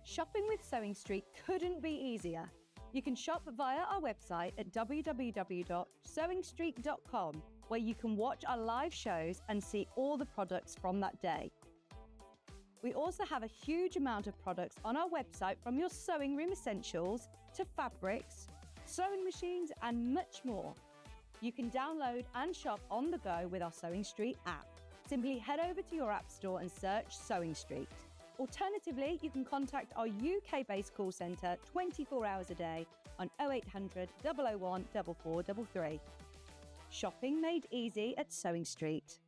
Shopping with Sewing Street couldn't be easier. You can shop via our website at www.sewingstreet.com, where you can watch our live shows and see all the products from that day. We also have a huge amount of products on our website, from your sewing room essentials to fabrics, sewing machines, and much more. You can download and shop on the go with our Sewing Street app. Simply head over to your app store and search Sewing Street. Alternatively, you can contact our UK-based call centre 24 hours a day on 0800 001 4433. Shopping made easy at Sewing Street.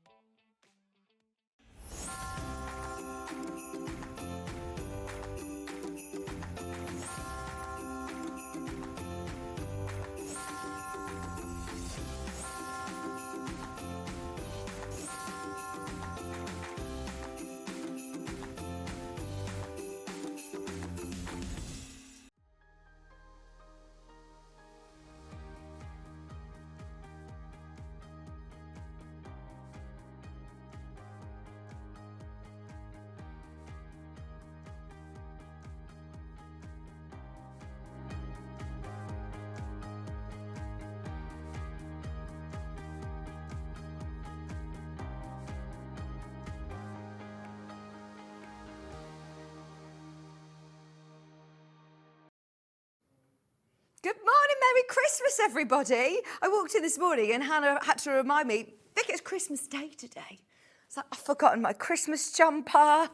Good morning, Merry Christmas, everybody. I walked in this morning and Hannah had to remind me, Vicki, it's Christmas Day today. It's like, I've forgotten my Christmas jumper.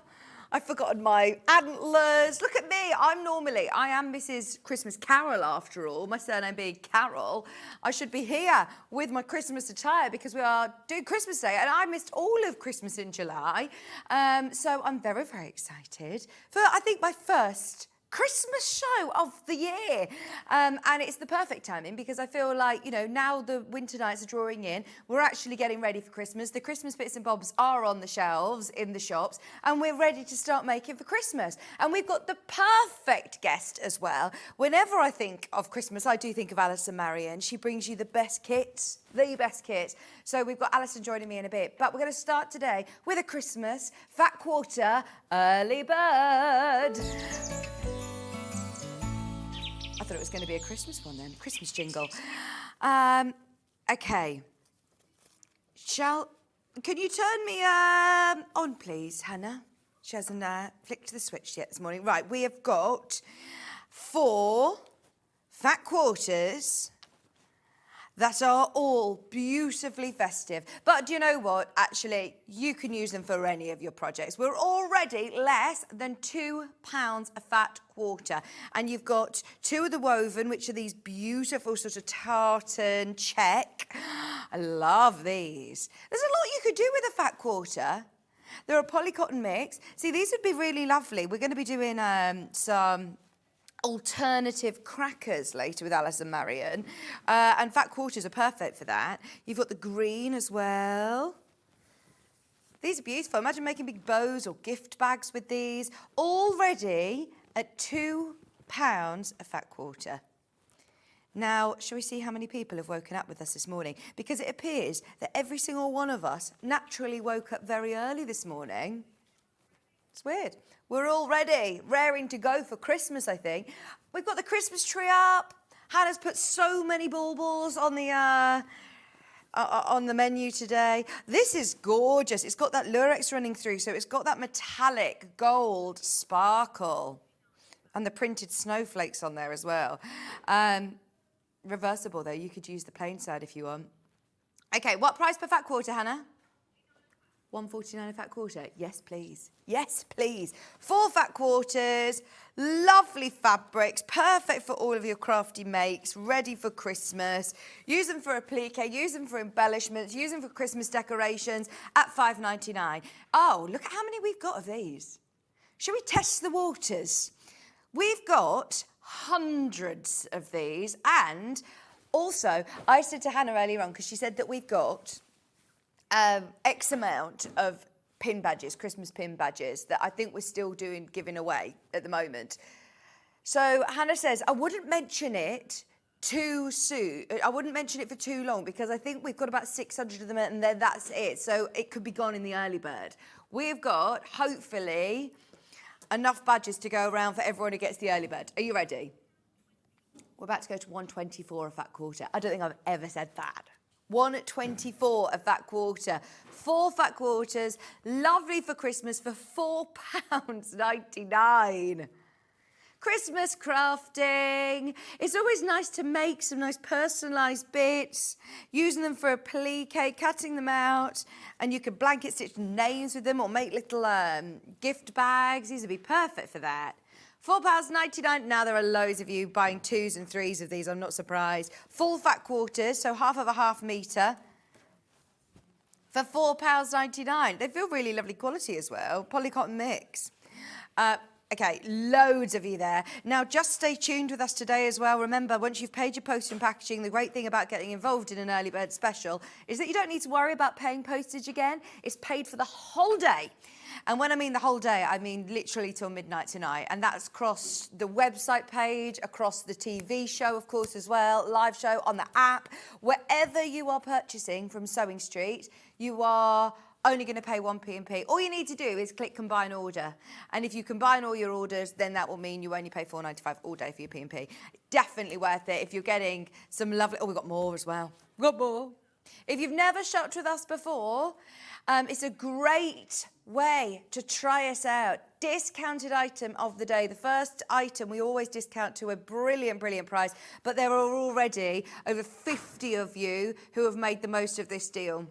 I've forgotten my antlers. Look at me. I am Mrs. Christmas Carroll, after all, my surname being Carroll. I should be here with my Christmas attire because we are doing Christmas Day, and I missed all of Christmas in July. So I'm very, very excited for, I think, my first Christmas show of the year, and it's the perfect timing because I feel like, you know, now the winter nights are drawing in, we're actually getting ready for Christmas. The Christmas bits and bobs are on the shelves in the shops, and we're ready to start making for Christmas. And we've got the perfect guest as well. Whenever I think of Christmas, I do think of Allison Maryon. She brings you the best kits. So we've got Allison joining me in a bit, but we're going to start today with a Christmas Fat Quarter Early Bird. I thought it was going to be a Christmas one then, Christmas jingle. Okay. Can you turn me on, please, Hannah? She hasn't flicked the switch yet this morning. Right, we have got 4 fat quarters that are all beautifully festive. But do you know what? Actually, you can use them for any of your projects. We're already less than £2 a fat quarter. And you've got 2 of the woven, which are these beautiful sort of tartan check. I love these. There's a lot you could do with a fat quarter. They're a polycotton mix. See, these would be really lovely. We're going to be doing some alternative crackers later with Allison Maryon, and fat quarters are perfect for that. You've got the green as well. These are beautiful. Imagine making big bows or gift bags with these, already at £2 a fat quarter. Now, shall we see how many people have woken up with us this morning? Because it appears that every single one of us naturally woke up very early this morning. It's weird. We're all ready, raring to go for Christmas, I think. We've got the Christmas tree up. Hannah's put so many baubles on the menu today. This is gorgeous. It's got that lurex running through, so it's got that metallic gold sparkle. And the printed snowflakes on there as well. Reversible, though. You could use the plain side if you want. Okay, what price per fat quarter, Hannah? £1.49 a fat quarter. Yes, please. Yes, please. 4 fat quarters, lovely fabrics, perfect for all of your crafty makes, ready for Christmas. Use them for applique, use them for embellishments, use them for Christmas decorations at £5.99. Oh, look at how many we've got of these. Shall we test the waters? We've got hundreds of these, and also, I said to Hannah earlier on, because she said that we've got X amount of pin badges, Christmas pin badges, that I think we're still giving away at the moment. So Hannah says, I wouldn't mention it too soon. I wouldn't mention it for too long because I think we've got about 600 of them and then that's it. So it could be gone in the early bird. We've got, hopefully, enough badges to go around for everyone who gets the early bird. Are you ready? We're about to go to 124 a fat quarter. I don't think I've ever said that. 124 a fat quarter. 4 fat quarters, lovely for Christmas for £4.99. Christmas crafting. It's always nice to make some nice personalised bits, using them for a applique, cutting them out, and you could blanket stitch names with them or make little gift bags. These would be perfect for that. £4.99. Now there are loads of you buying 2s and 3s of these, I'm not surprised. Full fat quarters, so half of a half metre for £4.99. They feel really lovely quality as well. Polycotton mix. Okay, loads of you there. Now, just stay tuned with us today as well. Remember, once you've paid your postage and packaging, the great thing about getting involved in an early bird special is that you don't need to worry about paying postage again. It's paid for the whole day. And when I mean the whole day, I mean literally till midnight tonight. And that's across the website page, across the TV show, of course, as well, live show, on the app. Wherever you are purchasing from Sewing Street, you are only going to pay 1 P&P. All you need to do is click combine order. And if you combine all your orders, then that will mean you only pay £4.95 all day for your P&P. Definitely worth it if you're getting some lovely... Oh, we've got more as well. We've got more. If you've never shopped with us before, it's a great way to try us out. Discounted item of the day. The first item we always discount to a brilliant, brilliant price, but there are already over 50 of you who have made the most of this deal.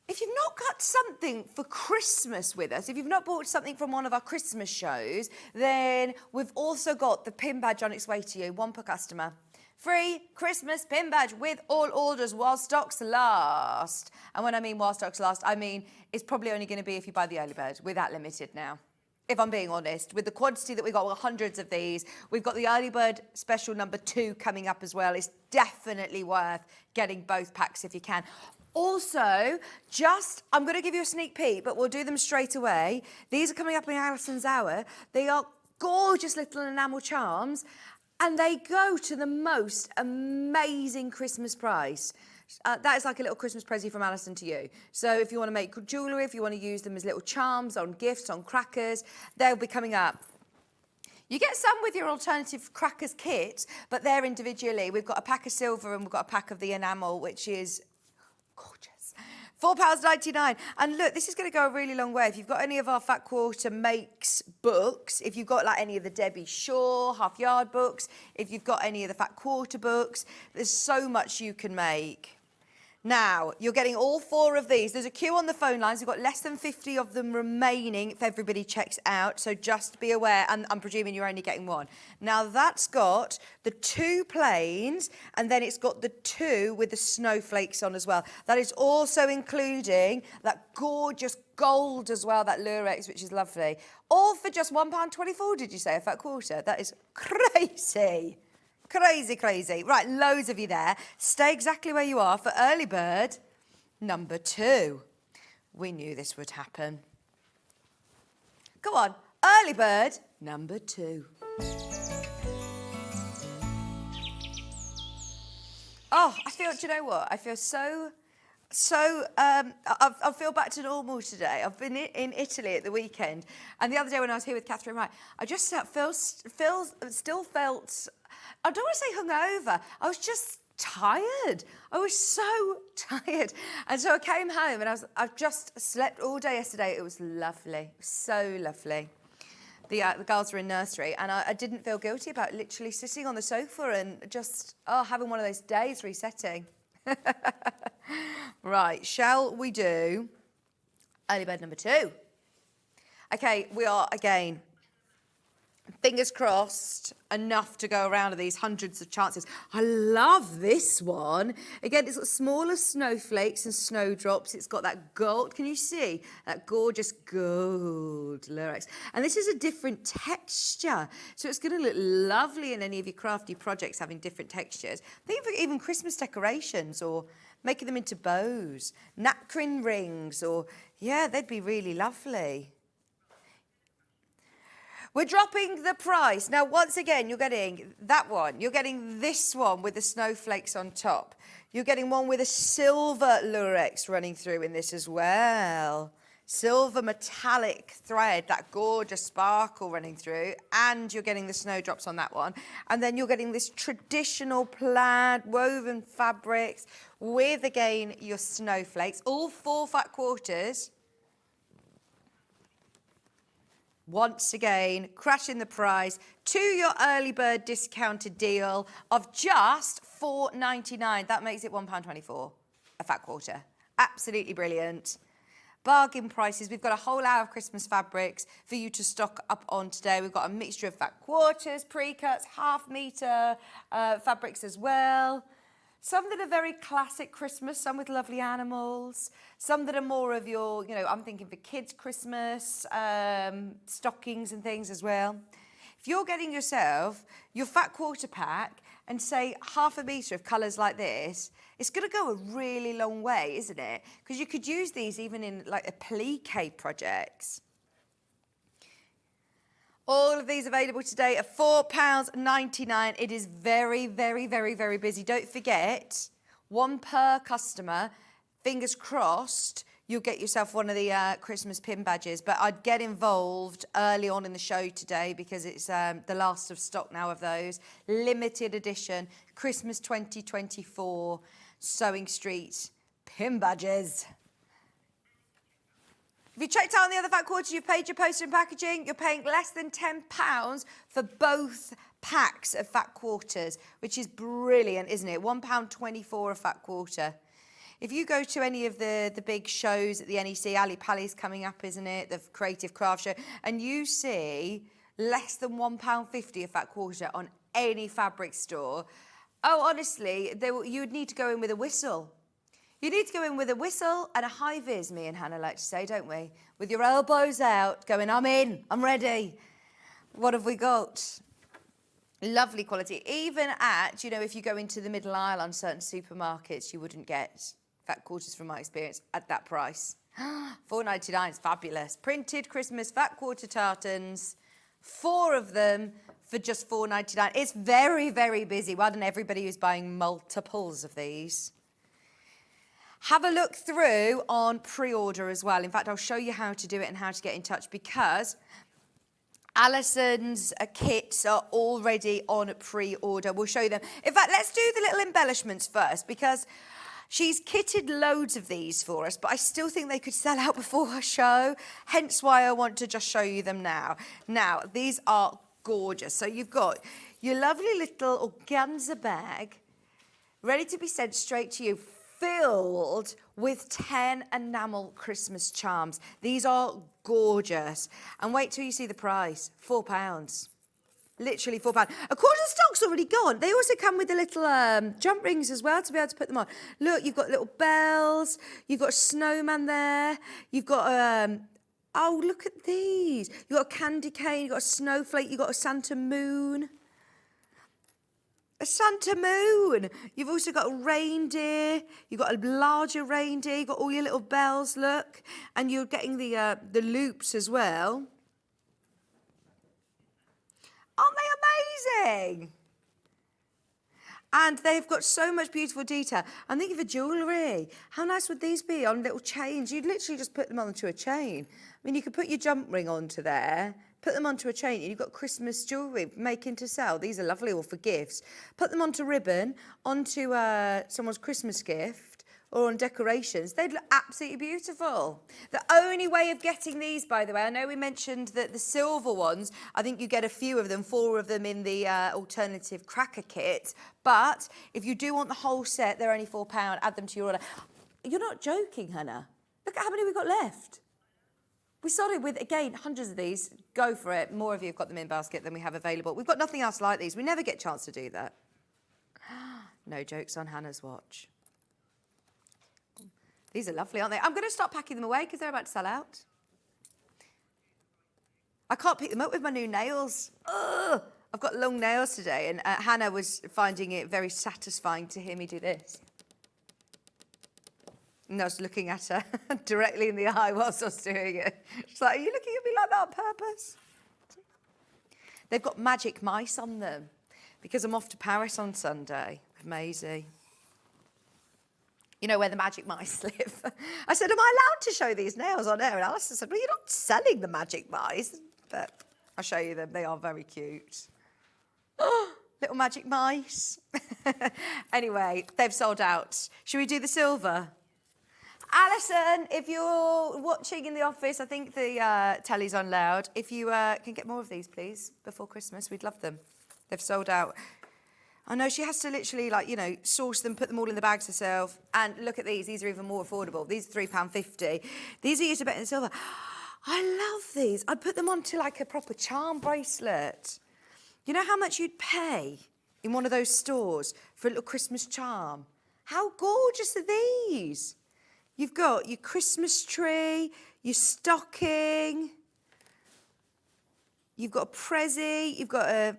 If you've not got something for Christmas with us, if you've not bought something from one of our Christmas shows, then we've also got the pin badge on its way to you, 1 per customer. Free Christmas pin badge with all orders while stocks last. And when I mean while stocks last, I mean it's probably only going to be if you buy the early bird. We're that limited now. If I'm being honest, with the quantity that we've got, hundreds of these, we've got the early bird special number 2 coming up as well. It's definitely worth getting both packs if you can. Also, I'm going to give you a sneak peek, but we'll do them straight away. These are coming up in Allison's Hour. They are gorgeous little enamel charms, and they go to the most amazing Christmas price. That is like a little Christmas present from Allison to you. So if you want to make jewellery, if you want to use them as little charms on gifts, on crackers, they'll be coming up. You get some with your alternative crackers kit, but they're individually. We've got a pack of silver and we've got a pack of the enamel, which is gorgeous. £4.99. And look, this is going to go a really long way. If you've got any of our Fat Quarter Makes books, if you've got like any of the Debbie Shaw half yard books, if you've got any of the Fat Quarter books, there's so much you can make. Now, you're getting all 4 of these. There's a queue on the phone lines. We've got less than 50 of them remaining if everybody checks out. So just be aware, and I'm presuming you're only getting 1. Now, that's got the 2 plains, and then it's got the 2 with the snowflakes on as well. That is also including that gorgeous gold as well, that lurex, which is lovely. All for just £1.24, did you say, a Fat Quarter? That is crazy. Crazy, crazy. Right, loads of you there. Stay exactly where you are for early bird number 2. We knew this would happen. Go on, early bird number 2. Oh, I feel, do you know what? I feel I feel back to normal today. I've been in Italy at the weekend, and the other day when I was here with Catherine Wright, I just still felt, I don't want to say hungover, I was just tired. I was so tired. And so I came home and I've just slept all day yesterday. It was lovely, so lovely. The girls were in nursery, and I didn't feel guilty about literally sitting on the sofa and just having one of those days resetting. Right, shall we do early bird number 2? Okay, we are again, fingers crossed, enough to go around of these hundreds of chances. I love this one. Again, it's got smaller snowflakes and snowdrops. It's got that gold. Can you see that gorgeous gold lurex? And this is a different texture. So it's going to look lovely in any of your crafty projects having different textures. Think of even Christmas decorations or making them into bows, napkin rings, or, yeah, they'd be really lovely. We're dropping the price. Now, once again, you're getting that one. You're getting this one with the snowflakes on top. You're getting one with a silver lurex running through in this as well. silver metallic thread, that gorgeous sparkle running through, and you're getting the snowdrops on that one. And then you're getting this traditional plaid woven fabrics with, again, your snowflakes, all 4 fat quarters. Once again, crashing the price to your early bird discounted deal of just £4.99. That makes it £1.24 a fat quarter. Absolutely brilliant. Bargain prices. We've got a whole hour of Christmas fabrics for you to stock up on today. We've got a mixture of fat quarters, pre-cuts, half-metre fabrics as well. Some that are very classic Christmas, some with lovely animals, some that are more of your, I'm thinking for kids' Christmas, stockings and things as well. If you're getting yourself your fat quarter pack and say half a metre of colours like this, it's going to go a really long way, isn't it? Because you could use these even in like applique projects. All of these available today at £4.99. It is very, very, very, very busy. Don't forget, 1 per customer. Fingers crossed, you'll get yourself one of the Christmas pin badges. But I'd get involved early on in the show today because it's the last of stock now of those. Limited edition, Christmas 2024, Sewing Street pin badges. If you checked out on the other fat quarters, you've paid your postage and packaging, you're paying less than £10 for both packs of fat quarters, which is brilliant, isn't it? £1.24 a fat quarter. If you go to any of the big shows at the NEC, Ali Pali's coming up, isn't it? The Creative Craft Show, and you see less than £1.50 a fat quarter on any fabric store. Oh, honestly, you would need to go in with a whistle. You need to go in with a whistle and a high vis, me and Hannah like to say, don't we? With your elbows out, going, I'm in, I'm ready. What have we got? Lovely quality. Even at, if you go into the middle aisle on certain supermarkets, you wouldn't get fat quarters from my experience at that price. £4.99 is fabulous. Printed Christmas fat quarter tartans, 4 of them for just £4.99. It's very, very busy. Well done everybody who's buying multiples of these. Have a look through on pre-order as well. In fact, I'll show you how to do it and how to get in touch because Alison's kits are already on pre-order. We'll show you them. In fact, let's do the little embellishments first because she's kitted loads of these for us, but I still think they could sell out before her show, hence why I want to just show you them now. Now, these are gorgeous. So you've got your lovely little organza bag ready to be sent straight to you, filled with 10 enamel Christmas charms. These are gorgeous. And wait till you see the price, £4. Literally £4. A quarter of the stock's already gone. They also come with the little jump rings as well to be able to put them on. Look, you've got little bells. You've got a snowman there. You've got, oh, look at these. You've got a candy cane. You've got a snowflake. You've got a Santa moon. A Santa moon. You've also got a reindeer. You've got a larger reindeer. You've got all your little bells, look. And you're getting the loops as well. Aren't they amazing? And they've got so much beautiful detail. I'm thinking for jewellery. How nice would these be on little chains? You'd literally just put them onto a chain. I mean, you could put your jump ring onto there, put them onto a chain, and you've got Christmas jewellery making to sell. These are lovely, all for gifts. Put them onto ribbon, onto someone's Christmas gift, or on decorations. They'd look absolutely beautiful. The only way of getting these, by the way, I know we mentioned that the silver ones, I think you get a few of them, 4 of them in the alternative cracker kit. But if you do want the whole set, they're only £4. Add them to your order. You're not joking, Hannah. Look at how many we've got left. We started with, again, hundreds of these. Go for it. More of you have got them in basket than we have available. We've got nothing else like these. We never get a chance to do that. No jokes on Hannah's watch. These are lovely, aren't they? I'm going to start packing them away because they're about to sell out. I can't pick them up with my new nails. Ugh! I've got long nails today, and Hannah was finding it very satisfying to hear me do this. And I was looking at her directly in the eye whilst I was doing it. She's like, are you looking at me like that on purpose? They've got magic mice on them because I'm off to Paris on Sunday with Maisie. You know, where the magic mice live. I said, am I allowed to show these nails on air? And Alison said, well, you're not selling the magic mice. But I'll show you them. They are very cute. Oh, little magic mice. Anyway, they've sold out. Should we do the silver? Alison, if you're watching in the office, I think the telly's on loud. If you can get more of these, please, before Christmas, we'd love them. They've sold out. I know she has to literally, like, you know, source them, put them all in the bags herself. And look at these. These are even more affordable. These are £3.50. These are used to better than silver. I love these. I'd put them onto, like, a proper charm bracelet. You know how much you'd pay in one of those stores for a little Christmas charm? How gorgeous are these? You've got your Christmas tree, your stocking. You've got a prezi. You've got a...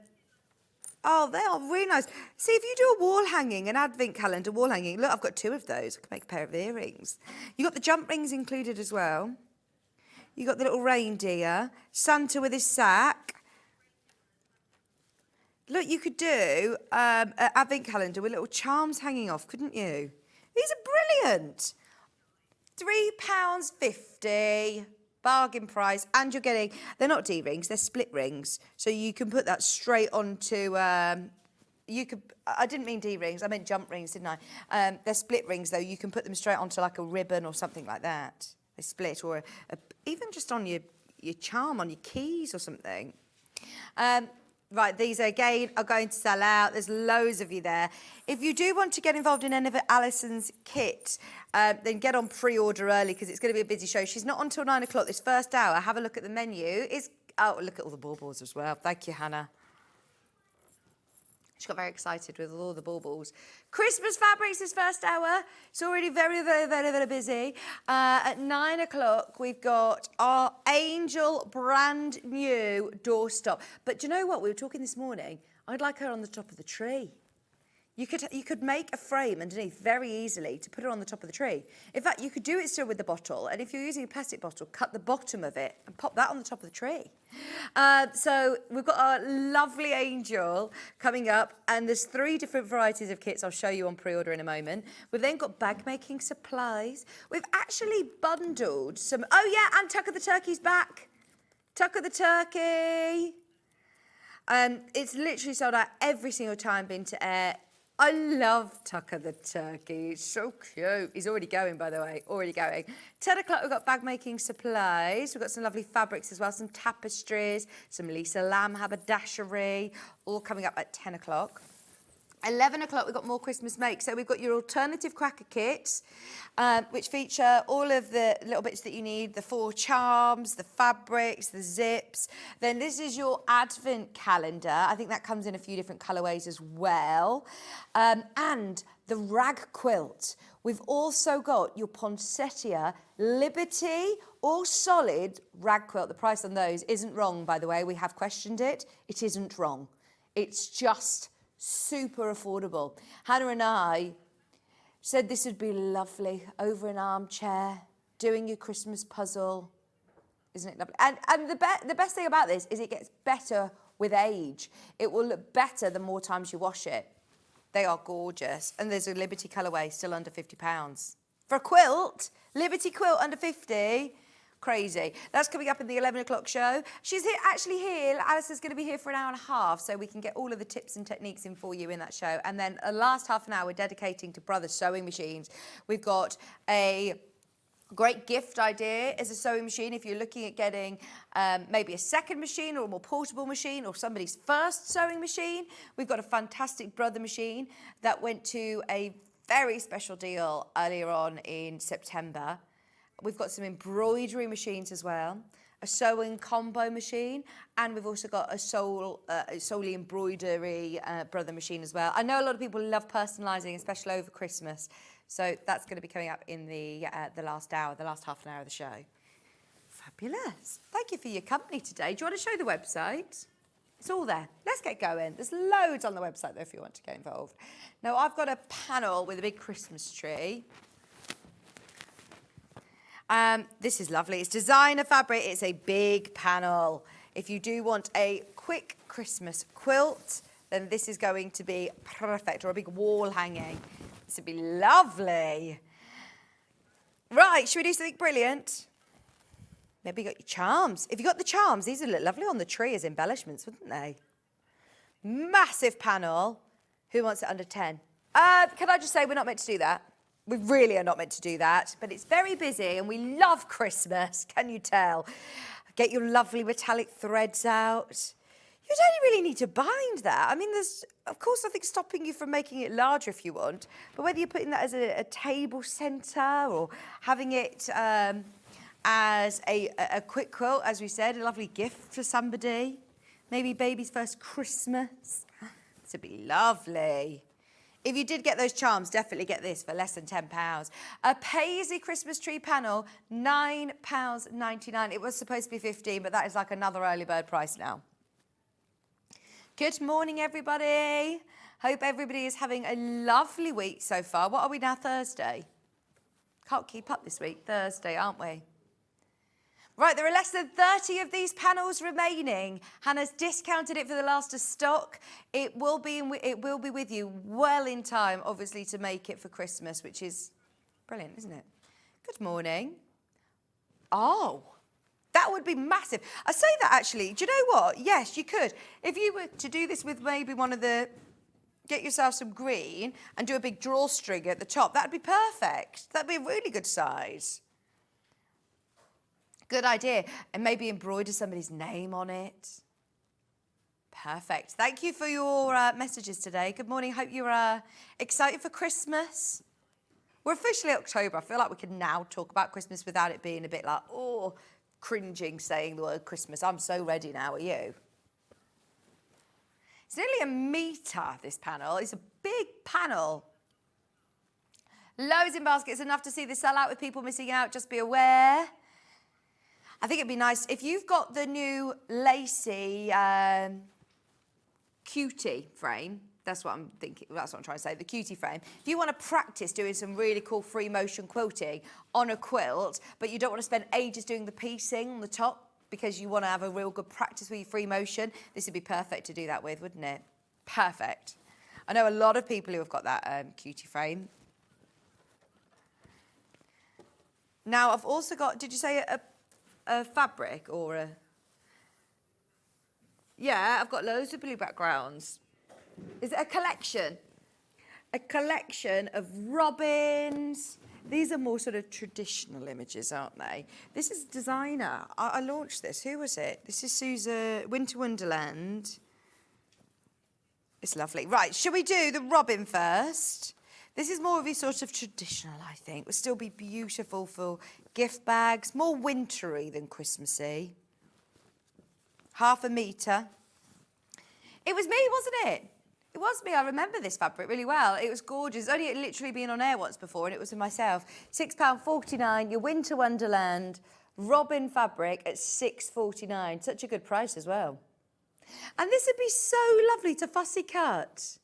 Oh, they are really nice. See, if you do a wall hanging, an advent calendar wall hanging, look, I've got 2 of those. I can make a pair of earrings. You've got the jump rings included as well. You've got the little reindeer, Santa with his sack. Look, you could do an advent calendar with little charms hanging off, couldn't you? These are brilliant. £3.50. Bargain price, and you're getting, they're not D-rings, they're split rings. So you can put that straight onto, I didn't mean D-rings, I meant jump rings, didn't I? They're split rings though, you can put them straight onto like a ribbon or something like that. They split, or even just on your charm, on your keys or something. Right, these again are going to sell out. There's loads of you there. If you do want to get involved in any of Alison's kit, then get on pre-order early because it's going to be a busy show. She's not on till 9 o'clock this first hour. Have a look at the menu. Oh, look at all the baubles as well. Thank you, Hannah. She got very excited with all the baubles. Christmas fabrics this first hour. It's already very, very, very, very busy. At 9 o'clock, we've got our Angel brand new doorstop. But do you know what? We were talking this morning. I'd like her on the top of the tree. You could make a frame underneath very easily to put it on the top of the tree. In fact, you could do it still with the bottle. And if you're using a plastic bottle, cut the bottom of it and pop that on the top of the tree. So we've got our lovely Angel coming up. And there's 3 different varieties of kits I'll show you on pre-order in a moment. We've then got bag making supplies. We've actually bundled some... Oh, yeah, and Tucker the Turkey's back. Tucker the Turkey. It's literally sold out every single time been to air. I love Tucker the Turkey. He's so cute. He's already going, by the way. Already going. 10 o'clock, we've got bag making supplies. We've got some lovely fabrics as well, some tapestries, some Lisa Lamb haberdashery, all coming up at 10 o'clock. 11 o'clock, we've got more Christmas make. So we've got your alternative cracker kits, which feature all of the little bits that you need, the 4 charms, the fabrics, the zips. Then this is your advent calendar. I think that comes in a few different colourways as well. And the rag quilt. We've also got your poinsettia Liberty or solid rag quilt. The price on those isn't wrong, by the way. We have questioned it. It isn't wrong. It's just super affordable. Hannah and I said this would be lovely over an armchair, doing your Christmas puzzle. Isn't it lovely? And the best thing about this is it gets better with age. It will look better the more times you wash it. They are gorgeous. And there's a Liberty colourway still under £50. For a quilt, Liberty quilt under 50. Crazy. That's coming up in the 11 o'clock show. She's actually here. Alison's going to be here for an hour and a half, so we can get all of the tips and techniques in for you in that show. And then the last half an hour we're dedicating to Brothers sewing machines. We've got a great gift idea as a sewing machine if you're looking at getting maybe a second machine or a more portable machine or somebody's first sewing machine. We've got a fantastic Brother machine that went to a very special deal earlier on in September. We've got some embroidery machines as well, a sewing combo machine, and we've also got a solely embroidery Brother machine as well. I know a lot of people love personalising, especially over Christmas, so that's going to be coming up in the last hour, the last half an hour of the show. Fabulous. Thank you for your company today. Do you want to show the website? It's all there. Let's get going. There's loads on the website, though, if you want to get involved. Now, I've got a panel with a big Christmas tree. This is lovely. It's designer fabric. It's a big panel. If you do want a quick Christmas quilt, then this is going to be perfect, or a big wall hanging. This would be lovely. Right, should we do something brilliant? Maybe you got your charms. If you got the charms, these would look lovely on the tree as embellishments, wouldn't they? Massive panel. Who wants it under 10? Can I just say we're not meant to do that? We really are not meant to do that, but it's very busy and we love Christmas, can you tell? Get your lovely metallic threads out. You don't really need to bind that. I mean, there's, of course, nothing stopping you from making it larger if you want, but whether you're putting that as a table centre or having it as a quick quilt, as we said, a lovely gift for somebody, maybe baby's first Christmas, this would be lovely. If you did get those charms, definitely get this for less than £10. A Paisley Christmas tree panel, £9.99. It was supposed to be 15, but that is like another early bird price now. Good morning, everybody. Hope everybody is having a lovely week so far. What are we now, Thursday? Can't keep up this week, Thursday, aren't we? Right, there are less than 30 of these panels remaining. Hannah's discounted it for the last of stock. It will be with you well in time, obviously, to make it for Christmas, which is brilliant, isn't it? Good morning. Oh, that would be massive. I say that actually. Do you know what? Yes, you could. If you were to do this with maybe one of the, get yourself some green and do a big drawstring at the top, that'd be perfect. That'd be a really good size. Good idea. And maybe embroider somebody's name on it. Perfect. Thank you for your messages today. Good morning. Hope you're excited for Christmas. We're officially October. I feel like we can now talk about Christmas without it being a bit like, oh, cringing saying the word Christmas. I'm so ready now. Are you? It's nearly a metre, this panel. It's a big panel. Loads in baskets, enough to see the sell out with people missing out. Just be aware. I think it'd be nice if you've got the new lacy cutie frame. That's what I'm thinking. That's what I'm trying to say. The cutie frame. If you want to practice doing some really cool free motion quilting on a quilt, but you don't want to spend ages doing the piecing on the top because you want to have a real good practice with your free motion, this would be perfect to do that with, wouldn't it? Perfect. I know a lot of people who have got that cutie frame. Now I've also got. Did you say a fabric or a... Yeah, I've got loads of blue backgrounds. Is it a collection? A collection of robins. These are more sort of traditional images, aren't they? This is designer. I launched this. Who was it? This is Susan, Winter Wonderland. It's lovely. Right, shall we do the robin first? This is more of a sort of traditional, I think. Will still be beautiful for gift bags. More wintry than Christmassy. Half a metre. It was me, wasn't it? It was me. I remember this fabric really well. It was gorgeous. Only it literally been on air once before, and it was for myself. £6.49. Your Winter Wonderland robin fabric at £6.49. Such a good price as well. And this would be so lovely to fussy cut.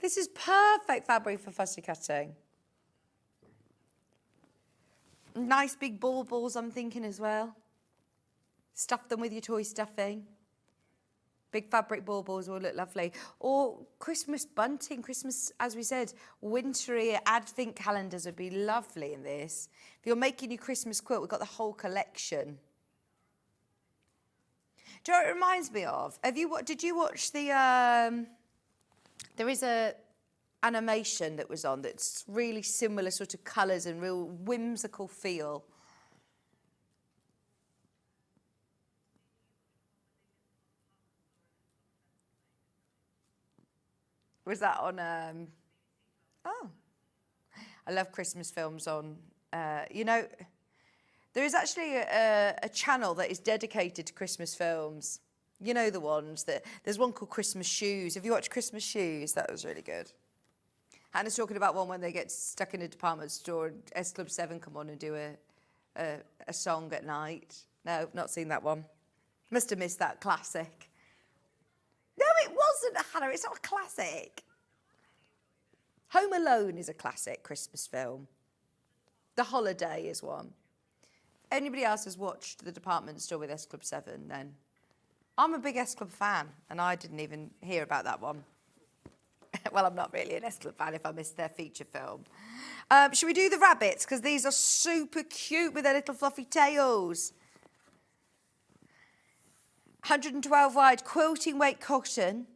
This is perfect fabric for fussy cutting. Nice big baubles, I'm thinking as well. Stuff them with your toy stuffing. Big fabric baubles will look lovely. Or Christmas bunting, Christmas, as we said, wintry advent calendars would be lovely in this. If you're making your Christmas quilt, we've got the whole collection. Do you know what it reminds me of? Did you watch the... there is a animation that was on that's really similar sort of colours and real whimsical feel. Was that on... Oh. I love Christmas films on... you know, there is actually a channel that is dedicated to Christmas films. You know the ones that... There's one called Christmas Shoes. Have you watched Christmas Shoes? That was really good. Hannah's talking about one when they get stuck in a department store and S Club 7 come on and do a song at night. No, not seen that one. Must have missed that classic. No, it wasn't, Hannah. It's not a classic. Home Alone is a classic Christmas film. The Holiday is one. Anybody else has watched The Department Store with S Club 7 then? I'm a big S Club fan, and I didn't even hear about that one. Well, I'm not really an S Club fan if I missed their feature film. Should we do the rabbits? Because these are super cute with their little fluffy tails. 112 wide quilting weight cotton.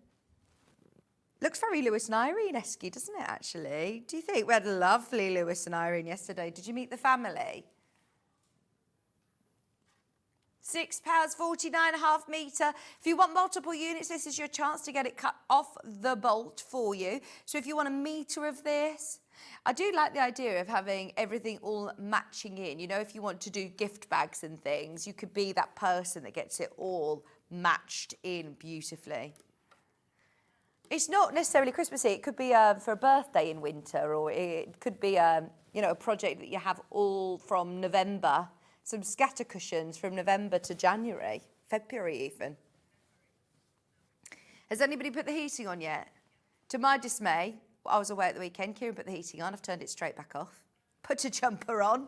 Looks very Lewis and Irene-esque, doesn't it, actually? Do you think? We had a lovely Lewis and Irene yesterday. Did you meet the family? £6, 49.5 metre. If you want multiple units, this is your chance to get it cut off the bolt for you. So if you want a metre of this, I do like the idea of having everything all matching in. You know, if you want to do gift bags and things, you could be that person that gets it all matched in beautifully. It's not necessarily Christmassy. It could be for a birthday in winter, or it could be, you know, a project that you have all from November. Some scatter cushions from November to January, February even. Has anybody put the heating on yet? To my dismay, I was away at the weekend. Kieran put the heating on. I've turned it straight back off. Put a jumper on.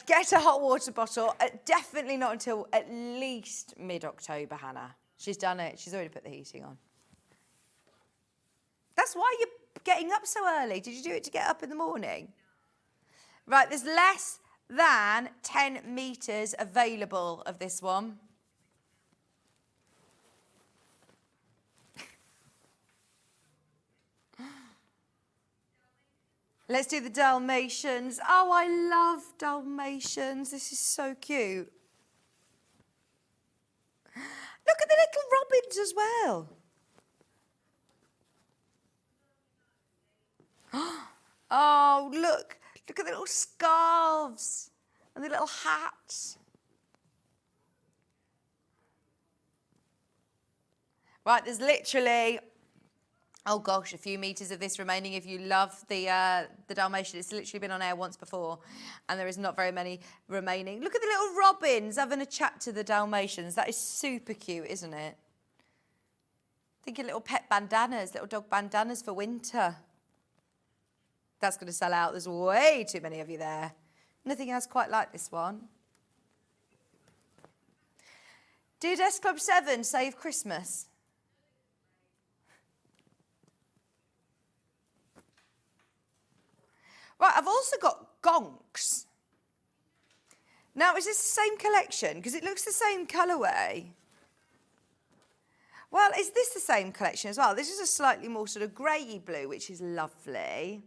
Get a hot water bottle. Definitely not until at least mid-October, Hannah. She's done it. She's already put the heating on. That's why you're getting up so early. Did you do it to get up in the morning? Right, there's less than 10 metres available of this one. Let's do the Dalmatians. Oh, I love Dalmatians. This is so cute. Look at the little robins as well. Oh, look. Look at the little scarves and the little hats. Right, there's literally, oh gosh, a few metres of this remaining. If you love the Dalmatian, it's literally been on air once before, and there is not very many remaining. Look at the little robins having a chat to the Dalmatians. That is super cute, isn't it? Thinking little pet bandanas, little dog bandanas for winter. That's going to sell out. There's way too many of you there. Nothing else quite like this one. Did S Club 7 save Christmas? Right, I've also got gonks. Now, is this the same collection? Because it looks the same colourway. Well, is this the same collection as well? This is a slightly more sort of grey blue, which is lovely.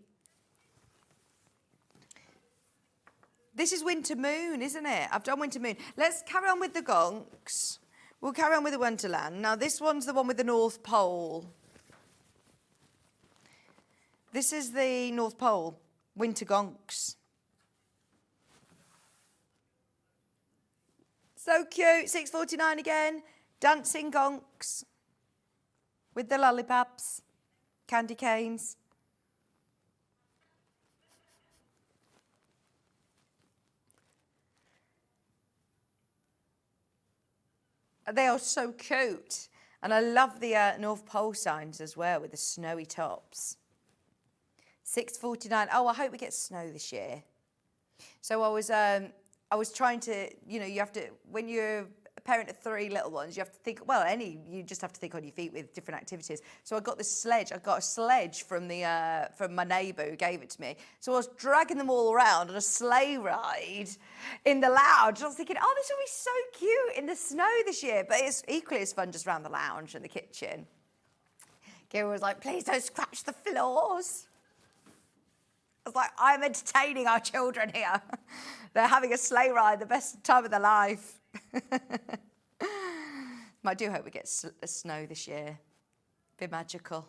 This is Winter Moon, isn't it? I've done Winter Moon. Let's carry on with the gonks. We'll carry on with the Wonderland. Now, this one's the one with the North Pole. This is the North Pole, Winter Gonks. So cute, £6.49 again. Dancing gonks with the lollipops, candy canes. They are so cute. And I love the North Pole signs as well with the snowy tops. £6.49. Oh, I hope we get snow this year. So I was trying to, you know, you have to, when you're a parent of 3 little ones, you have to think, well, you just have to think on your feet with different activities. So I got this sledge. I got a sledge from my neighbour who gave it to me. So I was dragging them all around on a sleigh ride in the lounge. I was thinking, oh, this will be so cute in the snow this year. But it's equally as fun just around the lounge and the kitchen. Kira was like, please don't scratch the floors. I was like, I'm entertaining our children here. They're having a sleigh ride, the best time of their life. I do hope we get snow this year. Be magical.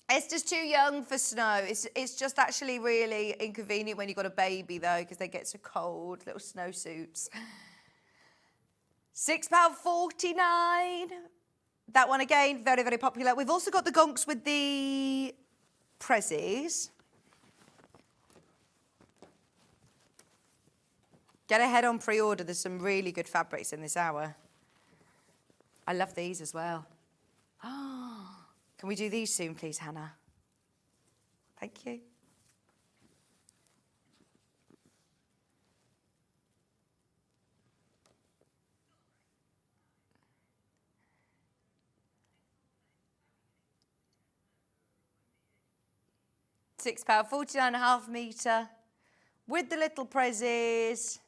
Esther's too young for snow. It's just actually really inconvenient when you've got a baby, though, because they get so cold, little snowsuits. £6.49. That one again, very, very popular. We've also got the gonks with the prezzies. Get ahead on pre-order. There's some really good fabrics in this hour. I love these as well. Oh, can we do these soon, please, Hannah? Thank you. £6, 49.5 metre, with the little prezzies.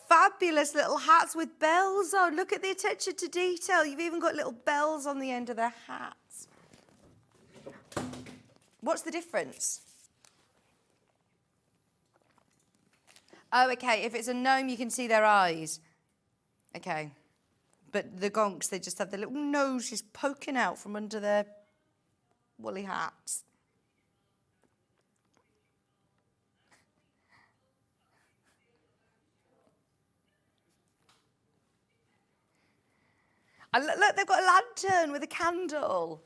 Fabulous little hats with bells on. Look at the attention to detail. You've even got little bells on the end of their hats. What's the difference? Oh, okay, if it's a gnome, you can see their eyes. Okay. But the gonks, they just have their little noses poking out from under their woolly hats. And look, they've got a lantern with a candle.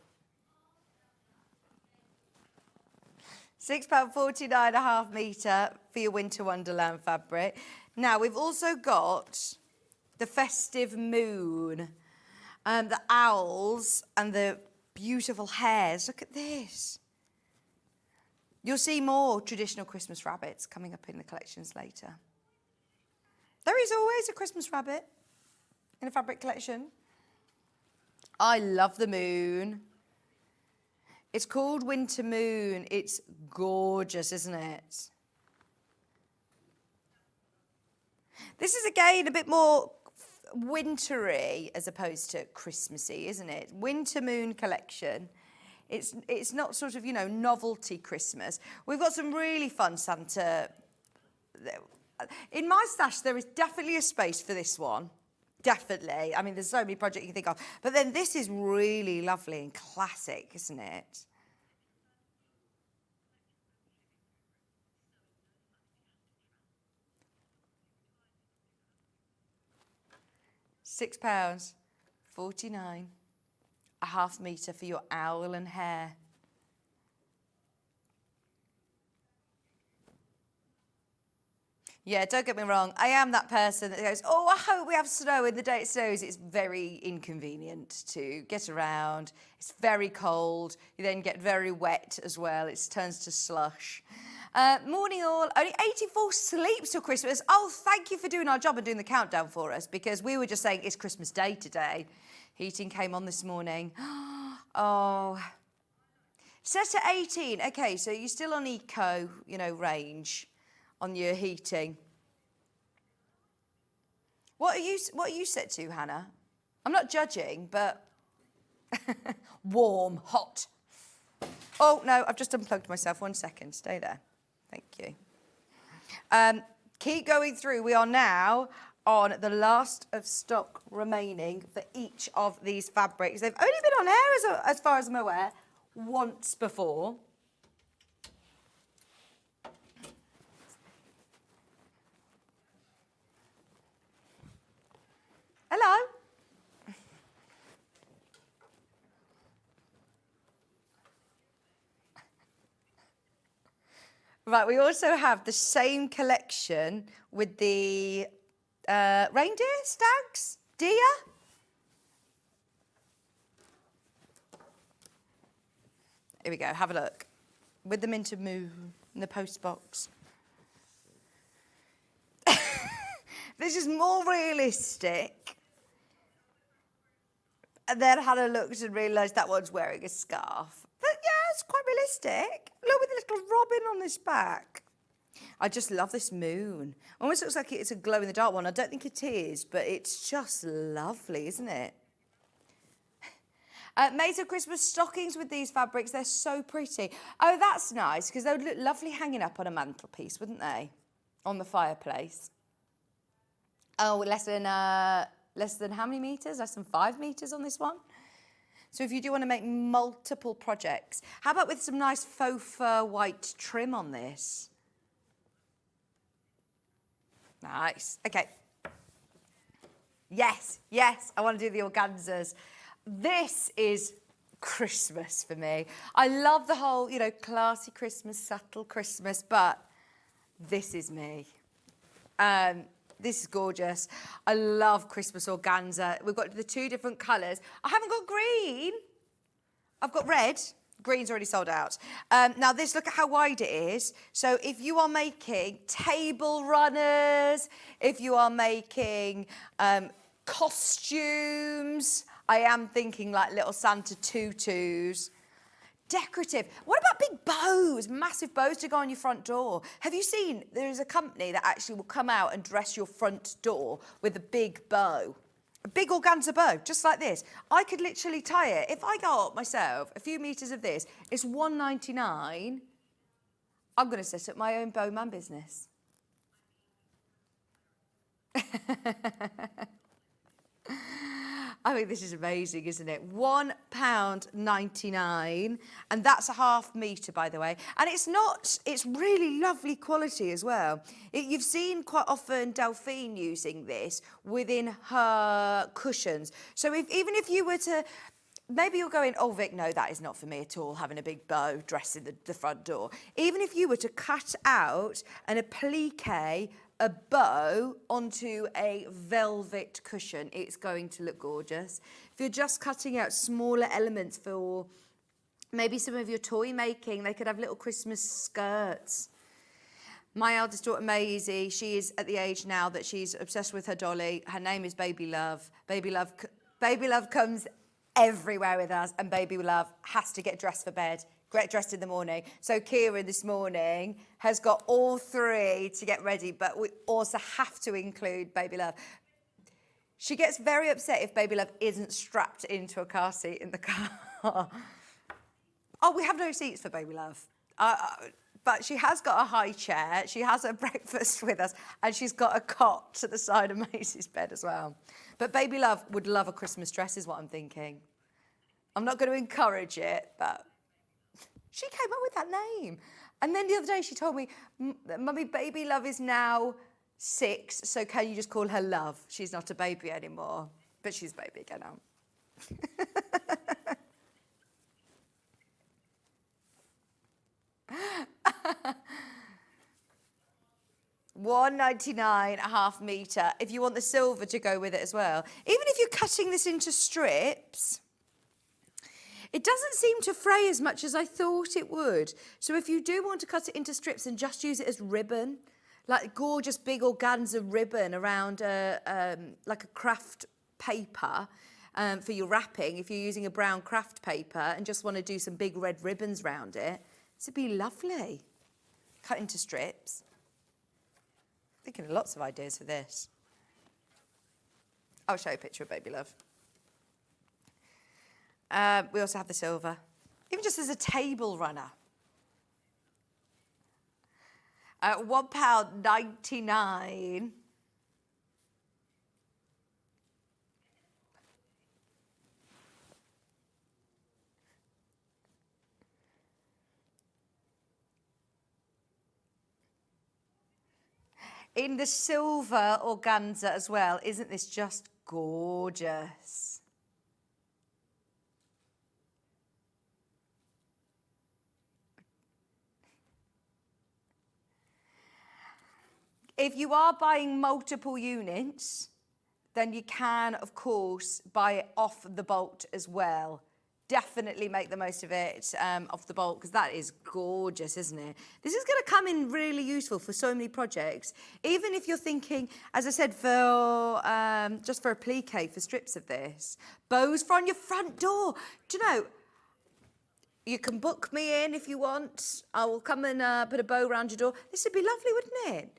£6, 49.5 metre for your winter wonderland fabric. Now, we've also got the festive moon, the owls and the beautiful hares. Look at this. You'll see more traditional Christmas rabbits coming up in the collections later. There is always a Christmas rabbit in a fabric collection. I love the moon. It's called Winter Moon. It's gorgeous, isn't it? This is, again, a bit more wintry as opposed to Christmassy, isn't it? Winter Moon collection. It's not sort of, you know, novelty Christmas. We've got some really fun Santa. In my stash, there is definitely a space for this one. Definitely. I mean, there's so many projects you can think of. But then this is really lovely and classic, isn't it? £6, 49.5 metre for your owl and hare. Yeah, don't get me wrong. I am that person that goes, oh, I hope we have snow. And the day it snows, it's very inconvenient to get around. It's very cold. You then get very wet as well. It turns to slush. Morning all. Only 84 sleeps till Christmas. Oh, thank you for doing our job and doing the countdown for us, because we were just saying it's Christmas Day today. Heating came on this morning. Oh. Set to 18. Okay, so you're still on eco, you know, range on your heating. What are you set to, Hannah? I'm not judging, but warm, hot. Oh, no, I've just unplugged myself. 1 second, stay there. Thank you. Keep going through. We are now on the last of stock remaining for each of these fabrics. They've only been on air, as far as I'm aware, once before. Hello. Right, we also have the same collection with the reindeer, stags, deer. Here we go, have a look. With the Winter Moon in the post box. This is more realistic. And then had a look and realised that one's wearing a scarf. But yeah, it's quite realistic. Look with the little robin on this back. I just love this moon. Almost looks like it's a glow-in-the-dark one. I don't think it is, but it's just lovely, isn't it? Made of Christmas stockings with these fabrics. They're so pretty. Oh, that's nice, because they would look lovely hanging up on a mantelpiece, wouldn't they? On the fireplace. Oh, less than how many metres? Less than 5 metres on this one. So if you do want to make multiple projects, how about with some nice faux fur white trim on this? Nice. Okay. Yes, yes, I want to do the organzas. This is Christmas for me. I love the whole, you know, classy Christmas, subtle Christmas, but this is me. This is gorgeous. I love Christmas organza. We've got the 2 different colours. I haven't got green. I've got red. Green's already sold out. Now this, look at how wide it is. So if you are making table runners, if you are making costumes, I am thinking like little Santa tutus. Decorative. What about big bows, massive bows to go on your front door? Have you seen, there is a company that actually will come out and dress your front door with a big bow. A big organza bow, just like this. I could literally tie it. If I got myself a few metres of this, it's £1.99. I'm going to set up my own bowman business. I think this is amazing, isn't it? £1.99, and that's a half metre, by the way. And it's really lovely quality as well. You've seen quite often Delphine using this within her cushions. So even if you were to, maybe you're going, oh, Vic, no, that is not for me at all, having a big bow dressing the front door. Even if you were to cut out and applique a bow onto a velvet cushion, it's going to look gorgeous. If you're just cutting out smaller elements for maybe some of your toy making, they could have little Christmas skirts. My eldest daughter, Maisie, she is at the age now that she's obsessed with her dolly. Her name is Baby Love. Baby Love comes everywhere with us, and Baby Love has to get dressed for bed. Get dressed in the morning. So Kieran this morning has got all three to get ready, but we also have to include Baby Love. She gets very upset if Baby Love isn't strapped into a car seat in the car. Oh, we have no seats for Baby Love. But she has got a high chair. She has her breakfast with us, and she's got a cot to the side of Maisie's bed as well. But Baby Love would love a Christmas dress, is what I'm thinking. I'm not going to encourage it, but she came up with that name. And then the other day she told me, Mummy, Baby Love is now 6, so can you just call her Love? She's not a baby anymore, but she's a baby again now. £1.99 a half metre, if you want the silver to go with it as well. Even if you're cutting this into strips, it doesn't seem to fray as much as I thought it would. So if you do want to cut it into strips and just use it as ribbon, like gorgeous big organza ribbon around like a craft paper for your wrapping, if you're using a brown craft paper and just want to do some big red ribbons around it, this would be lovely. Cut into strips. Thinking of lots of ideas for this. I'll show you a picture of Baby Love. We also have the silver, even just as a table runner. £1.99. In the silver organza as well. Isn't this just gorgeous? If you are buying multiple units, then you can, of course, buy it off the bolt as well. Definitely make the most of it off the bolt, because that is gorgeous, isn't it? This is going to come in really useful for so many projects. Even if you're thinking, as I said, for just for applique, for strips of this. Bows for on your front door. Do you know, you can book me in if you want. I will come and put a bow around your door. This would be lovely, wouldn't it?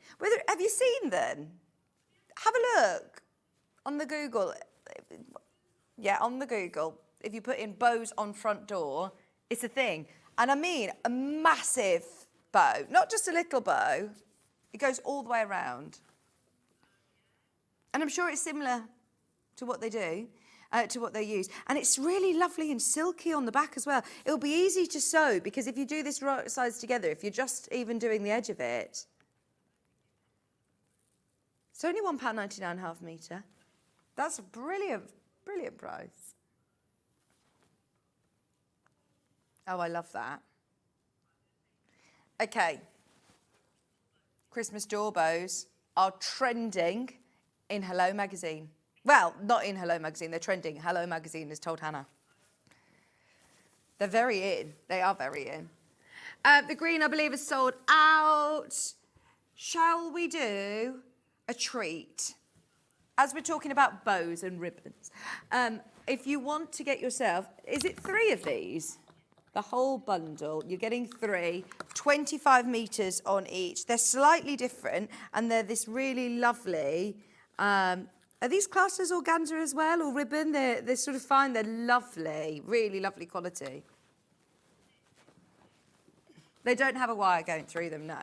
Have you seen them? Have a look on the Google. Yeah, on the Google. If you put in bows on front door, it's a thing. And I mean a massive bow, not just a little bow. It goes all the way around. And I'm sure it's similar to what they do, to what they use. And it's really lovely and silky on the back as well. It'll be easy to sew, because if you do this right sides together, if you're just even doing the edge of it, it's only £1.99 half metre. That's a brilliant, brilliant price. Oh, I love that. Okay. Christmas door bows are trending in Hello Magazine. Well, not in Hello Magazine, they're trending. Hello Magazine has told Hannah. They're very in. They are very in. The green, I believe, is sold out. Shall we do a treat? As we're talking about bows and ribbons, if you want to get yourself, is it 3 of these? The whole bundle. You're getting 3, 25 metres on each. They're slightly different, and they're this really lovely. Are these classed as organza as well, or ribbon? They're sort of fine. They're lovely, really lovely quality. They don't have a wire going through them, no.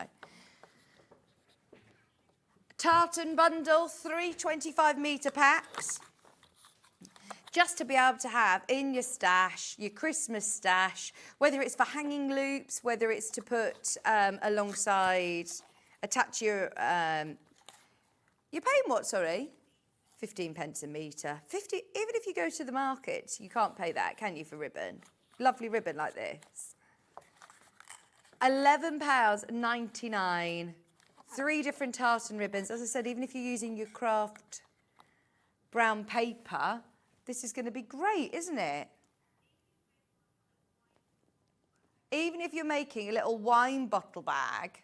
Tartan bundle, 3 25-metre packs. Just to be able to have in your stash, your Christmas stash, whether it's for hanging loops, whether it's to put alongside, attach your, you're paying what, sorry? 15 pence a metre. 50, even if you go to the market, you can't pay that, can you, for ribbon? Lovely ribbon like this. £11.99. 3 different tartan ribbons. As I said, even if you're using your craft brown paper, this is going to be great, isn't it? Even if you're making a little wine bottle bag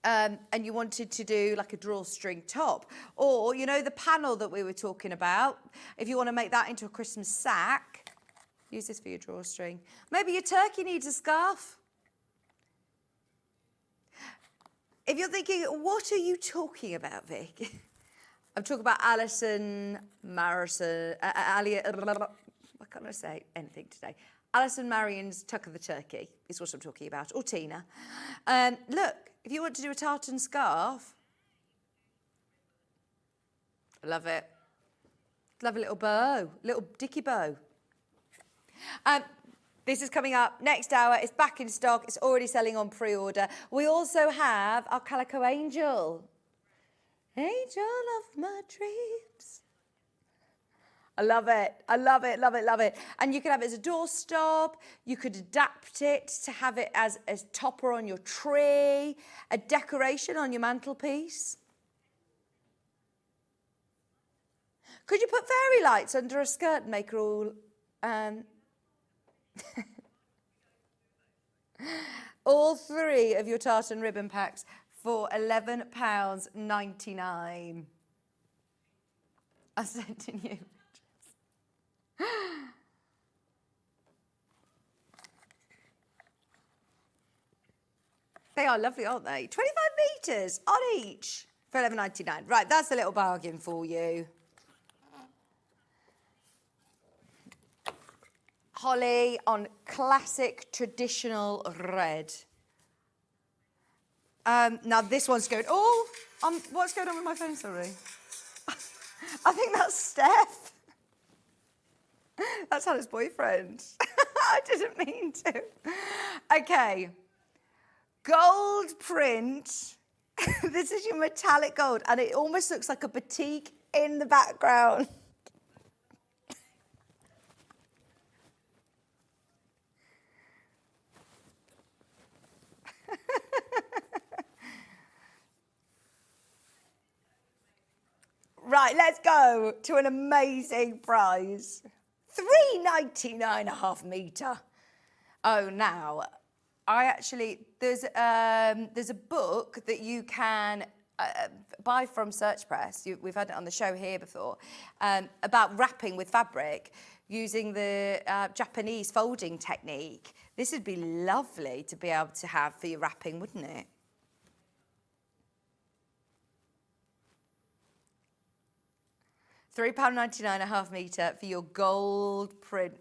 and you wanted to do like a drawstring top, or, you know, the panel that we were talking about, if you want to make that into a Christmas sack, use this for your drawstring. Maybe your turkey needs a scarf. If you're thinking, what are you talking about, Vic? I'm talking about Allison Maryon. Why can't I say anything today? Allison Maryon's Tuck of the Turkey is what I'm talking about, or Tina. Look, if you want to do a tartan scarf, I love it. Love a little bow, little dicky bow. This is coming up next hour. It's back in stock. It's already selling on pre-order. We also have our Calico Angel. Angel of my dreams. I love it. I love it, love it, love it. And you could have it as a doorstop. You could adapt it to have it as a topper on your tree, a decoration on your mantelpiece. Could you put fairy lights under a skirt and make her all... all 3 of your tartan ribbon packs for £11.99. I'm sending you images. They are lovely, aren't they? 25 metres on each for £11.99. Right, that's a little bargain for you. Holly on classic traditional red. Now this one's going, what's going on with my phone, sorry? I think that's Steph. That's Hannah's boyfriend. I didn't mean to. Okay. Gold print. This is your metallic gold, and it almost looks like a batik in the background. Right, let's go to an amazing prize. £3.99 a half metre. Oh, now, there's a book that you can buy from Search Press. We've had it on the show here before, about wrapping with fabric using the Japanese folding technique. This would be lovely to be able to have for your wrapping, wouldn't it? £3.99 a half metre for your gold print.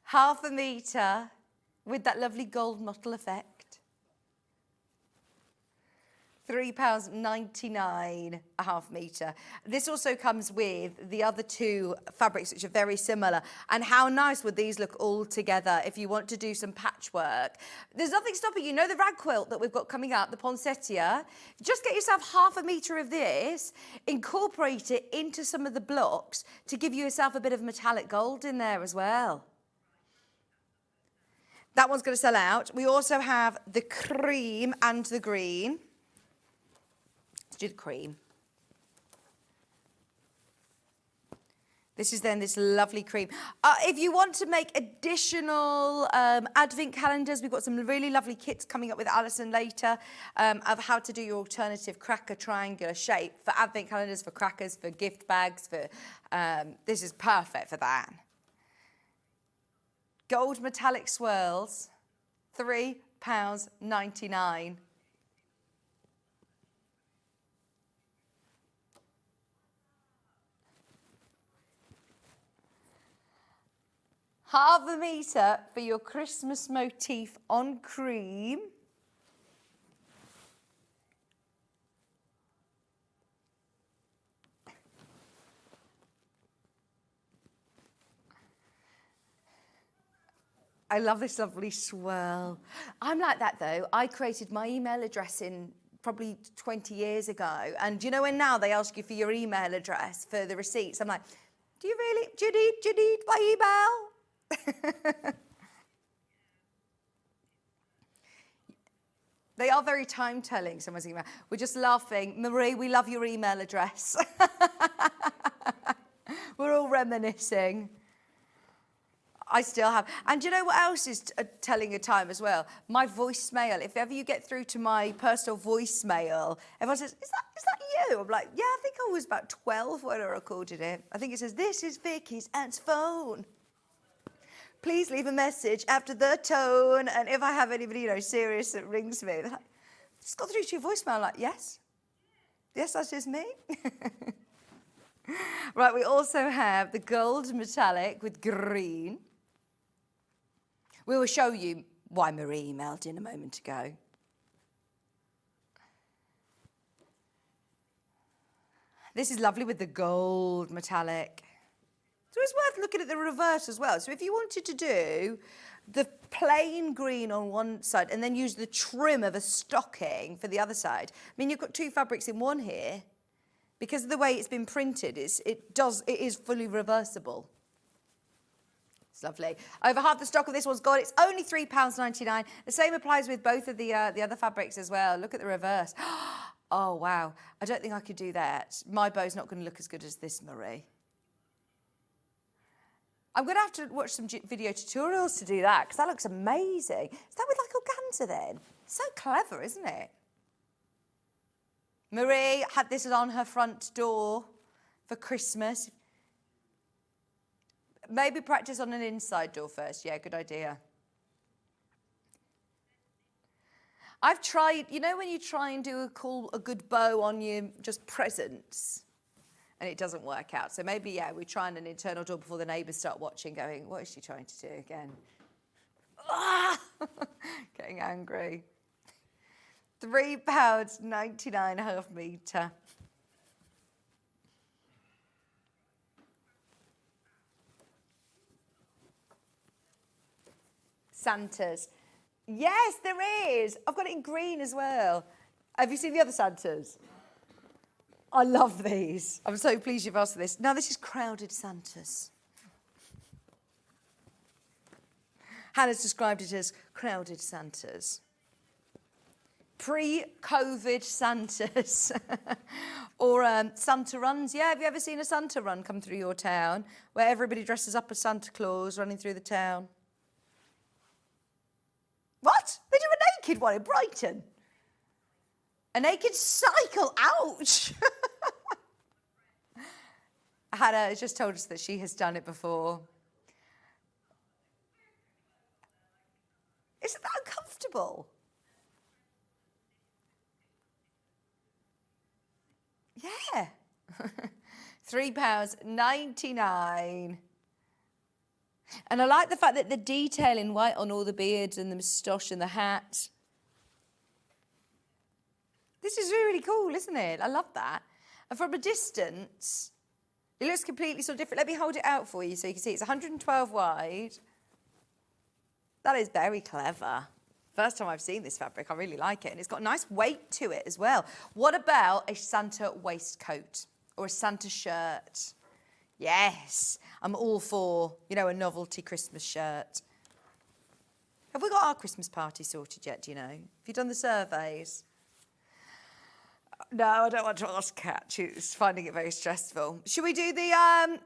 Half a metre with that lovely gold mottle effect. £3.99 a half metre. This also comes with the other 2 fabrics, which are very similar. And how nice would these look all together if you want to do some patchwork? There's nothing stopping you. Know the rag quilt that we've got coming out, the poinsettia? Just get yourself half a metre of this, incorporate it into some of the blocks to give yourself a bit of metallic gold in there as well. That one's going to sell out. We also have the cream and the green. Let's do the cream. This is then this lovely cream. If you want to make additional advent calendars, we've got some really lovely kits coming up with Alison later of how to do your alternative cracker triangular shape for advent calendars, for crackers, for gift bags. For this is perfect for that. Gold metallic swirls, £3.99. Half a metre for your Christmas motif on cream. I love this lovely swirl. I'm like that though. I created my email address in probably 20 years ago. And you know when now they ask you for your email address for the receipts? I'm like, do you need my email? They are very time-telling, someone's email. We're just laughing. Marie, we love your email address. We're all reminiscing. I still have. And do you know what else is telling a time as well? My voicemail. If ever you get through to my personal voicemail, everyone says, is that you? I'm like, yeah, I think I was about 12 when I recorded it. I think it says, this is Vicky's aunt's phone. Please leave a message after the tone. And if I have anybody, serious that rings me, they're like, it's got through to your voicemail. I'm like, yes. Yes, that is me. Right, we also have the gold metallic with green. We will show you why Marie emailed in a moment ago. This is lovely with the gold metallic. So it's worth looking at the reverse as well. So if you wanted to do the plain green on one side and then use the trim of a stocking for the other side, I mean, you've got two fabrics in one here. Because of the way it's been printed, it is fully reversible. It's lovely. Over half the stock of this one's gone. It's only £3.99. The same applies with both of the other fabrics as well. Look at the reverse. Oh, wow. I don't think I could do that. My bow's not going to look as good as this, Marie. I'm going to have to watch some video tutorials to do that, because that looks amazing. Is that with like organza then? So clever, isn't it? Marie had this on her front door for Christmas. Maybe practice on an inside door first. Yeah, good idea. I've tried, when you try and do a good bow on your just presents and it doesn't work out. So maybe, yeah, we try on an internal door before the neighbours start watching going, what is she trying to do again? Ah! Getting angry. £3.99 half metre. Santas. Yes, there is. I've got it in green as well. Have you seen the other Santas? I love these. I'm so pleased you've asked for this. Now, this is crowded Santas. Hannah's described it as crowded Santas. Pre-COVID Santas. Or Santa runs. Yeah, have you ever seen a Santa run come through your town where everybody dresses up as Santa Claus running through the town? What? They do a naked one in Brighton. A naked cycle. Ouch. Hannah has just told us that she has done it before. Isn't that uncomfortable? Yeah. £3.99. And I like the fact that the detail in white on all the beards and the moustache and the hat. This is really cool, isn't it? I love that. And from a distance, it looks completely sort of different. Let me hold it out for you so you can see. It's 112 wide. That is very clever. First time I've seen this fabric, I really like it. And it's got a nice weight to it as well. What about a Santa waistcoat or a Santa shirt? Yes, I'm all for, a novelty Christmas shirt. Have we got our Christmas party sorted yet, do you know? Have you done the surveys? No, I don't want to ask Kat. She's finding it very stressful. Should we do the...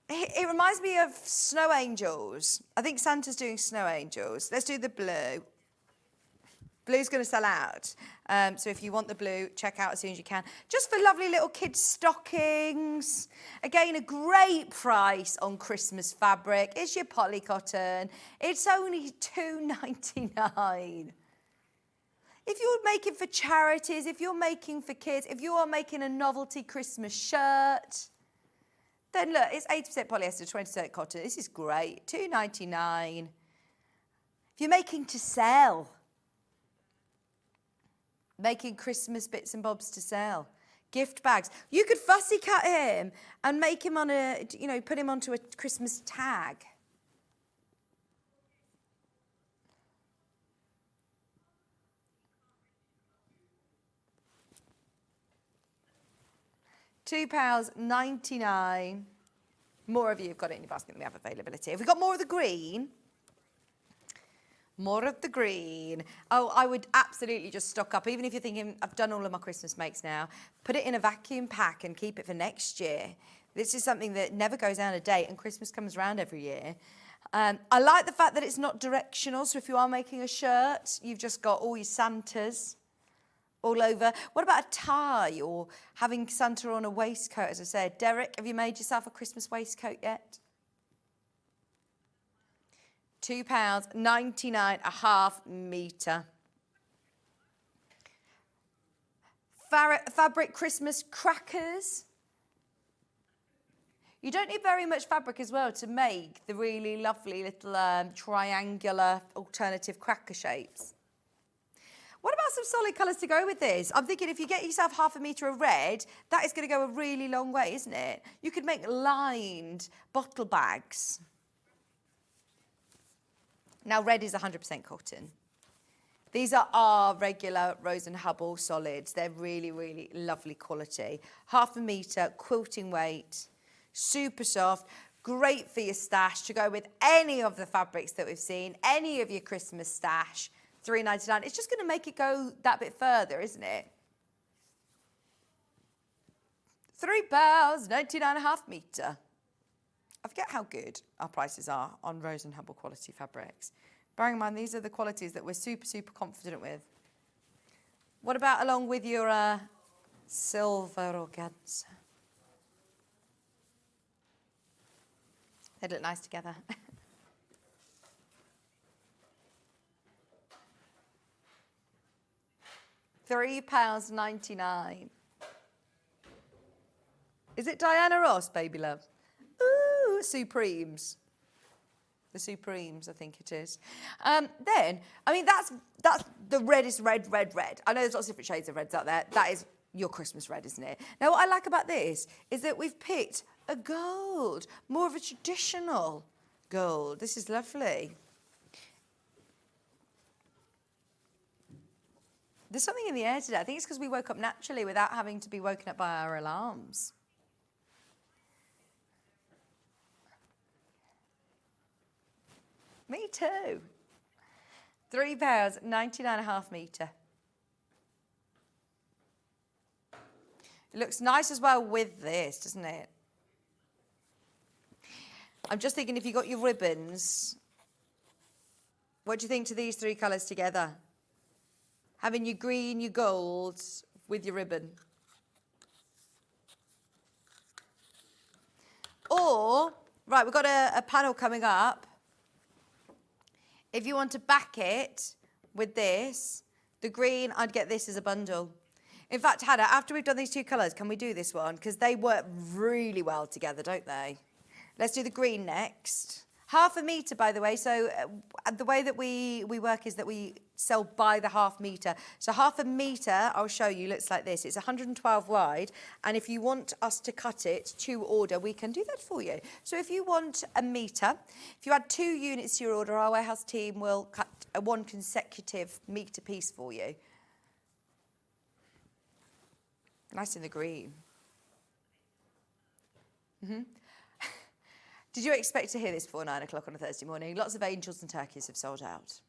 It reminds me of snow angels. I think Santa's doing snow angels. Let's do the blue. Blue's going to sell out. So if you want the blue, check out as soon as you can. Just for lovely little kids' stockings. Again, a great price on Christmas fabric. It's your poly cotton. It's only $2.99. If you're making for charities, if you're making for kids, if you are making a novelty Christmas shirt, then look, it's 80% polyester, 20% cotton. This is great. $2.99. If you're making to sell, making Christmas bits and bobs to sell, gift bags. You could fussy cut him and make him on a, put him onto a Christmas tag. £2.99. More of you have got it in your basket than we have availability. Have we got more of the green? More of the green. Oh, I would absolutely just stock up. Even if you're thinking, I've done all of my Christmas makes now, put it in a vacuum pack and keep it for next year. This is something that never goes out of date, and Christmas comes around every year. I like the fact that it's not directional. So if you are making a shirt, you've just got all your Santas all over. What about a tie or having Santa on a waistcoat, as I said? Derek, have you made yourself a Christmas waistcoat yet? £2.99 a half metre. Fabric Christmas crackers. You don't need very much fabric as well to make the really lovely little triangular alternative cracker shapes. What about some solid colours to go with this? I'm thinking if you get yourself half a metre of red, that is going to go a really long way, isn't it? You could make lined bottle bags. Now, red is 100% cotton. These are our regular Rose and Hubble solids. They're really, really lovely quality. Half a metre, quilting weight, super soft, great for your stash to go with any of the fabrics that we've seen, any of your Christmas stash. $3.99. It's just going to make it go that bit further, isn't it? £3.99 a half metre. I forget how good our prices are on Rose and Hubble quality fabrics. Bearing in mind, these are the qualities that we're super, super confident with. What about along with your silver organza? They look nice together. £3.99. Is it Diana Ross, baby love? Ooh, Supremes. The Supremes, I think it is. Then, I mean, that's the reddest red. I know there's lots of different shades of reds out there. That is your Christmas red, isn't it? Now, what I like about this is that we've picked a gold, more of a traditional gold. This is lovely. There's something in the air today. I think it's because we woke up naturally without having to be woken up by our alarms. Me too. £3.99 a half metre. It looks nice as well with this, doesn't it? I'm just thinking if you got your ribbons, what do you think to these three colours together? Having your green, your gold with your ribbon. Or, right, we've got a panel coming up. If you want to back it with this, the green, I'd get this as a bundle. In fact, Hannah, after we've done these two colours, can we do this one? Because they work really well together, don't they? Let's do the green next. Half a metre, by the way. So the way that we work is that we sell by the half metre. So half a metre, I'll show you, looks like this. It's 112 wide. And if you want us to cut it to order, we can do that for you. So if you want a metre, if you add 2 units to your order, our warehouse team will cut a 1 consecutive metre piece for you. Nice in the green. Did you expect to hear this before 9 o'clock on a Thursday morning? Lots of angels and turkeys have sold out.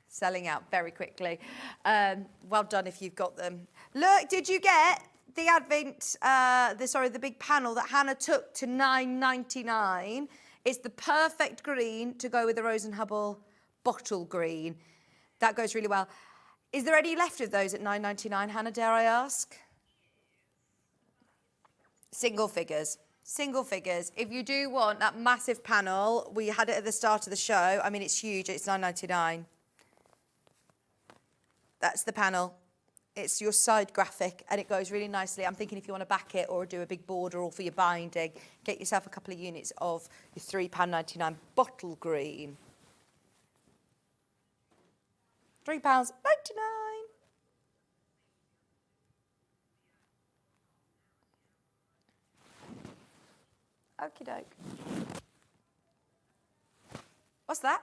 Selling out very quickly. Well done if you've got them. Look, did you get the Advent, the big panel that Hannah took to £9.99 is the perfect green to go with the Rose and Hubble bottle green. That goes really well. Is there any left of those at £9.99, Hannah, dare I ask? Single figures. Single figures. If you do want that massive panel, we had it at the start of the show. I mean, it's huge. It's £9.99. That's the panel. It's your side graphic and it goes really nicely. I'm thinking if you want to back it or do a big border or for your binding, get yourself a couple of units of your £3.99 bottle green. £3.99. Okie doke. What's that?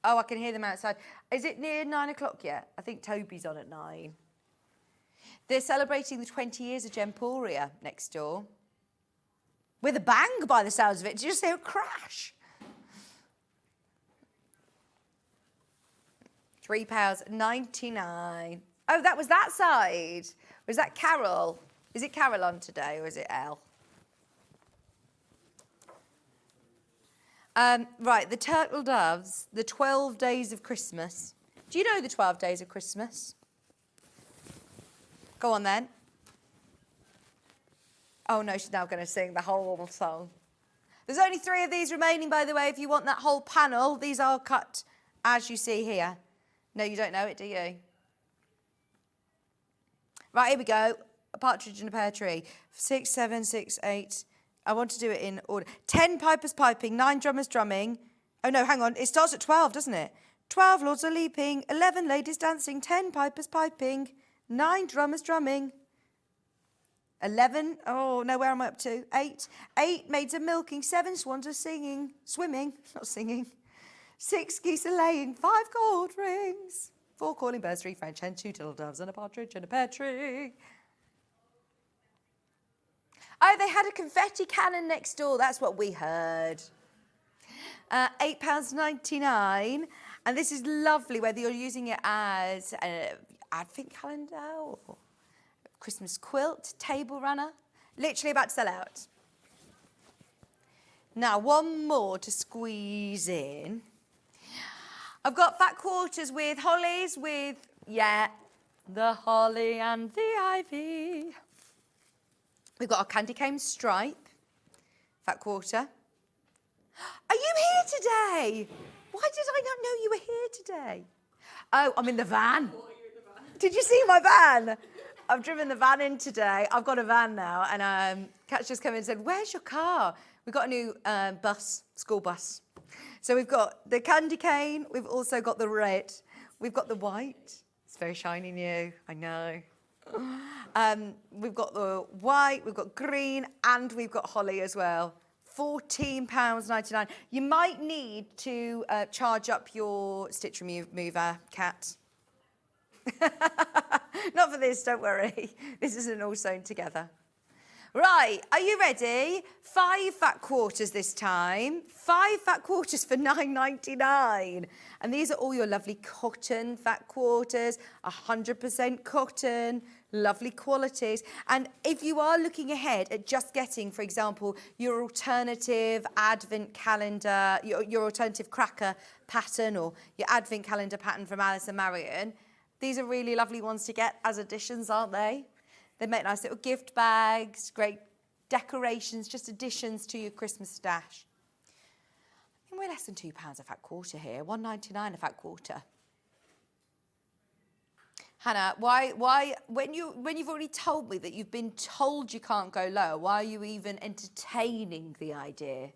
Oh, I can hear them outside. Is it near 9 o'clock yet? I think Toby's on at 9. They're celebrating the 20 years of Gemporia next door. With a bang by the sounds of it. Did you just hear a crash? £3.99. Oh, that was that side. Was that Carroll? Is it Carroll on today or is it Elle? Right, the turtle doves, the 12 days of Christmas. Do you know the 12 days of Christmas? Go on then. Oh no, she's now going to sing the whole song. There's only 3 of these remaining, by the way, if you want that whole panel. These are cut as you see here. No, you don't know it, do you? Right, here we go. A partridge in a pear tree. 6, 7, 6, 8. I want to do it in order. 10 pipers piping, 9 drummers drumming. Oh, no, hang on. It starts at 12, doesn't it? 12 lords are leaping, 11 ladies dancing, 10 pipers piping, 9 drummers drumming. 11, oh, no, where am I up to? 8. 8 maids are milking, 7 swans are swimming, not singing. 6 geese are laying, 5 gold rings. 4 calling birds, 3 French hens, 2 turtle doves, and a partridge in a pear tree. Oh, they had a confetti cannon next door. That's what we heard. £8.99. And this is lovely, whether you're using it as an advent calendar or Christmas quilt, table runner. Literally about to sell out. Now, one more to squeeze in. I've got fat quarters with hollies with, the holly and the ivy. We've got our candy cane stripe, fat quarter. Are you here today? Why did I not know you were here today? Oh, I'm in the van. Did you see my van? I've driven the van in today. I've got a van now, and Kat's just come in and said, "Where's your car?" We've got a new bus, school bus. So we've got the candy cane. We've also got the red. We've got the white. It's very shiny new. I know. We've got the white, we've got green, and we've got holly as well. £14.99. You might need to charge up your stitch remover, Kat. Not for this, don't worry. This isn't all sewn together. Right, are you ready? 5 fat quarters this time. 5 fat quarters for £9.99. And these are all your lovely cotton fat quarters, 100% cotton, lovely qualities. And if you are looking ahead at just getting, for example, your alternative advent calendar, your alternative cracker pattern or your advent calendar pattern from Allison Maryon, these are really lovely ones to get as additions, aren't they? They make nice little gift bags, great decorations, just additions to your Christmas stash. I think we're less than £2 a fat quarter here, £1.99 a fat quarter. Hannah, why, when you've already told me that you've been told you can't go lower, why are you even entertaining the idea?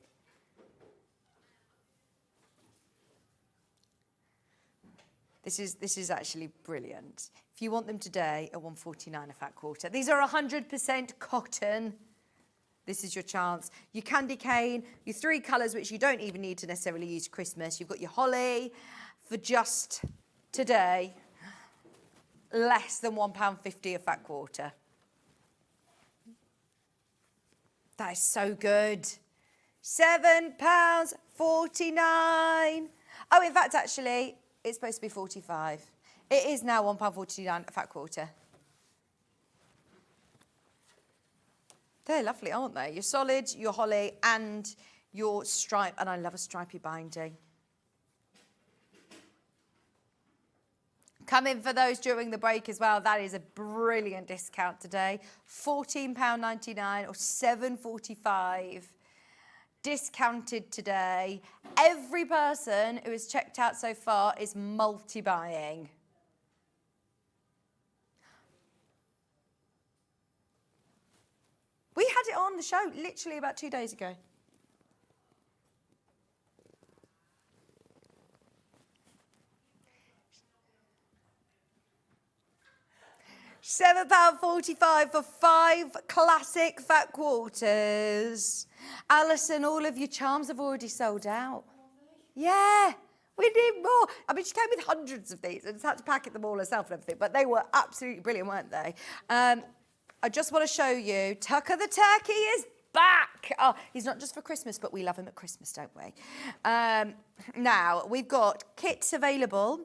This is actually brilliant. If you want them today, at £1.49 a fat quarter. These are 100% cotton. This is your chance. Your candy cane, your 3 colours, which you don't even need to necessarily use Christmas. You've got your holly for just today, less than £1.50 a fat quarter. That is so good. £7.49. Oh, in fact, actually, it's supposed to be 45. It is now £1.49 a fat quarter. They're lovely, aren't they? Your solid, your holly, and your stripe. And I love a stripy binding. Come in for those during the break as well. That is a brilliant discount today. £14.99 or £7.45. Discounted today. Every person who has checked out so far is multi-buying. We had it on the show literally about 2 days ago. £7.45 for 5 classic fat quarters. Alison, all of your charms have already sold out. Yeah, we need more. I mean, she came with hundreds of these and just had to packet them all herself and everything, but they were absolutely brilliant, weren't they? I just want to show you, Tucker the turkey is back. Oh, he's not just for Christmas, but we love him at Christmas, don't we? Now, we've got kits available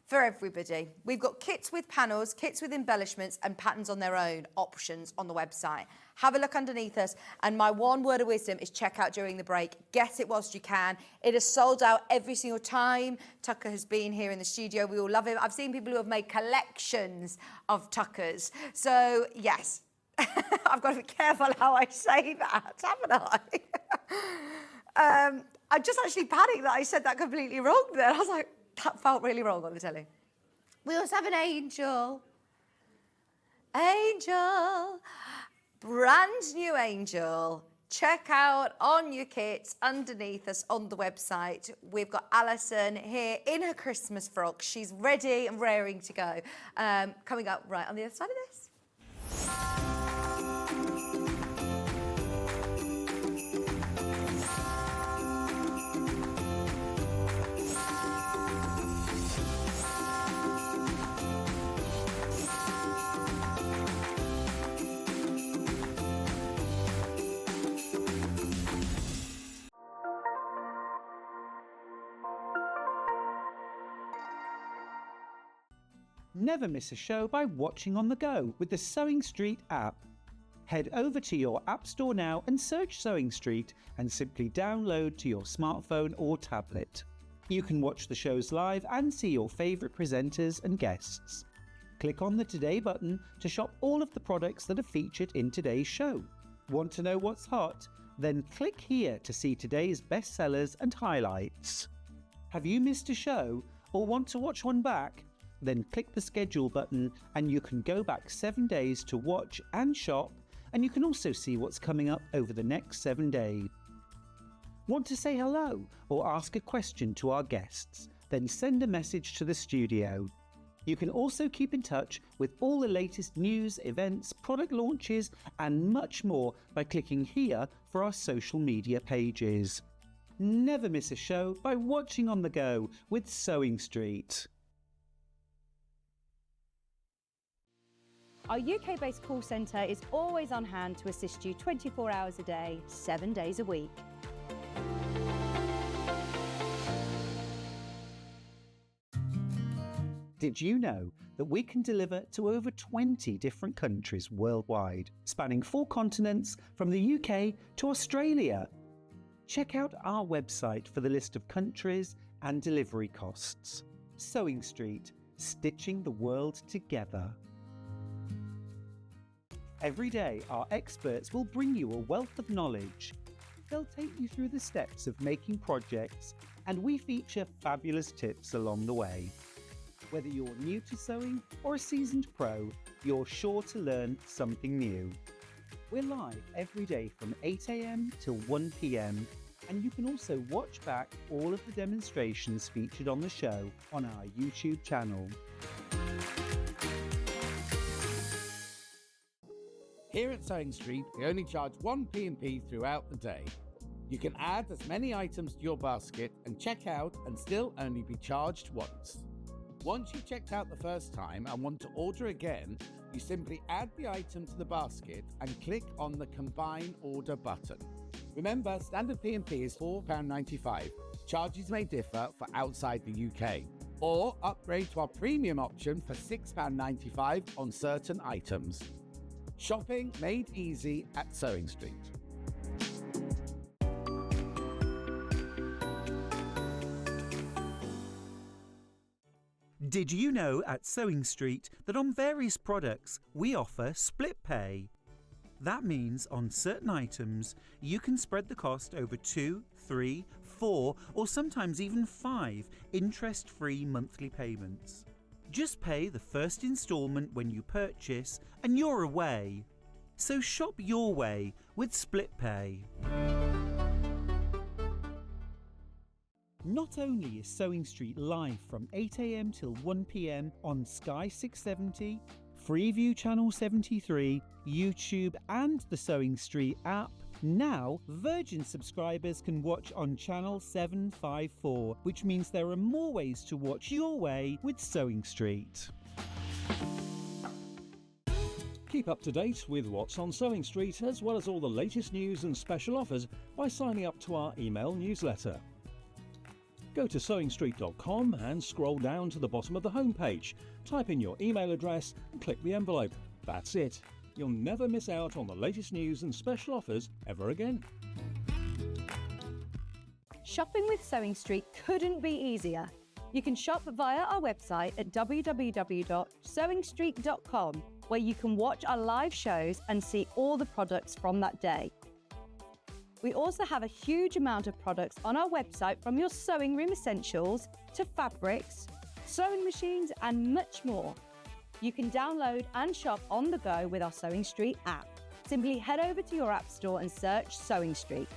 for everybody. We've got kits with panels, kits with embellishments, and patterns on their own options on the website. Have a look underneath us. And my one word of wisdom is check out during the break. Get it whilst you can. It has sold out every single time Tucker has been here in the studio. We all love him. I've seen people who have made collections of Tuckers. So, yes, I've got to be careful how I say that, haven't I? I just actually panicked that I said that completely wrong there. I was like, that felt really wrong on the telly. We also have an angel. Angel. Brand new angel. Check out on your kits underneath us on the website. We've got Alison here in her Christmas frock. She's ready and raring to go. Coming up right on the other side of this. Never miss a show by watching on the go with the Sewing Street app. Head over to your app store now and search Sewing Street and simply download to your smartphone or tablet. You can watch the shows live and see your favourite presenters and guests. Click on the Today button to shop all of the products that are featured in today's show. Want to know what's hot? Then click here to see today's bestsellers and highlights. Have you missed a show or want to watch one back? Then click the schedule button and you can go back 7 days to watch and shop, and you can also see what's coming up over the next 7 days. Want to say hello or ask a question to our guests? Then send a message to the studio. You can also keep in touch with all the latest news, events, product launches and much more by clicking here for our social media pages. Never miss a show by watching on the go with Sewing Street. Our UK-based call centre is always on hand to assist you 24 hours a day, 7 days a week. Did you know that we can deliver to over 20 different countries worldwide, spanning 4 continents from the UK to Australia? Check out our website for the list of countries and delivery costs. Sewing Street, stitching the world together. Every day, our experts will bring you a wealth of knowledge. They'll take you through the steps of making projects, and we feature fabulous tips along the way. Whether you're new to sewing or a seasoned pro, you're sure to learn something new. We're live every day from 8 a.m. till 1 p.m, and you can also watch back all of the demonstrations featured on the show on our YouTube channel. Here at Sewing Street, we only charge 1 P&P throughout the day. You can add as many items to your basket and check out and still only be charged once. Once you've checked out the first time and want to order again, you simply add the item to the basket and click on the Combine Order button. Remember, standard P&P is £4.95. Charges may differ for outside the UK. Or upgrade to our premium option for £6.95 on certain items. Shopping made easy at Sewing Street. Did you know at Sewing Street that on various products we offer split pay? That means on certain items you can spread the cost over 2, 3, 4 or sometimes even 5 interest-free monthly payments. Just pay the first instalment when you purchase and you're away. So shop your way with split pay. Not only is Sewing Street live from 8 a.m. till 1 p.m. on Sky 670, Freeview Channel 73, YouTube and the Sewing Street app, now Virgin subscribers can watch on Channel 754, which means there are more ways to watch your way with Sewing Street. Keep up to date with what's on Sewing Street as well as all the latest news and special offers by signing up to our email newsletter. Go to sewingstreet.com and scroll down to the bottom of the homepage. Type in your email address and click the envelope. That's it. You'll never miss out on the latest news and special offers ever again. Shopping with Sewing Street couldn't be easier. You can shop via our website at www.sewingstreet.com, where you can watch our live shows and see all the products from that day. We also have a huge amount of products on our website, from your sewing room essentials to fabrics, sewing machines and much more. You can download and shop on the go with our Sewing Street app. Simply head over to your app store and search Sewing Street.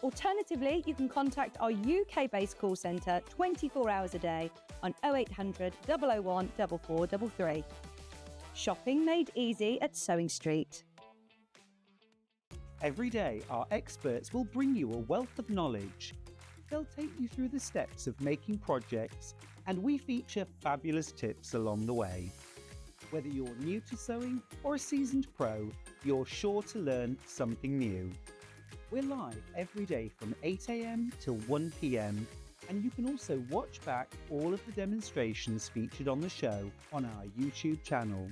Alternatively, you can contact our UK-based call centre 24 hours a day on 0800 001 4433. Shopping made easy at Sewing Street. Every day, our experts will bring you a wealth of knowledge. They'll take you through the steps of making projects, and we feature fabulous tips along the way. Whether you're new to sewing or a seasoned pro, you're sure to learn something new. We're live every day from 8 a.m. till 1 p.m, and you can also watch back all of the demonstrations featured on the show on our YouTube channel.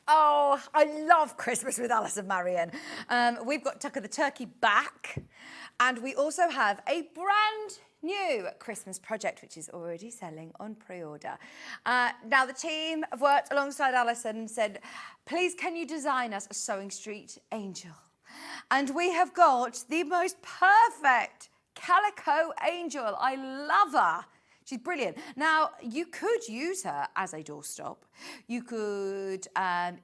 Oh, I love Christmas with Allison Maryon. We've got Tucker the Turkey back, and we also have a brand new Christmas project which is already selling on pre-order. Now the team have worked alongside Allison and said, please can you design us a Sewing Street angel? And we have got the most perfect calico angel. I love her. She's brilliant. Now, you could use her as a doorstop. You could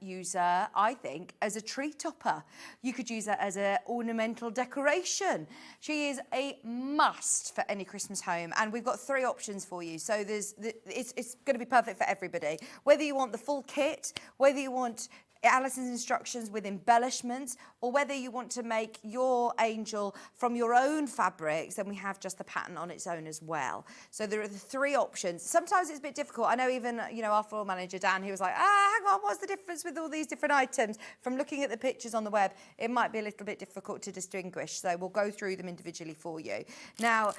use her, I think, as a tree topper. You could use her as an ornamental decoration. She is a must for any Christmas home, and we've got 3 options for you. So it's going to be perfect for everybody. Whether you want the full kit, whether you want Allison's instructions with embellishments, or whether you want to make your angel from your own fabrics, then we have just the pattern on its own as well. So there are the 3 options. Sometimes it's a bit difficult. I know even, our floor manager, Dan, he was like, hang on, what's the difference with all these different items? From looking at the pictures on the web, it might be a little bit difficult to distinguish. So we'll go through them individually for you. Now,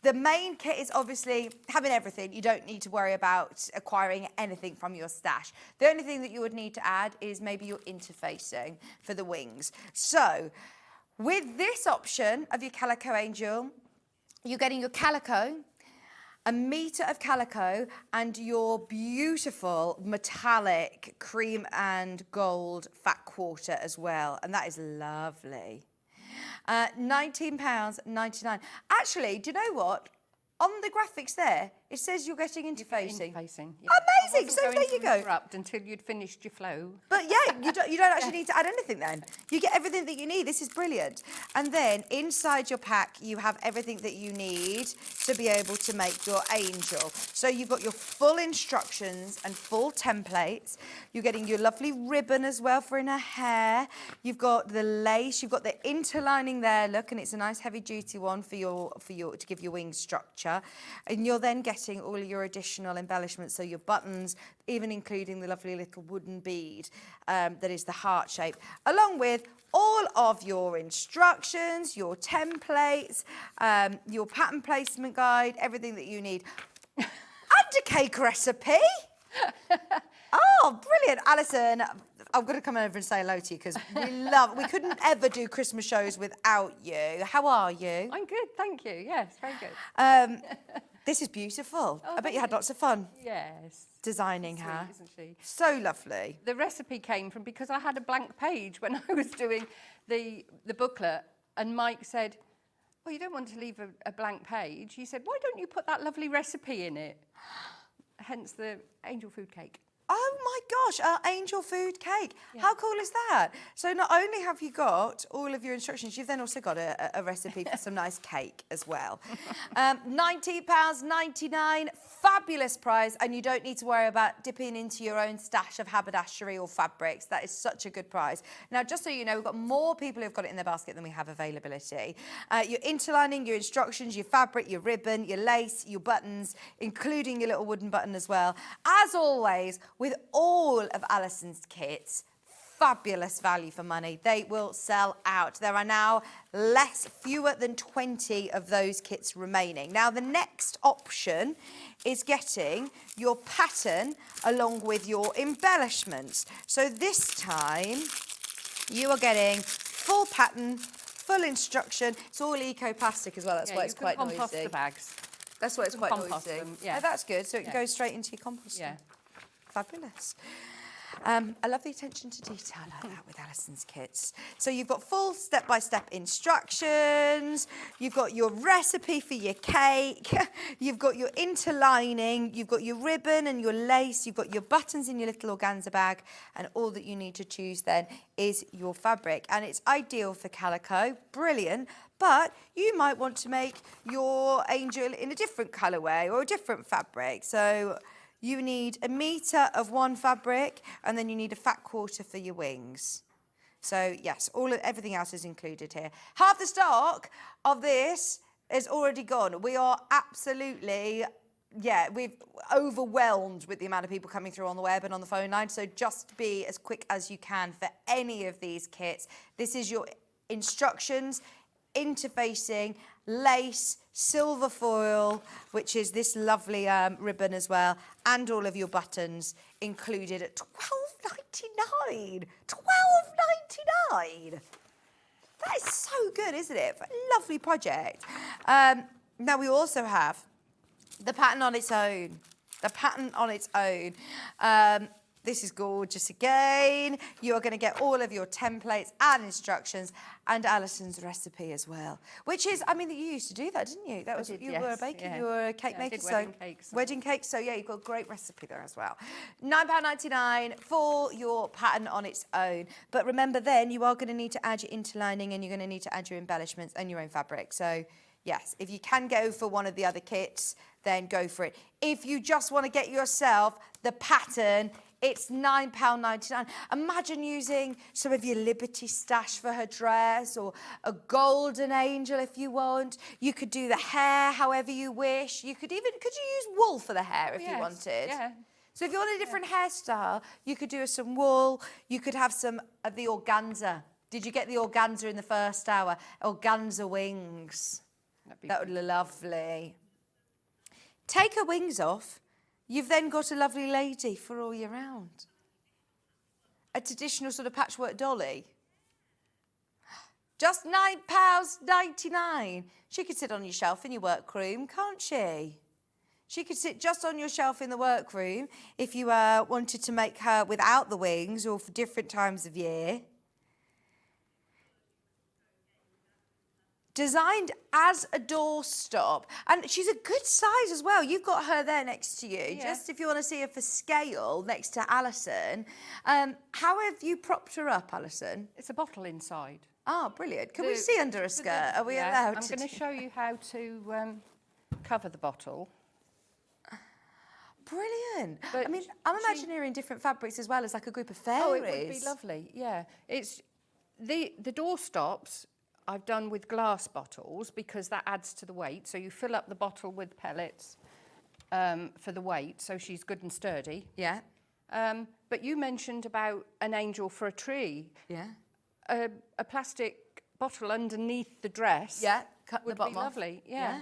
the main kit is obviously having everything. You don't need to worry about acquiring anything from your stash. The only thing that you would need to add is maybe your interfacing for the wings. So with this option of your calico angel, you're getting your calico, a metre of calico, and your beautiful metallic cream and gold fat quarter as well. And that is lovely. £19.99. Actually, do you know what? On the graphics there, it says you're getting interfacing. Interfacing, yeah. Amazing! So there you go. Interrupt until you'd finished your flow. But yeah, you don't actually need to add anything then. You get everything that you need. This is brilliant. And then inside your pack, you have everything that you need to be able to make your angel. So you've got your full instructions and full templates. You're getting your lovely ribbon as well for in her hair. You've got the lace. You've got the interlining there. Look, and it's a nice heavy-duty one for your to give your wings structure. And you're then getting all your additional embellishments, so your buttons, even including the lovely little wooden bead that is the heart shape, along with all of your instructions, your templates, your pattern placement guide, everything that you need. And a cake recipe. Oh, brilliant. Alison, I'm going to come over and say hello to you because we couldn't ever do Christmas shows without you. How are you? I'm good, thank you. Yes, very good. This is beautiful. Oh, I bet you thank had you. lots of fun Yes. designing Sweet, her. isn't she? So lovely. The recipe came from because I had a blank page when I was doing the booklet, and Mike said, "Well, you don't want to leave a blank page." He said, "Why don't you put that lovely recipe in it?" Hence the angel food cake. Oh my gosh, our angel food cake. Yeah. How cool is that? So not only have you got all of your instructions, you've then also got a recipe for some nice cake as well. £19.99, fabulous price, and you don't need to worry about dipping into your own stash of haberdashery or fabrics. That is such a good price. Now, just so you know, we've got more people who've got it in their basket than we have availability. Your interlining, your instructions, your fabric, your ribbon, your lace, your buttons, including your little wooden button as well. As always, with all of Alison's kits, fabulous value for money. They will sell out. There are now fewer than 20 of those kits remaining. Now, the next option is getting your pattern along with your embellishments. So this time, you are getting full pattern, full instruction. It's all eco-plastic as well. That's why it's quite noisy. Compost the bags. That's why it's quite compost noisy. them, yeah. Oh, that's good. So it goes straight into your compost. Yeah. Fabulous. I love the attention to detail like that with Alison's kits. So you've got full step-by-step instructions, you've got your recipe for your cake, you've got your interlining, you've got your ribbon and your lace, you've got your buttons in your little organza bag, and all that you need to choose then is your fabric. And it's ideal for calico, brilliant, but you might want to make your angel in a different colourway or a different fabric. So you need 1 metre of one fabric, and then you need a fat quarter for your wings. So yes, everything else is included here. Half the stock of this is already gone. We are absolutely, we've overwhelmed with the amount of people coming through on the web and on the phone line. So just be as quick as you can for any of these kits. This is your instructions, interfacing, lace, silver foil, which is this lovely ribbon as well, and all of your buttons included at £12.99. £12.99. That is so good, isn't it? A lovely project. Now we also have the pattern on its own. The pattern on its own. This is gorgeous again. You are going to get all of your templates and instructions and Alison's recipe as well. Which is, I mean, you used to do that, didn't you? That was you were a baker, you were a cake maker. I did wedding cakes. Wedding cakes. So yeah, you've got a great recipe there as well. £9.99 for your pattern on its own. But remember, then you are going to need to add your interlining and you're going to need to add your embellishments and your own fabric. So yes, if you can go for one of the other kits, then go for it. If you just want to get yourself the pattern, it's £9.99. Imagine using some of your Liberty stash for her dress, or a golden angel if you want. You could do the hair however you wish. Could you use wool for the hair if you wanted? Yeah. So if you want a different hairstyle, you could do some wool. You could have some of the organza. Did you get the organza in the first hour? Organza wings. That would be lovely. Take her wings off. You've then got a lovely lady for all year round. A traditional sort of patchwork dolly. Just £9.99. She could sit on your shelf in your workroom, can't she? She could sit just on your shelf in the workroom if you wanted to make her without the wings or for different times of year. Designed as a doorstop, and she's a good size as well. You've got her there next to you, just if you want to see her for scale next to Alison. How have you propped her up, Alison? It's a bottle inside. Oh, brilliant. Can we see under a skirt? Are we allowed to? I'm going to show you how to cover the bottle. Brilliant. But I mean, I'm imagining her in different fabrics as well as like a group of fairies. Oh, it would be lovely, yeah. It's the doorstops I've done with glass bottles because that adds to the weight. So you fill up the bottle with pellets for the weight, so she's good and sturdy. Yeah. But you mentioned about an angel for a tree. Yeah. A plastic bottle underneath the dress. Yeah, cut would the bottom be off. lovely. Yeah.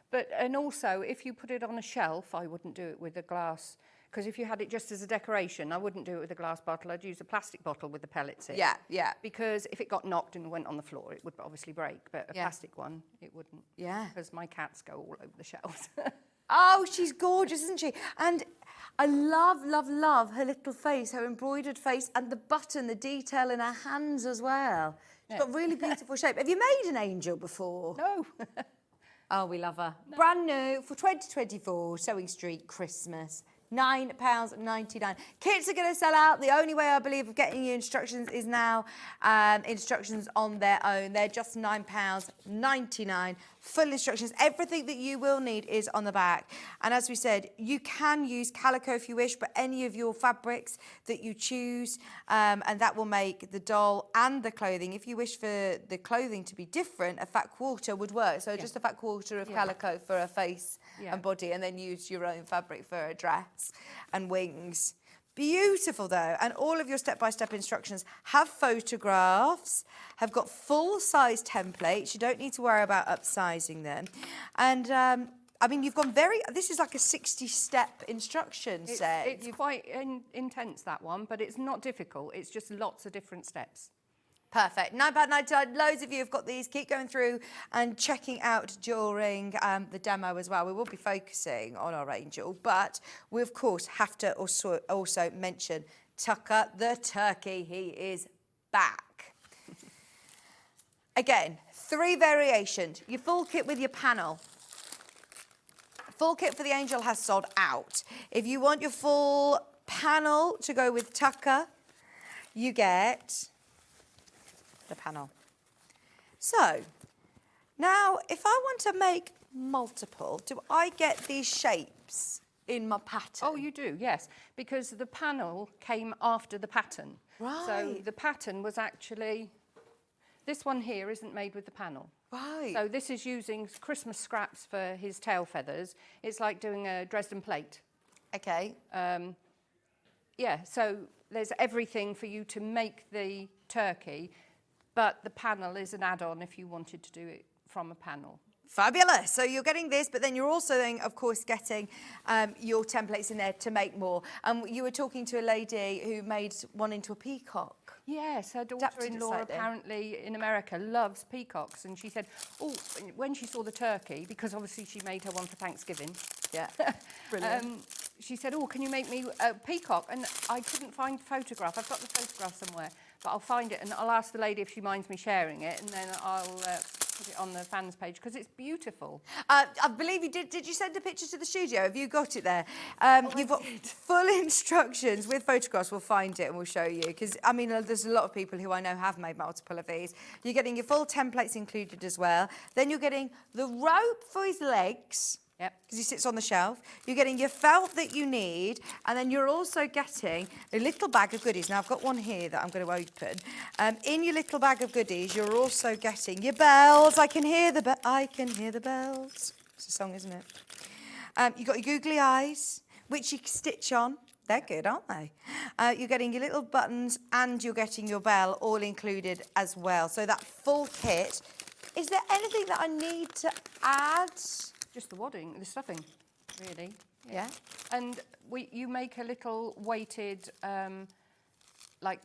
But and also if you put it on a shelf, I wouldn't do it with a glass Because if you had it just as a decoration, I wouldn't do it with a glass bottle. I'd use a plastic bottle with the pellets in. Yeah, yeah. Because if it got knocked and went on the floor, it would obviously break. But a Yeah. plastic one, it wouldn't. Yeah. Because my cats go all over the shelves. Oh, she's gorgeous, isn't she? And I love, love, love her little face, her embroidered face, and the button, the detail in her hands as well. She's got really beautiful shape. Have you made an angel before? No. Oh, we love her. No. Brand new for 2024, Sewing Street Christmas. £9.99. Kits are going to sell out. The only way I believe of getting you instructions is now instructions on their own. They're just £9.99. Full instructions. Everything that you will need is on the back. And as we said, you can use calico if you wish, but any of your fabrics that you choose, and that will make the doll and the clothing. If you wish for the clothing to be different, a fat quarter would work. So just a fat quarter of calico for a face and body, and then use your own fabric for a dress and wings. Beautiful though, and all of your step-by-step instructions have photographs, have got full-size templates. You don't need to worry about upsizing them. And I mean, you've gone this is like a 60-step instruction set. It's quite intense, that one, but it's not difficult. It's just lots of different steps. Perfect. £9.99. Loads of you have got these. Keep going through and checking out during the demo as well. We will be focusing on our angel, but we, of course, have to also mention Tucker the turkey. He is back. Again, 3 variations. Your full kit with your panel. Full kit for the angel has sold out. If you want your full panel to go with Tucker, you get the panel. So now if I want to make multiple, do I get these shapes in my pattern? Oh, you do, yes, because the panel came after the pattern. Right. So the pattern was actually, this one here isn't made with the panel. Right. So this is using Christmas scraps for his tail feathers. It's like doing a Dresden plate. Okay. Yeah, so there's everything for you to make the turkey, but the panel is an add-on if you wanted to do it from a panel. Fabulous. So you're getting this, but then you're also then, of course, getting your templates in there to make more. You were talking to a lady who made one into a peacock. Yes, her Adapted it daughter-in-law slightly. apparently in America loves peacocks, and she said, oh, when she saw the turkey, because obviously she made her one for Thanksgiving. Yeah, brilliant. She said, oh, can you make me a peacock? And I couldn't find the photograph. I've got the photograph somewhere, but I'll find it, and I'll ask the lady if she minds me sharing it, and then I'll put it on the fans page, because it's beautiful. I believe you did. Did you send a picture to the studio? Have you got it there? You've got full instructions with photographs. We'll find it and we'll show you. Because, I mean, there's a lot of people who I know have made multiple of these. You're getting your full templates included as well. Then you're getting the rope for his legs. Yep. Because he sits on the shelf. You're getting your felt that you need, and then you're also getting a little bag of goodies. Now, I've got one here that I'm going to open. In your little bag of goodies, you're also getting your bells. I can hear the bells. It's a song, isn't it? You've got your googly eyes, which you can stitch on. They're good, aren't they? You're getting your little buttons, and you're getting your bell all included as well. So that full kit. Is there anything that I need to add? Just the wadding, the stuffing, really. Yeah. And you make a little weighted, like,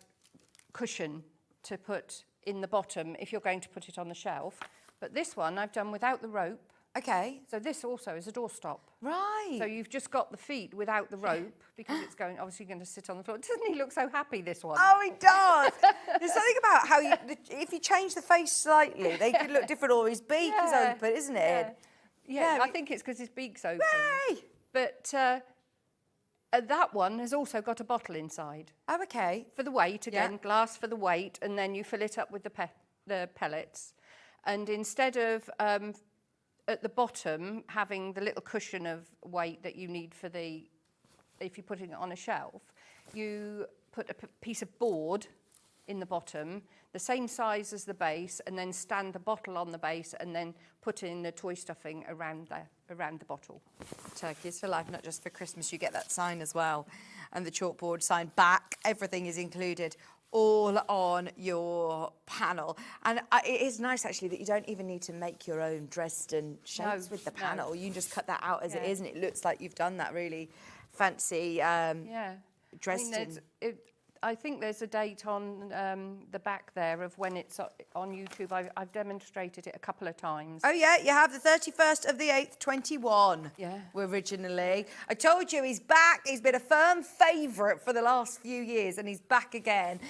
cushion to put in the bottom if you're going to put it on the shelf. But this one I've done without the rope. Okay. So this also is a doorstop. Right. So you've just got the feet without the rope because it's obviously going to sit on the floor. Doesn't he look so happy, this one? Oh, he does. There's something about how if you change the face slightly, they could look different, or his beak is open, isn't it? Yeah, I think it's because his beak's open. Yay! But that one has also got a bottle inside. Oh, okay. For the weight, again, glass for the weight, and then you fill it up with the pellets. And instead of at the bottom having the little cushion of weight that you need for if you're putting it on a shelf, you put a piece of board in the bottom, the same size as the base, and then stand the bottle on the base, and then put in the toy stuffing around the bottle. Turkeys for life, not just for Christmas. You get that sign as well, and the chalkboard sign back. Everything is included, all on your panel. And it is nice, actually, that you don't even need to make your own Dresden shapes with the panel. You can just cut that out as it is, and it looks like you've done that really fancy Yeah. Dresden. I think there's a date on the back there of when it's on YouTube. I've demonstrated it a couple of times. Oh, yeah, you have the 31st of the 8th, 21. Yeah. Originally. I told you he's back. He's been a firm favourite for the last few years, and he's back again.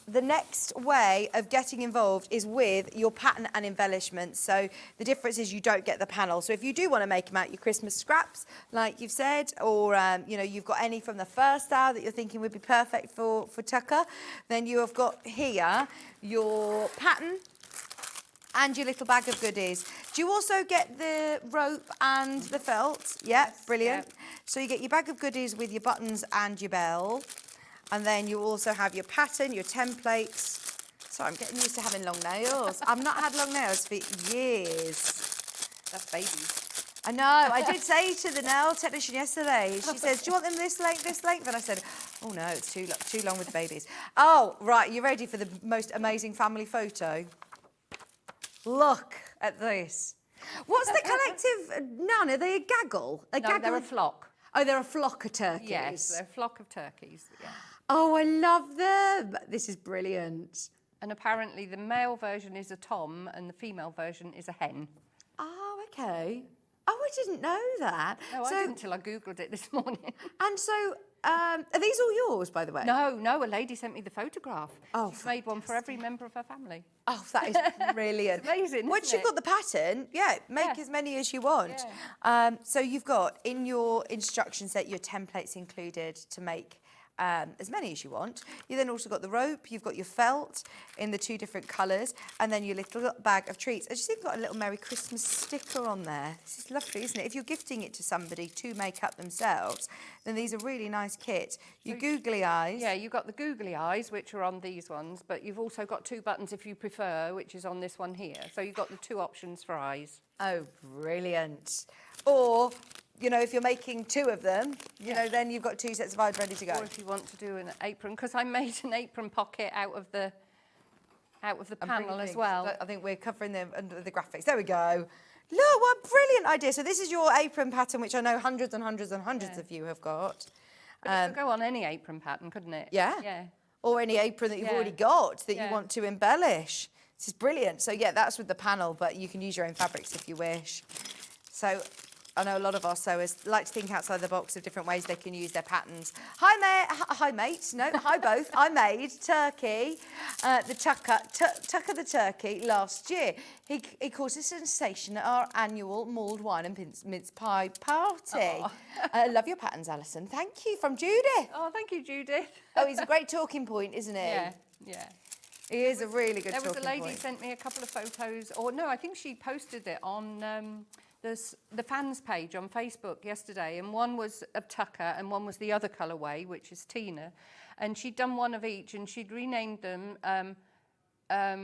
The next way of getting involved is with your pattern and embellishments. So the difference is you don't get the panel. So if you do want to make them out your Christmas scraps, like you've said, or you've got any from the first hour that you're thinking would be perfect for Tucker, then you have got here your pattern and your little bag of goodies. Do you also get the rope and the felt? Yeah, yes, brilliant. Yeah. So you get your bag of goodies with your buttons and your bell. And then you also have your pattern, your templates. Sorry, I'm getting used to having long nails. I've not had long nails for years. That's babies. I know. I did say to the nail technician yesterday, she says, do you want them this length? And I said, oh, no, it's too long with the babies. Oh, right, you ready for the most amazing family photo? Look at this. What's the collective noun? Are they a gaggle? No, they're a flock. Oh, they're a flock of turkeys. Yes, they're a flock of turkeys. Yeah. Oh, I love them. This is brilliant. And apparently the male version is a tom and the female version is a hen. Oh, okay. Oh, I didn't know that. No, I didn't until I Googled it this morning. And so, are these all yours, by the way? No, a lady sent me the photograph. Oh, she's made one for every member of her family. Oh, that is brilliant. It's amazing, Once you've got the pattern, make as many as you want. Yeah. So you've got, in your instruction set, your templates included to make as many as you want. You then also got the rope, you've got your felt in the 2 different colours, and then your little bag of treats. I just think you've got a little Merry Christmas sticker on there. This is lovely, isn't it? If you're gifting it to somebody to make up themselves, then these are really nice kits. Your googly eyes. Yeah, you've got the googly eyes, which are on these ones, but you've also got 2 buttons if you prefer, which is on this one here. So you've got the 2 options for eyes. Oh, brilliant. Or, if you're making 2 of them, then you've got 2 sets of eyes ready to go. Or if you want to do an apron, because I made an apron pocket out of the panel as well. I think we're covering them under the graphics. There we go. Look, what a brilliant idea. So this is your apron pattern, which I know hundreds and hundreds and hundreds of you have got. But it could go on any apron pattern, couldn't it? Yeah. Yeah. Or any apron that you've already got that you want to embellish. This is brilliant. So, that's with the panel, but you can use your own fabrics if you wish. So I know a lot of our sewers like to think outside the box of different ways they can use their patterns. Hi mate. No, hi both. I made turkey, the Tucker the turkey last year. He caused a sensation at our annual mulled wine and mince pie party. I love your patterns, Alison. Thank you, from Judith. Oh, thank you, Judith. Oh, he's a great talking point, isn't he? Yeah. He is a really good talking point. There was a lady sent me a couple of photos, or no, I think she posted it on the fans page on Facebook yesterday, and one was of Tucker and one was the other colourway, which is Tina, and she'd done one of each and she'd renamed them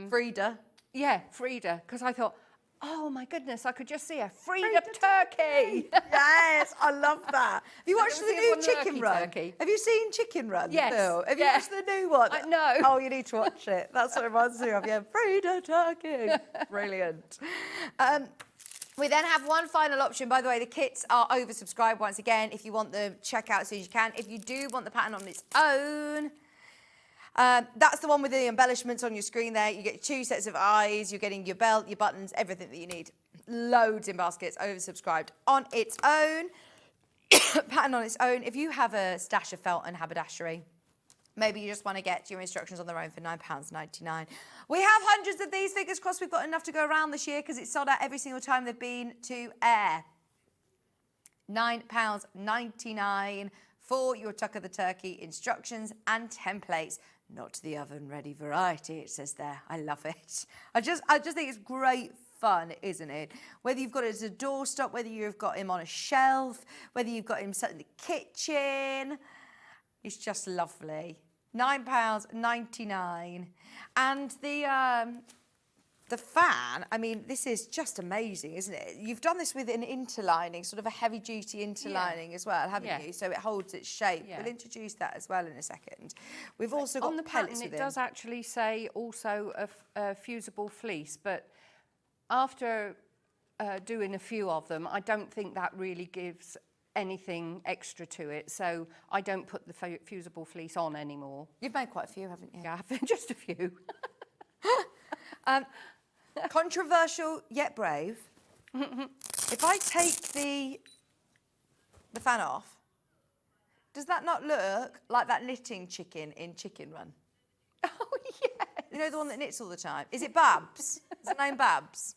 Frida. Yeah, Frida, because I thought, oh my goodness, I could just see a Frida turkey. Yes, I love that. Have you watched the new Chicken Run? Turkey. Have you seen Chicken Run? Yes. Phil? Have you watched the new one? No. Oh, you need to watch it. That's what it reminds me of. Yeah, Frida turkey. Brilliant. We then have one final option. By the way, the kits are oversubscribed once again. If you want them, check out as soon as you can. If you do want the pattern on its own, that's the one with the embellishments on your screen there. You get 2 sets of eyes. You're getting your belt, your buttons, everything that you need. Loads in baskets, oversubscribed on its own. Pattern on its own. If you have a stash of felt and haberdashery, maybe you just want to get your instructions on their own for £9.99. We have hundreds of these. Fingers crossed we've got enough to go around this year because it's sold out every single time they've been to air. £9.99 for your Tucker the Turkey instructions and templates. Not the oven-ready variety, it says there. I love it. I just think it's great fun, isn't it? Whether you've got it as a doorstop, whether you've got him on a shelf, whether you've got him set in the kitchen, it's just lovely. £9.99. And the fan, I mean, this is just amazing, isn't it? You've done this with an interlining, sort of a heavy-duty interlining as well, haven't you? So it holds its shape. We'll introduce that as well in a second. We've also got on the pellets pattern, with it does actually say also a fusible fleece, but after doing a few of them, I don't think that really gives anything extra to it, so I don't put the fusible fleece on anymore. You've made quite a few, haven't you? Yeah, just a few. Controversial yet brave. If I take the fan off, does that not look like that knitting chicken in Chicken Run? Oh, yeah. You know, the one that knits all the time? Is it Babs? Is the name Babs?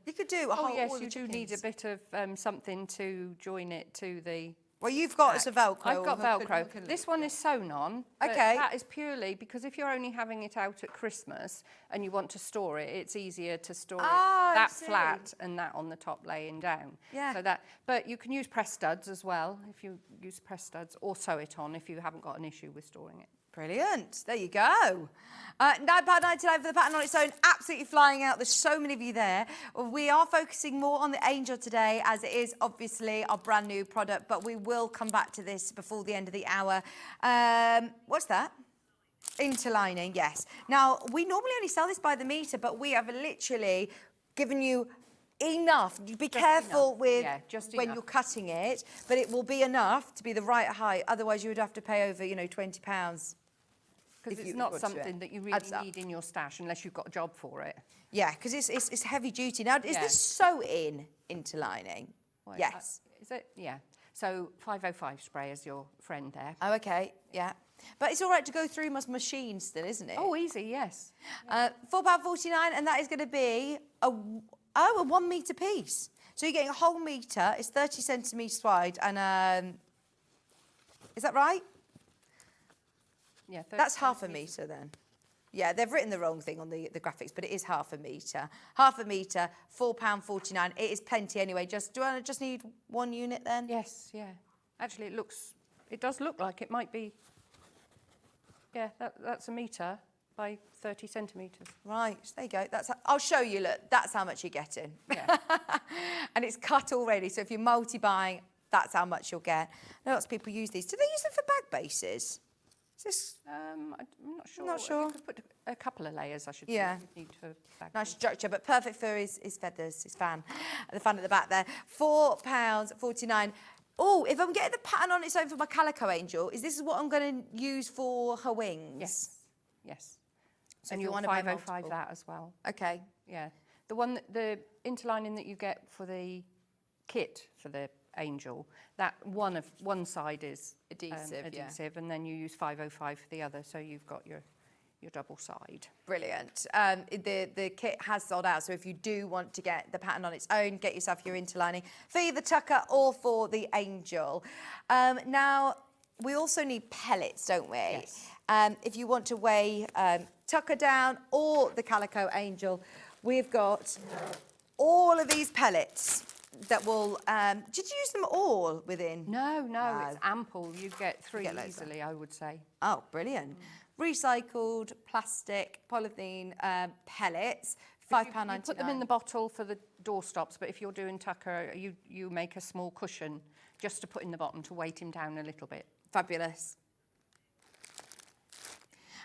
You could do a whole... Oh, yes, all the you do need a chickens. bit of something to join it to the... Well, you've got us a Velcro. I've got hook and- Velcro. hook and This loop, one is sewn on. But Okay. That is purely because if you're only having it out at Christmas and you want to store it, it's easier to store Ah, I it that see. flat and that on the top laying down. Yeah. So that, but you can use press studs as well if you use press studs, or sew it on if you haven't got an issue with storing it. Brilliant. There you go. £9.99 for the pattern on its own. Absolutely flying out. There's so many of you there. We are focusing more on the Angel today, as it is obviously our brand new product, but we will come back to this before the end of the hour. What's that? Interlining, yes. Now, we normally only sell this by the metre, but we have literally given you enough. Be careful enough. with Yeah, just when enough. you're cutting it, but it will be enough to be the right height. Otherwise, you would have to pay over, you know, £20. Because If it's you not got to it. something that you really Adds up. need in your stash unless you've got a job for it. Yeah, because it's heavy duty. Now, is Yeah. this sew-in interlining? Well, Yes. Is it? Yeah. So 505 spray is your friend there. Oh, okay, yeah. But it's all right to go through my machine still, isn't it? Oh, easy, yes. £4.49, and that is going to be a 1 metre piece. So you're getting a whole metre. It's 30 centimetres wide, and is that right? Yeah. 30 That's half a centimetres. metre then. Yeah, they've written the wrong thing on the graphics, but it is half a metre. Half a metre, £4.49. It is plenty anyway. Do I just need one unit then? Yes, yeah. Actually, it does look like it might be, yeah, that's a metre by 30 centimetres. Right, there you go. I'll show you, look, that's how much you're getting. Yeah. And it's cut already, so if you're multi-buying, that's how much you'll get. Lots of people use these. Do they use them for bag bases? Is this I'm not sure. not sure. You could put a couple of layers, I should Yeah. say. You'd need for bag. nice structure, but perfect for his feathers, his fan. The fan at the back there. £4.49. Oh, if I'm getting the pattern on its own for my Calico Angel, is this what I'm going to use for her wings? Yes, yes. So and if you you'll want to buy 505 multiple. that as well. Okay. Yeah. The interlining that you get for the kit for the Angel, that one side is Adhesive, yeah. adhesive, and then you use 505 for the other, so you've got your double side. Brilliant. The kit has sold out, so if you do want to get the pattern on its own, get yourself your interlining for either Tucker or for the Angel. Now, we also need pellets, don't we? Yes. If you want to weigh Tucker down or the Calico Angel, we've got all of these pellets that will... did you use them all within? No, it's ample. You get three get loads easily, I would say. Oh, brilliant. Recycled plastic polythene pellets, £5.99. You put them in the bottle for the doorstops, but if you're doing Tucker, you make a small cushion just to put in the bottom to weight him down a little bit. Fabulous.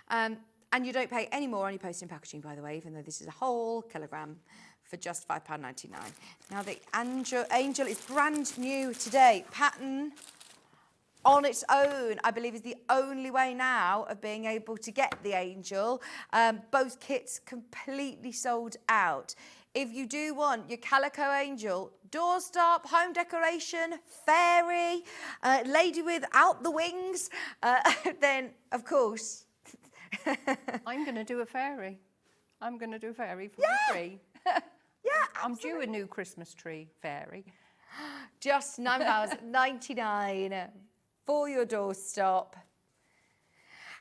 And you don't pay any more on your postage and packaging, by the way, even though this is a whole kilogram for just £5.99. Now, the Angel is brand new today. Pattern on its own, I believe, is the only way now of being able to get the Angel. Both kits completely sold out. If you do want your Calico Angel, doorstop, home decoration, fairy, lady without the wings, then, of course... I'm going to do a fairy. I'm going to do a fairy for Yeah. free. Yeah, I'm due a new Christmas tree fairy. just £9.99 for your doorstop.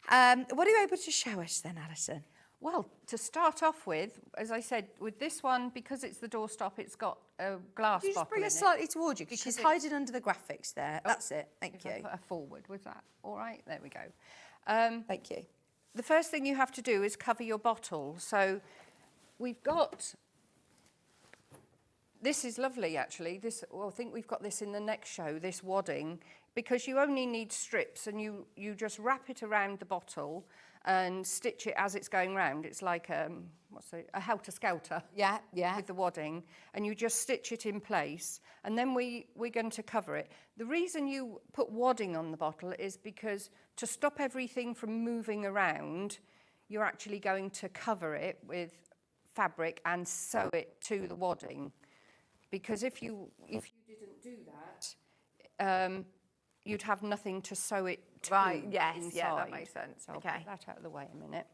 What are you able to show us then, Alison? Well, to start off with, as I said, with this one, because it's the doorstop, it's got a glass Can you just bottle bring in us it. slightly towards you, because Because she's it- hiding under the graphics there. That's it. Thank If I you. put her forward, was that all right? There we go. Thank you. The first thing you have to do is cover your bottle. So we've got... This is lovely, actually. I think we've got this in the next show, this wadding, because you only need strips, and you just wrap it around the bottle, and stitch it as it's going round. It's like a helter-skelter. Yeah, yeah. With the wadding, and you just stitch it in place, and then we're going to cover it. The reason you put wadding on the bottle is because to stop everything from moving around, you're actually going to cover it with fabric and sew it to the wadding. Because if you didn't do that, you'd have nothing to sew it to. Right, yes, inside. yeah, that makes sense. So I'll Okay. put that out of the way a minute.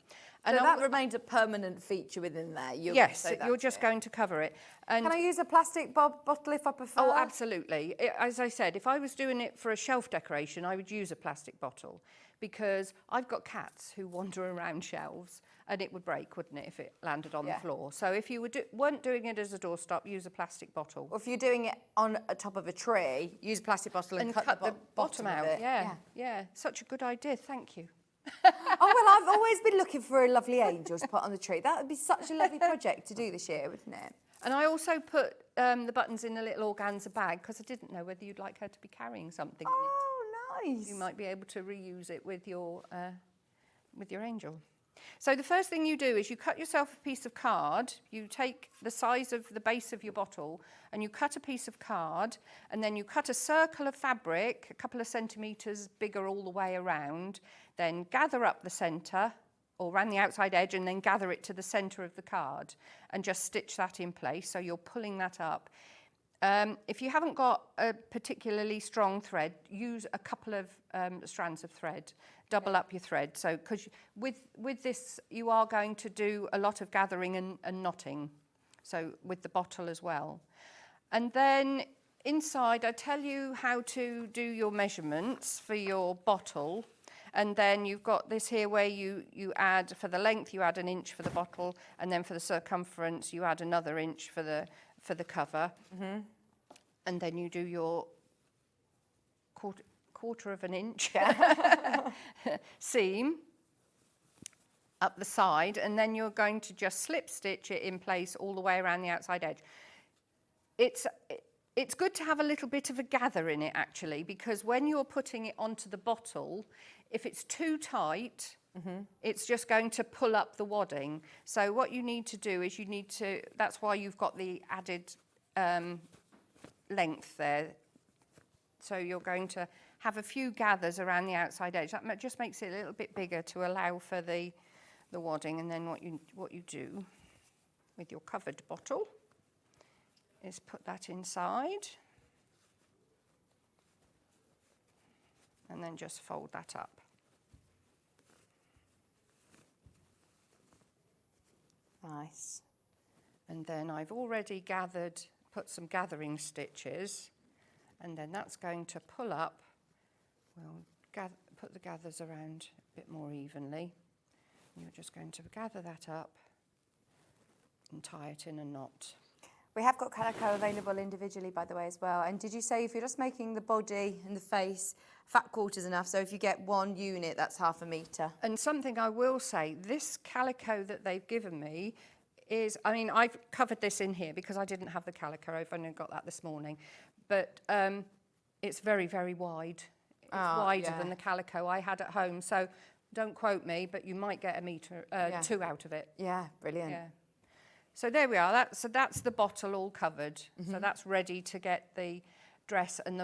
So that remains a permanent feature within there. Yes, you're just going to cover it. And Can I use a plastic bottle if I prefer? oh, absolutely. As I said, if I was doing it for a shelf decoration, I would use a plastic bottle because I've got cats who wander around shelves and it would break, wouldn't it, if it landed on the floor. So if you weren't doing it as a doorstop, use a plastic bottle. Or if you're doing it on a top of a tree, use a plastic bottle and cut the bottom out. of it. Yeah. Such a good idea. Thank you. Oh, well, I've always been looking for a lovely angel to put on the tree. That would be such a lovely project to do this year, wouldn't it? And I also put the buttons in a little organza bag because I didn't know whether you'd like her to be carrying something. Oh, nice. You might be able to reuse it with your angel. So the first thing you do is you cut yourself a piece of card. You take the size of the base of your bottle and you cut a piece of card, and then you cut a circle of fabric, a couple of centimetres bigger all the way around, then gather up the centre or around the outside edge and then gather it to the centre of the card and just stitch that in place. So you're pulling that up. If you haven't got a particularly strong thread, use a couple of strands of thread. Double up your thread. So, because with this, you are going to do a lot of gathering and knotting. So, with the bottle as well. And then inside, I tell you how to do your measurements for your bottle. And then you've got this here where you add, for the length, you add 1 inch for the bottle, and then for the circumference, you add another inch for the cover. Mm-hmm. And then you do your quarter of an inch seam up the side, and then you're going to just slip stitch it in place all the way around the outside edge. It's good to have a little bit of a gather in it, actually, because when you're putting it onto the bottle, if it's too tight, it's just going to pull up the wadding. So what you need to do is that's why you've got the added length there. So you're going to have a few gathers around the outside edge. That just makes it a little bit bigger to allow for the wadding. And then what you do with your covered bottle is put that inside and then just fold that up. Nice. And then I've already put some gathering stitches, and then that's going to pull up. We'll put the gathers around a bit more evenly. You're just going to gather that up and tie it in a knot. We have got calico available individually, by the way, as well. And did you say if you're just making the body and the face, fat quarter's enough? So if you get 1 unit, that's 1/2 metre. And something I will say, this calico that they've given me is, I mean, I've covered this in here because I didn't have the calico. I've only got that this morning. But it's very, very wide. It's wider than the calico I had at home. So don't quote me, but you might get 2 out of it. Yeah, brilliant. Yeah. So there we are. That's the bottle all covered. So that's ready to get the dress and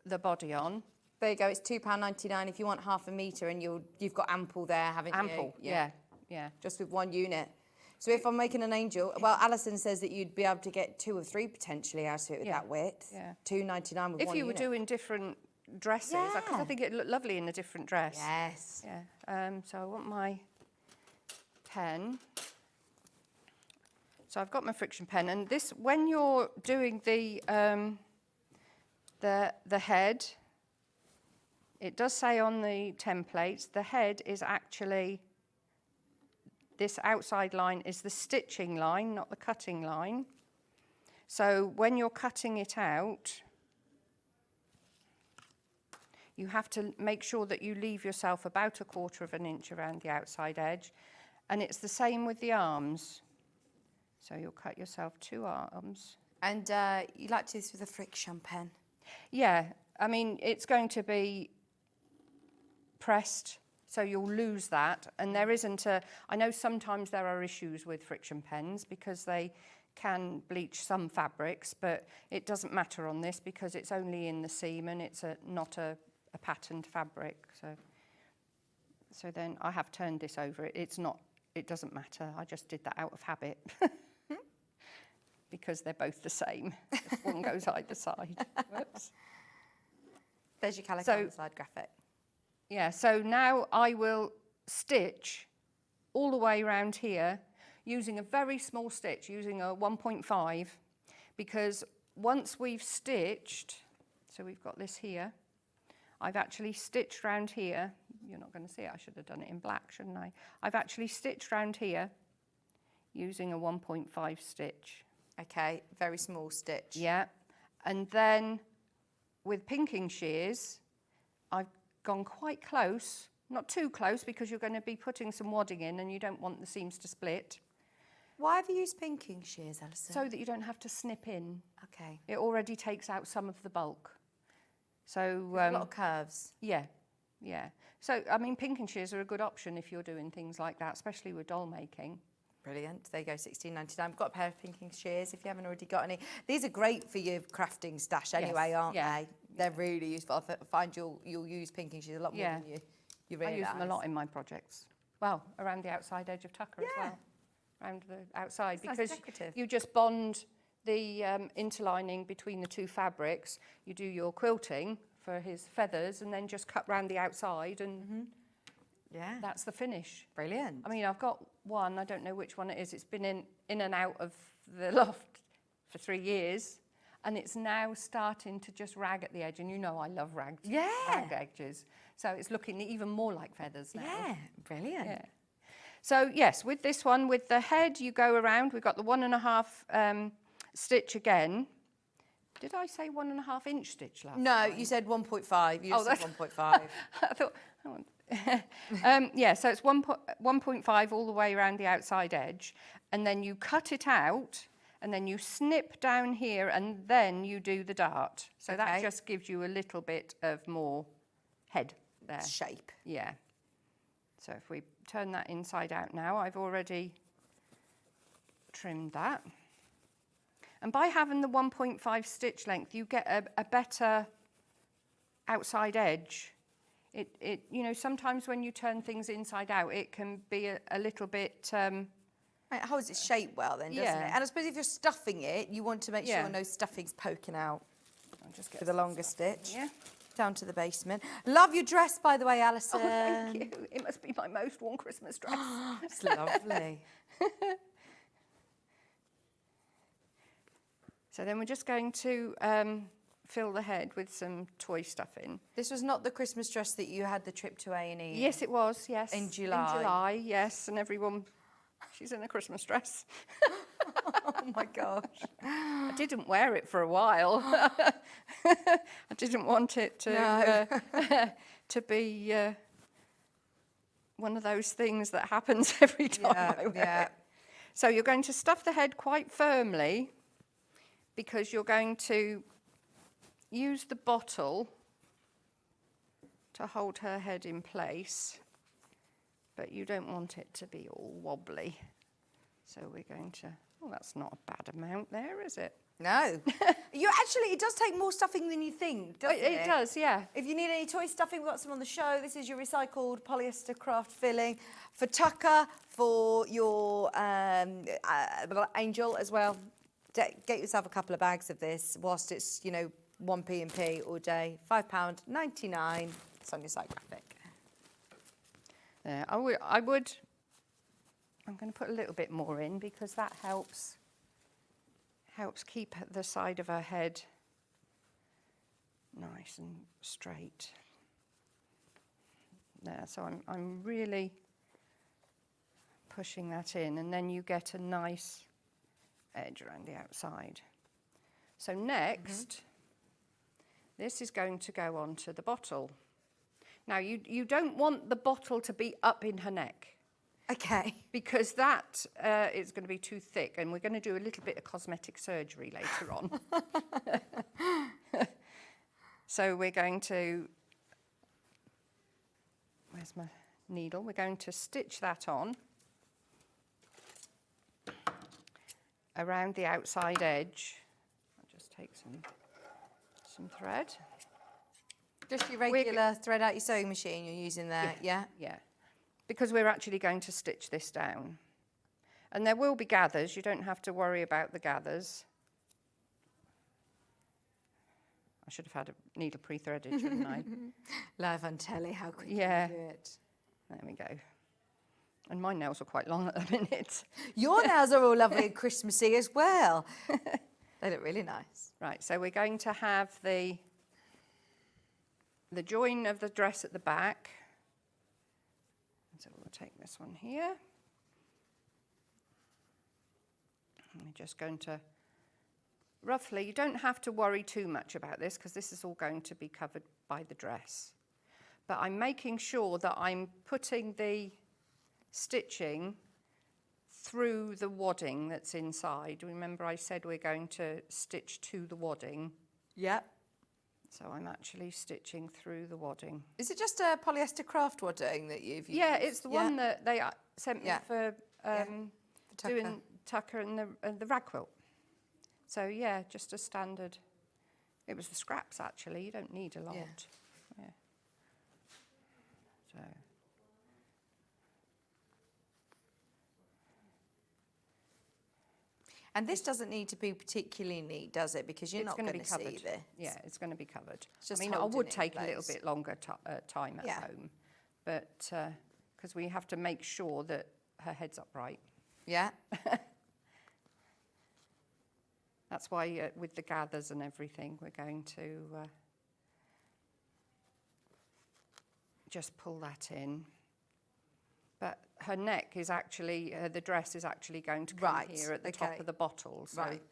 the body on. There you go. It's £2.99 if you want 1/2 metre, and you've got ample there, haven't you? Ample. Yeah. Just with 1 unit. So if I'm making an angel, well, Alison says that you'd be able to get 2 or 3 potentially out of it with that width. Yeah. £2.99 with 1 unit. If you were doing different dresses, because I think it'd look lovely in a different dress. Yes. Yeah. So I want my pen. So I've got my friction pen, and this, when you're doing the head, it does say on the templates, the head is actually, this outside line is the stitching line, not the cutting line. So when you're cutting it out, you have to make sure that you leave yourself about 1/4 inch around the outside edge, and it's the same with the arms. So you'll cut yourself 2 arms. And you like to do this with a friction pen? Yeah, I mean, it's going to be pressed, So you'll lose that. And there isn't I know sometimes there are issues with friction pens because they can bleach some fabrics, but it doesn't matter on this because it's only in the seam and it's not a patterned fabric. So then I have turned this over. It doesn't matter. I just did that out of habit because they're both the same. Just one goes either side. Whoops. There's your calico on the side graphic. Yeah, so now I will stitch all the way around here using a very small stitch, using a 1.5, because once we've stitched, so we've got this here, I've actually stitched round here. You're not going to see it, I should have done it in black, shouldn't I? I've actually stitched round here using a 1.5 stitch. Okay, very small stitch. Yeah, and then with pinking shears, I've gone quite close, not too close because you're going to be putting some wadding in and you don't want the seams to split. Why have you used pinking shears, Alison? So that you don't have to snip in. Okay. It already takes out some of the bulk. So a lot of curves. Yeah, yeah. So, I mean, pinking shears are a good option if you're doing things like that, especially with doll making. Brilliant. There you go, $16.99. I've got a pair of pinking shears if you haven't already got any. These are great for your crafting stash anyway, Yes, aren't yeah. they? They're really useful. I find you'll use pinking shears a lot more than you realise. I use them a lot in my projects. Well, around the outside edge of tucker as well. Around the outside. Sounds because decorative. you just bond the interlining between the two fabrics. You do your quilting for his feathers and then just cut round the outside and Yeah. that's the finish. Brilliant. I mean, I've got one, I don't know which one it is. It's been in and out of the loft for 3 years, and it's now starting to just rag at the edge. And you know I love rag edges. So it's looking even more like feathers now. Yeah, brilliant. Yeah. So, yes, with this one, with the head, you go around. We've got the 1.5 stitch again. Did I say 1.5 inch stitch last No, time? you said 1.5. You just said that's- 1.5. I thought, yeah, so it's 1.5 all the way around the outside edge, and then you cut it out, and then you snip down here, and then you do the dart. So that Okay. just gives you a little bit of more head there. Shape. Yeah. So if we turn that inside out now, I've already trimmed that. And by having the 1.5 stitch length, you get a better outside edge. It you know, sometimes when you turn things inside out, it can be a little bit... It holds its shape well then, doesn't Yeah. it? And I suppose if you're stuffing it, you want to make Yeah. sure no stuffing's poking out I'll just get for the longer stitch. Yeah. Down to the basement. Love your dress, by the way, Alison. Oh, thank you. It must be my most worn Christmas dress. It's lovely. So then we're just going to fill the head with some toy stuffing. This was not the Christmas dress that you had the trip to A&E. Yes, it was, yes. In July. In July, yes. And everyone, she's in a Christmas dress. Oh my gosh. I didn't wear it for a while. I didn't want it to to be one of those things that happens every time I wear it. So you're going to stuff the head quite firmly because you're going to use the bottle to hold her head in place, but you don't want it to be all wobbly. So we're going to, oh, that's not a bad amount there, is it? No. It does take more stuffing than you think, doesn't it? It does, yeah. If you need any toy stuffing, we've got some on the show. This is your recycled polyester craft filling for Tucker, for your Angel as well. Get yourself a couple of bags of this whilst it's, 1p&p all day. £5.99. It's on your site graphic. There, I'm going to put a little bit more in because that helps keep the side of her head nice and straight. There, so I'm really pushing that in, and then you get a nice edge around the outside. So next, this is going to go onto the bottle. Now you don't want the bottle to be up in her neck. Okay. Because that is going to be too thick, and we're going to do a little bit of cosmetic surgery later on. So we're going to, where's my needle. We're going to stitch that on around the outside edge. I'll just take some thread. Just your regular thread out your sewing machine you're using there, yeah? Yeah, because we're actually going to stitch this down. And there will be gathers, you don't have to worry about the gathers. I should have had a needle pre-threaded, shouldn't I? Live on telly, how quick Yeah. you do it. There we go. And my nails are quite long at the minute. Your nails are all lovely and Christmassy as well. They look really nice. Right, so we're going to have the join of the dress at the back. So we'll take this one here. And we're just going to roughly, you don't have to worry too much about this because this is all going to be covered by the dress. But I'm making sure that I'm putting the stitching through the wadding that's inside. Remember I said we're going to stitch to the wadding. Yep. So I'm actually stitching through the wadding. Is it just a polyester craft wadding that you've used? Yeah, it's the one that they sent me for Tucker. doing Tucker and the rag quilt. So yeah, just a standard. It was the scraps actually. You don't need a lot. Yeah. So. And this doesn't need to be particularly neat, does it? Because you're not going to see this. Yeah, it's going to be covered. Just I mean, I holding would it in take a little place. bit longer time at home, but because we have to make sure that her head's upright. Yeah. That's why with the gathers and everything, we're going to just pull that in. But her neck is actually, the dress is actually going to come here at the top of the bottle. So. Right.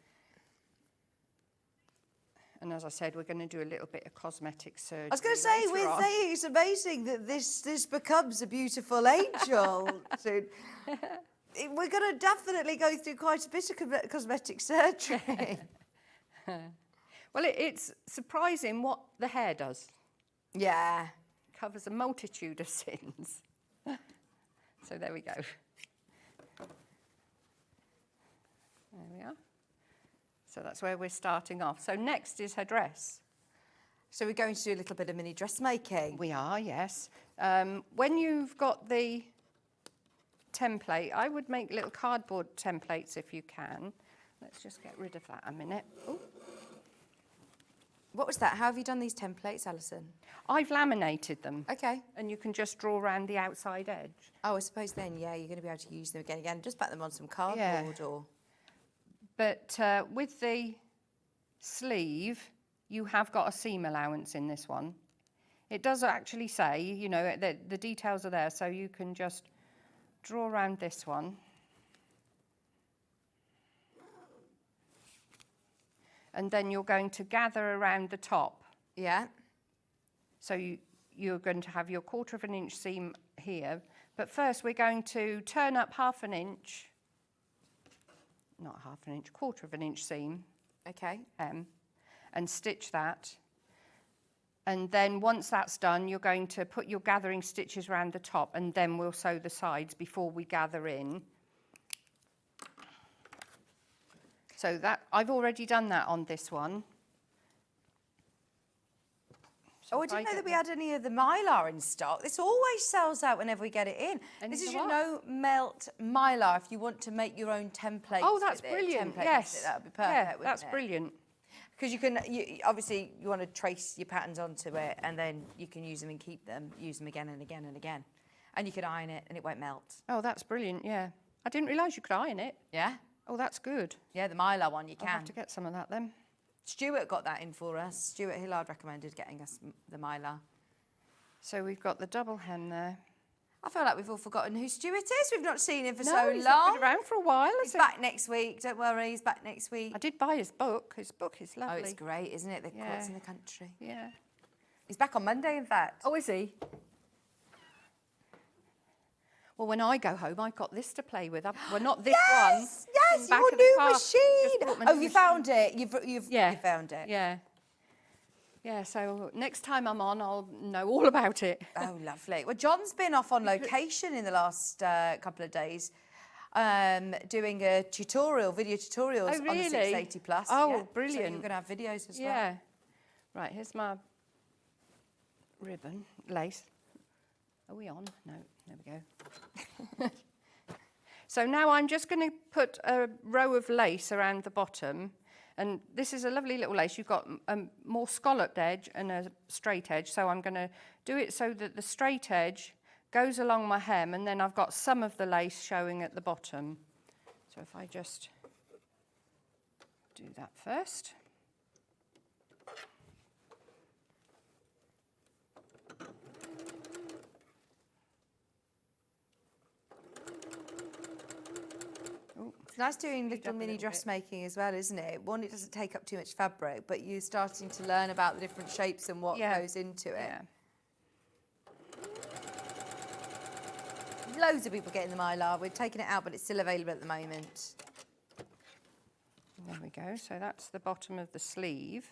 And as I said, we're going to do a little bit of cosmetic surgery. I was going to say, later on. it's amazing that this becomes a beautiful angel. So we're going to definitely go through quite a bit of cosmetic surgery. Well, it's surprising what the hair does. Yeah. Covers a multitude of sins. So there we go. There we are. So that's where we're starting off. So next is her dress. So we're going to do a little bit of mini dressmaking. We are, yes. When you've got the template, I would make little cardboard templates if you can. Let's just get rid of that a minute. Ooh. What was that? How have you done these templates, Alison? I've laminated them. Okay. And you can just draw around the outside edge. Oh, I suppose then, yeah, you're going to be able to use them again. Just back them on some cardboard or... But with the sleeve, you have got a seam allowance in this one. It does actually say, you know, the details are there, so you can just draw around this one. And then you're going to gather around the top. Yeah. So you're going to have your 1/4 inch seam here. But first we're going to turn up 1/2 inch, not 1/2 inch, 1/4 inch seam. Okay. And stitch that. And then once that's done, you're going to put your gathering stitches around the top, and then we'll sew the sides before we gather in. So that I've already done that on this one. So I didn't know that we had any of the Mylar in stock. This always sells out whenever we get it in. This is your no melt Mylar if you want to make your own templates. Oh, that's brilliant. Yes. That would be perfect. Yeah, that's brilliant. Because you can, obviously, you want to trace your patterns onto it, and then you can use them and keep them, use them again and again and again. And you can iron it, and it won't melt. Oh, that's brilliant, yeah. I didn't realise you could iron it. Yeah? Oh, that's good. Yeah, the Mylar one, you can. I'll have to get some of that then. Stuart got that in for us. Stuart Hillard recommended getting us the Mylar. So we've got the double hem there. I feel like we've all forgotten who Stuart is. We've not seen him for so he's long. not been around for a while, He's back next week. Don't worry, he's back next week. I did buy his book. His book is lovely. Oh, it's great, isn't it? The quilts in the country. Yeah. He's back on Monday, in fact. Oh, is he? Well, when I go home, I've got this to play with. Well, not this one. Yes, your new machine. Oh, you found it. You've found it. Yeah. Yeah, so next time I'm on, I'll know all about it. Oh, lovely. Well, John's been off on location in the last couple of days, doing a tutorial, video tutorials Oh, on the really? 680 Plus. Oh, yeah. So brilliant. you're going to have videos as well. Yeah. Right, here's my ribbon, lace. Are we on? No, there we go. So now I'm just going to put a row of lace around the bottom. And this is a lovely little lace. You've got a more scalloped edge and a straight edge. So I'm going to do it so that the straight edge goes along my hem, and then I've got some of the lace showing at the bottom. So if I just do that first. It's nice doing little up a mini little bit. dressmaking as well, isn't it? One, it doesn't take up too much fabric, but you're starting to learn about the different shapes and what goes into it. Yeah. Loads of people getting the Mylar. We're taking it out, but it's still available at the moment. There we go. So that's the bottom of the sleeve.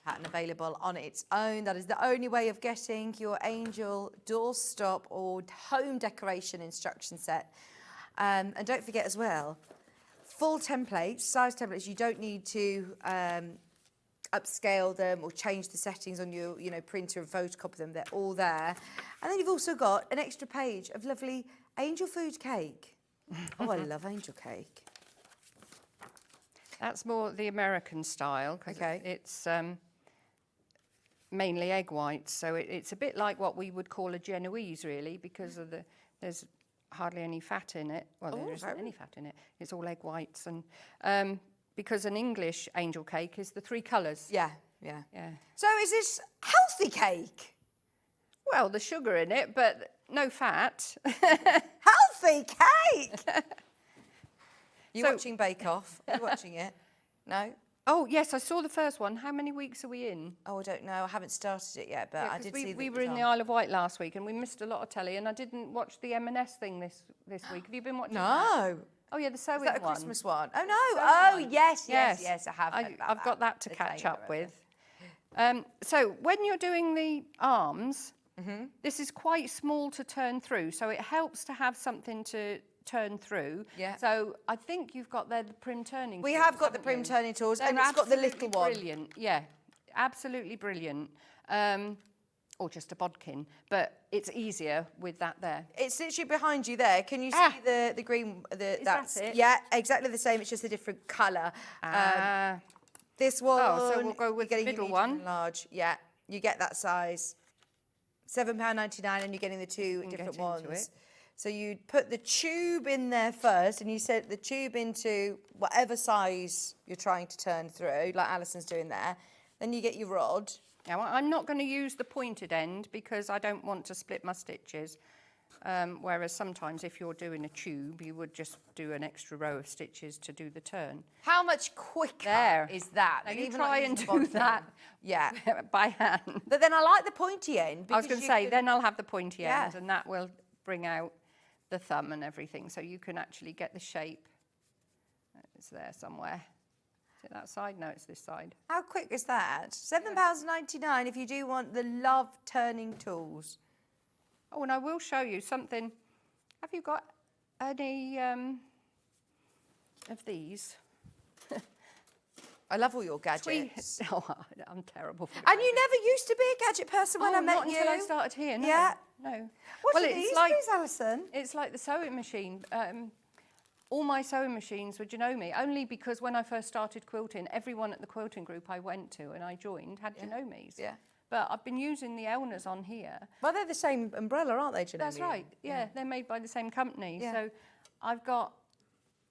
Pattern available on its own. That is the only way of getting your Angel doorstop or home decoration instruction set. And don't forget as well, full templates, size templates. You don't need to upscale them or change the settings on your printer and photocopy them. They're all there. And then you've also got an extra page of lovely angel food cake. Oh, I love angel cake. That's more the American style, because Okay. it's mainly egg whites. So it's a bit like what we would call a Genoese, really, because of there's hardly any fat in it. Well, there isn't any fat in it. It's all egg whites. And because an English angel cake is the 3 colours. Yeah, yeah. Yeah. So is this healthy cake? Well, there's sugar in it, but no fat. Healthy cake! You So- watching Bake Off? Are you watching it? No? Oh, yes, I saw the first one. How many weeks are we in? Oh, I don't know. I haven't started it yet, but Yeah, I 'cause did we, see that we it were was in the on. Isle of Wight last week, and we missed a lot of telly, and I didn't watch the M&S thing this week. Have you been watching that? No. Oh, yeah, the sewing Is that a one. Christmas one? Oh, no. Sewing Oh, one. yes, I have. heard about I've got that to The catch tailor up of with. it. So when you're doing the arms, Mm-hmm. this is quite small to turn through, so it helps to have something to turn through. Yeah. So I think you've got there the prim turning We tools, have got the haven't prim you? turning tools, They're and it's got the absolutely little one. Brilliant, yeah, absolutely brilliant. Or just a bodkin, but it's easier with that there. It's literally behind you there. Can you see the green? that it? Yeah, exactly the same. It's just a different colour. This one. Oh, so we'll go with you're the getting middle your medium one. and large. Yeah, you get that size. £7.99, and you're getting the 2 can different get into ones. it. So you put the tube in there first, and you set the tube into whatever size you're trying to turn through, like Alison's doing there. Then you get your rod. Now, I'm not going to use the pointed end because I don't want to split my stitches. Whereas sometimes if you're doing a tube, you would just do an extra row of stitches to do the turn. How much quicker There. is that? Now than you even try like and using do the bodkin? that Yeah. by hand. But then I like the pointy end. I was because going to you say, can- then I'll have the pointy Yeah. end and that will bring out the thumb and everything. So you can actually get the shape. It's there somewhere. Is it that side? No, it's this side. How quick is that? £7.99 if you do want the love turning tools. Oh, and I will show you something. Have you got any of these? I love all your gadgets. Oh, I'm terrible for And you never used to be a gadget person when I met not you. until I started here. No. Yeah. No. What well, are it's these, like please, Alison? it's like the sewing machine. All my sewing machines were Janome, only because when I first started quilting, everyone at the quilting group I went to and I joined had Janomes. Yeah. But I've been using the Elnas on here. Well, they're the same umbrella, aren't they, Janelle? That's right. Yeah, they're made by the same company. Yeah. So I've got,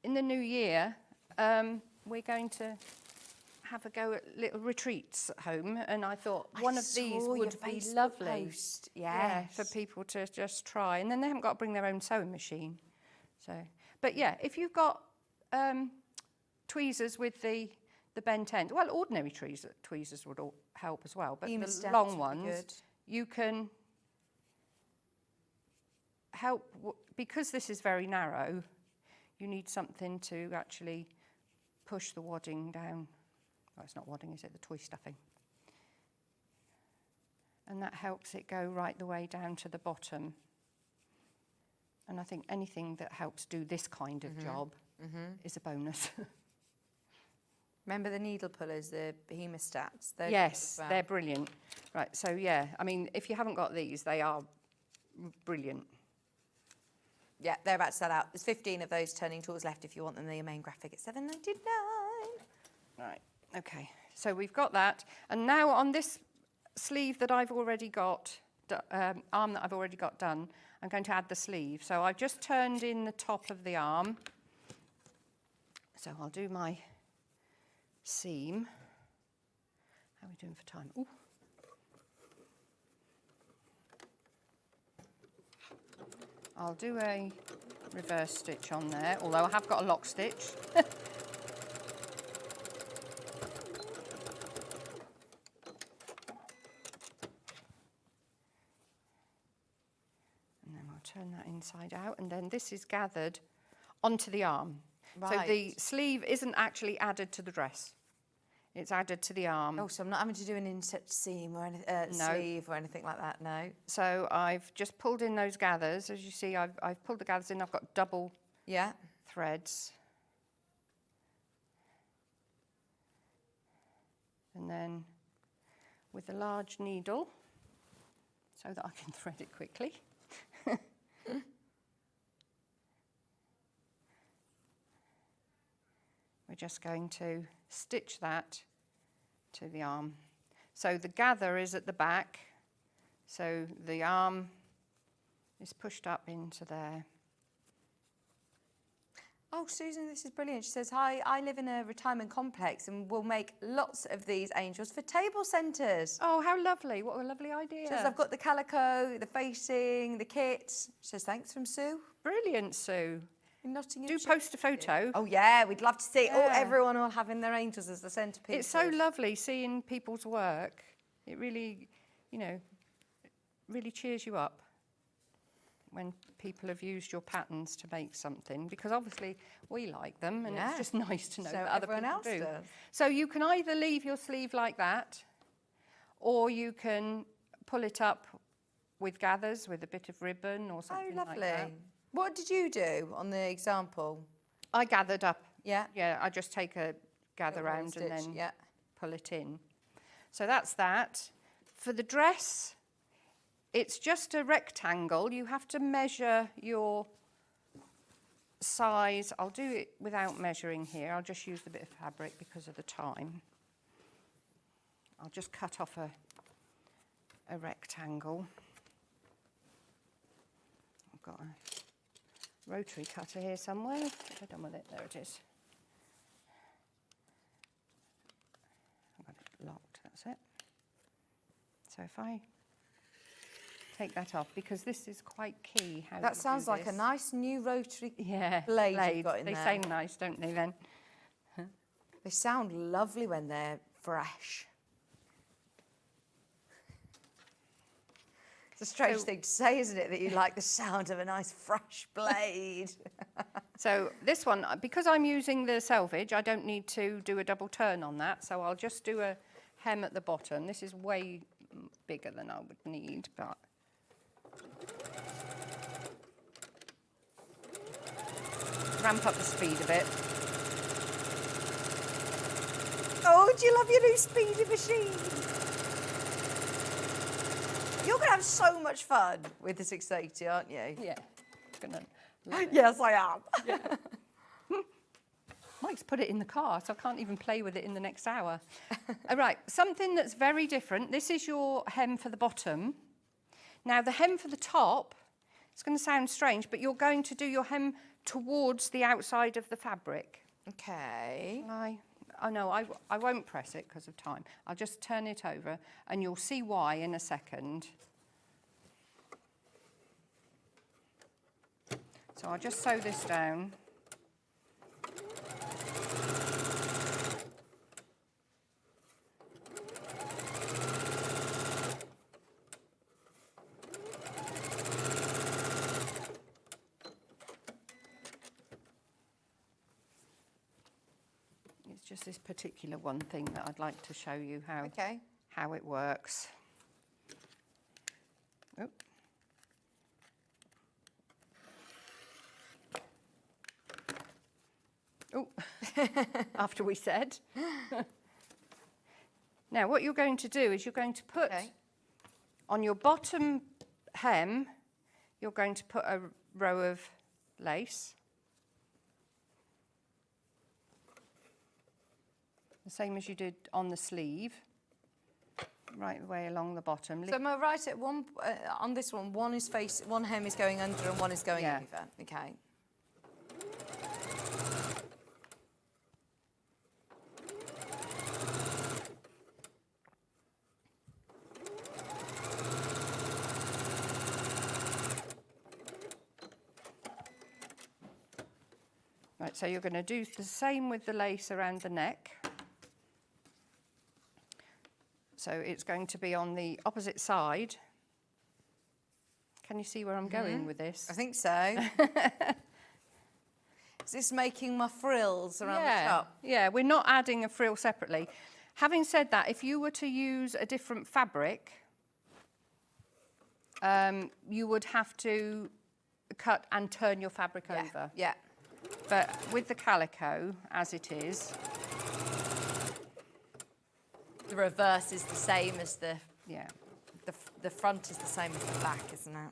in the new year, we're going to have a go at little retreats at home, and I thought one of these saw your would be Facebook lovely. post. Yeah, Yes. for people to just try, and then they haven't got to bring their own sewing machine. So, but yeah, if you've got tweezers with the bent end, well, ordinary tweezers would all help as well, but Beamer the stems long would be ones, good. you can help because this is very narrow. You need something to actually push the wadding down. Well, it's not wadding, is it? The toy stuffing. And that helps it go right the way down to the bottom. And I think anything that helps do this kind of job is a bonus. Remember the needle pullers, the hemostats? Yes, they're brilliant. Right, so yeah, I mean, if you haven't got these, they are brilliant. Yeah, they're about to sell out. There's 15 of those turning tools left if you want them. They're your main graphic at $7.99. Right, okay, so we've got that. And now on this sleeve that I've already got, arm that I've already got done, I'm going to add the sleeve. So I've just turned in the top of the arm. So I'll do my seam. How are we doing for time? Ooh. I'll do a reverse stitch on there, although I have got a lock stitch. And then I'll turn that inside out, and then this is gathered onto the arm. Right. So the sleeve isn't actually added to the dress. It's added to the arm. Oh, so I'm not having to do an inset seam or sleeve or anything like that, no? So I've just pulled in those gathers. As you see, I've pulled the gathers in. I've got double threads. And then with a large needle, so that I can thread it quickly. We're just going to stitch that to the arm. So the gather is at the back, so the arm is pushed up into there. Oh, Susan, this is brilliant. She says, hi, I live in a retirement complex and we'll make lots of these angels for table centres. Oh, how lovely. What a lovely idea. She says, I've got the calico, the facing, the kit. She says, thanks from Sue. Brilliant, Sue. In Nottingham. Do post a photo. Oh, yeah, we'd love to see it. Yeah. Oh, everyone all having their angels as the centrepiece. It's so lovely seeing people's work. It really, you know, really cheers you up when people have used your patterns to make something, because obviously we like them, and it's just nice to know that other people else do. does. So you can either leave your sleeve like that, or you can pull it up with gathers with a bit of ribbon or something like that. Oh, lovely. What did you do on the example? I gathered up. Yeah. Yeah, I just take a gather Little round and stitch, then pull it in. So that's that. For the dress, it's just a rectangle. You have to measure your size. I'll do it without measuring here. I'll just use the bit of fabric because of the time. I'll just cut off a rectangle. I've got a rotary cutter here somewhere. What have I done with it? There it is. I've got it locked, that's it. So if I take that off, because this is quite key. How That you sounds do like a this. nice new rotary blade you've got in they there. sound nice, don't they then? They sound lovely when they're fresh. It's a strange thing to say, isn't it, that you like the sound of a nice fresh blade? So this one, because I'm using the selvage, I don't need to do a double turn on that, so I'll just do a hem at the bottom. This is way bigger than I would need, but... ramp up the speed a bit. Oh, do you love your new speedy machine? You're going to have so much fun with the 680, aren't you? Yeah, gonna love it. Yes, I am. Yeah. Mike's put it in the car, so I can't even play with it in the next hour. All right, something that's very different. This is your hem for the bottom. Now, the hem for the top, it's going to sound strange, but you're going to do your hem towards the outside of the fabric. Okay. Oh no, I won't press it because of time. I'll just turn it over and you'll see why in a second. So I'll just sew this down. just this particular one thing that I'd like to show you how it works. Oh. Oh, after we said. Now, what you're going to do is you're going to put on your bottom hem, you're going to put a row of lace. The same as you did on the sleeve, right the way along the bottom. So am I right at one, on this one, one hem is going under and one is going over? Okay. Right, so you're going to do the same with the lace around the neck. So it's going to be on the opposite side. Can you see where I'm going with this? I think so. Is this making my frills around the top? Yeah, we're not adding a frill separately. Having said that, if you were to use a different fabric, you would have to cut and turn your fabric over. Yeah. But with the calico, as it is, the reverse is the same as the front is the same as the back, isn't it?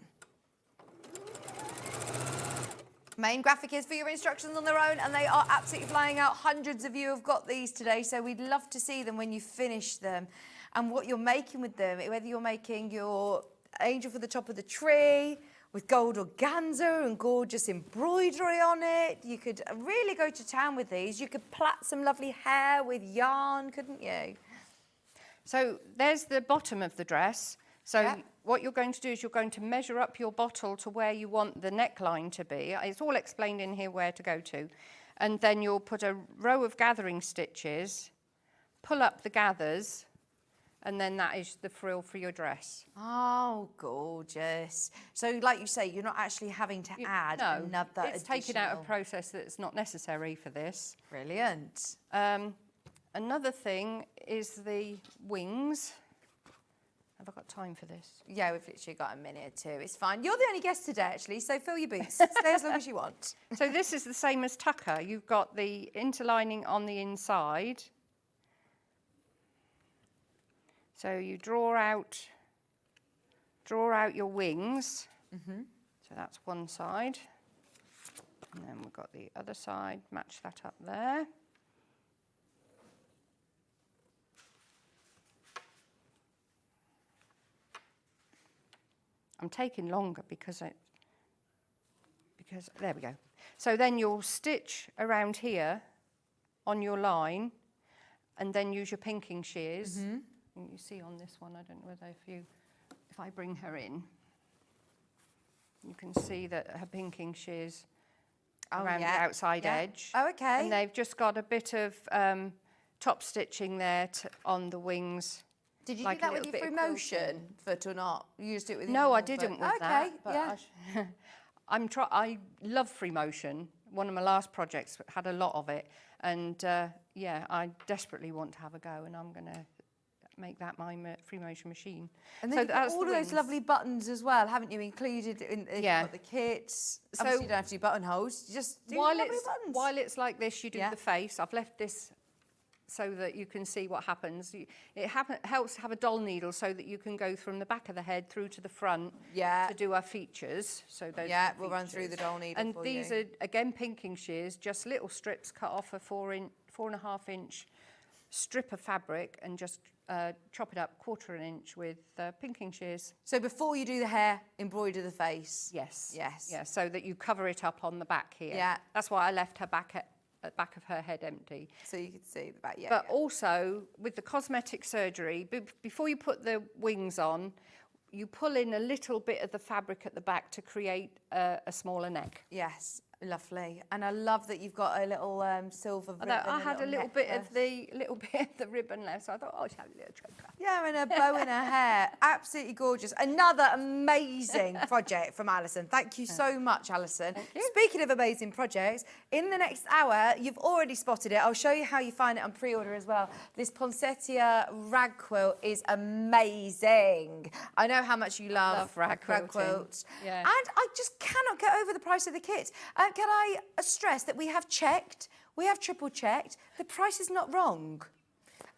Main graphic is for your instructions on their own, and they are absolutely flying out. Hundreds of you have got these today, so we'd love to see them when you finish them and what you're making with them, whether you're making your angel for the top of the tree with gold organza and gorgeous embroidery on it. You could really go to town with these. You could plait some lovely hair with yarn, couldn't you? So there's the bottom of the dress. So what you're going to do is you're going to measure up your bottle to where you want the neckline to be. It's all explained in here where to go to. And then you'll put a row of gathering stitches, pull up the gathers, and then that is the frill for your dress. Oh, gorgeous. So like you say, you're not actually having to add another it's taken out a process that's not necessary for this. Brilliant. Another thing is the wings. Have I got time for this? Yeah, we've literally got a minute or two. It's fine. You're the only guest today, actually, so fill your boots. Stay as long as you want. So this is the same as tucker. You've got the interlining on the inside. So you draw out your wings. So that's one side. And then we've got the other side, match that up there. I'm taking longer because there we go. So then you'll stitch around here on your line and then use your pinking shears. And you see on this one, I don't know whether if I bring her in, you can see that her pinking shears around the outside edge. Oh, okay. And they've just got a bit of top stitching there on the wings. Did you do that with your free motion foot or not? You used it with No, I didn't with that. Okay, I love free motion. One of my last projects had a lot of it. And I desperately want to have a go, and I'm going to make that my free motion machine. And then so all of those lovely buttons as well, haven't you, included in got the kits? So obviously you don't have to do buttonholes, you just do lovely buttons. While it's like this, you do the face. I've left this so that you can see what happens. It helps to have a doll needle so that you can go from the back of the head through to the front to do our features. So those we'll run through the doll needle for you. And these are, again, pinking shears, just little strips cut off a 4.5 inch strip of fabric and just chop it up 1/4 inch with pinking shears. So before you do the hair, embroider the face? Yes. Yes. Yeah, so that you cover it up on the back here. Yeah. That's why I left her back at the back of her head empty. So you could see the back, But also, with the cosmetic surgery, before you put the wings on, you pull in a little bit of the fabric at the back to create a smaller neck. Yes, Lovely. And I love that you've got a little silver ribbon. Although I had a little bit of necklace. the ribbon left, so I thought, oh, she'll have a little choker. Yeah, and a bow in her hair. Absolutely gorgeous. Another amazing project from Alison. Thank you so much, Alison. Thank you. Speaking of amazing projects, in the next hour, you've already spotted it. I'll show you how you find it on pre-order as well. This poinsettia rag quilt is amazing. I know how much you love rag quilting. quilts. Yeah. And I just cannot get over the price of the kit. Can I stress that we have checked, we have triple checked, the price is not wrong.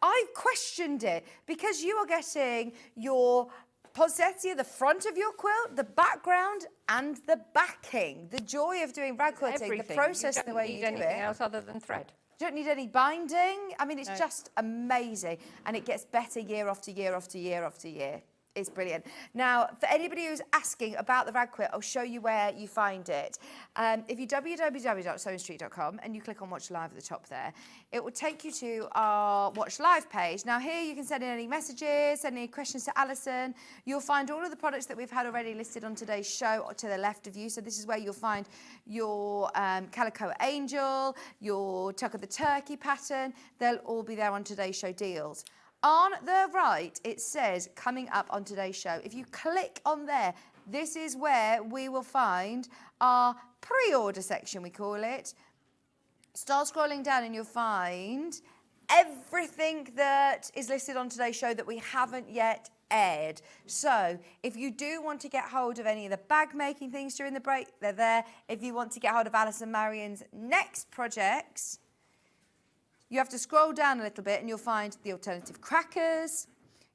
I've questioned it because you are getting your poinsettia, the front of your quilt, the background and the backing. The joy of doing rag quilting, Everything. the process, you the way you do anything it. else other than thread. You don't need any binding. I mean, it's just amazing. And it gets better year after year after year after year. It's brilliant. Now, for anybody who's asking about the rag quilt, I'll show you where you find it. If you www.sewingstreet.com and you click on Watch Live at the top there, it will take you to our Watch Live page. Now, here you can send in any messages, send any questions to Alison. You'll find all of the products that we've had already listed on today's show to the left of you. So this is where you'll find your Calico Angel, your Tuck of the Turkey pattern. They'll all be there on today's show deals. On the right, it says coming up on today's show. If you click on there, this is where we will find our pre-order section, we call it. Start scrolling down and you'll find everything that is listed on today's show that we haven't yet aired. So if you do want to get hold of any of the bag making things during the break, they're there. If you want to get hold of Allison Maryon's next projects, you have to scroll down a little bit and you'll find the alternative crackers,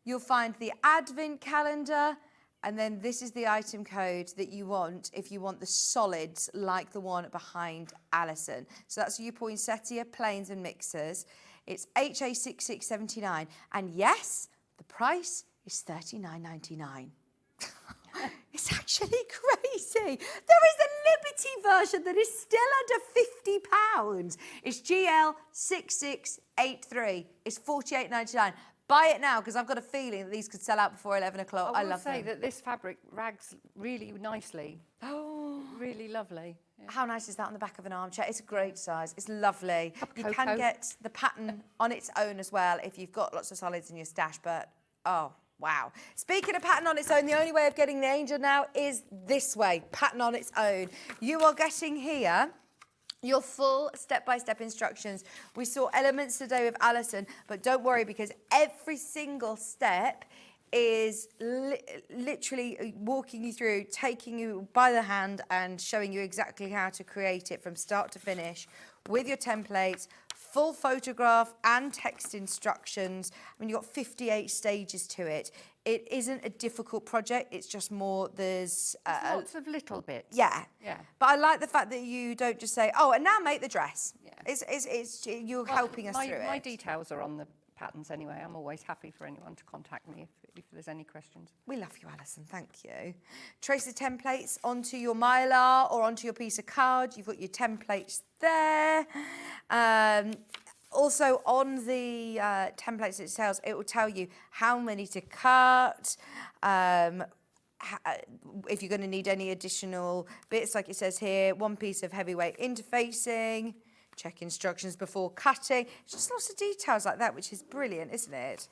you'll find the advent calendar, and then this is the item code that you want if you want the solids like the one behind Alison. So that's your poinsettia, plains and mixers. It's HA6679. And yes, the price is $39.99. It's actually crazy. There is a Liberty version that is still under £50. It's GL6683. It's $48.99. Buy it now because I've got a feeling that these could sell out before 11 o'clock. I love them. I will say that this fabric rags really nicely. Oh, really lovely. Yeah. How nice is that on the back of an armchair? It's a great size. It's lovely. You Cocoa. can get the pattern on its own as well if you've got lots of solids in your stash, but oh, wow. Speaking of pattern on its own, the only way of getting the angel now is this way, pattern on its own. You are getting here your full step-by-step instructions. We saw elements today with Alison, but don't worry because every single step is literally walking you through, taking you by the hand and showing you exactly how to create it from start to finish with your templates, full photograph and text instructions. I mean, you've got 58 stages to it. It isn't a difficult project. It's just more, there's... lots of little bits. Yeah. Yeah. But I like the fact that you don't just say, oh, and now make the dress. Yeah. It's you're helping us through it. My details are on the patterns anyway. I'm always happy for anyone to contact me if there's any questions. We love you, Alison. Thank you. Trace the templates onto your Mylar or onto your piece of card. You've got your templates there. Also, on the templates itself, it will tell you how many to cut, if you're going to need any additional bits, like it says here, one piece of heavyweight interfacing, check instructions before cutting. It's just lots of details like that, which is brilliant, isn't it?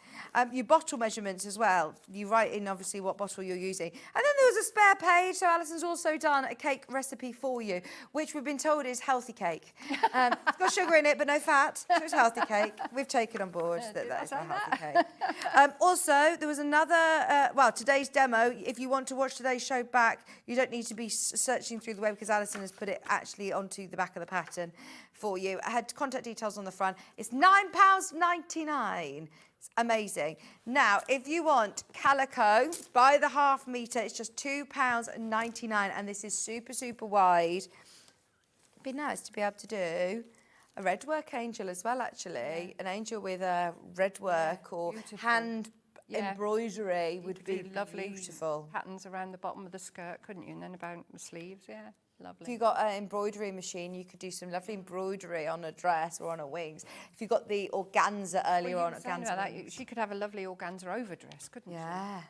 Your bottle measurements as well. You write in, obviously, what bottle you're using. And then there was a spare page, so Alison's also done a cake recipe for you, which we've been told is healthy cake. It's got sugar in it, but no fat, so it's healthy cake. We've taken on board that is a healthy cake. Also, there was another, today's demo. If you want to watch today's show back, you don't need to be searching through the web because Alison has put it actually onto the back of the pattern for you. I had contact details on the front. It's £9.99. It's amazing. Now, if you want calico by the half metre, it's just £2.99, and this is super, super wide. It'd be nice to be able to do a red work angel as well, actually. Yeah. An angel with a red work or hand embroidery would be lovely. Beautiful. Patterns around the bottom of the skirt, couldn't you? And then about the sleeves, yeah. Lovely. If you've got an embroidery machine, you could do some lovely embroidery on a dress or on a wings. If you've got the organza earlier on, organza she could have a lovely organza overdress, couldn't she? Yeah.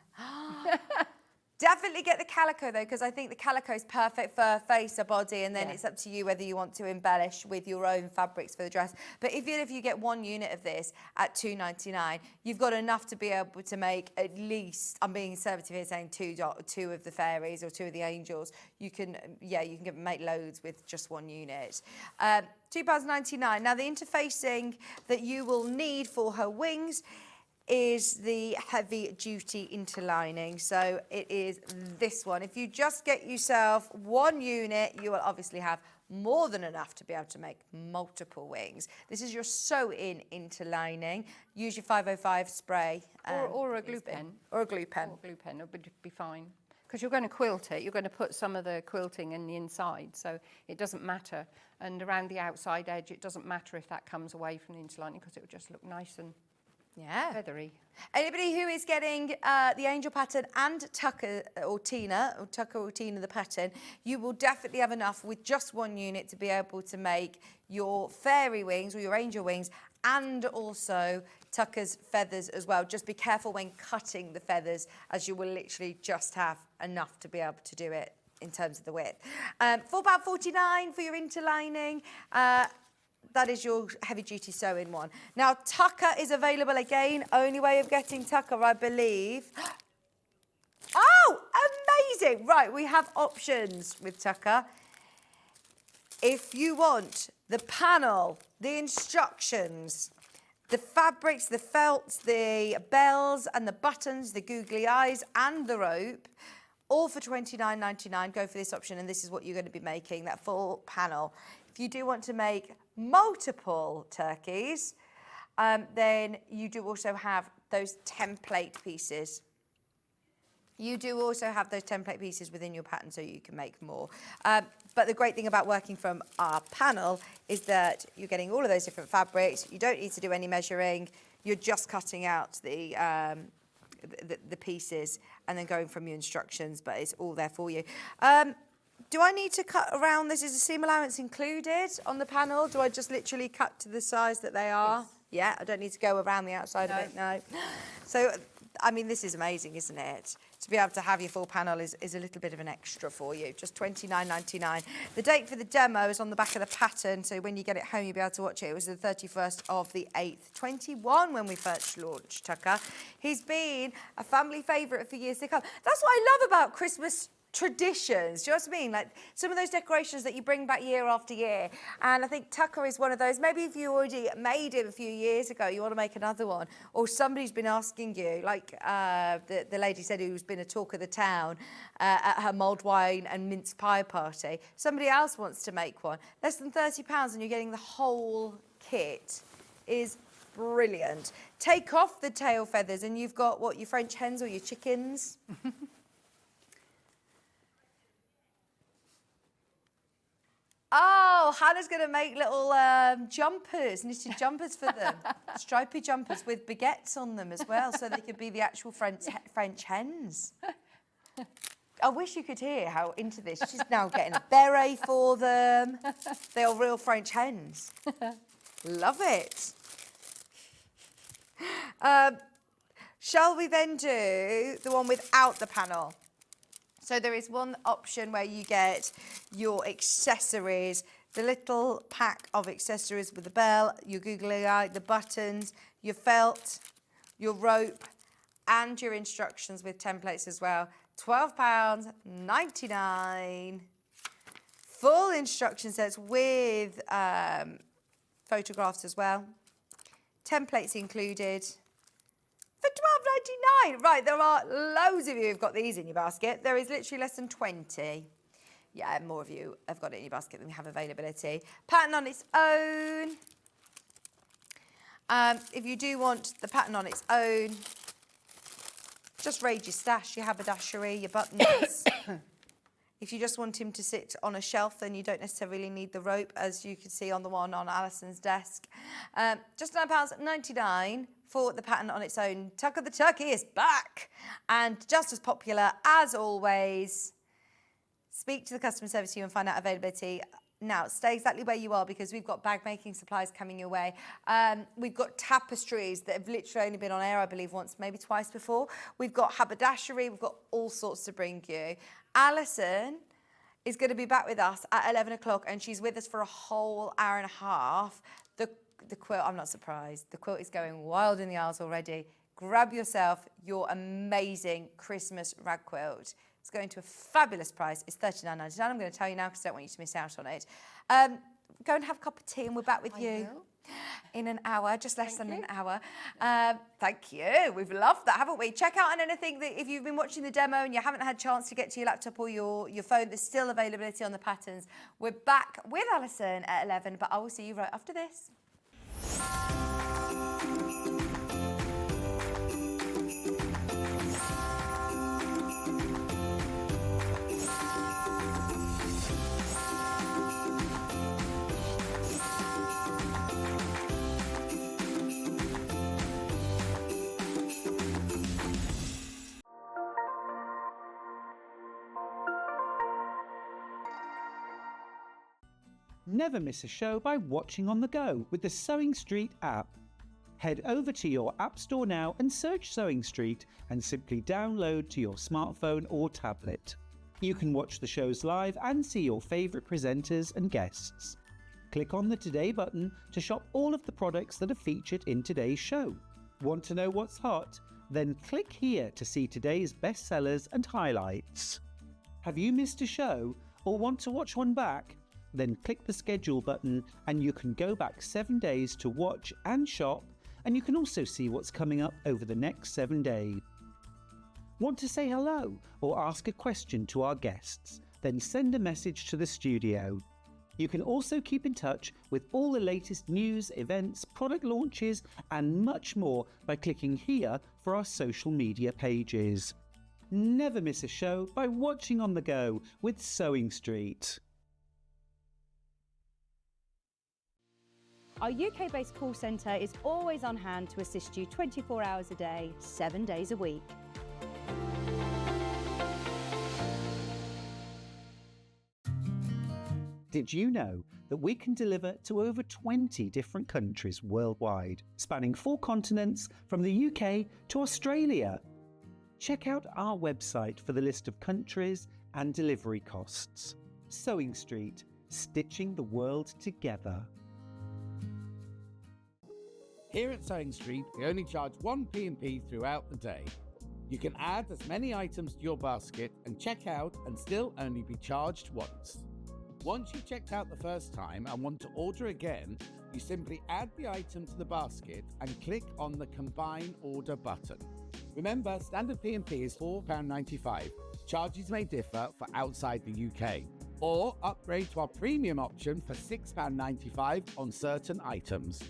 Definitely get the calico though, because I think the calico is perfect for face or body, and then it's up to you whether you want to embellish with your own fabrics for the dress. But even if you get one unit of this at $2.99, you've got enough to be able to make at least, I'm being conservative here saying two of the fairies or two of the angels. You can make loads with just one unit. £2.99. Now the interfacing that you will need for her wings is the heavy duty interlining. So it is this one. If you just get yourself one unit, you will obviously have more than enough to be able to make multiple wings. This is your sew-in interlining. Use your 505 spray. Or a glue pen. Or a glue pen. Or a glue pen, it would be fine. Because you're going to quilt it, you're going to put some of the quilting in the inside, so it doesn't matter. And around the outside edge, it doesn't matter if that comes away from the interlining, because it will just look nice and feathery. Anybody who is getting the angel pattern and Tucker or Tina the pattern, you will definitely have enough with just one unit to be able to make your fairy wings or your angel wings, and also Tucker's feathers as well. Just be careful when cutting the feathers, as you will literally just have enough to be able to do it in terms of the width. £4.49 for your interlining. That is your heavy-duty sewing one. Now, Tucker is available again. Only way of getting Tucker, I believe. Oh, amazing. Right, we have options with Tucker. If you want the panel, the instructions, the fabrics, the felts, the bells and the buttons, the googly eyes and the rope, all for £29.99, go for this option, and this is what you're going to be making, that full panel. If you do want to make multiple turkeys, then you do also have those template pieces. You do also have those template pieces within your pattern, so you can make more. But the great thing about working from our panel is that you're getting all of those different fabrics. You don't need to do any measuring. You're just cutting out the pieces and then going from your instructions, but it's all there for you. Do I need to cut around this? Is the seam allowance included on the panel? Do I just literally cut to the size that they are? Yes. Yeah, I don't need to go around the outside of it, no. So, I mean, this is amazing, isn't it? To be able to have your full panel is a little bit of an extra for you, just £29.99. The date for the demo is on the back of the pattern, so when you get it home, you'll be able to watch it. It was the 31st of the 8th, 21 when we first launched Tucker. He's been a family favourite for years to come. That's what I love about Christmas traditions. Do you know what I mean? Like some of those decorations that you bring back year after year. And I think Tucker is one of those. Maybe if you already made it a few years ago, you want to make another one, or somebody's been asking you, like the lady said who's been a talk of the town at her mulled wine and mince pie party. Somebody else wants to make one. Less than £30 and you're getting the whole kit is brilliant. Take off the tail feathers and you've got, what, your French hens or your chickens? Oh, Hannah's going to make little jumpers, knitted jumpers for them. Stripy jumpers with baguettes on them as well, so they could be the actual French hens. I wish you could hear how into this. She's now getting a beret for them. They are real French hens. Love it. Shall we then do the one without the panel? So there is one option where you get your accessories, the little pack of accessories with the bell, your googly eye, the buttons, your felt, your rope, and your instructions with templates as well. £12.99. Full instruction sets with photographs as well. Templates included. For £12.99. Right, there are loads of you who've got these in your basket. There is literally less than 20. Yeah, more of you have got it in your basket than we have availability. Pattern on its own. If you do want the pattern on its own, just raid your stash, your haberdashery, your buttons. If you just want him to sit on a shelf, then you don't necessarily need the rope, as you can see on the one on Alison's desk. Just £9.99 for the pattern on its own. Tucker the Turkey is back and just as popular as always. Speak to the customer service team and find out availability. now, stay exactly where you are because we've got bag making supplies coming your way. We've got tapestries that have literally only been on air, I believe, once, maybe twice before. We've got haberdashery. We've got all sorts to bring you. Alison is going to be back with us at 11 o'clock and she's with us for a whole hour and a half. The quilt, I'm not surprised. The quilt is going wild in the aisles already. Grab yourself your amazing Christmas rag quilt. It's going to a fabulous price. It's $39.99. I'm going to tell you now because I don't want you to miss out on it. Go and have a cup of tea and we're back with you in an hour, just less than an hour. Thank you. We've loved that, haven't we? Check out on anything that if you've been watching the demo and you haven't had a chance to get to your laptop or your phone, there's still availability on the patterns. We're back with Alison at 11, but I will see you right after this. Never miss a show by watching on the go with the Sewing Street app. Head over to your App Store now and search Sewing Street and simply download to your smartphone or tablet. You can watch the shows live and see your favourite presenters and guests. Click on the Today button to shop all of the products that are featured in today's show. Want to know what's hot? Then click here to see today's bestsellers and highlights. Have you missed a show or want to watch one back? Then click the schedule button and you can go back 7 days to watch and shop, and you can also see what's coming up over the next 7 days. Want to say hello or ask a question to our guests? Then send a message to the studio. You can also keep in touch with all the latest news, events, product launches and much more by clicking here for our social media pages. Never miss a show by watching on the go with Sewing Street. Our UK-based call centre is always on hand to assist you 24 hours a day, 7 days a week. Did you know that we can deliver to over 20 different countries worldwide, spanning 4 continents from the UK to Australia? Check out our website for the list of countries and delivery costs. Sewing Street, stitching the world together. Here at Sewing Street, we only charge 1 P&P throughout the day. You can add as many items to your basket and check out and still only be charged once. Once you've checked out the first time and want to order again, you simply add the item to the basket and click on the Combine Order button. Remember, standard P&P is £4.95. Charges may differ for outside the UK. Or upgrade to our premium option for £6.95 on certain items.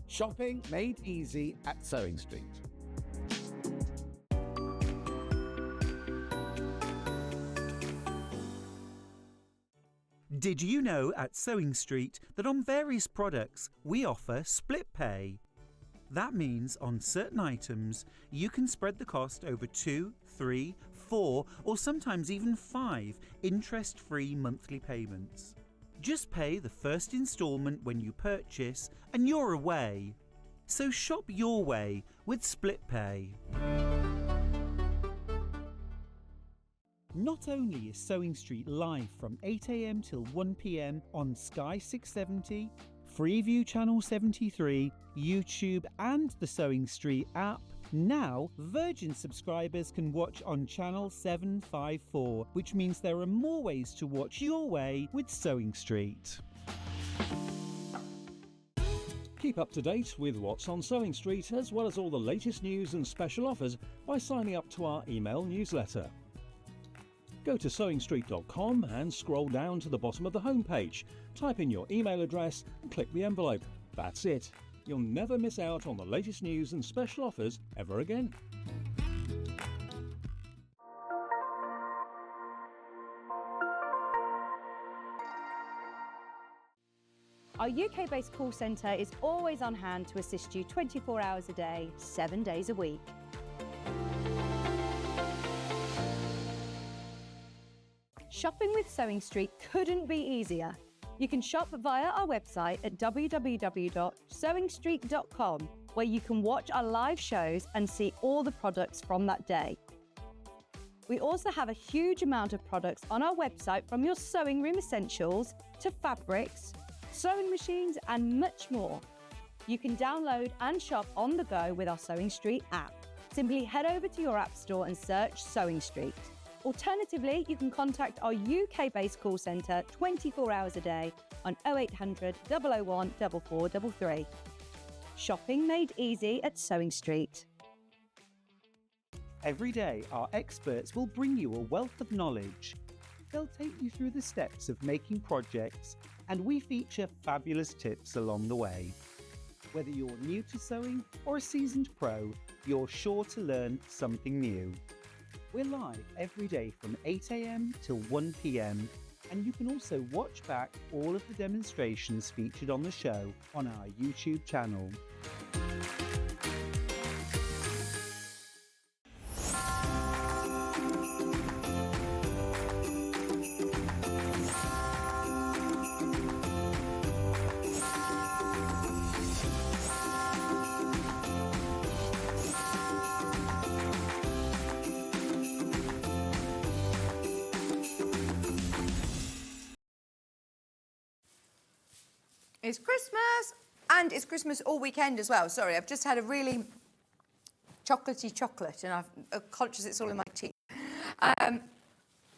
Shopping made easy at Sewing Street. Did you know at Sewing Street that on various products we offer split pay? That means on certain items you can spread the cost over 2, 3, 4 or sometimes even 5 interest-free monthly payments. Just pay the first instalment when you purchase and you're away. So shop your way with split pay. Not only is Sewing Street live from 8 AM till 1 PM on Sky 670, Freeview Channel 73, YouTube and the Sewing Street app, now Virgin subscribers can watch on Channel 754, which means there are more ways to watch your way with Sewing Street. Keep up to date with what's on Sewing Street as well as all the latest news and special offers by signing up to our email newsletter. Go to sewingstreet.com and scroll down to the bottom of the homepage. Type in your email address and click the envelope. That's it. You'll never miss out on the latest news and special offers ever again. Our UK-based call centre is always on hand to assist you 24 hours a day, 7 days a week. Shopping with Sewing Street couldn't be easier. You can shop via our website at www.sewingstreet.com, where you can watch our live shows and see all the products from that day. We also have a huge amount of products on our website, from your sewing room essentials to fabrics, sewing machines and much more. You can download and shop on the go with our Sewing Street app. Simply head over to your app store and search Sewing Street. Alternatively, you can contact our UK-based call centre 24 hours a day on 0800 001 4433. Shopping made easy at Sewing Street. Every day, our experts will bring you a wealth of knowledge. They'll take you through the steps of making projects, and we feature fabulous tips along the way. Whether you're new to sewing or a seasoned pro, you're sure to learn something new. We're live every day from 8 AM till 1 PM, and you can also watch back all of the demonstrations featured on the show on our YouTube channel. It's Christmas, and it's Christmas all weekend as well. Sorry, I've just had a really chocolatey chocolate, and I'm conscious it's all in my teeth.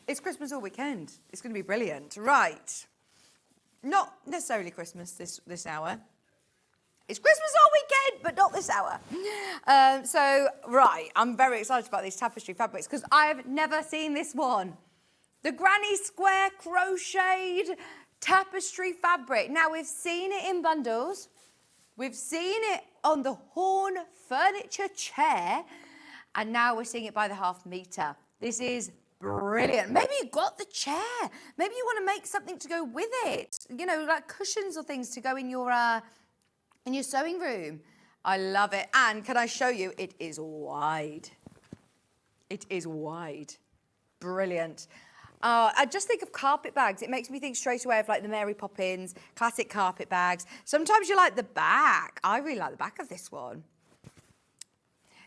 It's Christmas all weekend. It's going to be brilliant. Right. Not necessarily Christmas this hour. It's Christmas all weekend, but not this hour. Right, I'm very excited about these tapestry fabrics because I've never seen this one. The Granny Square crocheted tapestry fabric. Now, we've seen it in bundles. We've seen it on the Horn furniture chair. And now we're seeing it by the half metre. This is brilliant. Maybe you got the chair. Maybe you want to make something to go with it. You know, like cushions or things to go in your sewing room. I love it. And can I show you? It is wide. It is wide. Brilliant. I just think of carpet bags. It makes me think straight away of like the Mary Poppins, classic carpet bags. Sometimes you like the back. I really like the back of this one.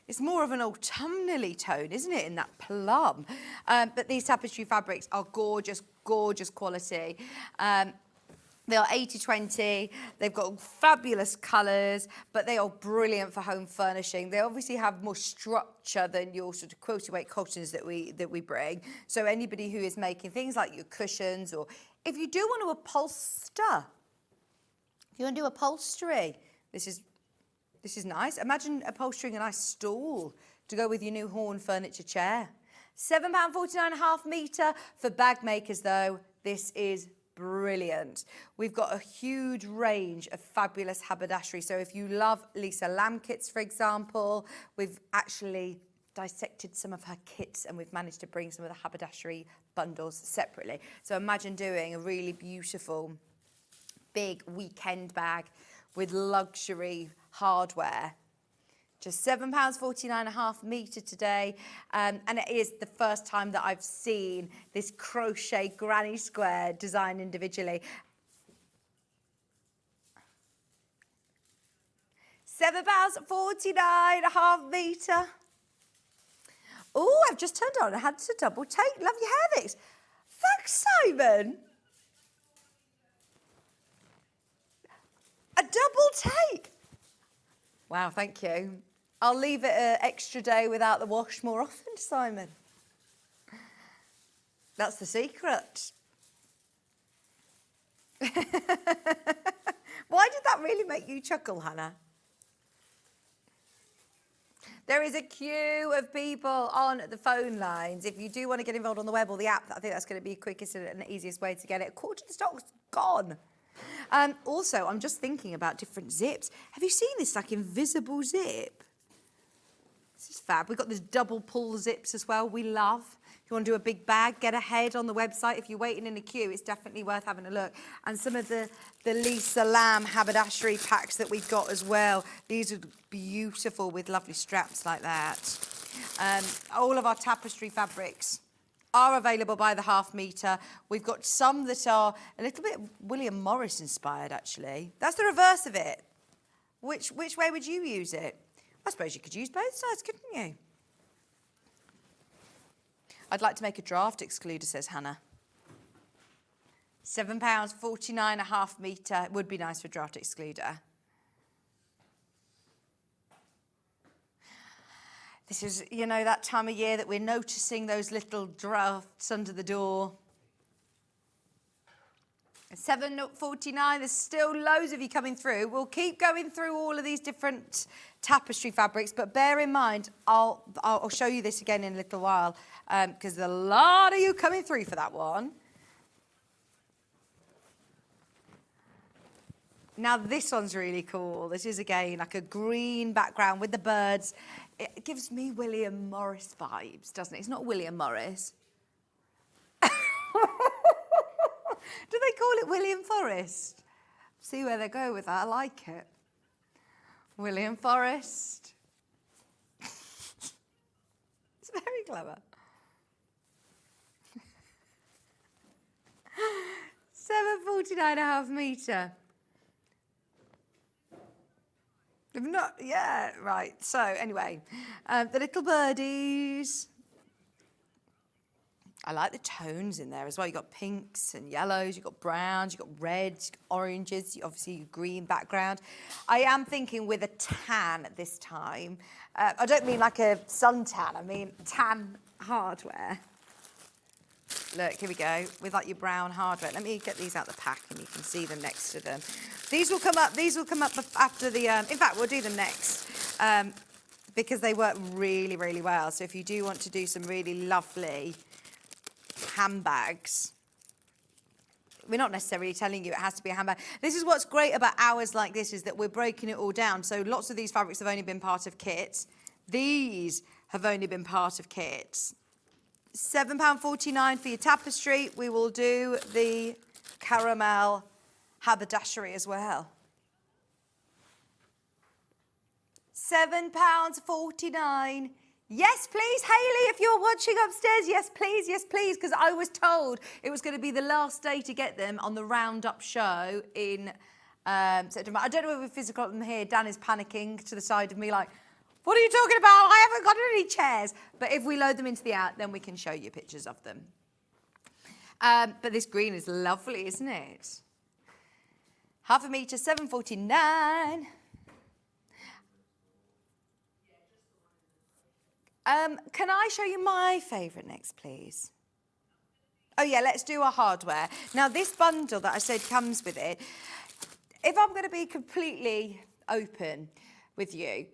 It's more of an autumnally tone, isn't it, in that plum? But these tapestry fabrics are gorgeous, gorgeous quality. They are 80/20. They've got fabulous colours, but they are brilliant for home furnishing. They obviously have more structure than your sort of quilted weight cottons that we bring. So anybody who is making things like your cushions, or if you do want to upholster, if you want to do upholstery, this is nice. Imagine upholstering a nice stool to go with your new Horn furniture chair. £7.49.5 metre. For bag makers, though, this is brilliant. We've got a huge range of fabulous haberdashery. So if you love Lisa Lamb kits, for example, we've actually dissected some of her kits and we've managed to bring some of the haberdashery bundles separately. So imagine doing a really beautiful big weekend bag with luxury hardware. Just £7.49.5 metre today. And it is the first time that I've seen this crochet granny square designed individually. £7.49.5 metre. Oh, I've just turned on and had to double take. Love your hair mix. Thanks, Simon. A double take. Wow, thank you. I'll leave it an extra day without the wash more often, Simon. That's the secret. Why did that really make you chuckle, Hannah? There is a queue of people on the phone lines. If you do want to get involved on the web or the app, I think that's going to be the quickest and easiest way to get it. A quarter of the stock's gone. Also, I'm just thinking about different zips. Have you seen this, like, invisible zip? This is fab. We've got this double pull zips as well, we love. If you want to do a big bag, get ahead on the website. If you're waiting in a queue, it's definitely worth having a look. And some of the Lisa Lamb haberdashery packs that we've got as well. These are beautiful with lovely straps like that. All of our tapestry fabrics are available by the half metre. We've got some that are a little bit William Morris inspired, actually. That's the reverse of it. Which way would you use it? I suppose you could use both sides, couldn't you? I'd like to make a draft excluder, says Hannah. £7, 49 a half metre. Would be nice for draft excluder. This is, you know, that time of year that we're noticing those little drafts under the door. £7.49, there's still loads of you coming through. We'll keep going through all of these different tapestry fabrics, but bear in mind, I'll show you this again in a little while, because there's a lot of you coming through for that one. Now this one's really cool. This is again like a green background with the birds. It gives me William Morris vibes, doesn't it? It's not William Morris. Do they call it William Forest? See where they go with that. I like it. William Forest. It's very clever. £7.49 metre. Not, yeah, right. So anyway, the little birdies. I like the tones in there as well. You've got pinks and yellows, you've got browns, you've got reds, you've got oranges, obviously your green background. I am thinking with a tan at this time. I don't mean like a suntan, I mean tan hardware. Look, here we go, with like your brown hardware. Let me get these out the pack and you can see them next to them. These will come up after the, in fact, we'll do them next because they work really, really well. So if you do want to do some really lovely handbags, we're not necessarily telling you it has to be a handbag. This is what's great about hours like this, is that we're breaking it all down. So lots of these fabrics have only been part of kits. These have only been part of kits. £7.49 for your tapestry. We will do the caramel haberdashery as well. £7.49. Yes, please, Hayley, if you're watching upstairs, yes, please, because I was told it was going to be the last day to get them on the Roundup show in September. I don't know if we've physically got them here. Dan is panicking to the side of me like, what are you talking about? I haven't got any chairs. But if we load them into the app, then we can show you pictures of them. But this green is lovely, isn't it? Half a metre, £7.49. Can I show you my favourite next, please? Oh, yeah, let's do our hardware. Now, this bundle that I said comes with it, if I'm going to be completely open with you,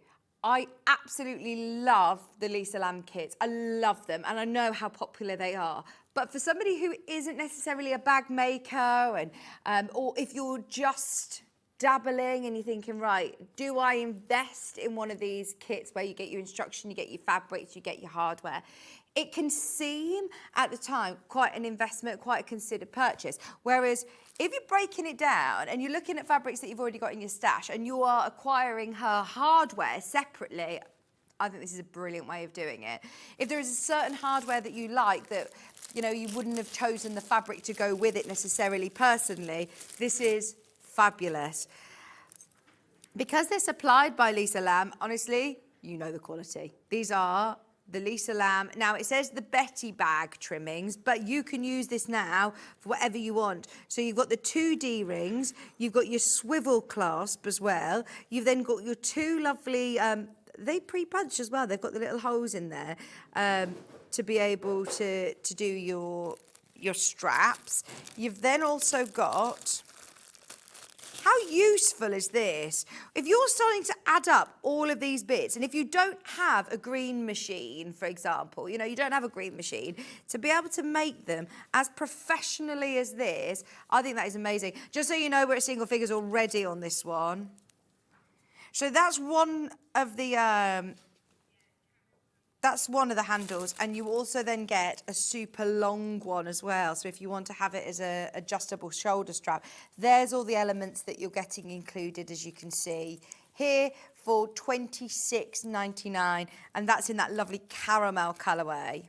I absolutely love the Lisa Lamb kits. I love them, and I know how popular they are. But for somebody who isn't necessarily a bag maker, and or if you're just dabbling and you're thinking, right, do I invest in one of these kits where you get your instruction, you get your fabrics, you get your hardware? It can seem at the time quite an investment, quite a considered purchase. Whereas if you're breaking it down and you're looking at fabrics that you've already got in your stash and you are acquiring her hardware separately, I think this is a brilliant way of doing it. If there is a certain hardware that you like that, you know, you wouldn't have chosen the fabric to go with it necessarily personally, this is fabulous. Because they're supplied by Lisa Lamb, honestly, you know the quality. These are the Lisa Lamb. Now, it says the Betty bag trimmings, but you can use this now for whatever you want. So you've got the 2 D-rings, you've got your swivel clasp as well. You've then got your 2 lovely, they pre-punch as well. They've got the little holes in there to be able to do your straps. You've then also got... How useful is this? If you're starting to add up all of these bits, and if you don't have a green machine, for example, you know, you don't have a green machine, to be able to make them as professionally as this, I think that is amazing. Just so you know, we're at single figures already on this one. So that's one of the handles, and you also then get a super long one as well. So if you want to have it as a adjustable shoulder strap, there's all the elements that you're getting included, as you can see here, for £26.99, and that's in that lovely caramel colourway.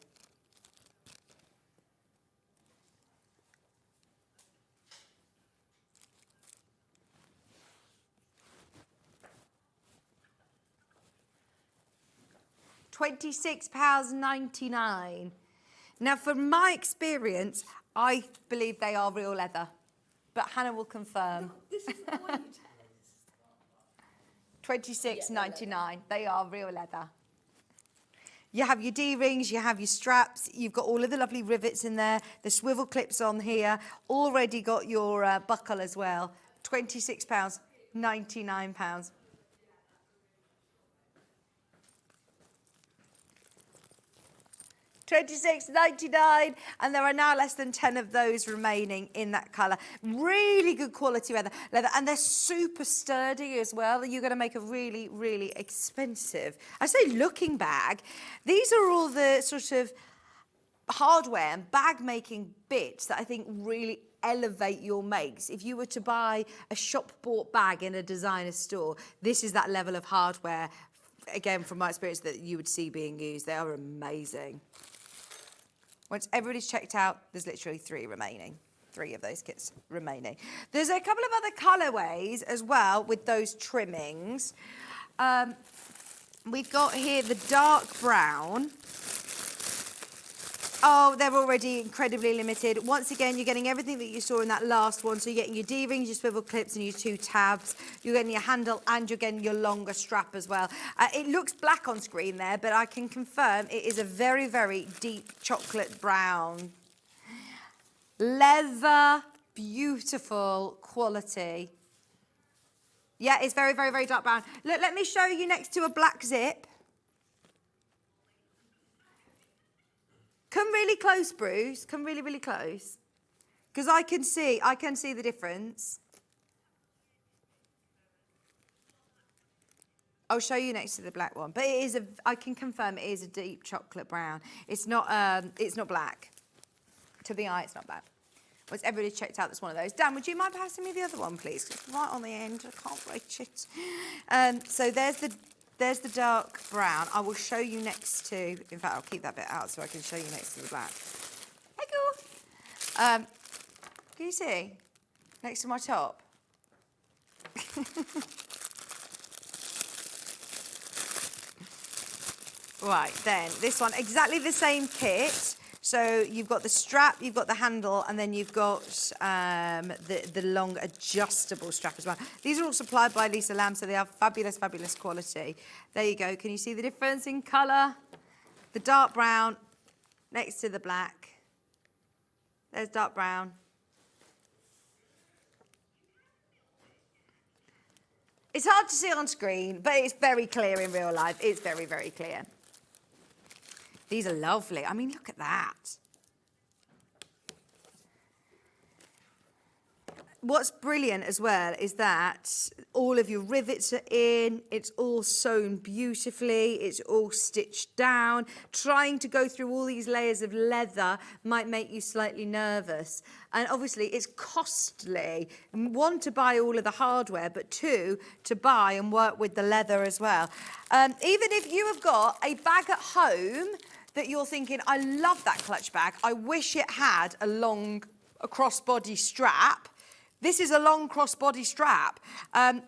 £26.99. Now, from my experience, I believe they are real leather, but Hannah will confirm. This is the one you £26.99. They are real leather. You have your D-rings, you have your straps, you've got all of the lovely rivets in there, the swivel clips on here, already got your buckle as well. £26, £99. £26.99, and there are now less than 10 of those remaining in that colour. Really good quality leather, and they're super sturdy as well. You're going to make a really, really expensive, I say looking bag. These are all the sort of hardware and bag making bits that I think really elevate your makes. If you were to buy a shop bought bag in a designer store, this is that level of hardware, again from my experience, that you would see being used. They are amazing. Once everybody's checked out, there's literally 3 remaining. 3 of those kits remaining. There's a couple of other colourways as well with those trimmings. We've got here the dark brown. Oh, they're already incredibly limited. Once again, you're getting everything that you saw in that last one. So you're getting your D-rings, your swivel clips, and your 2 tabs. You're getting your handle, and you're getting your longer strap as well. It looks black on screen there, but I can confirm it is a very, very deep chocolate brown. Leather, beautiful quality. Yeah, it's very, very, very dark brown. Look, let me show you next to a black zip. Come really close, Bruce. Come really, really close. Because I can see the difference. I'll show you next to the black one. But it is I can confirm it is a deep chocolate brown. It's not black. To the eye, it's not black. Once everybody's checked out, that's one of those. Dan, would you mind passing me the other one, please? It's right on the end. I can't reach it. So there's the dark brown. I will show you next to, in fact, I'll keep that bit out so I can show you next to the black. Hey, girl. Can you see? Next to my top. Right, then, this one, exactly the same kit. So you've got the strap, you've got the handle, and then you've got the long adjustable strap as well. These are all supplied by Lisa Lamb, so they have fabulous, fabulous quality. There you go. Can you see the difference in colour? The dark brown next to the black. There's dark brown. It's hard to see on screen, but it's very clear in real life. It's very, very clear. These are lovely. I mean, look at that. What's brilliant as well is that all of your rivets are in, it's all sewn beautifully, it's all stitched down. Trying to go through all these layers of leather might make you slightly nervous. And obviously it's costly. 1, to buy all of the hardware, but 2, to buy and work with the leather as well. Even if you have got a bag at home that you're thinking, I love that clutch bag, I wish it had a crossbody strap. This is a long crossbody strap.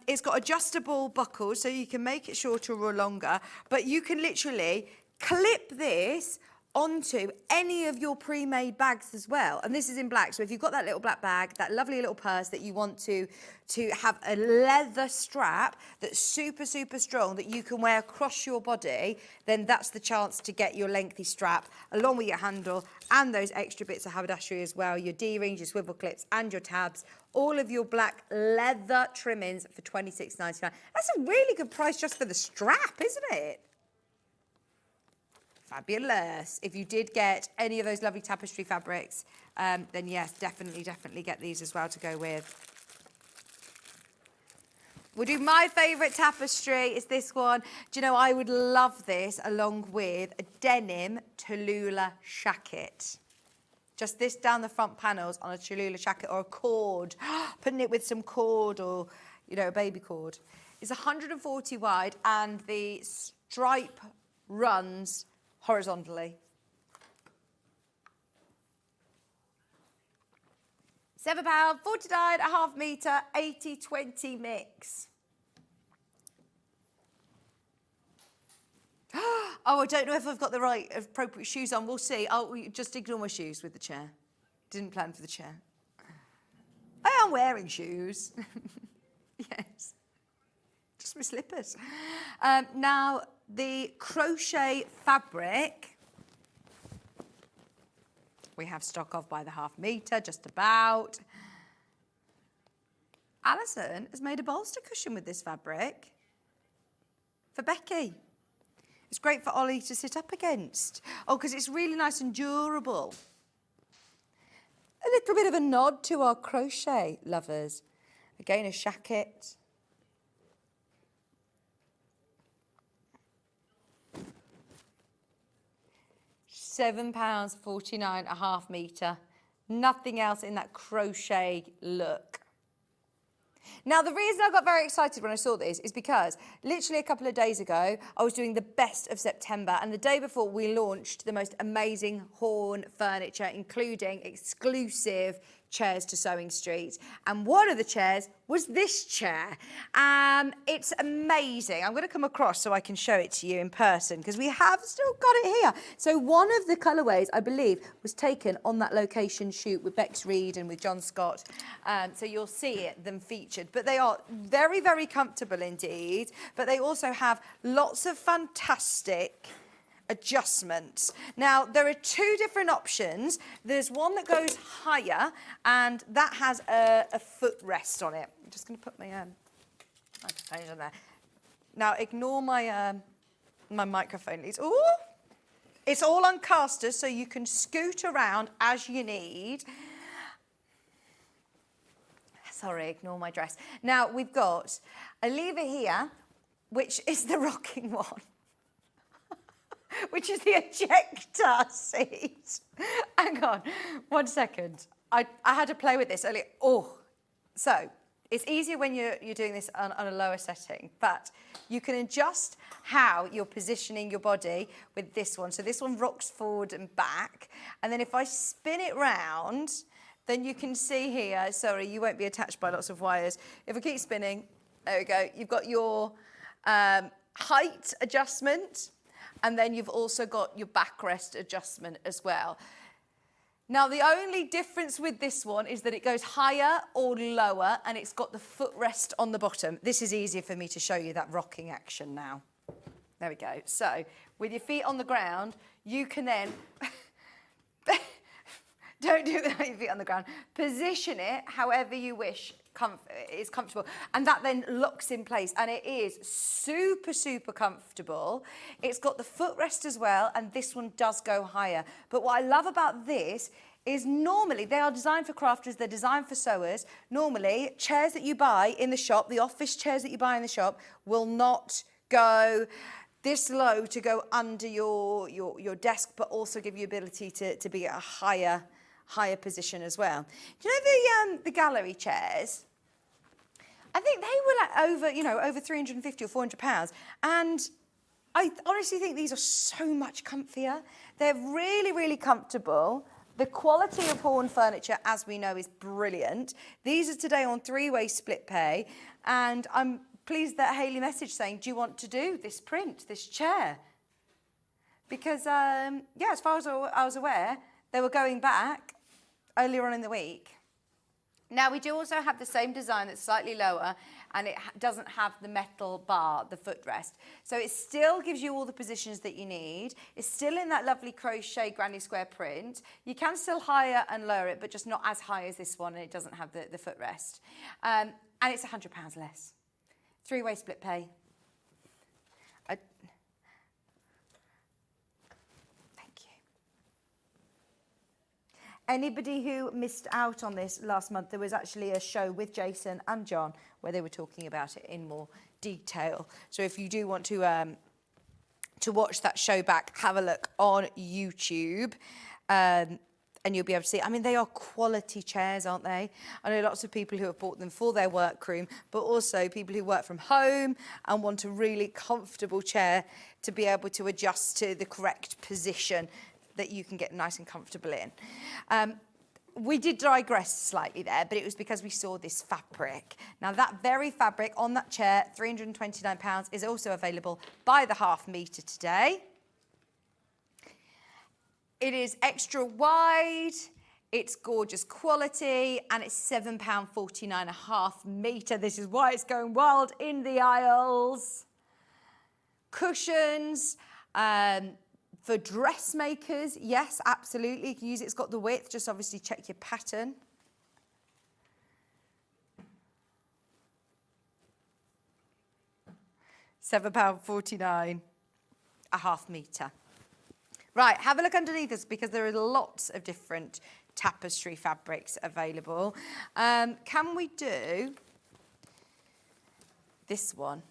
It's got adjustable buckles, so you can make it shorter or longer, but you can literally clip this onto any of your pre-made bags as well. And this is in black, so if you've got that little black bag, that lovely little purse that you want to have a leather strap that's super, super strong that you can wear across your body, then that's the chance to get your lengthy strap along with your handle and those extra bits of haberdashery as well, your D-rings, your swivel clips and your tabs, all of your black leather trimmings for £26.99. That's a really good price just for the strap, isn't it? Fabulous. If you did get any of those lovely tapestry fabrics, then yes, definitely get these as well to go with. We'll do my favourite tapestry. It's this one. Do you know, I would love this along with a denim Tallulah shacket. Just this down the front panels on a Tallulah shacket or a cord. Putting it with some cord or, you know, a baby cord. It's 140 wide and the stripe runs horizontally. £7, 49.5 metre, 80-20 mix. Oh, I don't know if I've got the right appropriate shoes on. We'll see. I'll just ignore my shoes with the chair. Didn't plan for the chair. I am wearing shoes. Yes. Just my slippers. Now, the crochet fabric we have stock of by the ½ metre, just about. Alison has made a bolster cushion with this fabric for Becky. It's great for Ollie to sit up against. Oh, because it's really nice and durable. A little bit of a nod to our crochet lovers. Again, a shacket. £7.49 a ½ metre. Nothing else in that crochet look. Now, the reason I got very excited when I saw this is because literally a couple of days ago, I was doing the best of September, and the day before we launched the most amazing Horn furniture, including exclusive chairs to Sewing Street. And one of the chairs was this chair. It's amazing. I'm going to come across so I can show it to you in person because we have still got it here. So one of the colourways, I believe, was taken on that location shoot with Bex Reed and with John Scott. So you'll see them featured. But they are very, very comfortable indeed. But they also have lots of fantastic adjustments. Now, there are two different options. There's one that goes higher, and that has a footrest on it. I'm just going to put my microphone on there. Now, ignore my my microphone, please. Ooh! It's all on casters, so you can scoot around as you need. Sorry, ignore my dress. Now, we've got a lever here, which is the rocking one. Which is the ejector seat. Hang on, 1 second. I had to play with this earlier. Oh, so it's easier when you're doing this on a lower setting, but you can adjust how you're positioning your body with this one. So this one rocks forward and back, and then if I spin it round, then you can see here, sorry, you won't be attached by lots of wires. If I keep spinning, there we go. You've got your height adjustment, and then you've also got your backrest adjustment as well. Now, the only difference with this one is that it goes higher or lower, and it's got the footrest on the bottom. This is easier for me to show you that rocking action now. There we go. So, with your feet on the ground, you can then... Don't do it without your feet on the ground. Position it however you wish is comfortable. And that then locks in place. And it is super, super comfortable. It's got the footrest as well. And this one does go higher. But what I love about this is normally they are designed for crafters. They're designed for sewers. Normally, chairs that you buy in the shop, the office chairs that you buy in the shop, will not go this low to go under your desk, but also give you ability to be at a higher position as well. Do you know the gallery chairs? I think they were like over 350 or 400 pounds, and I honestly think these are so much comfier. They're really, really comfortable. The quality of Horn furniture, as we know, is brilliant. These are today on 3-way split pay, and I'm pleased that Hayley messaged saying, do you want to do this print, this chair? Because, as far as I was aware, they were going back earlier on in the week. Now, we do also have the same design that's slightly lower, and it doesn't have the metal bar, the footrest. So it still gives you all the positions that you need. It's still in that lovely crochet granny square print. You can still higher and lower it, but just not as high as this one, and it doesn't have the footrest. And it's £100 less. 3-way split pay. Anybody who missed out on this last month, there was actually a show with Jason and John where they were talking about it in more detail. So if you do want to watch that show back, have a look on YouTube, and you'll be able to see. I mean, they are quality chairs, aren't they? I know lots of people who have bought them for their workroom, but also people who work from home and want a really comfortable chair to be able to adjust to the correct position that you can get nice and comfortable in. we did digress slightly there, but it was because we saw this fabric. Now that very fabric on that chair, £329, is also available by the half metre today. It is extra wide, it's gorgeous quality, and it's £7.49 a half metre. This is why it's going wild in the aisles. Cushions, for dressmakers, yes, absolutely, you can use it. It's got the width, just obviously check your pattern. £7.49 a half metre. Right, have a look underneath us because there are lots of different tapestry fabrics available. Can we do this one?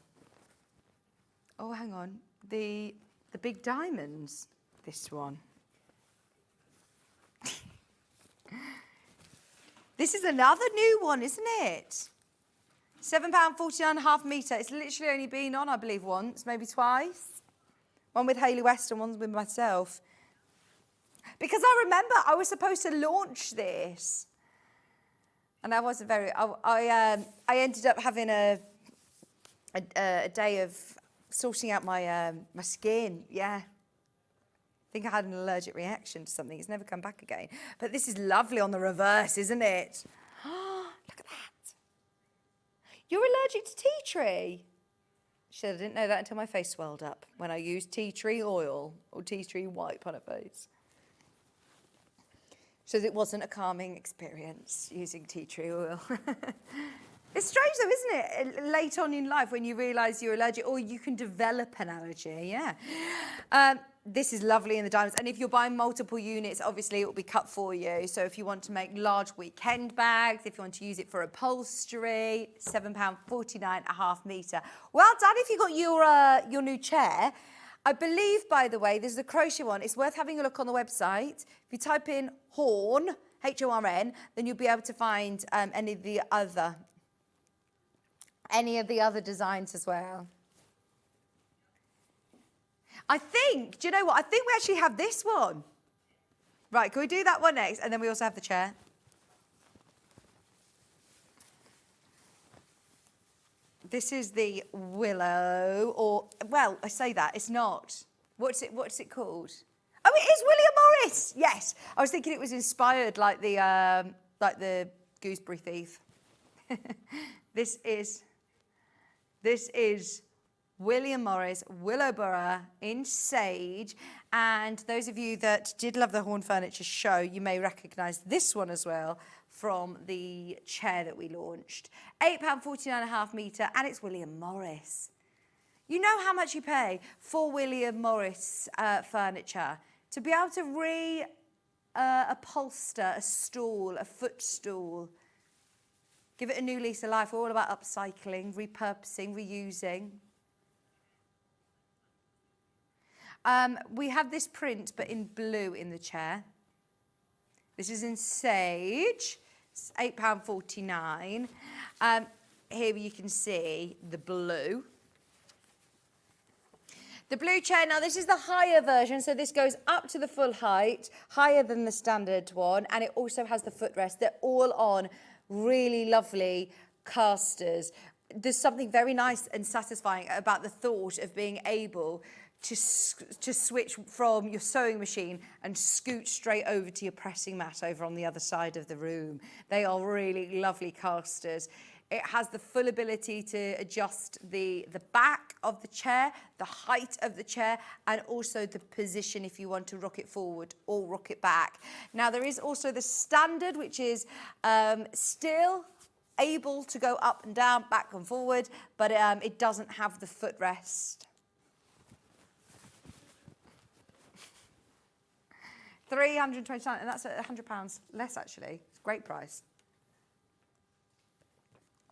Oh, hang on, the big diamonds, this one. This is another new one, isn't it? £7.49 a half metre. It's literally only been on, I believe, once, maybe twice. One with Hayley West and one with myself. Because I remember I was supposed to launch this. And I wasn't very, I ended up having a day of sorting out my my skin, yeah. I think I had an allergic reaction to something. It's never come back again. But this is lovely on the reverse, isn't it? Look at that. You're allergic to tea tree? Shit, I didn't know that until my face swelled up when I used tea tree oil or tea tree wipe on her face. So it wasn't a calming experience using tea tree oil. It's strange though, isn't it? Late on in life when you realise you're allergic or you can develop an allergy, yeah. This is lovely in the diamonds. And if you're buying multiple units, obviously it will be cut for you. So if you want to make large weekend bags, if you want to use it for upholstery, £7.49 a half metre. Well done if you got your new chair. I believe, by the way, there's the crochet one. It's worth having a look on the website. If you type in Horn, H-O-R-N, then you'll be able to find any of the other designs as well. I think, do you know what? I think we actually have this one. Right, can we do that one next? And then we also have the chair. This is the willow, or, well, I say that, it's not. What's it called? Oh, it is William Morris! Yes. I was thinking it was inspired like the Gooseberry Thief. This is William Morris, Willowborough in sage. And those of you that did love the Horn Furniture show, you may recognise this one as well from the chair that we launched. £8.49 a half metre, and it's William Morris. You know how much you pay for William Morris furniture. To be able to upholster a stool, a footstool, give it a new lease of life. We're all about upcycling, repurposing, reusing. We have this print, but in blue in the chair. This is in sage. It's £8.49. Here you can see the blue. The blue chair, now this is the higher version, so this goes up to the full height, higher than the standard one, and it also has the footrest. They're all on really lovely casters. There's something very nice and satisfying about the thought of being able to switch from your sewing machine and scoot straight over to your pressing mat over on the other side of the room. They are really lovely casters. It has the full ability to adjust the back of the chair, the height of the chair, and also the position if you want to rock it forward or rock it back. Now, there is also the standard, which is still able to go up and down, back and forward, but it doesn't have the footrest. £329, and that's £100 less, actually. It's a great price.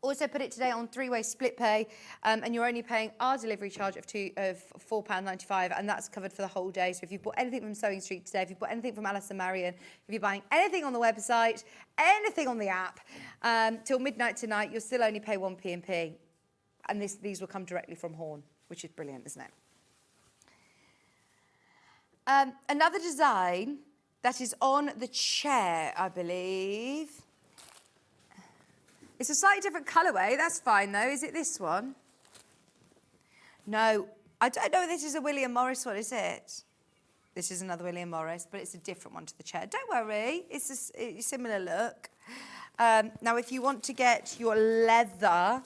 Also put it today on three-way split pay, and you're only paying our delivery charge of £4.95, and that's covered for the whole day. So if you've bought anything from Sewing Street today, if you've bought anything from Allison Maryon, if you're buying anything on the website, anything on the app, till midnight tonight, you'll still only pay 1 P&P. And these will come directly from Horn, which is brilliant, isn't it? Another design that is on the chair, I believe. It's a slightly different colourway. That's fine, though. Is it this one? No, I don't know if this is a William Morris one, is it? This is another William Morris, but it's a different one to the chair. Don't worry, it's a similar look. Now, if you want to get your leather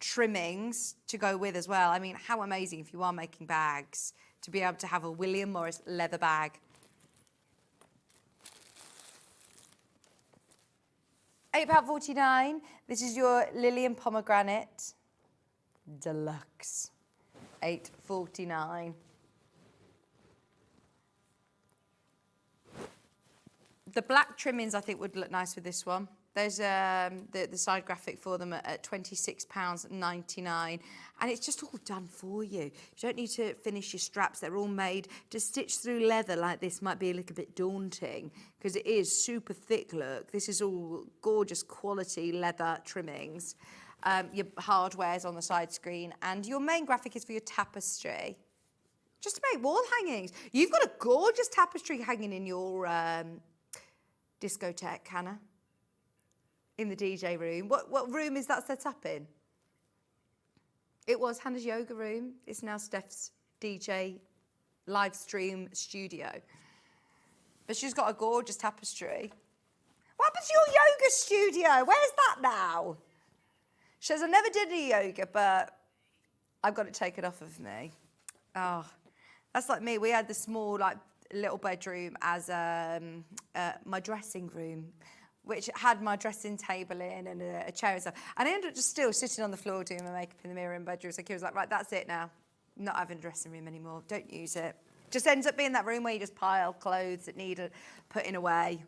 trimmings to go with as well, I mean, how amazing if you are making bags to be able to have a William Morris leather bag. £8.49. This is your Lily and Pomegranate Deluxe. £8.49. The black trimmings, I think, would look nice with this one. There's the side graphic for them at £26.99. And it's just all done for you. You don't need to finish your straps. They're all made. To stitch through leather like this might be a little bit daunting because it is super thick look. This is all gorgeous quality leather trimmings. Your hardware's on the side screen. And your main graphic is for your tapestry. Just to make wall hangings. You've got a gorgeous tapestry hanging in your discotheque, Hannah. In the DJ room. What room is that set up in? It was Hannah's yoga room. It's now Steph's DJ live stream studio. But she's got a gorgeous tapestry. What happened to your yoga studio? Where's that now? She says, I never did any yoga, but I've got it taken off of me. Oh, that's like me. We had the small, like, little bedroom as my dressing room, which had my dressing table in and a chair and stuff. And I ended up just still sitting on the floor doing my makeup in the mirror in the bedroom. So Kira was like, right, that's it now. Not having a dressing room anymore. Don't use it. Just ends up being that room where you just pile clothes that need putting away.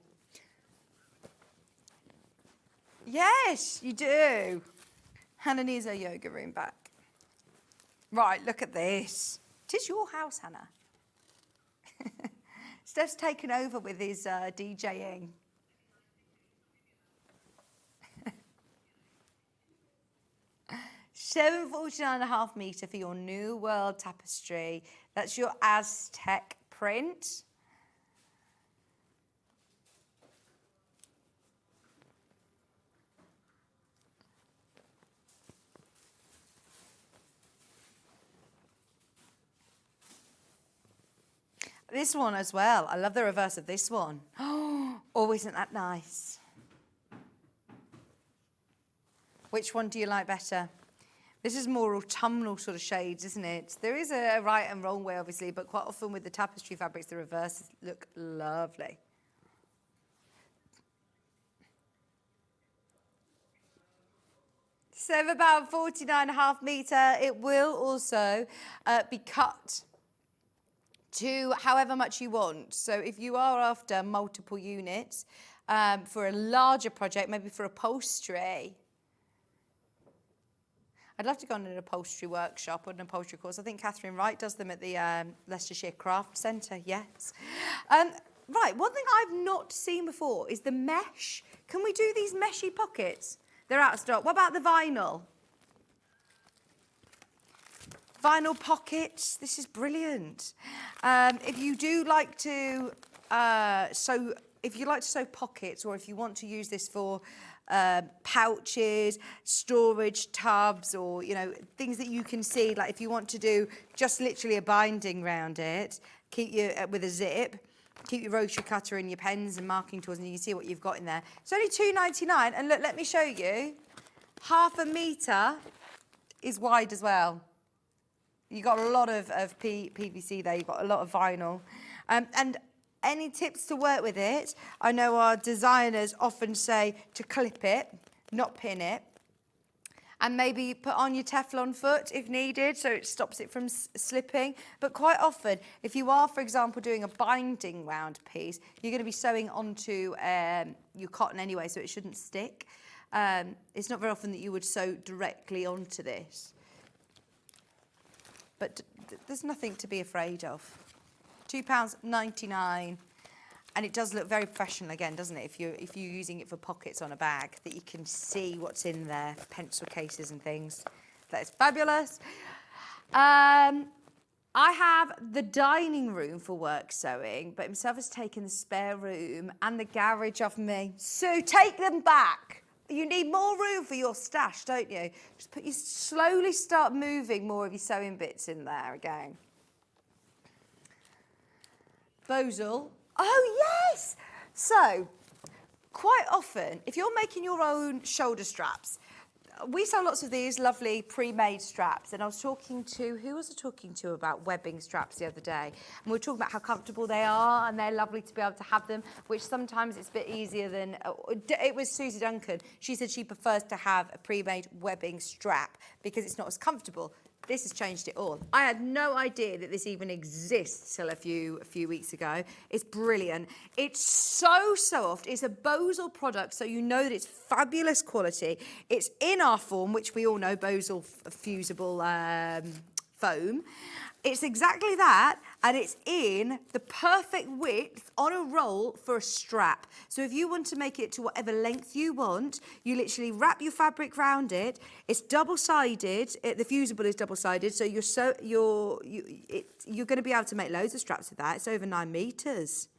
Yes, you do. Hannah needs her yoga room back. Right, look at this. It is your house, Hannah. Steph's taken over with his DJing. £7.49.5 metre for your New World tapestry. That's your Aztec print. This one as well. I love the reverse of this one. Oh, isn't that nice? Which one do you like better? This is more autumnal sort of shades, isn't it? There is a right and wrong way, obviously, but quite often with the tapestry fabrics, the reverses look lovely. £7.49.5 metre. It will also be cut to however much you want. So if you are after multiple units for a larger project, maybe for upholstery, I'd love to go on an upholstery workshop or an upholstery course. I think Catherine Wright does them at the Leicestershire Craft Centre, yes. Right, one thing I've not seen before is the mesh. Can we do these meshy pockets? They're out of stock. What about the vinyl? Vinyl pockets, this is brilliant. If you do like to sew pockets, or if you want to use this for pouches, storage tubs, or things that you can see, like if you want to do just literally a binding round it, keep your with a zip, keep your rotary cutter and your pens and marking tools, and you can see what you've got in there. It's only £2.99, and look, let me show you. £0.5 metre is wide as well. You've got a lot of PVC there, you've got a lot of vinyl. And any tips to work with it? I know our designers often say to clip it, not pin it. And maybe put on your Teflon foot if needed, so it stops it from slipping. But quite often, if you are, for example, doing a binding round piece, you're going to be sewing onto your cotton anyway, so it shouldn't stick. It's not very often that you would sew directly onto this. But there's nothing to be afraid of. £2.99, and it does look very professional again, doesn't it? If you're using it for pockets on a bag, that you can see what's in there, pencil cases and things. That is fabulous. I have the dining room for work sewing, but himself has taken the spare room and the garage off me. So take them back. You need more room for your stash, don't you? You slowly start moving more of your sewing bits in there again. Bosal. Oh, yes! So, quite often, if you're making your own shoulder straps, we sell lots of these lovely pre-made straps, and I was talking to, who was I talking to about webbing straps the other day? And we were talking about how comfortable they are, and they're lovely to be able to have them, which sometimes it's a bit easier than, it was Susie Duncan. She said she prefers to have a pre-made webbing strap because it's not as comfortable. This has changed it all. I had no idea that this even exists till a few weeks ago. It's brilliant. It's so soft. It's a Bosal product, so you know that it's fabulous quality. It's in our form, which we all know, Bosal fusible foam. It's exactly that, and it's in the perfect width on a roll for a strap. So if you want to make it to whatever length you want, you literally wrap your fabric around it. It's double-sided. The fusible is double-sided, so you're going to be able to make loads of straps with that. It's over 9 metres.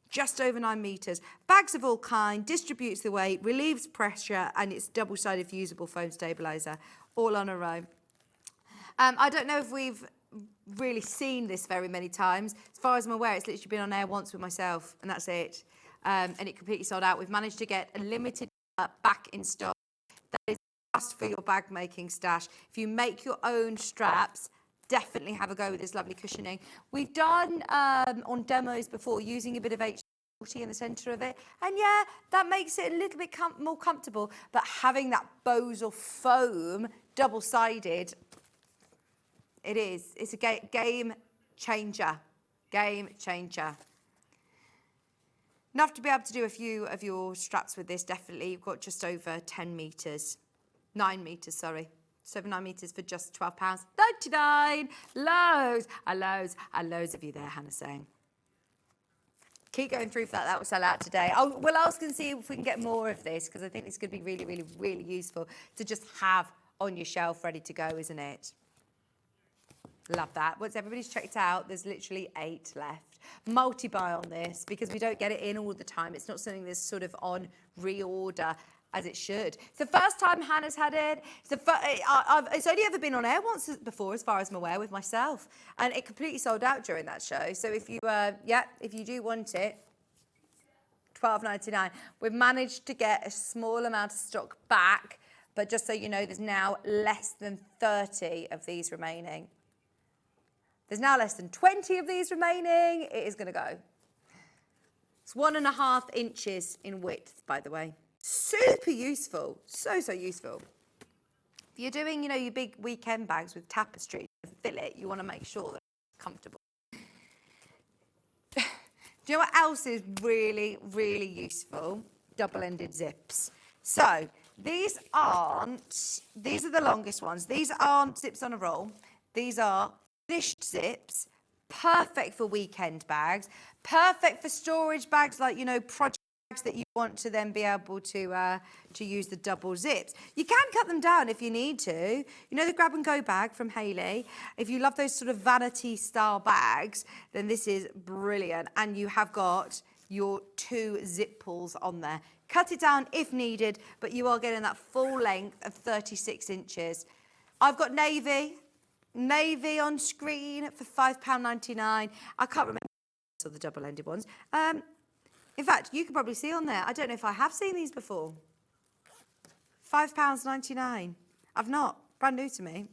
Just over 9 metres. Bags of all kind, distributes the weight, relieves pressure, and it's double-sided fusible foam stabiliser, all on a row. I don't know if we've really seen this very many times. As far as I'm aware, it's literally been on air once with myself, and that's it. And it completely sold out. We've managed to get a limited back in stock. That is just for your bag making stash. If you make your own straps, definitely have a go with this lovely cushioning. We've done on demos before using a bit of H40 in the centre of it, and yeah, that makes it a little bit more comfortable. But having that Bosal foam double-sided, it is. It's a game changer. Game changer. Enough to be able to do a few of your straps with this, definitely. You've got just over 10 metres. 9 metres, sorry. Just over 9 metres for just £12.99. Loads and loads of you there, Hannah saying. Keep going through for that. That will sell out today. We'll ask and see if we can get more of this, because I think it's going to be really, really, really useful to just have on your shelf ready to go, isn't it? Love that. Once everybody's checked out, there's literally 8 left. Multi-buy on this because we don't get it in all the time. It's not something that's sort of on reorder as it should. It's the first time Hannah's had it. It's only ever been on air once before, as far as I'm aware, with myself. And it completely sold out during that show. So if you, if you do want it, £12.99. We've managed to get a small amount of stock back, but just so you know, there's now less than 30 of these remaining. There's now less than 20 of these remaining. It is going to go. It's 1.5 inches in width, by the way. Super useful. So useful. If you're doing, your big weekend bags with tapestry and fillet, you want to make sure that it's comfortable. Do you know what else is really, really useful? Double-ended zips. So these are the longest ones. These aren't zips on a roll. These are finished zips, perfect for weekend bags, perfect for storage bags like, project bags that you want to then be able to use the double zips. You can cut them down if you need to. The grab and go bag from Hayley. If you love those sort of vanity style bags, then this is brilliant. And you have got your 2 zip pulls on there. Cut it down if needed, but you are getting that full length of 36 inches. I've got navy on screen for £5.99. I can't remember the double-ended ones. In fact, you can probably see on there. I don't know if I have seen these before. £5.99. I've not. Brand new to me.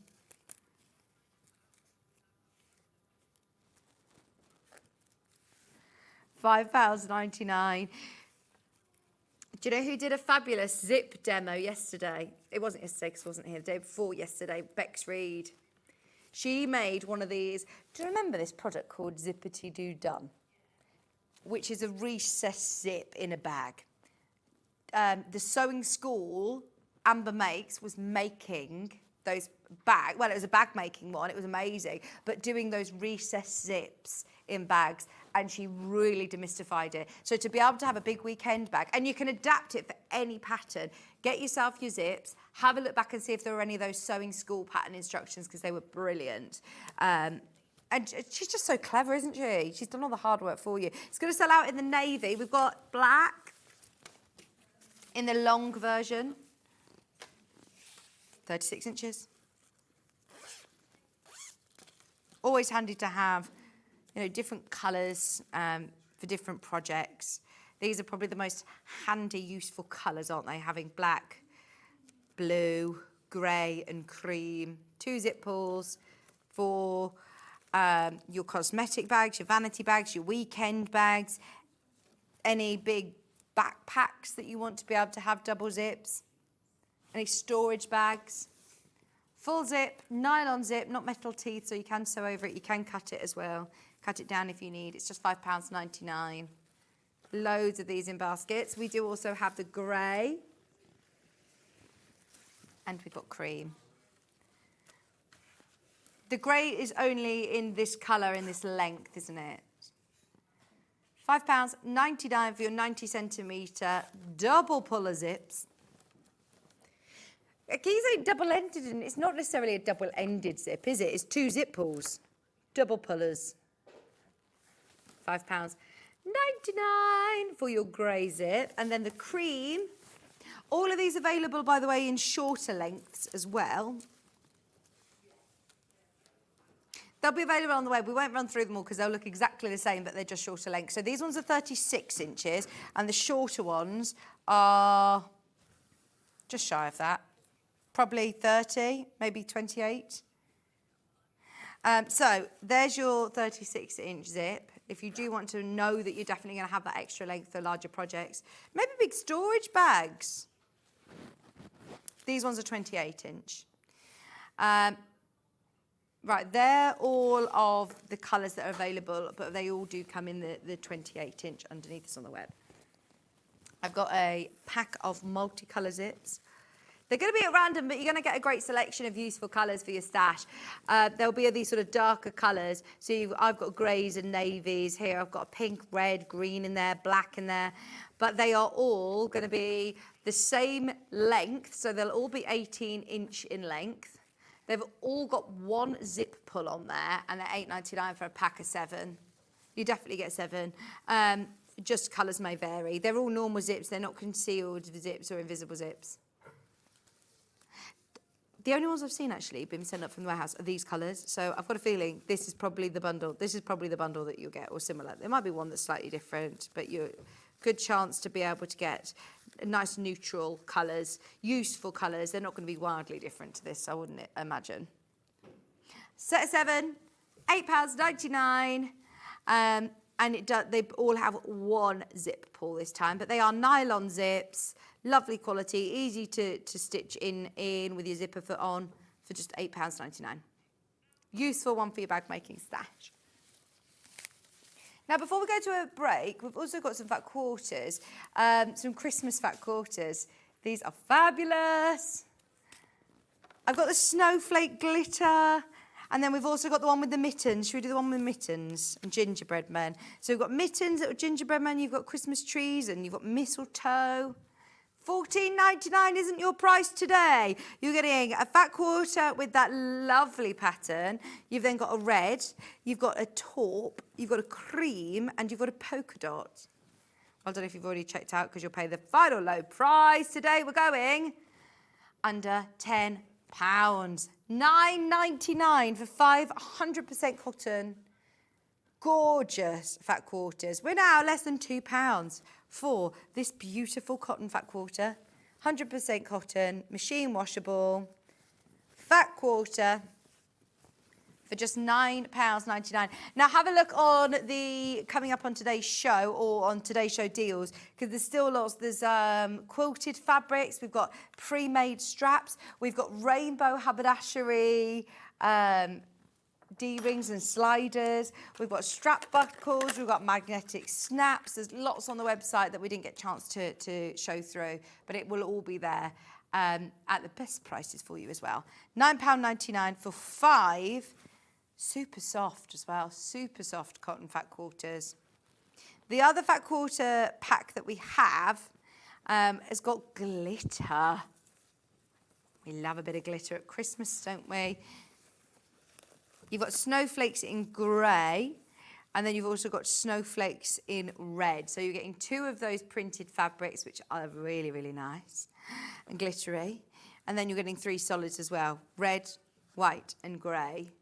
£5.99. Do you know who did a fabulous zip demo yesterday? It wasn't yesterday because I wasn't here. The day before yesterday, Bex Reed. She made one of these. Do you remember this product called Zippity Doo Done? Which is a recessed zip in a bag. The sewing school Amber Makes was making those it was a bag making one, it was amazing, but doing those recessed zips in bags, and she really demystified it. So to be able to have a big weekend bag, and you can adapt it for any pattern, get yourself your zips, have a look back and see if there were any of those sewing school pattern instructions, because they were brilliant. And she's just so clever, isn't she? She's done all the hard work for you. It's going to sell out in the navy. We've got black in the long version, 36 inches. Always handy to have, you know, different colours for different projects. These are probably the most handy, useful colours, aren't they? Having black, blue, grey and cream. 2 zip pulls for your cosmetic bags, your vanity bags, your weekend bags, any big backpacks that you want to be able to have double zips, any storage bags. Full zip, nylon zip, not metal teeth, so you can sew over it. You can cut it as well. Cut it down if you need. It's just £5.99. Loads of these in baskets. We do also have the grey. And we've got cream. The grey is only in this colour, in this length, isn't it? £5.99 for your 90 centimetre double puller zips. Can you say double-ended? And it's not necessarily a double-ended zip, is it? It's 2 zip pulls, double pullers. £5.99 for your grey zip. And then the cream. All of these available, by the way, in shorter lengths as well. They'll be available on the web. We won't run through them all because they'll look exactly the same, but they're just shorter lengths. So these ones are 36 inches, and the shorter ones are just shy of that. Probably 30, maybe 28. So there's your 36-inch zip. If you do want to know that you're definitely going to have that extra length for larger projects. Maybe big storage bags. These ones are 28-inch. Right, they're all of the colours that are available, but they all do come in the 28-inch underneath us on the web. I've got a pack of multicolour zips. They're going to be at random, but you're going to get a great selection of useful colours for your stash. There'll be these sort of darker colours. So I've got greys and navies here. I've got a pink, red, green in there, black in there. But they are all going to be the same length. So they'll all be 18-inch in length. They've all got 1 zip pull on there, and they're £8.99 for a pack of 7. You definitely get 7. Just colours may vary. They're all normal zips. They're not concealed zips or invisible zips. The only ones I've seen actually been sent up from the warehouse are these colours. So I've got a feeling this is probably the bundle. This is probably the bundle that you'll get, or similar. There might be one that's slightly different, but you're good chance to be able to get nice neutral colours, useful colours. They're not going to be wildly different to this, I wouldn't imagine. Set of 7, £8.99. And they all have 1 zip pull this time, but they are nylon zips. Lovely quality, easy to stitch in with your zipper foot on for just £8.99. Useful one for your bag making stash. Now, before we go to a break, we've also got some fat quarters, some Christmas fat quarters. These are fabulous. I've got the snowflake glitter, and then we've also got the one with the mittens. Should we do the one with mittens and gingerbread men? So we've got mittens, little gingerbread men, you've got Christmas trees, and you've got mistletoe. $14.99 isn't your price today. You're getting a fat quarter with that lovely pattern. You've then got a red, you've got a taupe, you've got a cream, and you've got a polka dot. I don't know if you've already checked out because you'll pay the final low price. Today we're going under £10. $9.99 for 100% cotton. Gorgeous fat quarters. We're now less than £2 for this beautiful cotton fat quarter. 100% cotton, machine washable, fat quarter for just £9.99. Now have a look on the coming up on today's show, or on today's show deals, because there's still lots. There's quilted fabrics, we've got pre-made straps, we've got rainbow haberdashery, D-rings and sliders, we've got strap buckles, we've got magnetic snaps. There's lots on the website that we didn't get a chance to show through, but it will all be there at the best prices for you as well. £9.99 for 5. Super soft as well, super soft cotton fat quarters. The other fat quarter pack that we have has got glitter. We love a bit of glitter at Christmas, don't we? You've got snowflakes in grey, and then you've also got snowflakes in red. So you're getting 2 of those printed fabrics, which are really, really nice and glittery. And then you're getting 3 solids as well, red, white and grey.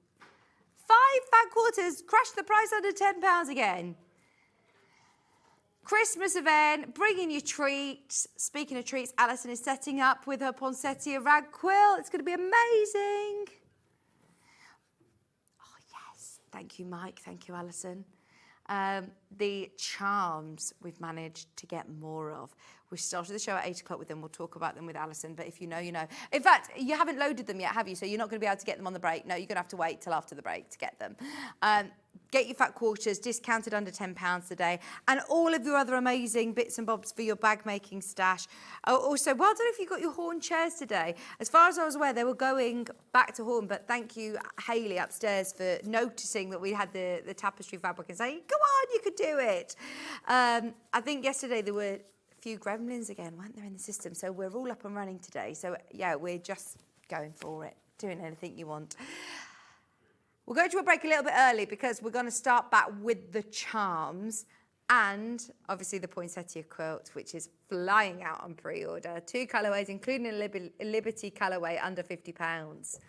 5 fat quarters, crashed the price under £10 again. Christmas event, bring in your treats. Speaking of treats, Alison is setting up with her poinsettia rag quilt. It's going to be amazing. Oh, yes. Thank you, Mike. Thank you, Alison. The charms we've managed to get more of. We started the show at 8 o'clock with them. We'll talk about them with Alison, but if you know, you know. In fact, you haven't loaded them yet, have you? So you're not going to be able to get them on the break. No, you're going to have to wait till after the break to get them. Get your fat quarters, discounted under £10 today, and all of your other amazing bits and bobs for your bag making stash. Also, well done if you got your horn chairs today. As far as I was aware, they were going back to horn, but thank you, Hayley, upstairs, for noticing that we had the tapestry fabric and saying, "Go on, you could do it." I think yesterday there were a few gremlins again, weren't there, in the system? So we're all up and running today. So yeah, we're just going for it, doing anything you want. We'll go to a break a little bit early because we're going to start back with the charms and obviously the poinsettia quilt, which is flying out on pre-order. 2 colourways, including a Liberty colourway under £50.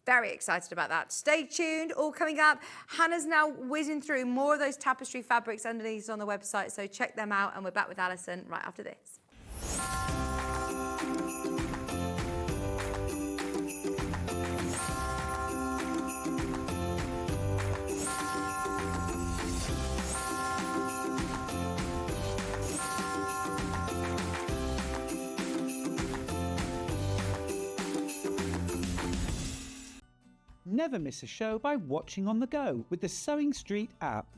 Very excited about that. Stay tuned, all coming up. Hannah's now whizzing through more of those tapestry fabrics underneath on the website, so check them out, and we're back with Alison right after this. Never miss a show by watching on the go with the Sewing Street app.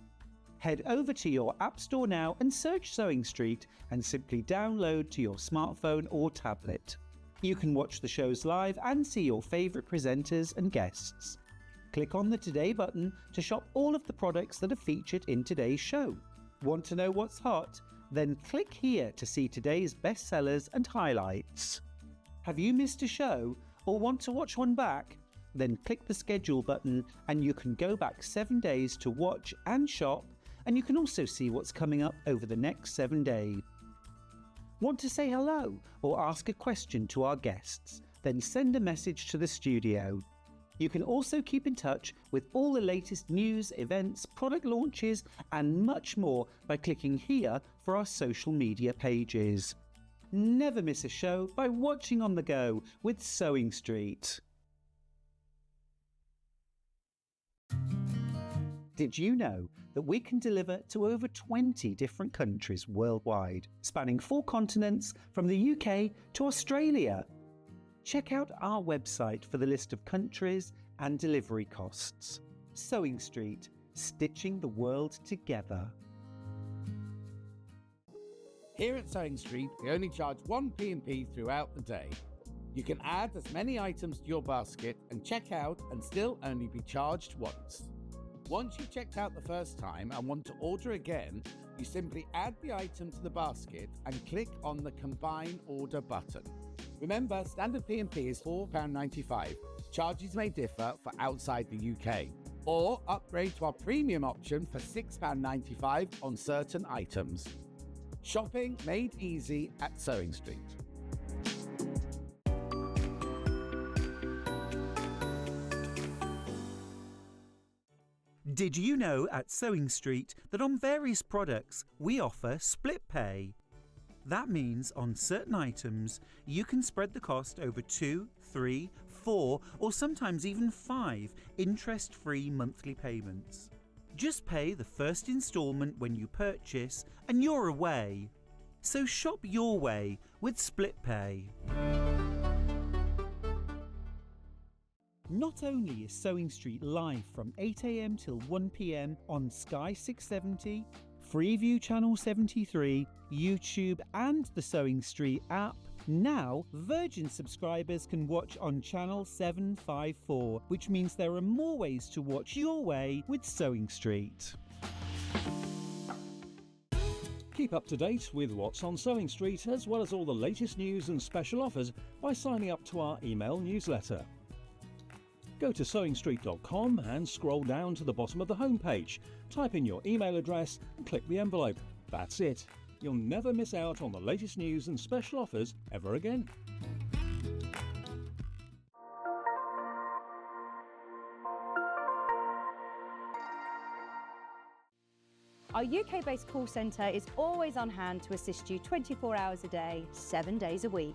Head over to your App Store now and search Sewing Street and simply download to your smartphone or tablet. You can watch the shows live and see your favourite presenters and guests. Click on the Today button to shop all of the products that are featured in today's show. Want to know what's hot? Then click here to see today's bestsellers and highlights. Have you missed a show or want to watch one back? Then click the schedule button and you can go back 7 days to watch and shop, and you can also see what's coming up over the next 7 days. Want to say hello or ask a question to our guests? Then send a message to the studio. You can also keep in touch with all the latest news, events, product launches and much more by clicking here for our social media pages. Never miss a show by watching on the go with Sewing Street. Did you know that we can deliver to over 20 different countries worldwide, spanning 4 continents from the UK to Australia? Check out our website for the list of countries and delivery costs. Sewing Street, stitching the world together. Here at Sewing Street, we only charge 1 P&P throughout the day. You can add as many items to your basket and check out and still only be charged once. Once you've checked out the first time and want to order again, you simply add the item to the basket and click on the Combine Order button. Remember, standard P&P is £4.95. Charges may differ for outside the UK. Or upgrade to our premium option for £6.95 on certain items. Shopping made easy at Sewing Street. Did you know at Sewing Street that on various products we offer split pay? That means on certain items you can spread the cost over 2, 3, 4 or sometimes even 5 interest-free monthly payments. Just pay the first instalment when you purchase and you're away. So shop your way with split pay. Not only is Sewing Street live from 8 AM till 1 PM on Sky 670, Freeview Channel 73, YouTube and the Sewing Street app, now Virgin subscribers can watch on Channel 754, which means there are more ways to watch your way with Sewing Street. Keep up to date with what's on Sewing Street as well as all the latest news and special offers by signing up to our email newsletter. Go to sewingstreet.com and scroll down to the bottom of the homepage. Type in your email address and click the envelope. That's it. You'll never miss out on the latest news and special offers ever again. Our UK-based call centre is always on hand to assist you 24 hours a day, 7 days a week.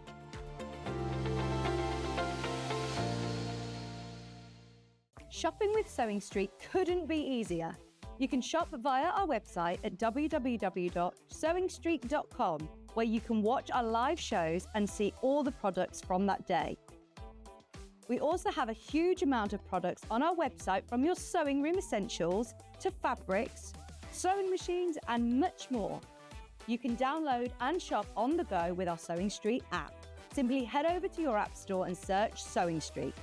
Shopping with Sewing Street couldn't be easier. You can shop via our website at www.sewingstreet.com, where you can watch our live shows and see all the products from that day. We also have a huge amount of products on our website, from your sewing room essentials to fabrics, sewing machines and much more. You can download and shop on the go with our Sewing Street app. Simply head over to your app store and search Sewing Street.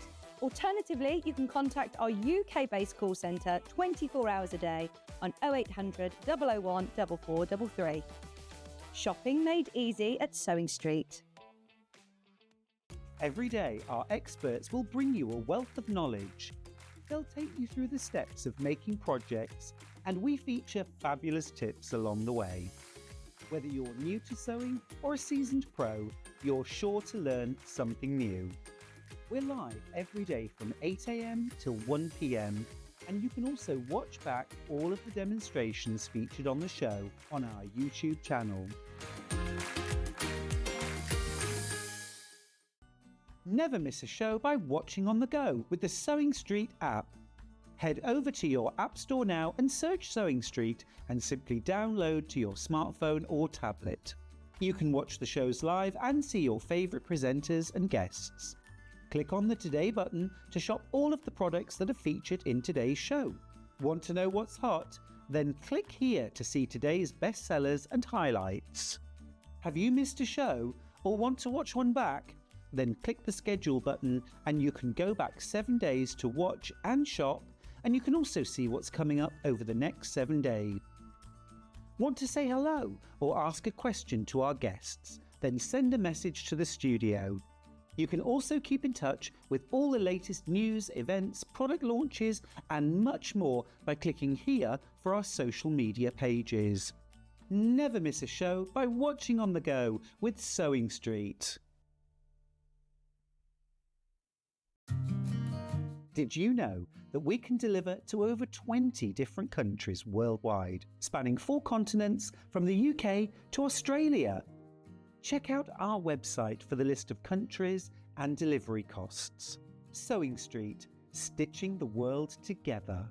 Alternatively, you can contact our UK-based call centre 24 hours a day on 0800 001 4433. Shopping made easy at Sewing Street. Every day, our experts will bring you a wealth of knowledge. They'll take you through the steps of making projects, and we feature fabulous tips along the way. Whether you're new to sewing or a seasoned pro, you're sure to learn something new. We're live every day from 8 a.m. till 1 p.m, and you can also watch back all of the demonstrations featured on the show on our YouTube channel. Never miss a show by watching on the go with the Sewing Street app. Head over to your app store now and search Sewing Street and simply download to your smartphone or tablet. You can watch the shows live and see your favourite presenters and guests. Click on the Today button to shop all of the products that are featured in today's show. Want to know what's hot? Then click here to see today's bestsellers and highlights. Have you missed a show or want to watch one back? Then click the schedule button and you can go back 7 days to watch and shop, and you can also see what's coming up over the next 7 days. Want to say hello or ask a question to our guests? Then send a message to the studio. You can also keep in touch with all the latest news, events, product launches and much more by clicking here for our social media pages. Never miss a show by watching on the go with Sewing Street. Did you know that we can deliver to over 20 different countries worldwide, spanning 4 continents from the UK to Australia? Check out our website for the list of countries and delivery costs. Sewing Street, stitching the world together.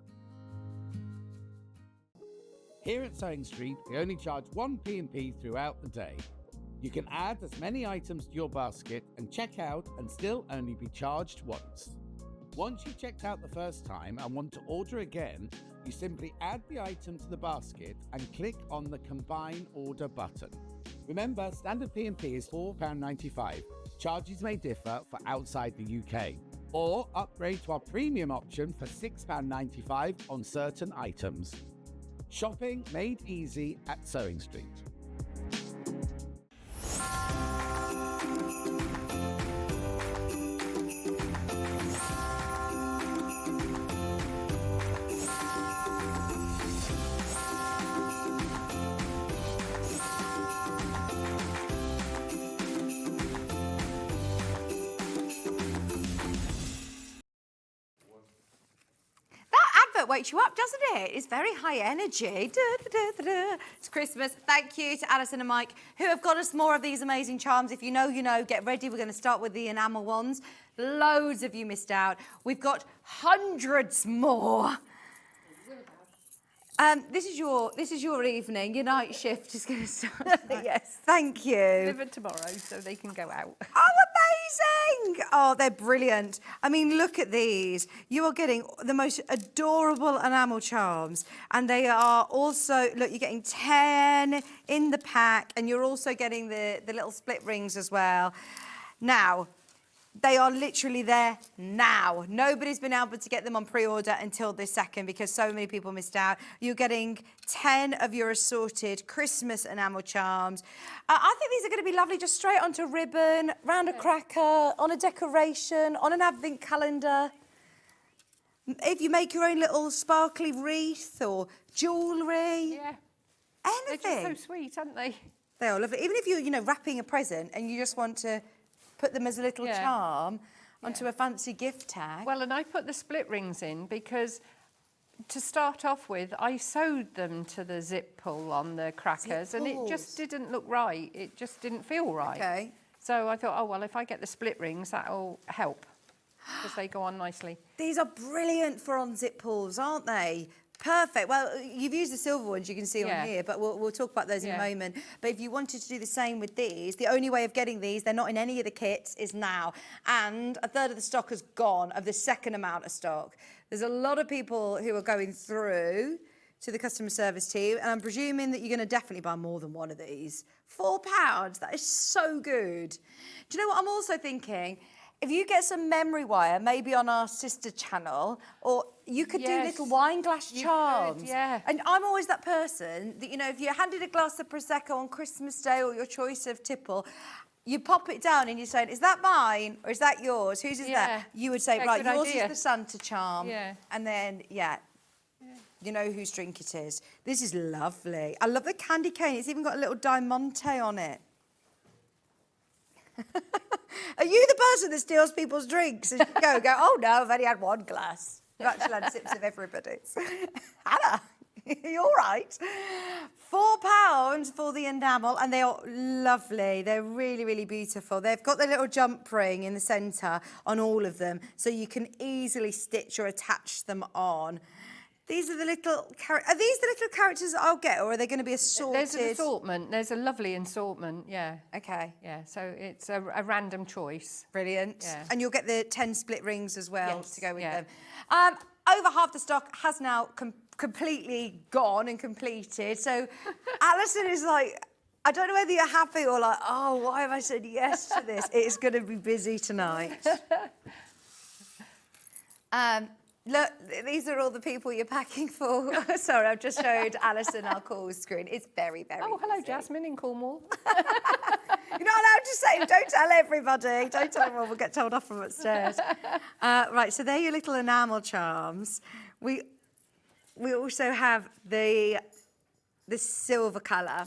Here at Sewing Street, we only charge 1 P&P throughout the day. You can add as many items to your basket and check out and still only be charged once. Once you've checked out the first time and want to order again, you simply add the item to the basket and click on the Combine Order button. Remember, standard P&P is £4.95. Charges may differ for outside the UK. Or upgrade to our premium option for £6.95 on certain items. Shopping made easy at Sewing Street. Wakes you up, doesn't it? It's very high energy. It's Christmas. Thank you to Alison and Mike, who have got us more of these amazing charms. If you know, you know. Get ready. We're going to start with the enamel ones. Loads of you missed out. We've got hundreds more. This is your evening. Your night shift is going to start. Yes, thank you. Delivered tomorrow so they can go out. Oh, amazing! Oh, they're brilliant. I mean, look at these. You are getting the most adorable enamel charms. And they are also, look, you're getting 10 in the pack, and you're also getting the little split rings as well. Now, they are literally there now. Nobody's been able to get them on pre-order until this second because so many people missed out. You're getting 10 of your assorted Christmas enamel charms. I think these are going to be lovely just straight onto ribbon, round a cracker, on a decoration, on an advent calendar. If you make your own little sparkly wreath or jewellery, Yeah. anything. They're just so sweet, aren't they? They are lovely. Even if you're, wrapping a present and you just want to put them as a little Yeah. charm onto a fancy gift tag. Well, and I put the split rings in because to start off with, I sewed them to the zip pull on the crackers and it just didn't look right. It just didn't feel right. Okay. So I thought, oh, well, if I get the split rings, that'll help because they go on nicely. These are brilliant for on zip pulls, aren't they? Perfect. Well, you've used the silver ones you can see on here, but we'll talk about those in a moment. But if you wanted to do the same with these, the only way of getting these, they're not in any of the kits, is now. And a third of the stock has gone, of the second amount of stock. There's a lot of people who are going through to the customer service team, and I'm presuming that you're going to definitely buy more than one of these. £4, that is so good. Do you know what I'm also thinking? If you get some memory wire, maybe on our sister channel, or you could do little wine glass charms. Could, yeah. And I'm always that person that, if you're handed a glass of Prosecco on Christmas Day or your choice of tipple, you pop it down and you're saying, is that mine or is that yours? Whose is that? You would say, right, yours is the Santa charm. Yeah. And then, you know whose drink it is. This is lovely. I love the candy cane. It's even got a little Diamante on it. Are you the person that steals people's drinks? And you go, oh no, I've only had one glass. I've actually had sips of everybody's. Hannah, you all right? £4 for the enamel, and they are lovely. They're really, really beautiful. They've got the little jump ring in the centre on all of them, so you can easily stitch or attach them on. These are the little are these the little characters that I'll get, or are they going to be assorted? There's an assortment. There's a lovely assortment, yeah. Okay. Yeah, so it's a random choice. Brilliant. Yeah. And you'll get the 10 split rings as well to go with them. Yeah. Over half the stock has now completely gone and completed. So Alison is like, I don't know whether you're happy or like, oh, why have I said yes to this? It's going to be busy tonight. Look, these are all the people you're packing for. Sorry, I've just showed Alison our call screen. It's very, very Oh, hello, busy. Jasmine in Cornwall. You're not allowed to say, don't tell everybody. Don't tell everyone, we'll get told off from upstairs. Right, so they're your little enamel charms. We also have the silver colour.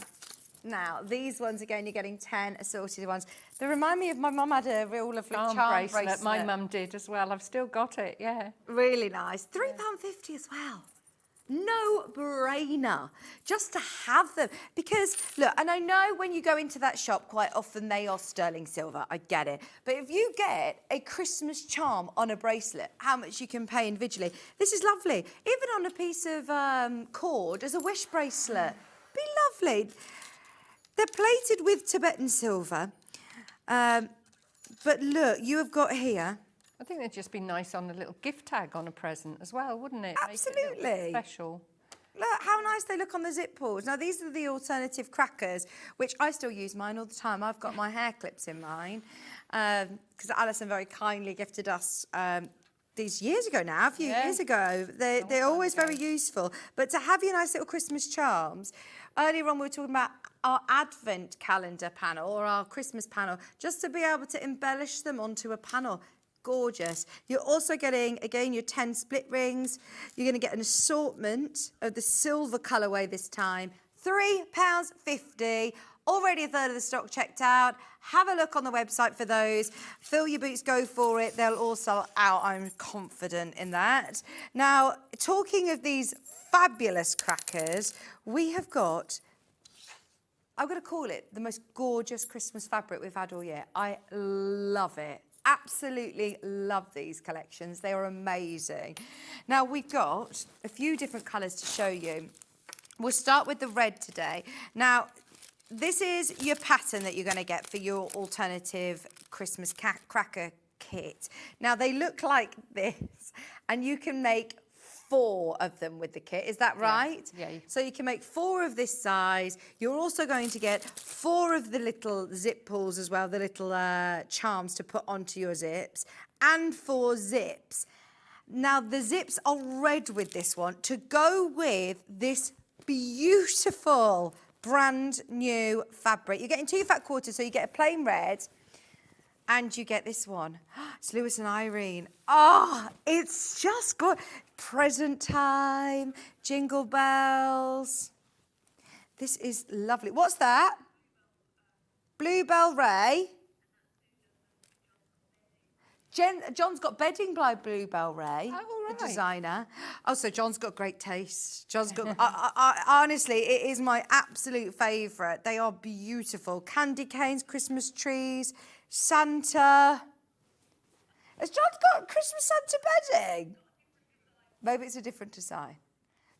Now, these ones, again, you're getting 10 assorted ones. They remind me of my mum had a real lovely charm bracelet. My mum did as well. I've still got it, yeah. Really nice. £3.50 as well. No brainer. Just to have them. Because, look, and I know when you go into that shop, quite often they are sterling silver. I get it. But if you get a Christmas charm on a bracelet, how much you can pay individually. This is lovely. Even on a piece of cord as a wish bracelet. Be lovely. They're plated with Tibetan silver. But look, you have got here. I think they'd just be nice on a little gift tag on a present as well, wouldn't it? Absolutely. Make it a little special. Look how nice they look on the zip pulls. Now, these are the alternative crackers, which I still use mine all the time. I've got my hair clips in mine because Alison very kindly gifted us these years ago now, a few years ago. They're always very useful. But to have your nice little Christmas charms, earlier on we were talking about our Advent calendar panel or our Christmas panel, just to be able to embellish them onto a panel. Gorgeous. You're also getting, again, your 10 split rings. You're going to get an assortment of the silver colourway this time. £3.50. Already a third of the stock checked out. Have a look on the website for those. Fill your boots, go for it. They'll all sell out. I'm confident in that. Now, talking of these fabulous crackers, we have got, I'm going to call it the most gorgeous Christmas fabric we've had all year. I love it. Absolutely love these collections. They are amazing. Now, we've got a few different colours to show you. We'll start with the red today. Now, this is your pattern that you're going to get for your alternative Christmas cracker kit. Now, they look like this, and you can make 4 of them with the kit. Is that right? Yeah. So you can make 4 of this size. You're also going to get 4 of the little zip pulls as well, the little charms to put onto your zips, and 4 zips. Now, the zips are red with this one to go with this beautiful brand new fabric. You're getting 2 fat quarters, so you get a plain red And you get this one. It's Lewis and Irene. Oh, it's just good. Present time, jingle bells. This is lovely. What's that? Bluebell Ray. John's got bedding by Bluebell Ray, right. the designer. Oh, so John's got great taste. John's got, honestly, it is my absolute favourite. They are beautiful. Candy canes, Christmas trees, Santa. Has John got Christmas Santa bedding? Maybe it's a different design.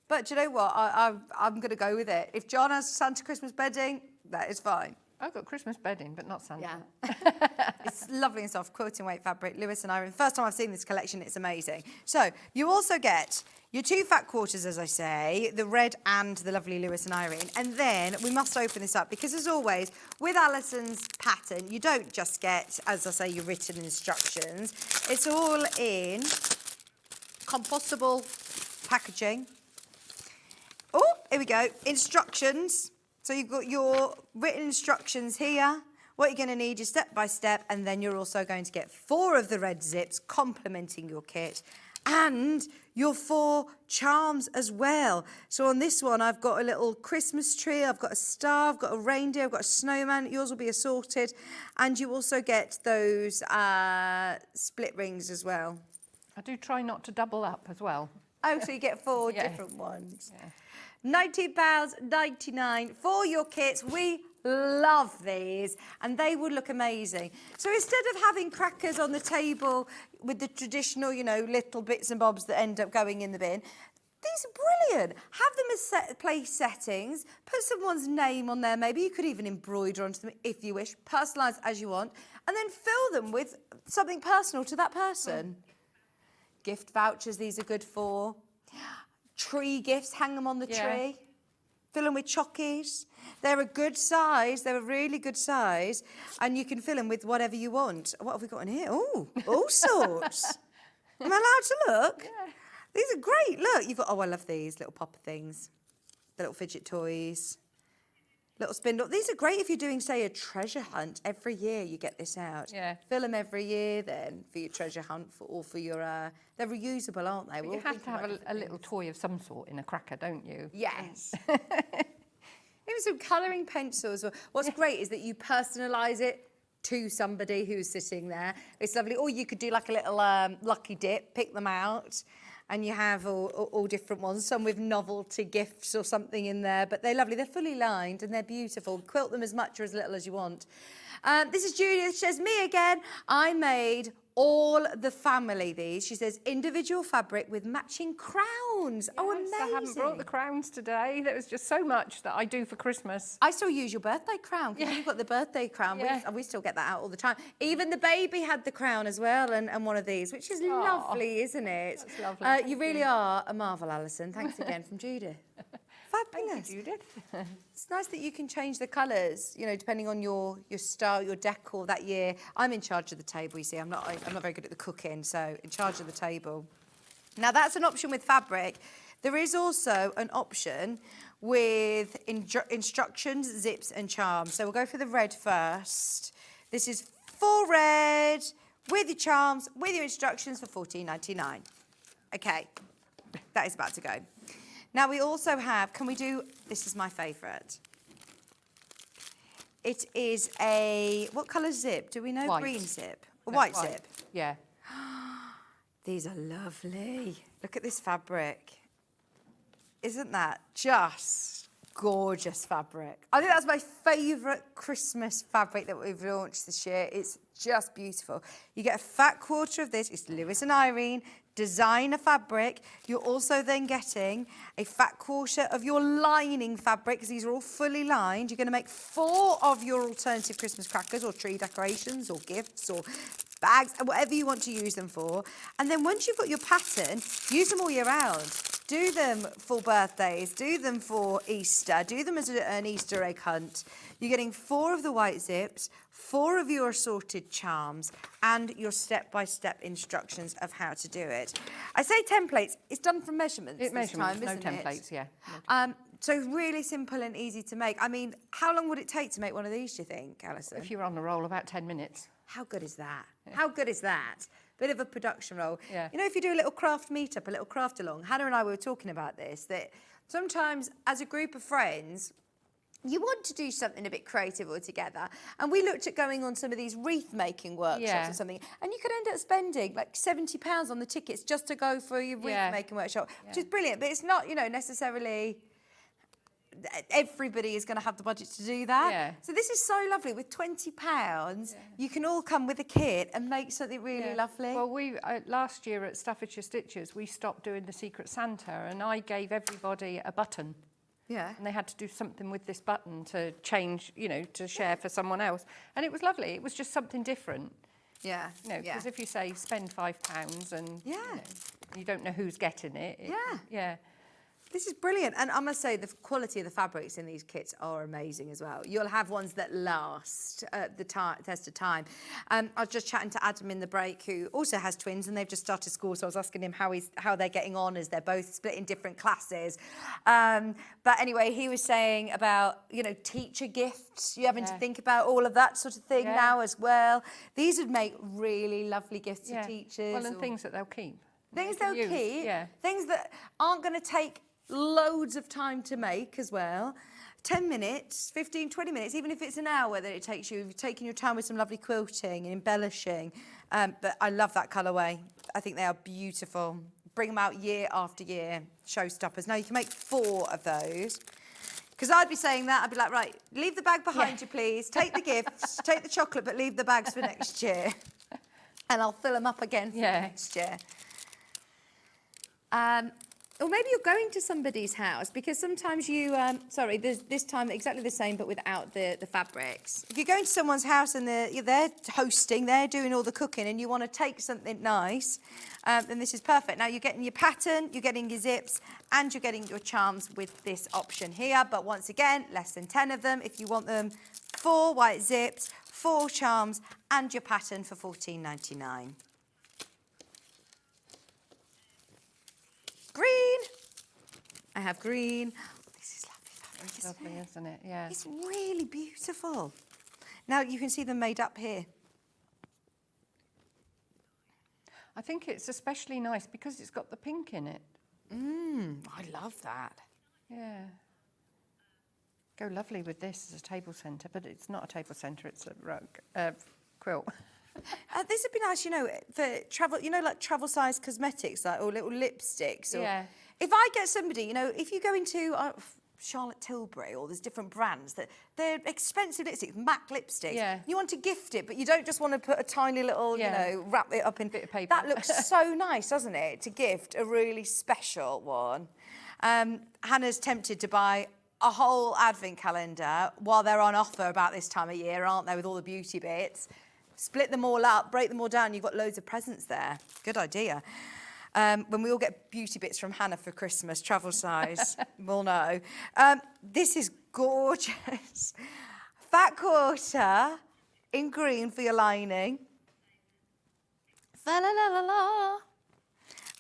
But do you know what? I'm going to go with it. If John has Santa Christmas bedding, that is fine. I've got Christmas bedding, but not Santa. Yeah. It's lovely and soft, quilting weight fabric, Lewis and Irene. First time I've seen this collection, it's amazing. So you also get your 2 fat quarters, as I say, the red and the lovely Lewis and Irene. And then we must open this up because, as always, with Alison's pattern, you don't just get, as I say, your written instructions. It's all in compostable packaging. Oh, here we go. Instructions. So you've got your written instructions here, what you're going to need is step by step, and then you're also going to get 4 of the red zips complementing your kit and your 4 charms as well. So on this one, I've got a little Christmas tree, I've got a star, I've got a reindeer, I've got a snowman. Yours will be assorted. And you also get those split rings as well. I do try not to double up as well. Oh, so you get 4 Yeah. different ones. Yeah. £19.99 for your kits. We love these and they would look amazing. So instead of having crackers on the table with the traditional, you know, little bits and bobs that end up going in the bin, these are brilliant. Have them as place settings, put someone's name on there maybe. You could even embroider onto them if you wish, personalise as you want, and then fill them with something personal to that person. Gift vouchers, these are good for. Tree gifts, hang them on the tree. Fill them with chockies. They're a good size. They're a really good size. And you can fill them with whatever you want. What have we got in here? Oh, all sorts. Am I allowed to look? Yeah. These are great. Look, you've got, oh, I love these little popper things. The little fidget toys. Little spindle. These are great if you're doing, say, a treasure hunt. Every year you get this out. Yeah. Fill them every year then for your treasure hunt or for your... they're reusable, aren't they? But you have to have a little toy of some sort in a cracker, don't you? Yes. Even some colouring pencils. What's great is that you personalise it to somebody who's sitting there. It's lovely. Or you could do like a little lucky dip, pick them out. And you have all different ones, some with novelty gifts or something in there, but they're lovely. They're fully lined and they're beautiful. Quilt them as much or as little as you want. This is Judith. She says, me again. I made all the family these. She says, individual fabric with matching crowns. Oh, Yes, amazing. I haven't brought the crowns today. There was just so much that I do for Christmas. I still use your birthday crown because you've got the birthday crown. Yeah. We still get that out all the time. Even the baby had the crown as well and one of these, which is lovely, isn't it? That's lovely. You really are a marvel, Alison. Thanks again from Judith. Fabulous. Thank you, Judith. It's nice that you can change the colours, you know, depending on your style, your decor that year. I'm in charge of the table, you see. I'm not very good at the cooking, so in charge of the table. Now, that's an option with fabric. There is also an option with instructions, zips and charms. So we'll go for the red first. This is full red with your charms, with your instructions for $14.99. Okay, that is about to go. Now we also have, can we do, this is my favourite. It is a, what colour zip? Do we know? White. Green zip? A No, white zip? Yeah. These are lovely. Look at this fabric. Isn't that just gorgeous fabric? I think that's my favourite Christmas fabric that we've launched this year. It's just beautiful. You get a fat quarter of this. It's Lewis and Irene designer fabric. You're also then getting a fat quarter of your lining fabric because these are all fully lined. You're going to make 4 of your alternative Christmas crackers or tree decorations or gifts or bags, whatever you want to use them for. And then once you've got your pattern, use them all year round. Do them for birthdays, do them for Easter, do them as an Easter egg hunt. You're getting 4 of the white zips, 4 of your assorted charms, and your step-by-step instructions of how to do it. I say templates, it's done from measurements this time, no isn't templates, it? yeah. So really simple and easy to make. I mean, how long would it take to make one of these, do you think, Alison? If you're on the roll, about 10 minutes. How good is that? How good is that? Bit of a production role. Yeah. You know, if you do a little craft meetup, a little craft along, Hannah and I were talking about this, that sometimes as a group of friends, you want to do something a bit creative all together. And we looked at going on some of these wreath making workshops or something, and you could end up spending like £70 on the tickets just to go for your wreath making workshop, which is brilliant. But it's not, you know, necessarily everybody is going to have the budget to do that. Yeah. So this is so lovely. With £20, you can all come with a kit and make something really lovely. Well, we last year at Staffordshire Stitches, we stopped doing the Secret Santa, and I gave everybody a button. Yeah. And they had to do something with this button to change, you know, to share for someone else. And it was lovely. It was just something different. Yeah. You know, because if you say spend £5 and you don't know who's getting it. Yeah. This is brilliant. And I must say, the quality of the fabrics in these kits are amazing as well. You'll have ones that last the test of time. I was just chatting to Adam in the break, who also has twins, and they've just started school. So I was asking him how they're getting on, as they're both split in different classes. But anyway, he was saying about, you know, teacher gifts. You're having to think about all of that sort of thing now as well. These would make really lovely gifts to teachers. Well, and things that they'll keep. Things they'll keep. Things that aren't going to take loads of time to make as well. 10 minutes, 15, 20 minutes, even if it's an hour that it takes you, you've taken your time with some lovely quilting and embellishing. But I love that colourway. I think they are beautiful. Bring them out year after year, showstoppers. Now you can make 4 of those. Because I'd be saying that, I'd be like, right, leave the bag behind you, please. Take the gifts, take the chocolate, but leave the bags for next year. And I'll fill them up again for next year. Or maybe you're going to somebody's house, because sometimes you, there's this time exactly the same but without the fabrics. If you're going to someone's house and they're hosting, they're doing all the cooking, and you want to take something nice, then this is perfect. Now you're getting your pattern, you're getting your zips, and you're getting your charms with this option here. But once again, less than 10 of them. If you want them, 4 white zips, 4 charms, and your pattern for £14.99. Green. I have green. Oh, this is lovely fabric, Isn't it? Yeah. It's really beautiful. Now you can see them made up here. I think it's especially nice because it's got the pink in it. I love that. Yeah. Go lovely with this as a table centre, but it's not a table centre, it's a rug, quilt. This would be nice, you know, for travel, you know, like travel-sized cosmetics, like, or little lipsticks. Or if I get somebody, you know, if you go into Charlotte Tilbury, or there's different brands that they're expensive lipsticks, MAC lipsticks. Yeah. You want to gift it, but you don't just want to put a tiny little, you know, wrap it up in bit of paper. That looks so nice, doesn't it? To gift a really special one. Hannah's tempted to buy a whole advent calendar while they're on offer about this time of year, aren't they? With all the beauty bits. Split them all up, break them all down, you've got loads of presents there. Good idea. When we all get beauty bits from Hannah for Christmas, travel size, we'll know. This is gorgeous. Fat quarter in green for your lining. Fa la la la la.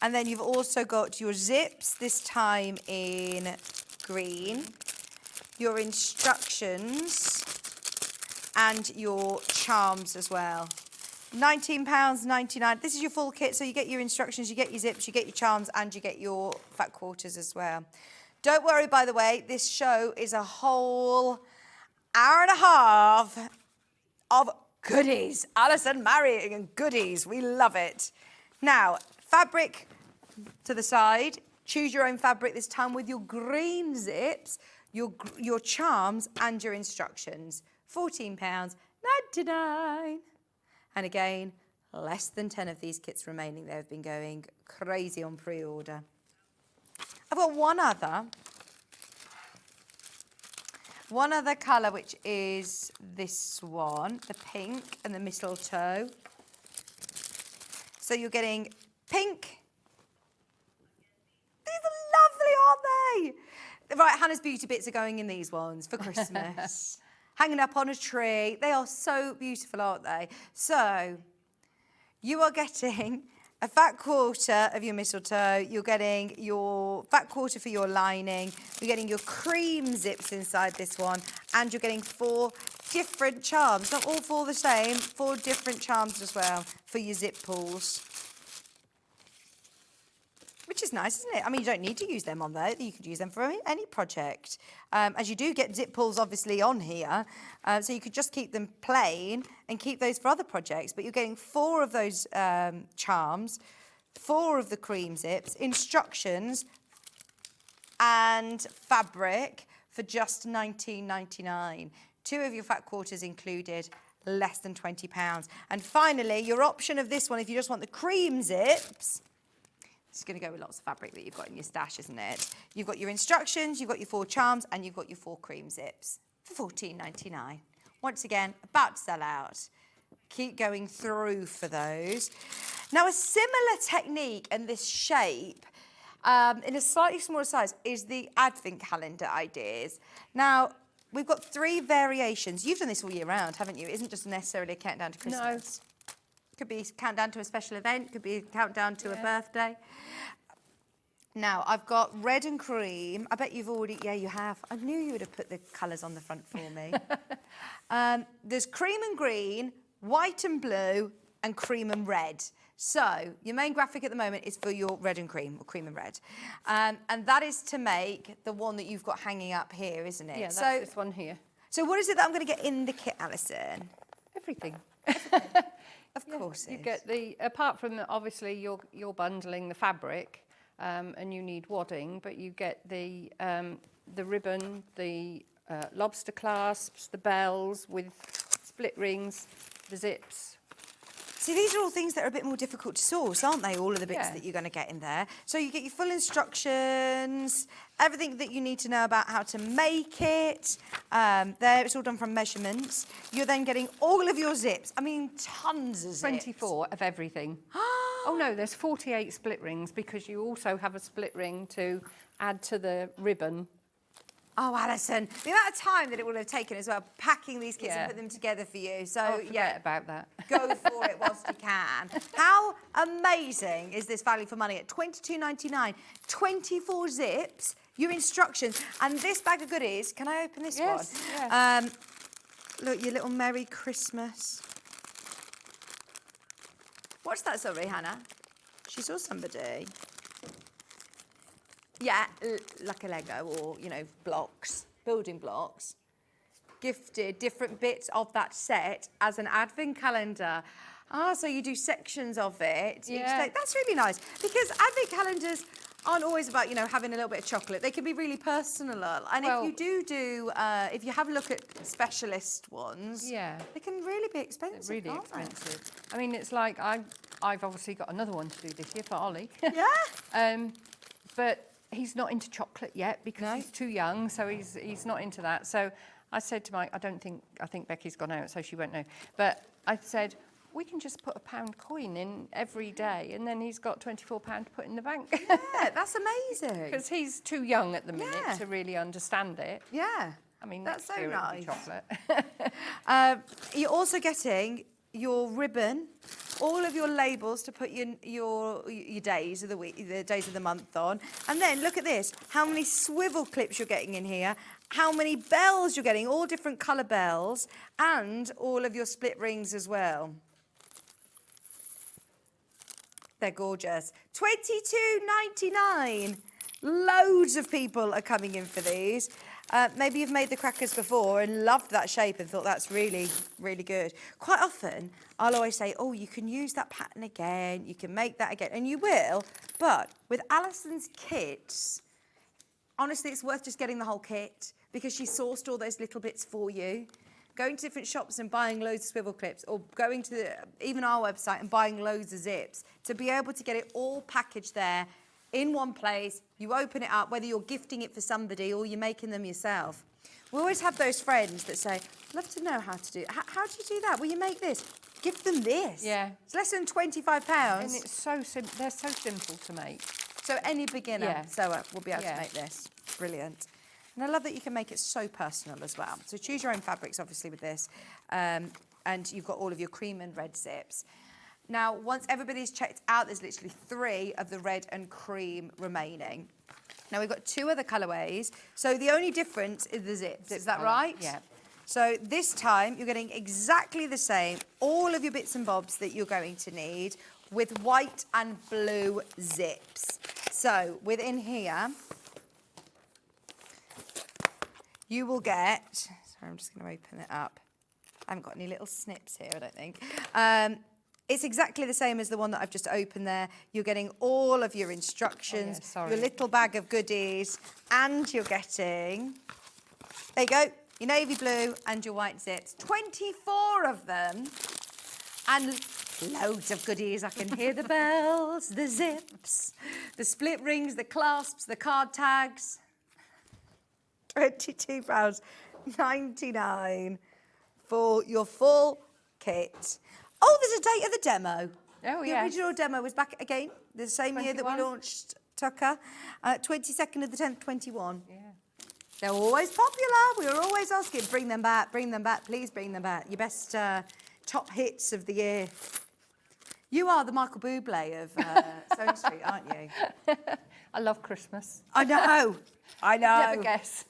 And then you've also got your zips, this time in green. Your instructions and your charms as well. £19.99. This is your full kit, so you get your instructions, you get your zips, you get your charms, and you get your fat quarters as well. Don't worry, by the way, this show is a whole hour and a half of goodies. Allison Maryon and goodies. We love it. Now, fabric to the side. Choose your own fabric this time with your green zips, your charms, and your instructions. £14.99. And again, less than 10 of these kits remaining. They've been going crazy on pre-order. I've got one other colour, which is this one, the pink and the mistletoe. So you're getting pink. These are aren't they? Right, Hannah's beauty bits are going in these ones for Christmas. Hanging up on a tree. They are so beautiful, aren't they? So, you are getting a fat quarter of your mistletoe. You're getting your fat quarter for your lining. You're getting your cream zips inside this one. And you're getting 4 different charms. Not all 4 the same. 4 different charms as well for your zip pulls. Which is nice, isn't it? I mean, you don't need to use them on there. You could use them for any project. As you do get zip pulls, obviously, on here. So you could just keep them plain and keep those for other projects. But you're getting 4 of those charms, 4 of the cream zips, instructions, and fabric for just £19.99. 2 of your fat quarters included, less than £20. And finally, your option of this one, if you just want the cream zips, it's going to go with lots of fabric that you've got in your stash, isn't it? You've got your instructions, you've got your 4 charms, and you've got your 4 cream zips for £14.99. Once again, about to sell out. Keep going through for those. Now, a similar technique and this shape, in a slightly smaller size, is the advent calendar ideas. Now, we've got 3 variations. You've done this all year round, haven't you? It isn't just necessarily a countdown to Christmas. No. Could be a countdown to a special event, could be a countdown to a birthday. Now, I've got red and cream. I bet you've already, yeah, you have. I knew you would have put the colours on the front for me. There's cream and green, white and blue, and cream and red. So, your main graphic at the moment is for your red and cream, or cream and red. And that is to make the one that you've got hanging up here, isn't it? Yeah, that's this one here. So what is it that I'm going to get in the kit, Alison? Everything. Of course you get apart from obviously you're bundling the fabric and you need wadding, but you get the ribbon, the lobster clasps, the bells with split rings, the zips. See, these are all things that are a bit more difficult to source, aren't they? All of the bits that you're going to get in there. So you get your full instructions, everything that you need to know about how to make it. There, it's all done from measurements. You're then getting all of your zips. I mean, tons of zips. 24 of everything. Oh no, there's 48 split rings because you also have a split ring to add to the ribbon. Oh, Alison, the amount of time that it will have taken as well, packing these kits and putting them together for you. So, forget about that. Go for it whilst you can. How amazing is this value for money at $22.99? 24 zips, your instructions, and this bag of goodies. Can I open this one? Yes. Look, your little Merry Christmas. What's that, sorry, Hannah? She saw somebody. Yeah, like a Lego or, you know, blocks, building blocks. Gifted different bits of that set as an advent calendar. So you do sections of it. Yeah. That's really nice because advent calendars aren't always about, you know, having a little bit of chocolate. They can be really personal. And if you do, if you have a look at specialist ones, they can really be expensive. They're really expensive. I mean, it's like I've obviously got another one to do this year for Ollie. Yeah. But he's not into chocolate yet because he's too young, so he's not into that. So I said to Mike, I think Becky's gone out, so she won't know. But I said, we can just put a £1 coin in every day, and then he's got £24 to put in the bank. Yeah, that's amazing. Because he's too young at the minute to really understand it. Yeah. I mean, that's so nice. Chocolate. You're also getting your ribbon, all of your labels to put your days of the week, the days of the month on. And then look at this, how many swivel clips you're getting in here, how many bells you're getting, all different colour bells, and all of your split rings as well. They're gorgeous. $22.99. Loads of people are coming in for these. Maybe you've made the crackers before and loved that shape and thought that's really, really good. Quite often, I'll always say, oh, you can use that pattern again, you can make that again, and you will. But with Alison's kits, honestly, it's worth just getting the whole kit because she sourced all those little bits for you. Going to different shops and buying loads of swivel clips or going to even our website and buying loads of zips to be able to get it all packaged there in one place. You open it up, whether you're gifting it for somebody or you're making them yourself. We always have those friends that say, I'd love to know how to do it. How do you do that? Will you make this? Give them this. Yeah. It's less than £25. And it's so they're so simple to make. So any beginner Yeah. sewer will be able to Yeah. make this. Brilliant. And I love that you can make it so personal as well. So choose your own fabrics, obviously, with this. And you've got all of your cream and red zips. Now, once everybody's checked out, there's literally 3 of the red and cream remaining. Now, we've got 2 other colourways. So the only difference is the zips. Is that colour, right? yeah. So this time, you're getting exactly the same, all of your bits and bobs that you're going to need with white and blue zips. So within here, you will get, sorry, I'm just going to open it up. I haven't got any little snips here, I don't think. It's exactly the same as the one that I've just opened there. You're getting all of your instructions, sorry. your little bag of goodies, and you're getting, there you go, your navy blue and your white zips. 24 of them, and loads of goodies. I can hear the bells, the zips, the split rings, the clasps, the card tags. £22.99 for your full kit. Oh, there's a date of the demo. Oh, the yes. original demo was back again, the same year that we 21. launched Tucker. 22nd of the 10th, 21. Yeah. They're always popular. We were always asking, bring them back, please bring them back. Your best top hits of the year. You are the Michael Bublé of Sewing Street, aren't you? I love Christmas. I know. Never guess.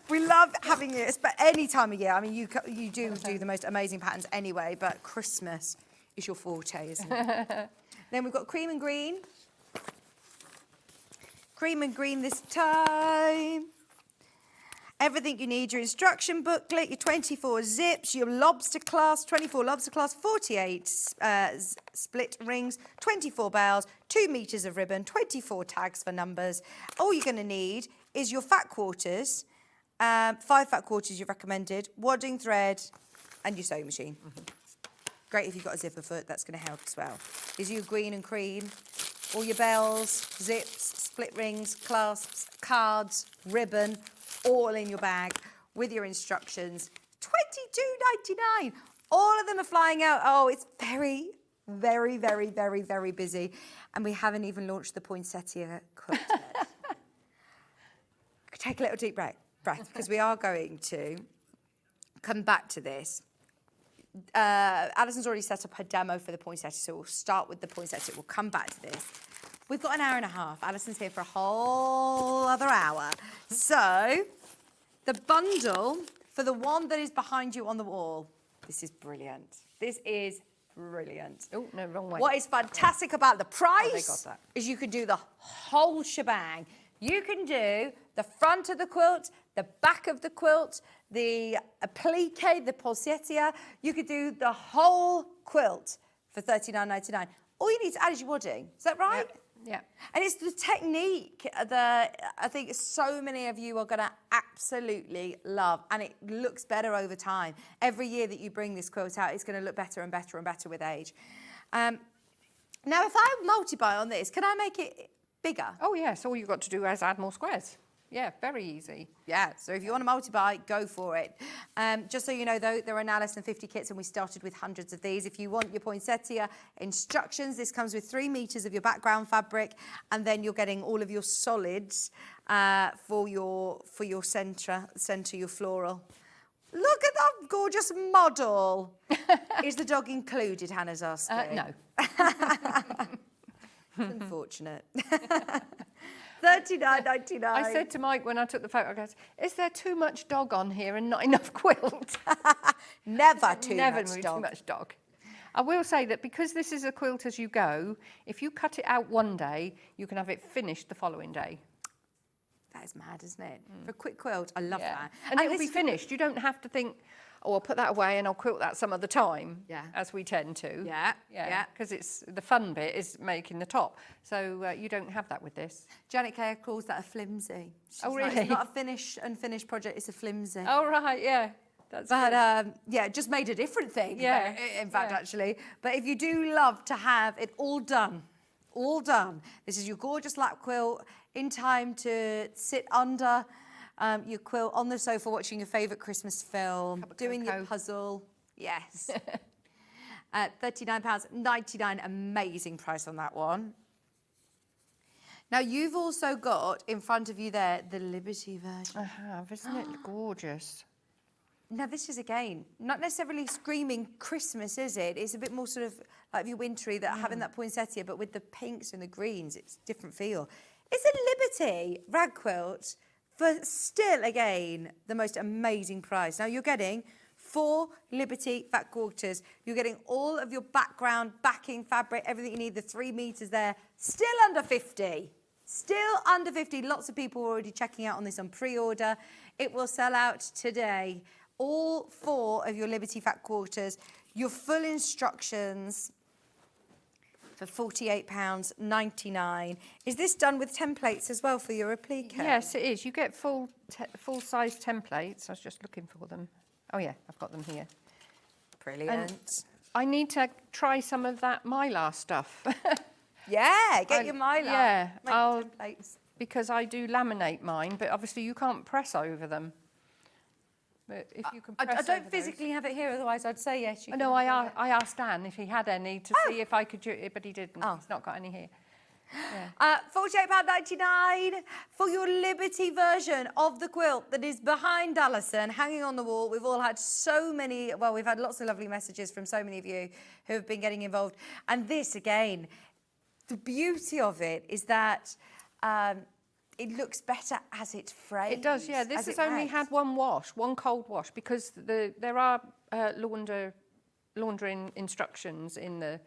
We love having it, but any time of year. I mean, you do the most amazing patterns anyway, but Christmas is your forte, isn't it? Then we've got cream and green. Cream and green this time. Everything you need, your instruction booklet, your 24 zips, your lobster clasp, 24 lobster clasp, 48 split rings, 24 bells, 2 metres of ribbon, 24 tags for numbers. All you're going to need is your fat quarters, 5 fat quarters you've recommended, wadding thread, and your sewing machine. Great if you've got a zipper foot, that's going to help as well. These are your green and cream, all your bells, zips, split rings, clasps, cards, ribbon, all in your bag with your instructions. $22.99. All of them are flying out. Oh, it's very, very, very, very, very busy. And we haven't even launched the poinsettia quilt yet. Take a little deep breath, because we are going to come back to this. Alison's already set up her demo for the poinsettia, so we'll start with the poinsettia. We'll come back to this. We've got an hour and a half. Alison's here for a whole other hour. So, the bundle for the one that is behind you on the wall. This is brilliant. This is brilliant. Oh, no, wrong way. What is fantastic about the price got that. is you can do the whole shebang. You can do the front of the quilt, the back of the quilt, the applique, the poinsettia. You could do the whole quilt for $39.99. All you need to add is your wadding. Is that right? Yep. Yeah. And it's the technique that I think so many of you are going to absolutely love. And it looks better over time. Every year that you bring this quilt out, it's going to look better and better and better with age. Now, if I multi-buy on this, can I make it bigger? Oh, yes. All you've got to do is add more squares. Yeah, very easy. Yeah, so if you want to multi-buy, go for it. Just so you know, though, there are now less than 50 kits, and we started with hundreds of these. If you want your poinsettia instructions, this comes with 3 meters of your background fabric, and then you're getting all of your solids for your centre, your floral. Look at that gorgeous model. Is the dog included, Hannah's asking? No. Unfortunate. $39.99. I said to Mike when I took the photo, I goes, is there too much dog on here and not enough quilt? Never too Never much too dog. much dog. I will say that because this is a quilt as you go, if you cut it out one day, you can have it finished the following day. That is mad, isn't it? For a quick quilt, I love that. And it'll this be is- finished. You don't have to think, oh, I'll put that away and I'll quilt that some other time, Yeah. as we tend to. Yeah. Because it's the fun bit is making the top. So you don't have that with this. Janet Kerr calls that a flimsy. She's Oh, like, really? it's not a unfinished project, it's a flimsy. Oh, right, yeah. That's But good. yeah, just made a different thing. Yeah, In fact, yeah. actually. But if you do love to have it all done, this is your gorgeous lap quilt in time to sit under your quilt on the sofa watching your favourite Christmas film, Cup of doing your cocoa. puzzle. Yes. £39.99, amazing price on that one. Now, you've also got in front of you there the Liberty version. I have, isn't it gorgeous? Now, this is, again, not necessarily screaming Christmas, is it? It's a bit more sort of like your wintry, that having that poinsettia, but with the pinks and the greens, it's a different feel. It's a Liberty rag quilt for still, again, the most amazing price. Now, you're getting 4 Liberty fat quarters. You're getting all of your background, backing, fabric, everything you need, the 3 meters there. Still under 50. Still under 50. Lots of people are already checking out on this on pre-order. It will sell out today. All 4 of your Liberty fat quarters, your full instructions for £48.99. Is this done with templates as well for your replica? Yes, it is. You get full-size templates. I was just looking for them. Oh, yeah, I've got them here. Brilliant. And I need to try some of that Mylar stuff. Yeah, get your Mylar. Yeah, Make templates. because I do laminate mine, but obviously you can't press over them. But if you can press I don't over physically have it here, otherwise I'd say yes. You those. can No, have it. I asked Dan if he had any to see if I could do it, but he didn't. Oh. He's not got any here. Yeah. £48.99 for your Liberty version of the quilt that is behind Allison, hanging on the wall. We've all had so many, well, we've had lots of lovely messages from so many of you who have been getting involved. And this, again, the beauty of it is that it looks better as it frames. It does, yeah. This has only had one wash, one cold wash, because there are laundering instructions in the...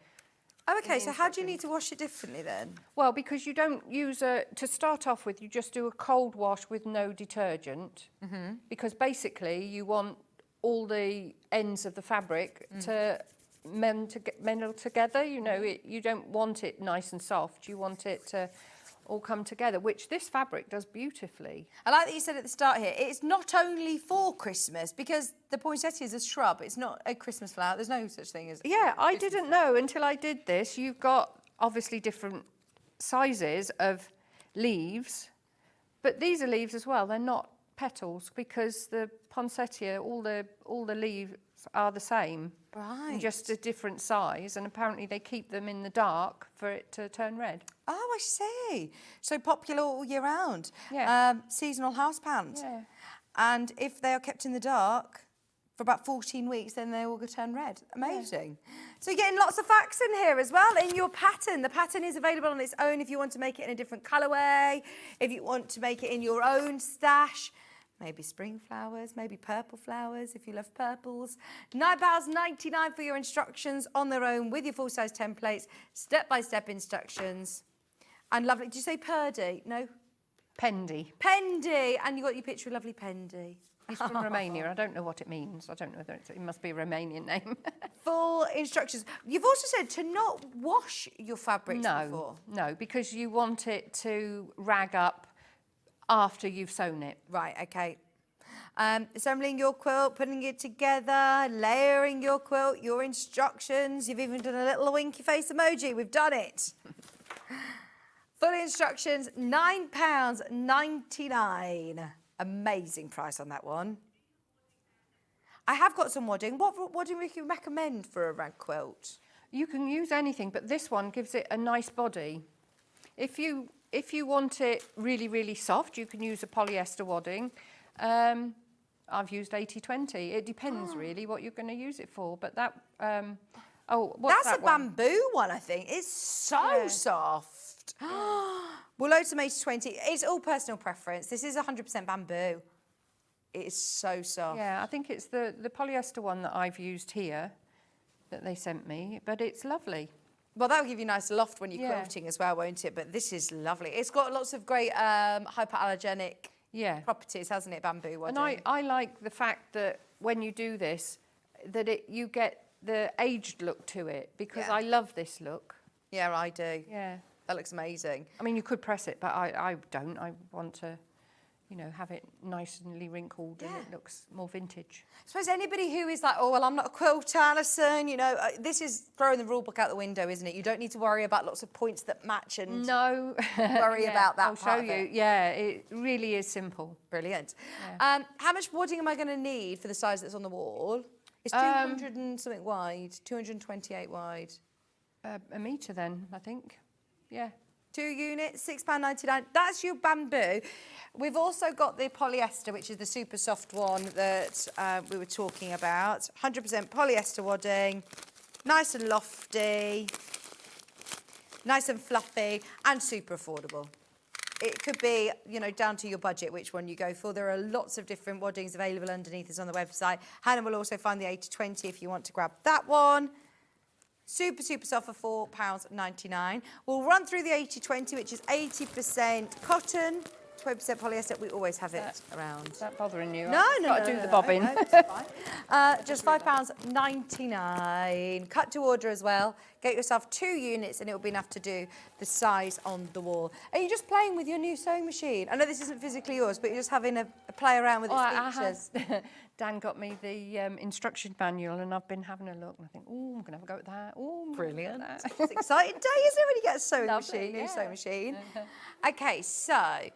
Oh, okay, so how do you need to wash it differently then? Well, because you don't use to start off with, you just do a cold wash with no detergent, because basically you want all the ends of the fabric to mend together. You know, you don't want it nice and soft. You want it to all come together, which this fabric does beautifully. I like that you said at the start here, it's not only for Christmas, because the poinsettia is a shrub, it's not a Christmas flower, there's no such thing as... Yeah, I didn't know until I did this. You've got obviously different sizes of leaves, but these are leaves as well. They're not petals, because the poinsettia, all the leaves are the same. Right. Just a different size, and apparently they keep them in the dark for it to turn red. Oh, I see. So popular all year round. Yeah. Seasonal houseplant. Yeah. And if they are kept in the dark for about 14 weeks, then they will turn red. Amazing. Yeah. So you're getting lots of facts in here as well in your pattern. The pattern is available on its own if you want to make it in a different colourway, if you want to make it in your own stash. Maybe spring flowers, maybe purple flowers if you love purples. £9.99 for your instructions on their own with your full-size templates, step-by-step instructions. And lovely, did you say Purdy? No? Pendy. Pendy, and you got your picture of lovely Pendy. He's from Romania. I don't know what it means. I don't know whether it must be a Romanian name. Full instructions. You've also said to not wash your fabrics before. No, because you want it to rag up after you've sewn it. Right, okay. Assembling your quilt, putting it together, layering your quilt, your instructions. You've even done a little winky face emoji. We've done it. Full instructions, £9.99. Amazing price on that one. I have got some wadding. What wadding would you recommend for a rag quilt? You can use anything, but this one gives it a nice body. If you want it really, really soft, you can use a polyester wadding. I've used 80/20. It depends really what you're going to use it for. But that, what's That's that a one? bamboo one, I think. It's so soft. We'll load some 80/20. It's all personal preference. This is 100% bamboo. It is so soft. Yeah, I think it's the polyester one that I've used here that they sent me, but it's lovely. Well, that'll give you a nice loft when you're quilting as well, won't it? But this is lovely. It's got lots of great hypoallergenic properties, hasn't it, bamboo wadding? And I like the fact that when you do this, that you get the aged look to it, because I love this look. Yeah, I do. Yeah. That looks amazing. I mean, you could press it, but I don't. I want to, have it nicely wrinkled and it looks more vintage. I suppose anybody who is like, oh, well, I'm not a quilter, Alison, this is throwing the rule book out the window, isn't it? You don't need to worry about lots of points that match and worry about that I'll part show you. of it. Yeah, it really is simple. Brilliant. Yeah. How much wadding am I going to need for the size that's on the wall? It's 200 and something wide, 228 wide. A metre then, I think. Yeah. 2 units, £6.99. That's your bamboo. We've also got the polyester, which is the super soft one that we were talking about. 100% polyester wadding, nice and lofty, nice and fluffy, and super affordable. It could be, you know, down to your budget, which one you go for. There are lots of different waddings available underneath us on the website. Hannah will also find the 80/20 if you want to grab that one. Super, super soft for £4.99. We'll run through the 80/20, which is 80% cotton, 20% polyester. We always have it around. Is that bothering you? No, I've no, got no, to do no, the no, bobbin. no, that's fine. Just £5.99. Cut to order as well. Get yourself 2 units and it will be enough to do the size on the wall. Are you just playing with your new sewing machine? I know this isn't physically yours, but you're just having a play around with its features. Dan got me the instruction manual and I've been having a look and I think, oh, I'm going to have a go at that. Oh, Brilliant. It's an exciting day, isn't it, when you get a sewing Lovely, machine, new yeah. sewing machine? Okay, so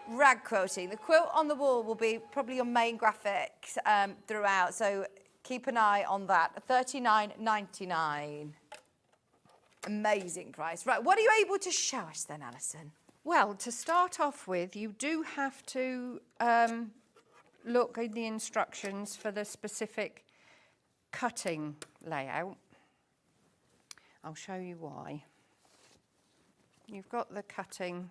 rag quilting. The quilt on the wall will be probably your main graphic throughout, so keep an eye on that. £39.99. Amazing price. Right, what are you able to show us then, Alison? Well, to start off with, you do have to look in the instructions for the specific cutting layout. I'll show you why. You've got the cutting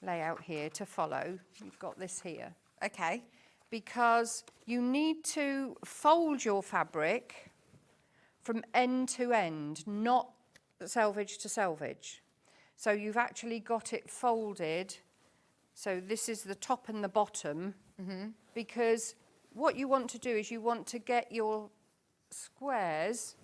layout here to follow. You've got this here. Okay. Because you need to fold your fabric from end to end, not selvage to selvage. So you've actually got it folded. So this is the top and the bottom, because what you want to do is you want to get your squares,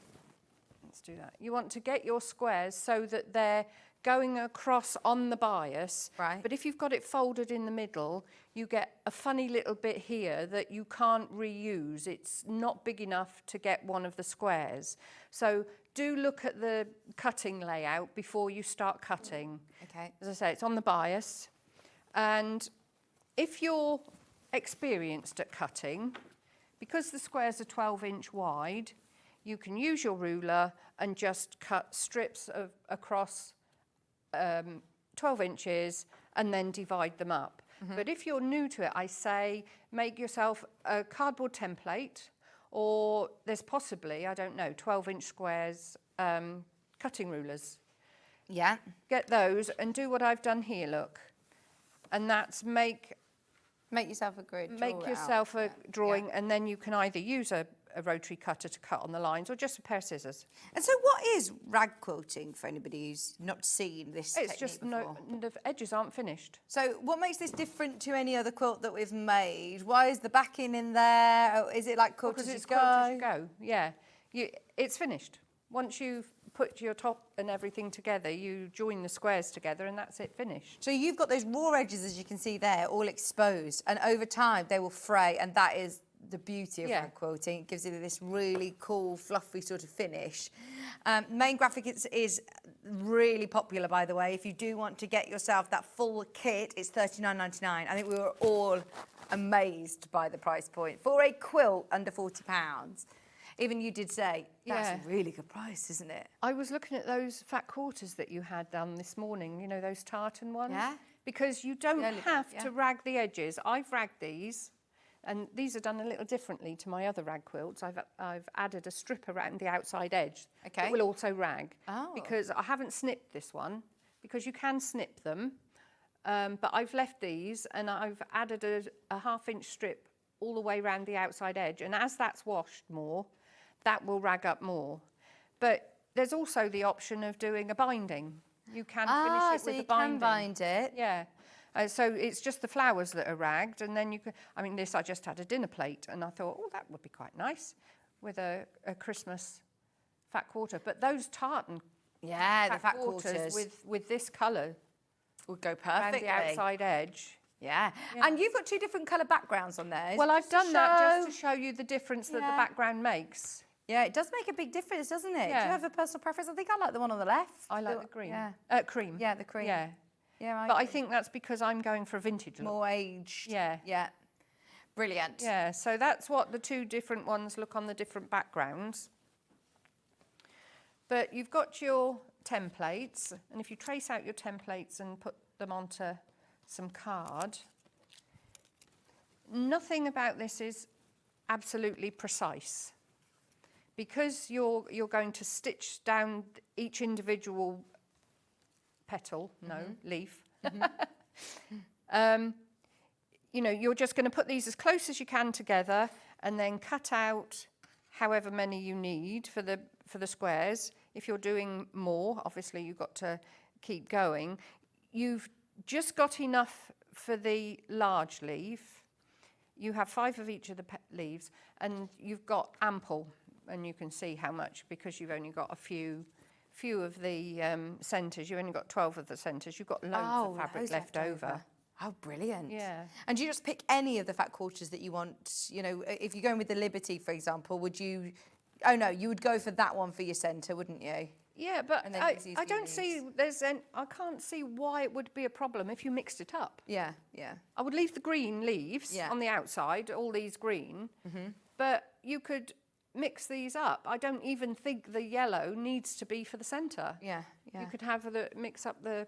let's do that. You want to get your squares so that they're going across on the bias. Right. But if you've got it folded in the middle, you get a funny little bit here that you can't reuse. It's not big enough to get one of the squares. So do look at the cutting layout before you start cutting. Okay. As I say, it's on the bias. And if you're experienced at cutting, because the squares are 12-inch wide, you can use your ruler and just cut strips across 12 inches and then divide them up. But if you're new to it, I say make yourself a cardboard template, or there's possibly, I don't know, 12-inch squares cutting rulers. Yeah. Get those and do what I've done here, look. And that's make yourself a grid. Make yourself a drawing, and then you can either use a rotary cutter to cut on the lines or just a pair of scissors. And so what is rag quilting for anybody who's not seen this It's technique just before? the edges aren't finished. So what makes this different to any other quilt that we've made? Why is the backing in there? Or is it like quilted Because as it's go? quilted as go, yeah. It's finished. Once you've put your top and everything together, you join the squares together and that's it, finished. So you've got those raw edges, as you can see there, all exposed, and over time they will fray, and that is the beauty of rag quilting. It gives you this really cool, fluffy sort of finish. Main graphic is really popular, by the way. If you do want to get yourself that full kit, it's £39.99. I think we were all amazed by the price point. For a quilt under £40, even you did say, that's a really good price, isn't it? I was looking at those fat quarters that you had done this morning, you know, those tartan ones? Yeah. Because you don't have to rag the edges. I've ragged these. And these are done a little differently to my other rag quilts. I've added a strip around the outside edge that will also rag. Oh. Because I haven't snipped this one, because you can snip them. But I've left these and I've added a half-inch strip all the way around the outside edge. And as that's washed more, that will rag up more. But there's also the option of doing a binding. You can finish it with a binding. So you can bind it. Yeah. So it's just the flowers that are ragged, and then you can, I mean, this I just had a dinner plate, and I thought, oh, that would be quite nice with a Christmas fat quarter. But those tartan the fat quarters with this colour would go around perfectly. the outside edge. Yeah. And you've got 2 different colour backgrounds on there. Well, I've done that just to show you the difference that the background makes. Yeah, it does make a big difference, doesn't it? Yeah. Do you have a personal preference? I think I like the one on the left. I like the green. Yeah. Cream. Yeah, the cream. Yeah. Yeah, But I think that's because I'm going for a vintage look. more aged. Yeah. Yeah. Brilliant. Yeah, so that's what the 2 different ones look on the different backgrounds. But you've got your templates, and if you trace out your templates and put them onto some card, nothing about this is absolutely precise. Because you're going to stitch down each individual petal, leaf, you know, you're just going to put these as close as you can together and then cut out however many you need for the squares. If you're doing more, obviously you've got to keep going. You've just got enough for the large leaf. You have 5 of each of the leaves, and you've got ample, and you can see how much, because you've only got a few of the centres. You've only got 12 of the centres. You've got loads of fabric left over. Oh, brilliant. Yeah. And do you just pick any of the fat quarters that you want? You know, if you're going with the Liberty, for example, would you... Oh, no, you would go for that one for your centre, wouldn't you? Yeah, but I don't see... I can't see why it would be a problem if you mixed it up. Yeah, yeah. I would leave the green leaves on the outside, all these green, but you could mix these up. I don't even think the yellow needs to be for the centre. Yeah, yeah. You could have mix up the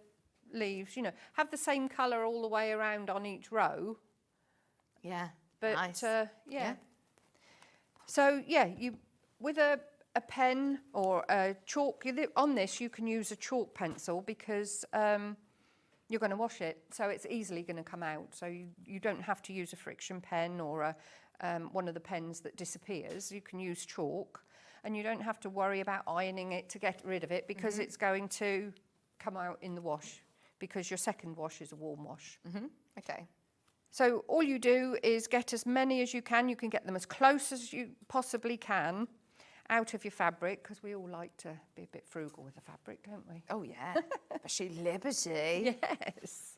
leaves, you know, have the same colour all the way around on each row. Yeah, but nice. yeah. So yeah, you with a pen or a chalk, on this you can use a chalk pencil, because you're going to wash it, so it's easily going to come out. So you don't have to use a friction pen or one of the pens that disappears. You can use chalk, and you don't have to worry about ironing it to get rid of it, because it's going to come out in the wash, because your second wash is a warm wash. Okay. So all you do is get as many as you can. You can get them as close as you possibly can out of your fabric, because we all like to be a bit frugal with the fabric, don't we? Oh, yeah. Especially Liberty. Yes.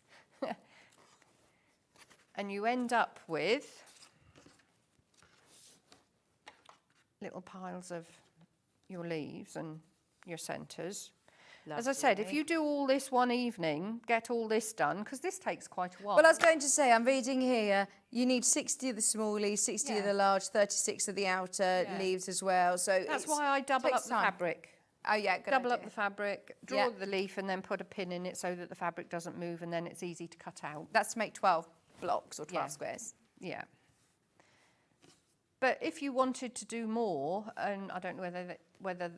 And you end up with little piles of your leaves and your centres. As I said, if you do all this one evening, get all this done, because this takes quite a while. Well, I was going to say, I'm reading here, you need 60 of the small leaves, 60 of the large, 36 of the outer leaves as well. So that's why I double up the fabric. Oh, yeah, good Double idea. up the fabric, draw the leaf, and then put a pin in it so that the fabric doesn't move, and then it's easy to cut out. That's to make 12 blocks or 12 squares. Yeah. But if you wanted to do more, and I don't know whether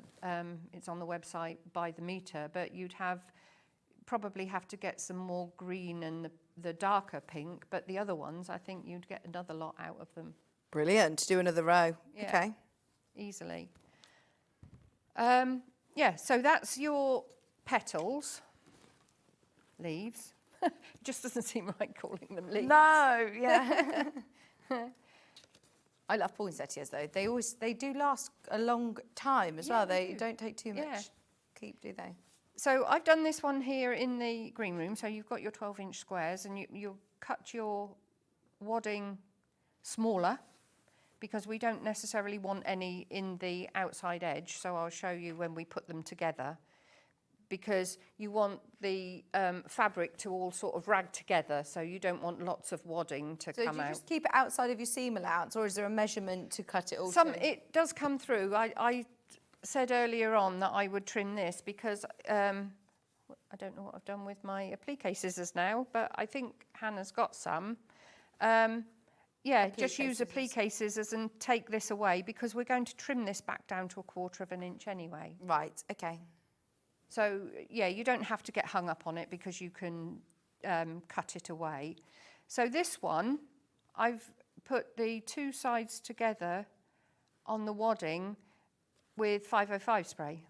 it's on the website by the metre, but you'd probably have to get some more green and the darker pink, but the other ones, I think you'd get another lot out of them. Brilliant. Do another row. Yeah, okay. Easily. Yeah, so that's your petals, leaves. It just doesn't seem right calling them leaves. No, yeah. I love poinsettias though. They do last a long time as well. They don't take too much keep, do they? So I've done this one here in the green room. So you've got your 12-inch squares, and you cut your wadding smaller, because we don't necessarily want any in the outside edge. So I'll show you when we put them together, because you want the fabric to all sort of rag together, so you don't want lots of wadding to come out. So do you just keep it outside of your seam allowance, or is there a measurement to cut it all It does come through. I said earlier on that I would trim this, because I don't know what I've done with my applique scissors now, but I think Hannah's got some. Just use applique scissors and take this away, because we're going to trim this back down to 1/4 of an inch anyway. Right, okay. So, yeah, you don't have to get hung up on it, because you can cut it away. So this one, I've put the two sides together on the wadding with 505 spray.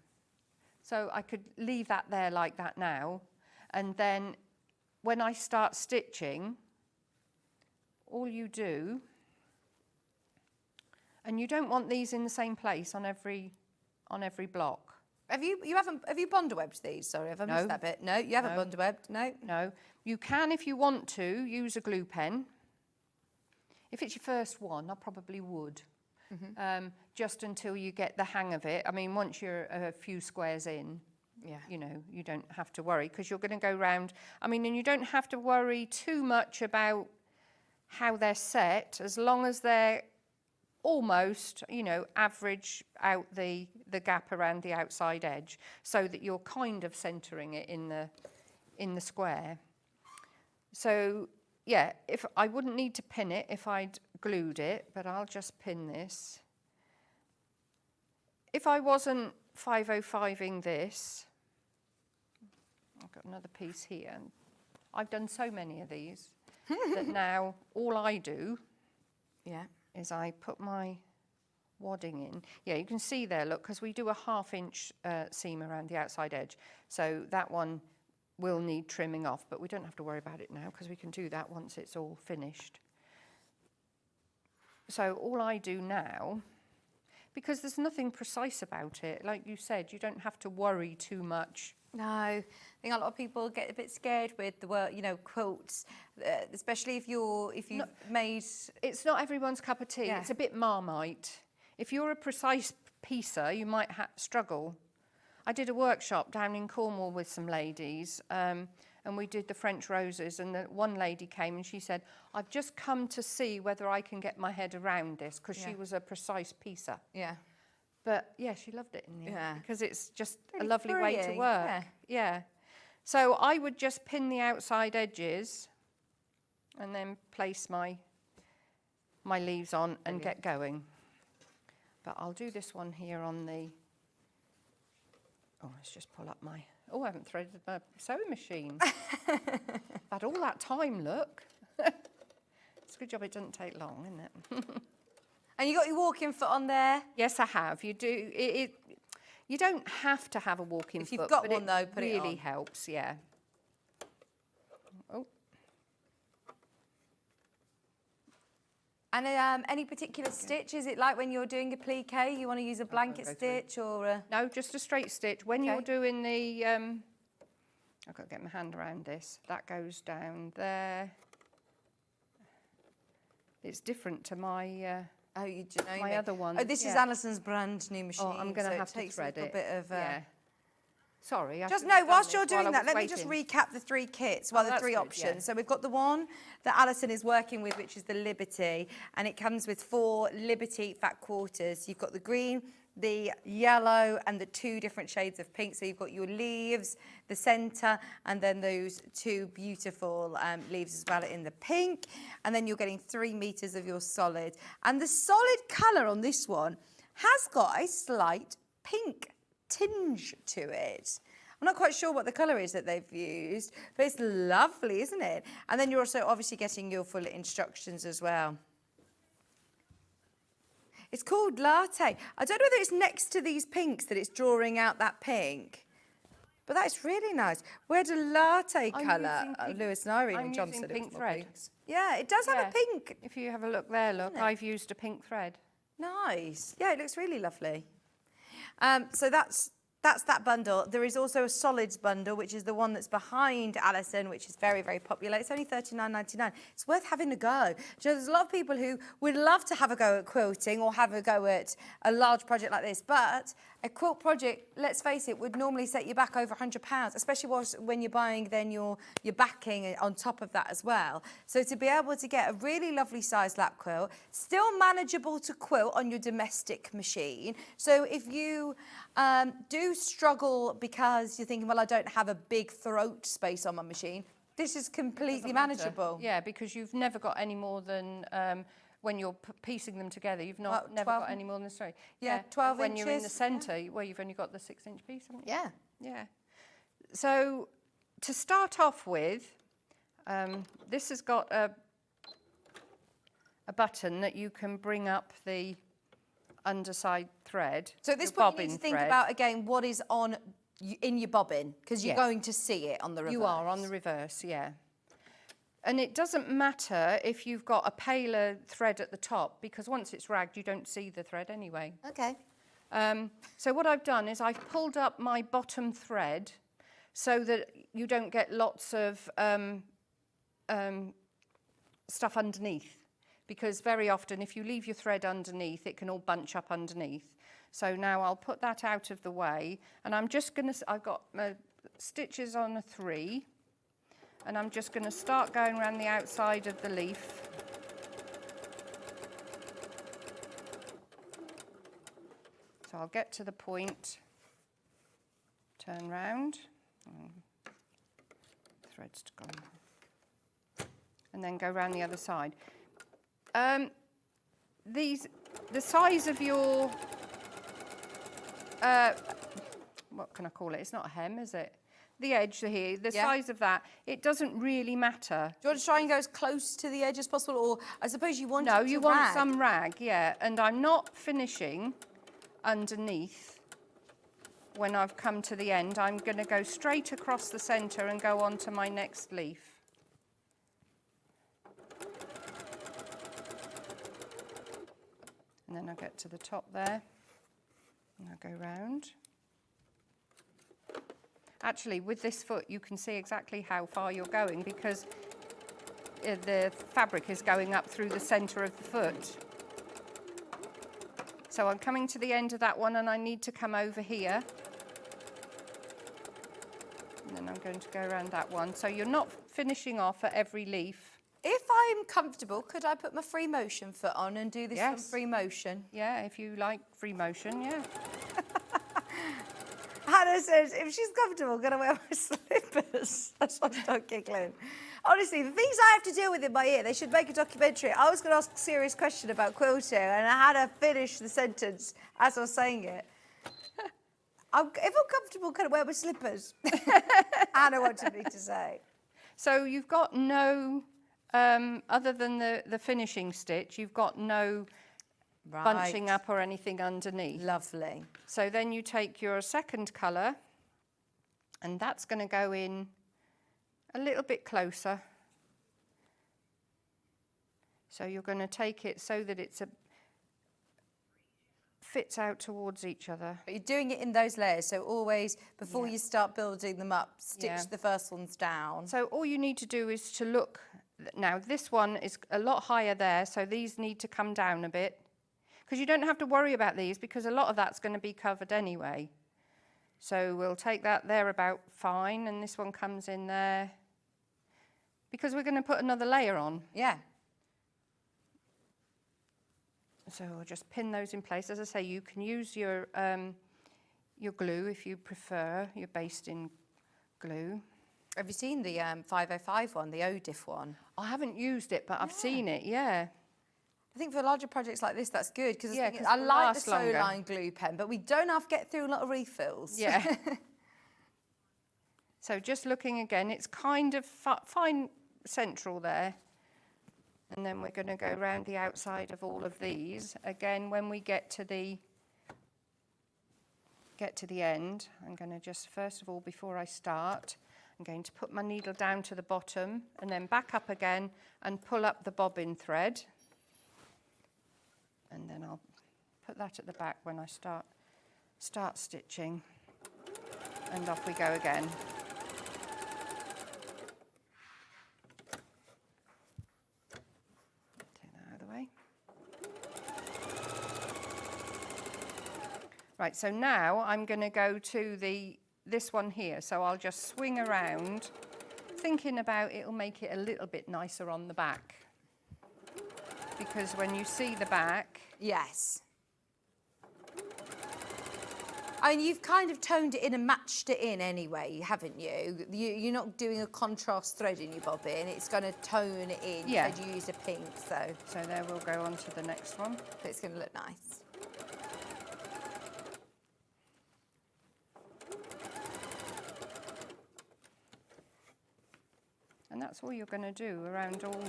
So I could leave that there like that now. And then when I start stitching, all you do, and you don't want these in the same place on every block. Have you bonderwebbed these? Sorry, have I missed that bit? No, you haven't bonderwebbed. No. No. You can, if you want to, use a glue pen. If it's your first one, I probably would. Just until you get the hang of it. I mean, once you're a few squares in, you know, you don't have to worry, because you're going to go round. I mean, and you don't have to worry too much about how they're set, as long as they're almost, you know, average out the gap around the outside edge so that you're kind of centering it in the square. So yeah, if I wouldn't need to pin it if I'd glued it, but I'll just pin this. If I wasn't 505ing this, I've got another piece here. I've done so many of these that now all I do is I put my wadding in. Yeah, you can see there, look, because we do a 1/2 inch seam around the outside edge. So that one will need trimming off, but we don't have to worry about it now because we can do that once it's all finished. So all I do now, because there's nothing precise about it, like you said, you don't have to worry too much. No, I think a lot of people get a bit scared with the work, you know, quilts, especially if you've made. It's not everyone's cup of tea. Yeah. It's a bit Marmite. If you're a precise piecer, you might struggle. I did a workshop down in Cornwall with some ladies, and we did the French roses, and one lady came and she said, I've just come to see whether I can get my head around this, because she was a precise piecer. Yeah. But yeah, she loved it in the end because it's just Really a lovely way to freeing, work. Yeah. So I would just pin the outside edges and then place my leaves on and get going. But I'll do this one here on the, let's just pull up my, I haven't threaded my sewing machine. I've had all that time, look. It's a good job it doesn't take long, isn't it? And you got your walking foot on there? Yes, I have. You do. You don't have to have a walking foot. If you've got but one, though, put it on. Really helps, yeah. Oh. And any particular stitch? Is it like when you're doing a plique, you want to use a blanket stitch or a... No, just a straight stitch. When you're doing the... I've got to get my hand around this. That goes down there. It's different to my... my other one. Oh, this is Alison's brand new machine. Oh, I'm going to so have to thread it. Bit of, yeah. Sorry. Just no, whilst you're doing that, let me just recap the 3 kits, the 3 options. Yeah. So we've got the one that Alison is working with, which is the Liberty, and it comes with 4 Liberty fat quarters. You've got the green, the yellow, and the 2 different shades of pink. So you've got your leaves, the centre, and then those 2 beautiful leaves as well in the pink. And then you're getting 3 meters of your solid. And the solid colour on this one has got a slight pink tinge to it. I'm not quite sure what the colour is that they've used, but it's lovely, isn't it? And then you're also obviously getting your full instructions as well. It's called Latte. I don't know whether it's next to these pinks that it's drawing out that pink, but that's really nice. Where the Latte colour, Lewis and Irene and John said it was pink thread. Pinks. Yeah, it does have a pink. If you have a look there, look, I've used a pink thread. Nice. Yeah, it looks really lovely. So that's that bundle. There is also a solids bundle, which is the one that's behind Alison, which is very, very popular. It's only $39.99. It's worth having a go. You know, there's a lot of people who would love to have a go at quilting or have a go at a large project like this, but a quilt project, let's face it, would normally set you back over £100, especially when you're buying then your backing on top of that as well. So to be able to get a really lovely size lap quilt, still manageable to quilt on your domestic machine. So if you do struggle because you're thinking, well, I don't have a big throat space on my machine, this is completely manageable. Yeah, because you've never got any more than... when you're piecing them together, you've never got any more than 3. Yeah, 12 when inches. You're in the centre, well, you've only got the 6-inch piece, haven't you? Yeah. Yeah. So to start off with, this has got a button that you can bring up the underside thread. So at this point, you need to think about, again, what is on in your bobbin, because you're going to see it on the reverse. You are on the reverse, yeah. And it doesn't matter if you've got a paler thread at the top, because once it's ragged, you don't see the thread anyway. Okay. So what I've done is I've pulled up my bottom thread so that you don't get lots of stuff underneath, because very often if you leave your thread underneath, it can all bunch up underneath. So now I'll put that out of the way, and I'm just going to, I've got my stitches on a 3. And I'm just going to start going around the outside of the leaf. So I'll get to the point, turn round, thread's gone, and then go round the other side. The size of your, what can I call it? It's not a hem, is it? The edge here, the size of that, it doesn't really matter. Do you want to try and go as close to the edge as possible, or I suppose you want it to No, you want rag? some rag, yeah. And I'm not finishing underneath when I've come to the end. I'm going to go straight across the centre and go on to my next leaf. And then I get to the top there, and I go round. Actually, with this foot, you can see exactly how far you're going because the fabric is going up through the centre of the foot. So I'm coming to the end of that one and I need to come over here. And then I'm going to go around that one. So you're not finishing off at every leaf. If I'm comfortable, could I put my free motion foot on and do this from Yes. free motion? Yeah, if you like free motion, yeah. Hannah says, if she's comfortable, can I wear my slippers? That's why I start giggling. Honestly, the things I have to deal with in my ear, they should make a documentary. I was going to ask a serious question about quilting, and I had to finish the sentence as I was saying it. If I'm comfortable, can I wear my slippers? Hannah wanted me to say. So you've got no, other than the finishing stitch, you've got no bunching up or anything underneath. Lovely. So then you take your second colour, and that's going to go in a little bit closer. So you're going to take it so that it's fits out towards each other. But you're doing it in those layers, so always, before you start building them up, stitch the first ones down. So all you need to do is to look. Now this one is a lot higher there, so these need to come down a bit. Because you don't have to worry about these because a lot of that's going to be covered anyway. So we'll take that there about fine, and this one comes in there. Because we're going to put another layer on. Yeah. So we'll just pin those in place. As I say, you can use your glue if you prefer, your basting glue. Have you seen the 505 one, the ODIF one? I haven't used it, but I've seen it, yeah. I think for larger projects like this, that's good, because Yeah, 'cause I it'll like the last longer. Sewline glue pen, but we don't have to get through a lot of refills. Yeah. So just looking again, it's kind of fine central there. And then we're going to go around the outside of all of these. Again, when we get to the end, I'm going to just, first of all, before I start, I'm going to put my needle down to the bottom and then back up again and pull up the bobbin thread. And then I'll put that at the back when I start stitching, and off we go again. Take that out of the way. Right, so now I'm going to go to this one here, so I'll just swing around, thinking about it'll make it a little bit nicer on the back. Because when you see the back... Yes. I mean, you've kind of toned it in and matched it in anyway, haven't you? You're not doing a contrast thread in your bobbin. It's going to tone it in. Yeah. You said you used a pink, so... So there we'll go on to the next one. But it's going to look nice. And that's all you're going to do around all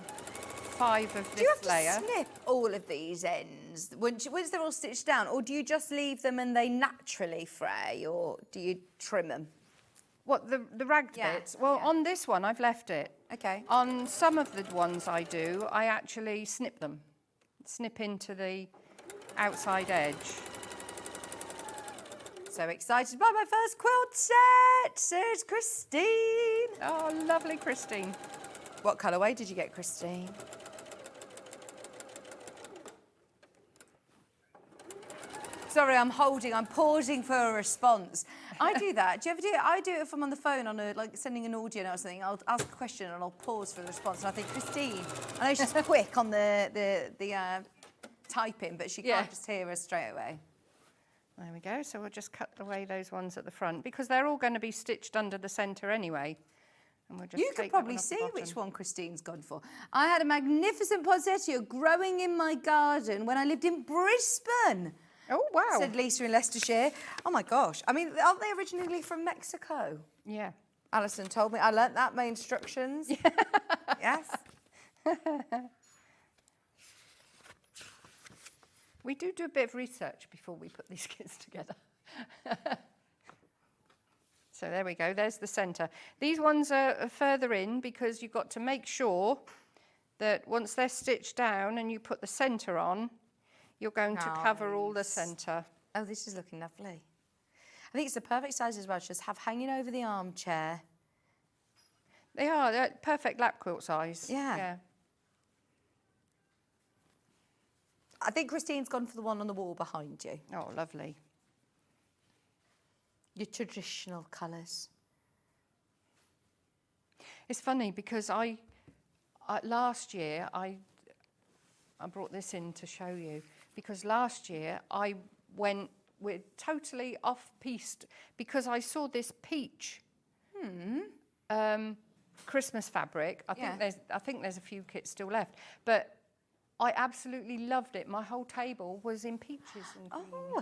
5 of this layer. Do you have to snip all of these ends once they're all stitched down, or do you just leave them and they naturally fray, or do you trim them? What, the ragged bits? Well, on this one, I've left it. Okay. On some of the ones I do, I actually snip them. Snip into the outside edge. So excited about my first quilt set, says Christine. Oh, lovely, Christine. What colourway did you get, Christine? Sorry, I'm pausing for a response. I do that. Do you ever do it? I do it if I'm on the phone like sending an audio note or something. I'll ask a question and I'll pause for the response. And I think, Christine, I know she's quick on the typing, but she can't just hear us straight away. There we go. So we'll just cut away those ones at the front because they're all going to be stitched under the centre anyway. And we'll just You could take that one probably off the see bottom. which one Christine's gone for. I had a magnificent poinsettia growing in my garden when I lived in Brisbane. Oh, wow. Said Lisa in Leicestershire. Oh my gosh. I mean, aren't they originally from Mexico? Yeah. Alison told me. I learnt that, my instructions. Yes. We do a bit of research before we put these kits together. So there we go, there's the centre. These ones are further in because you've got to make sure that once they're stitched down and you put the centre on, you're going to cover all the centre. Oh, this is looking lovely. I think it's the perfect size as well, to just have hanging over the armchair. They're perfect lap quilt size. Yeah. I think Christine's gone for the one on the wall behind you. Oh, lovely. Your traditional colours. It's funny because last year I brought this in to show you because last year I went with totally off-piste because I saw this peach Christmas fabric. I think there's a few kits still left, but I absolutely loved it. My whole table was in peaches and greens. Oh,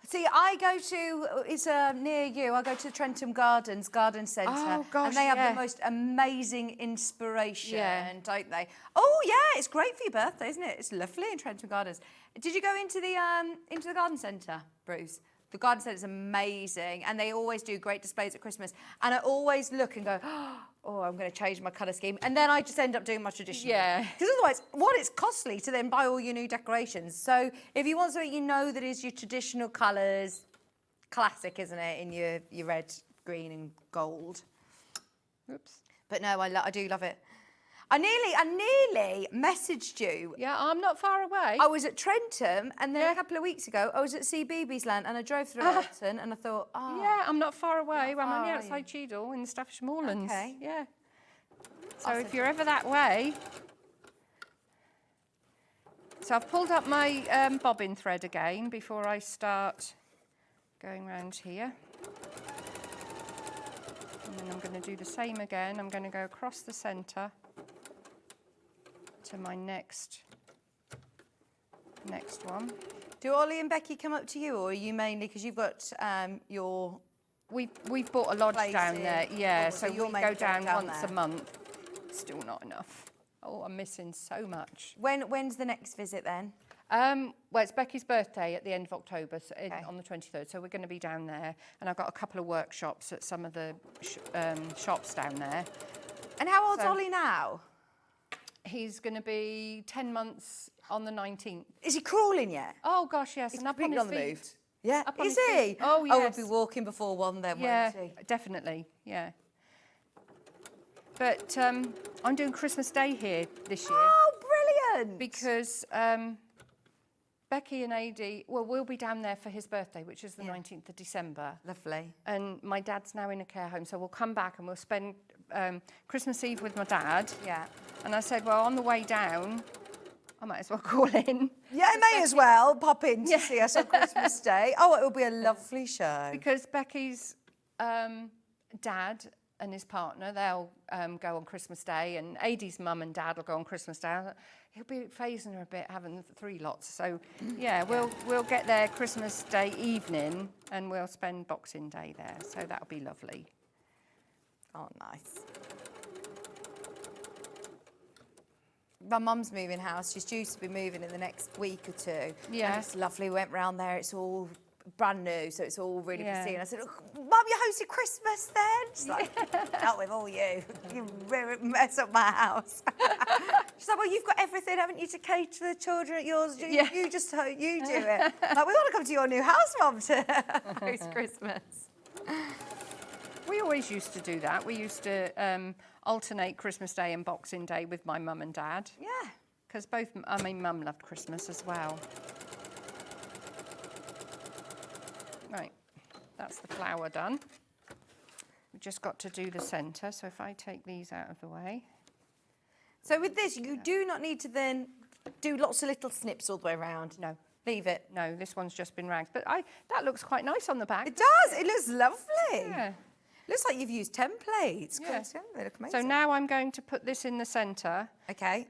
see, I go to, it's near you, I go to the Trentham Gardens Garden Centre. Oh, gosh, and they have the most amazing inspiration, Yeah. don't they? Oh, yeah, it's great for your birthday, isn't it? It's lovely in Trentham Gardens. Did you go into the garden centre, Bruce? The garden centre is amazing, and they always do great displays at Christmas. And I always look and go, oh, I'm going to change my colour scheme. And then I just end up doing my traditional. Yeah. Because otherwise, one, it's costly to then buy all your new decorations. So if you want something you know that is your traditional colours, classic, isn't it, in your red, green and gold. Oops. But no, I do love it. I nearly messaged you. Yeah, I'm not far away. I was at Trentham, and then a couple of weeks ago, I was at CBeebies Land, and I drove through Elton, and I thought, Yeah, I'm not far away. Not I'm on the far, are outside Cheadle in the Staffordshire Moorlands. Okay. Yeah. So if you're ever that way. So I've pulled up my bobbin thread again before I start going round here. And then I'm going to do the same again. I'm going to go across the centre to my next one. Do Ollie and Becky come up to you, or are you mainly, because you've got your... We've bought a lodge place down there, in- yeah, oh, so so you're we mainly go down going down once there. a month. Still not enough. Oh, I'm missing so much. When's the next visit then? Well, it's Becky's birthday at the end of October, so Okay. on the 23rd, so we're going to be down there. And I've got a couple of workshops at some of the shops down there. And how old's So- Ollie now? He's going to be 10 months on the 19th. Is he crawling yet? Oh, gosh, yes, He's and up on completely his on the feet. move. Yeah, Up on is his he? feet. Oh, Oh, yes. he'll be walking before one then, Yeah, won't he? definitely, yeah. But I'm doing Christmas Day here this year. Oh, brilliant! Because Becky and Adi, well, we'll be down there for his birthday, which is the 19th of December. Lovely. And my dad's now in a care home, so we'll come back and we'll spend Christmas Eve with my dad. Yeah. And I said, well, on the way down, I might as well call in. Yeah, I may as well pop in to see us on Christmas Day. Oh, it will be a lovely show. Because Becky's dad and his partner, they'll go on Christmas Day, and Adi's mum and dad will go on Christmas Day. He'll be phasing her a bit, having 3 lots. So, yeah, we'll get there Christmas Day evening, and we'll spend Boxing Day there. So that'll be lovely. Oh, nice. My mum's moving house. She's due to be moving in the next week or two. Yeah. And it's lovely. We went round there. It's all brand new, so it's all really Yeah. pristine. I said, oh, Mum, you hosted Christmas then? She's like, not with all you. You mess up my house. She's like, well, you've got everything, haven't you, to cater to the children at yours? You do it. Like, we want to come to your new house, Mum, to host Christmas. We always used to do that. We used to alternate Christmas Day and Boxing Day with my mum and dad. Yeah. Because Mum loved Christmas as well. Right, that's the flower done. We've just got to do the centre, so if I take these out of the way. So with this, you do not need to then do lots of little snips all the way around. No. Leave it. No, this one's just been ragged. But that looks quite nice on the back. It does. It looks lovely. Yeah. Looks like you've used templates. Yeah. God, yeah, they look amazing. So now I'm going to put this in the centre. Okay.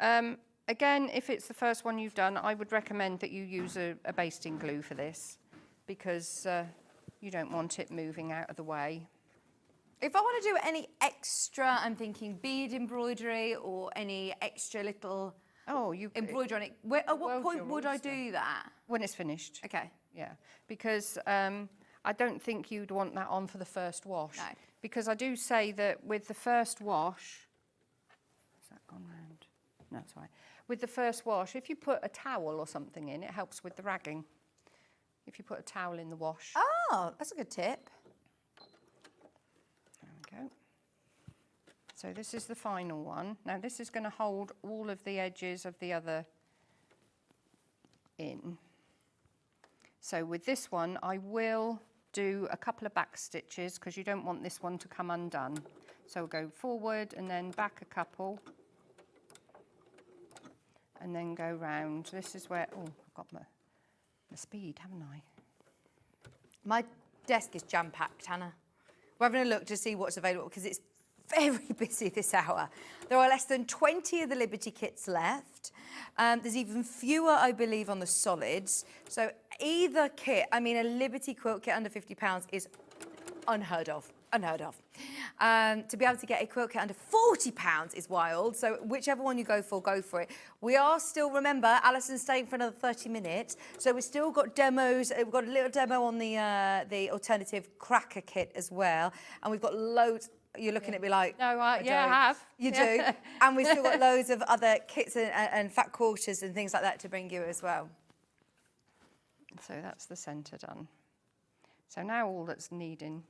Again, if it's the first one you've done, I would recommend that you use a basting glue for this because you don't want it moving out of the way. If I want to do any extra, I'm thinking bead embroidery or any extra little embroidery on it. At what point would I do that? When it's finished. Okay. Yeah, because I don't think you'd want that on for the first wash. No. Because I do say that with the first wash, has that gone round? No, it's all right. With the first wash, if you put a towel or something in, it helps with the ragging. If you put a towel in the wash. Oh, that's a good tip. There we go. So this is the final one. Now this is going to hold all of the edges of the other in. So with this one, I will do a couple of back stitches because you don't want this one to come undone. So we'll go forward and then back a couple and then go round. This is where, oh, I've got my speed, haven't I? My desk is jam-packed, Hannah. We're having a look to see what's available because it's very busy this hour. There are less than 20 of the Liberty kits left. There's even fewer, I believe, on the solids. So either kit, I mean, a Liberty quilt kit under £50 is unheard of. Unheard of. To be able to get a quilt kit under £40 is wild. So whichever one you go for it. We are still, remember, Alison's staying for another 30 minutes. So we've still got demos. We've got a little demo on the alternative cracker kit as well. And we've got loads. You're looking at me like... No, I have. You do. And we've still got loads of other kits and fat quarters and things like that to bring you as well. So that's the centre done. So now all that's needing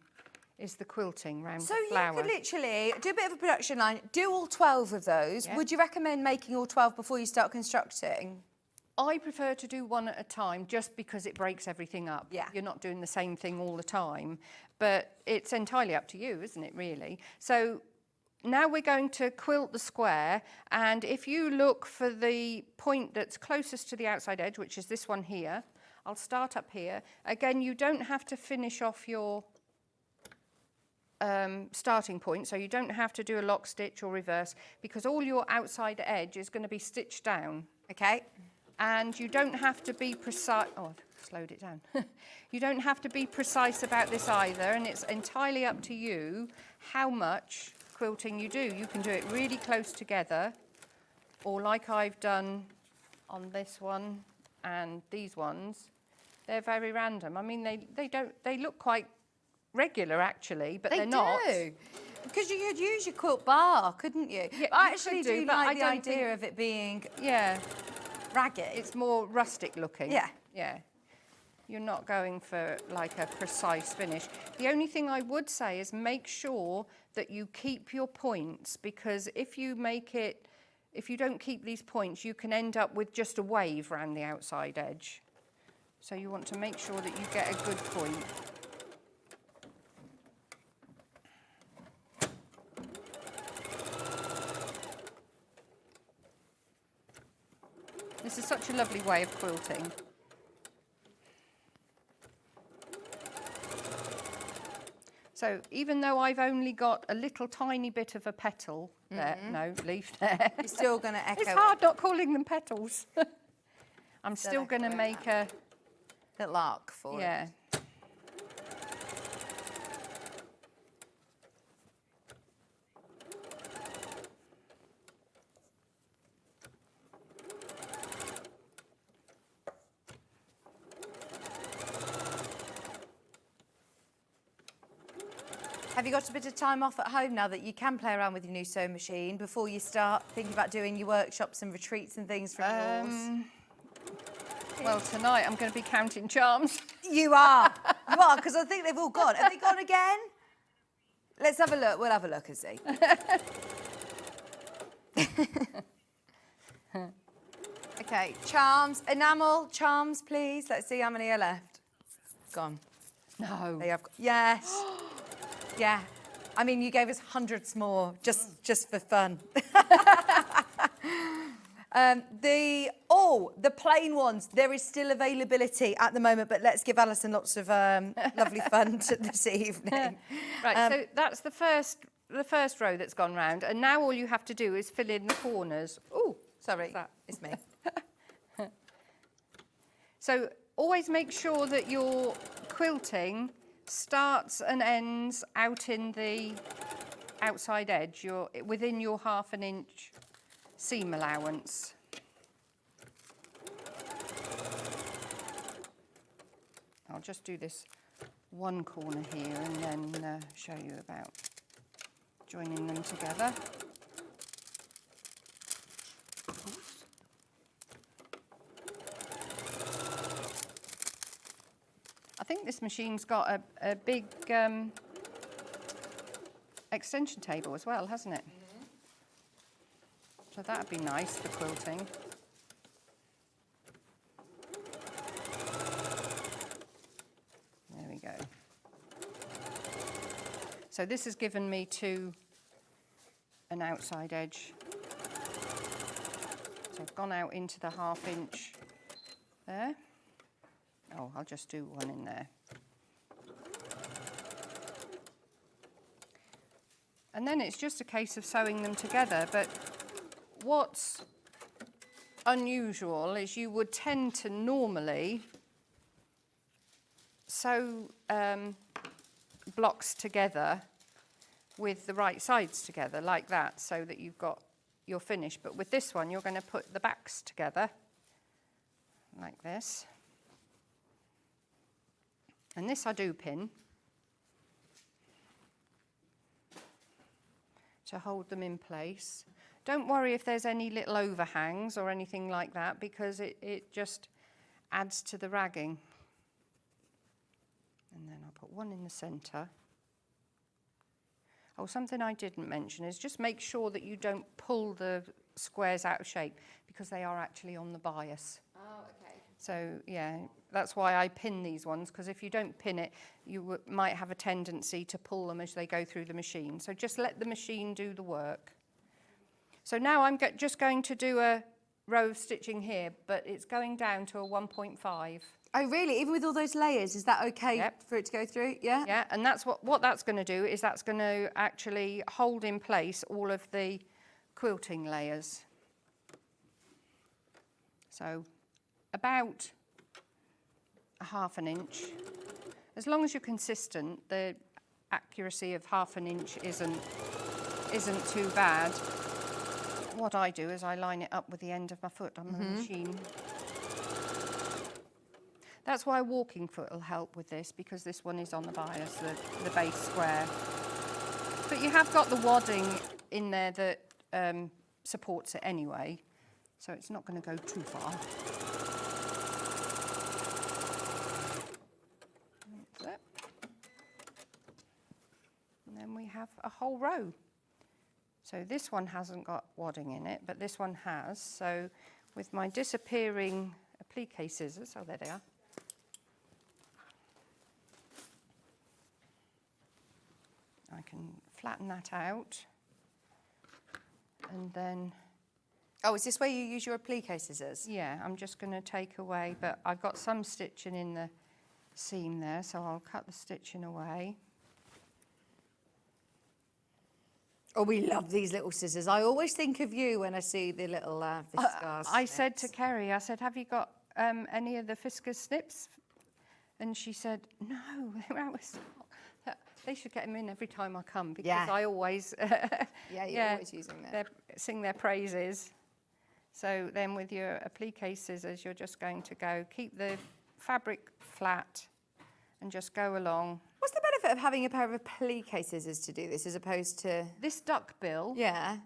is the quilting round the flower. So you could literally do a bit of a production line, do all 12 of those. Yeah. Would you recommend making all 12 before you start constructing? I prefer to do one at a time just because it breaks everything up. Yeah. You're not doing the same thing all the time, but it's entirely up to you, isn't it, really? So now we're going to quilt the square, and if you look for the point that's closest to the outside edge, which is this one here, I'll start up here. Again, you don't have to finish off your starting point, so you don't have to do a lock stitch or reverse because all your outside edge is going to be stitched down. Okay. And you don't have to be precise. Oh, I've slowed it down. You don't have to be precise about this either, and it's entirely up to you how much quilting you do. You can do it really close together, or like I've done on this one and these ones, they're very random. I mean, they look quite regular actually, but they're not. They do. Because you could use your quilt bar, couldn't you? Yeah, I you actually could do but like I the don't idea think- of it being Yeah, ragged. it's more rustic looking. Yeah. Yeah. You're not going for like a precise finish. The only thing I would say is make sure that you keep your points, because if you don't keep these points, you can end up with just a wave around the outside edge. So you want to make sure that you get a good point. This is such a lovely way of quilting. So even though I've only got a little tiny bit of a petal there, no, leaf there. You're still going to echo It's hard not calling them petals. I'm Still still going to echo it make a, little arc for it. yeah. Have you got a bit of time off at home now that you can play around with your new sewing machine before you start thinking about doing your workshops and retreats and things from yours? Well, tonight I'm going to be counting charms. You are, because I think they've all gone. Have they gone again? Let's have a look. We'll have a look and see. Okay, charms, enamel, charms, please. Let's see how many are left. Gone. No. They have. Yes. Yeah. I mean, you gave us hundreds more just for fun. The plain ones, there is still availability at the moment, but let's give Alison lots of lovely fun this evening. Right, so that's the first row that's gone round, and now all you have to do is fill in the corners. Oh, Sorry, it's me. so always make sure that your quilting starts and ends out in the outside edge. You're within your 1/2 inch seam allowance. I'll just do this one corner here and then show you about joining them together. I think this machine's got a big extension table as well, hasn't it? Mm-hmm. So that'd be nice for quilting. There we go. So this has given me an outside edge. So I've gone out into the 1/2 inch there. Oh, I'll just do one in there. And then it's just a case of sewing them together. But what's unusual is you would tend to normally sew blocks together with the right sides together like that, so that you've got your finish. But with this one, you're going to put the backs together like this. And this I do pin to hold them in place. Don't worry if there's any little overhangs or anything like that, because it just adds to the ragging. And then I'll put one in the centre. Oh, something I didn't mention is just make sure that you don't pull the squares out of shape, because they are actually on the bias. Oh, okay. So, yeah, that's why I pin these ones, because if you don't pin it, you might have a tendency to pull them as they go through the machine. So just let the machine do the work. So now I'm just going to do a row of stitching here, but it's going down to a 1.5. Oh, really? Even with all those layers, is that okay for it to go through? Yeah? Yeah, and that's what that's going to do, is that's going to actually hold in place all of the quilting layers. So about a 1/2 inch. As long as you're consistent, the accuracy of 1/2 inch isn't too bad. What I do is I line it up with the end of my foot on the machine. That's why a walking foot will help with this, because this one is on the bias, the base square. But you have got the wadding in there that supports it anyway, so it's not going to go too far. That's it. And then we have a whole row. So this one hasn't got wadding in it, but this one has. So with my disappearing applique scissors, oh, there they are. I can flatten that out, and then... Oh, is this where you use your applique scissors? Yeah, I'm just going to take away, but I've got some stitching in the seam there, so I'll cut the stitching away. Oh, we love these little scissors. I always think of you when I see the little Fiskars. I said to Kerry, I said, have you got any of the Fiskars snips? And she said, no, they're out of stock. They should get them in every time I come, because I always... you're always using them. Sing their praises. So then with your applique scissors, you're just going to keep the fabric flat and just go along. What's the benefit of having a pair of applique scissors to do this as opposed to... This duck bill Yeah.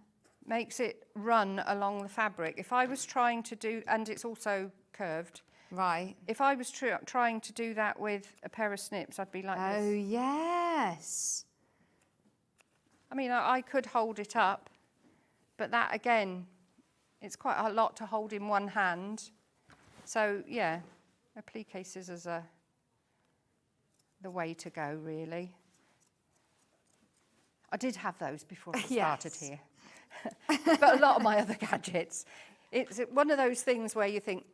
makes it run along the fabric. If I was trying to do... And it's also curved. Right. If I was trying to do that with a pair of snips, I'd be like this. Oh, yes. I mean, I could hold it up, but that, again, it's quite a lot to hold in one hand. So, yeah, applique scissors are the way to go, really. I did have those before I started here. But a lot of my other gadgets, It's one of those things where you think,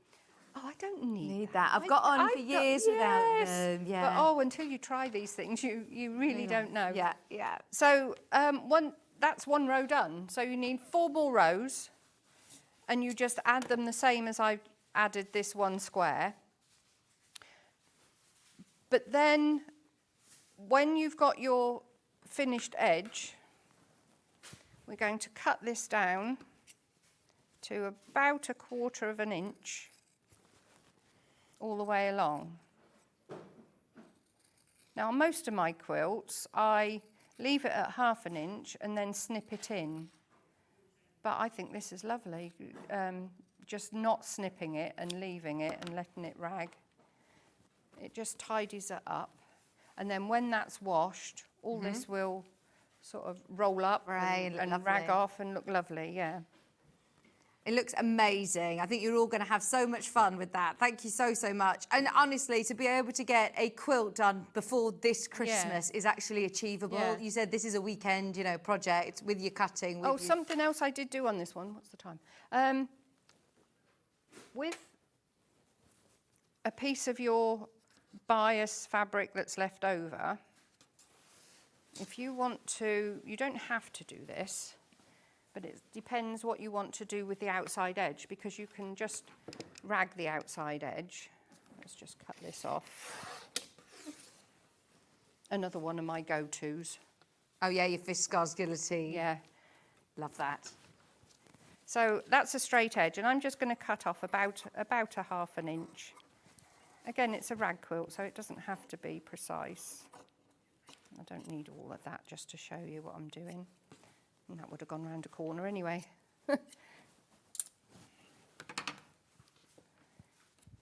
oh, I don't need that. I've got on for years without yes. them. Yeah. But oh, until you try these things, you really don't know. Yeah, yeah. So that's one row done. So you need 4 more rows, and you just add them the same as I added this one square. But then when you've got your finished edge, we're going to cut this down to about 1/4 inch all the way along. Now, on most of my quilts, I leave it at 1/2 inch and then snip it in. But I think this is lovely, just not snipping it and leaving it and letting it rag. It just tidies it up. And then when that's washed, all this will sort of roll up and rag off and look lovely, yeah. It looks amazing. I think you're all going to have so much fun with that. Thank you so, so much. And honestly, to be able to get a quilt done before this Christmas is actually achievable. Yeah. You said this is a weekend, you know, project with your cutting. Oh, something else I did do on this one. What's the time? With a piece of your bias fabric that's left over, if you want to, you don't have to do this, but it depends what you want to do with the outside edge, because you can just rag the outside edge. Let's just cut this off. Another one of my go-tos. Oh yeah, your Fiskars guillotine. Yeah. Love that. So that's a straight edge, and I'm just going to cut off about 1/2 inch. Again, it's a rag quilt, so it doesn't have to be precise. I don't need all of that just to show you what I'm doing. And that would have gone round a corner anyway.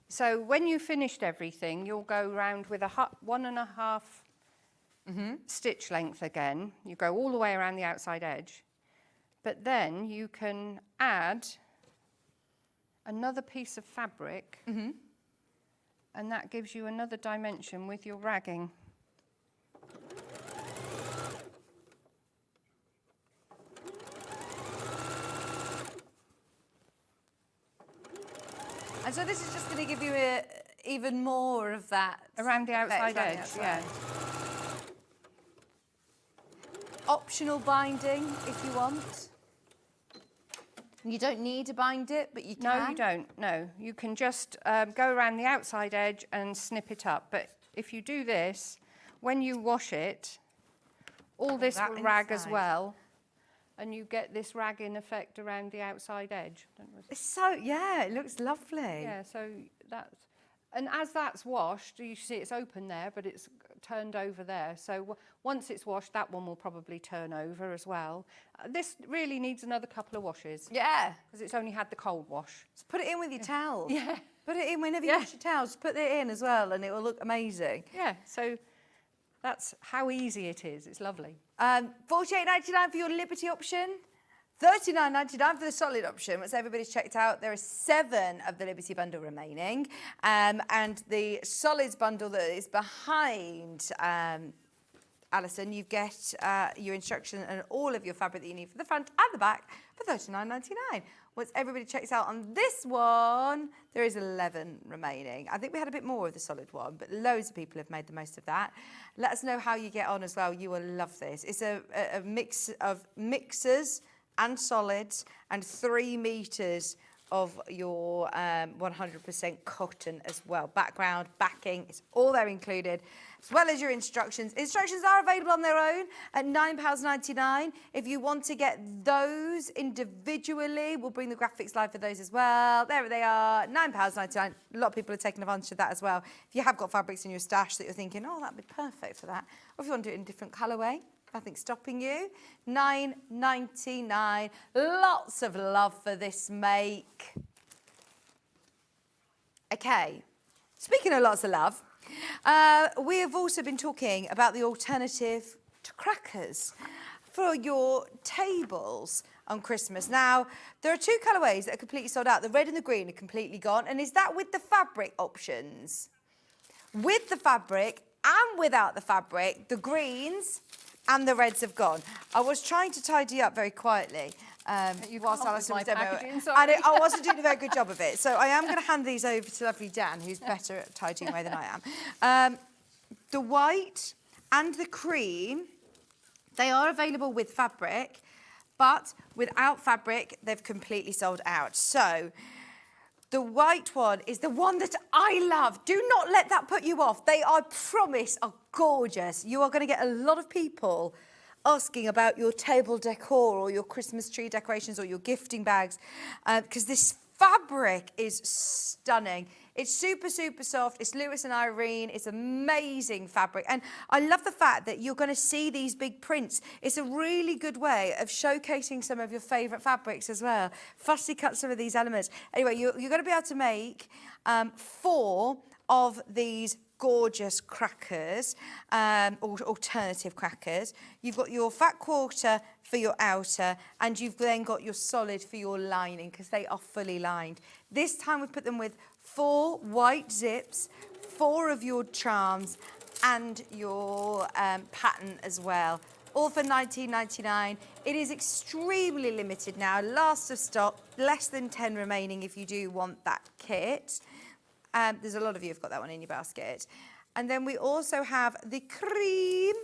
So when you've finished everything, you'll go round with a 1.5 stitch length again. You go all the way around the outside edge. But then you can add another piece of fabric, and that gives you another dimension with your ragging. And so this is just going to give you even more of that. Around the outside around the edge, outside. yeah. Optional binding if you want. You don't need to bind it, but you can. No, you don't. No, you can just go around the outside edge and snip it up. But if you do this, when you wash it, all this that will rag as inside. well, and you get this ragging effect around the outside edge. Don't know if It's so, yeah, it looks lovely. yeah, so that's, and as that's washed, you see it's open there, but it's turned over there. So once it's washed, that one will probably turn over as well. This really needs another couple of washes. Yeah. Because it's only had the cold wash. Just put it in with your towel. Yeah. Put it in whenever you wash your towels. Put it in as well, and it will look amazing. Yeah, so that's how easy it is. It's lovely. $48.99 for your Liberty option. $39.99 for the solid option. Once everybody's checked out, there are 7 of the Liberty bundle remaining. And the solids bundle that is behind Alison, you get your instruction and all of your fabric that you need for the front and the back for $39.99. Once everybody checks out on this one, there is 11 remaining. I think we had a bit more of the solid one, but loads of people have made the most of that. Let us know how you get on as well. You will love this. It's a mix of mixers and solids and 3 meters of your 100% cotton as well. Background, backing, it's all there included, as well as your instructions. Instructions are available on their own at £9.99. If you want to get those individually, we'll bring the graphics live for those as well. There they are, £9.99. A lot of people are taking advantage of that as well. If you have got fabrics in your stash that you're thinking, oh, that'd be perfect for that, or if you want to do it in a different colourway, nothing's stopping you. $9.99. Lots of love for this make. Okay, speaking of lots of love, we have also been talking about the alternative to crackers for your tables on Christmas. Now, there are 2 colourways that are completely sold out. The red and the green are completely gone. And is that with the fabric options? With the fabric and without the fabric, the greens and the reds have gone. I was trying to tidy up very quietly You whilst can't Alison with was my demoing. packaging, And sorry. I wasn't doing a very good job of it. So I am going to hand these over to lovely Dan, who's better at tidying away than I am. The white and the cream, they are available with fabric, but without fabric, they've completely sold out. So the white one is the one that I love. Do not let that put you off. They, I promise, are gorgeous. You are going to get a lot of people asking about your table decor or your Christmas tree decorations or your gifting bags because this fabric is stunning. It's super, super soft. It's Lewis and Irene. It's amazing fabric. And I love the fact that you're going to see these big prints. It's a really good way of showcasing some of your favourite fabrics as well. Fussy cut some of these elements. Anyway, you're going to be able to make 4 of these gorgeous crackers, or alternative crackers. You've got your fat quarter for your outer, and you've then got your solid for your lining, because they are fully lined. This time we put them with 4 white zips, 4 of your charms, and your pattern as well. All for £19.99. It is extremely limited now, last of stock, less than 10 remaining if you do want that kit. There's a lot of you who've got that one in your basket. And then we also have the cream.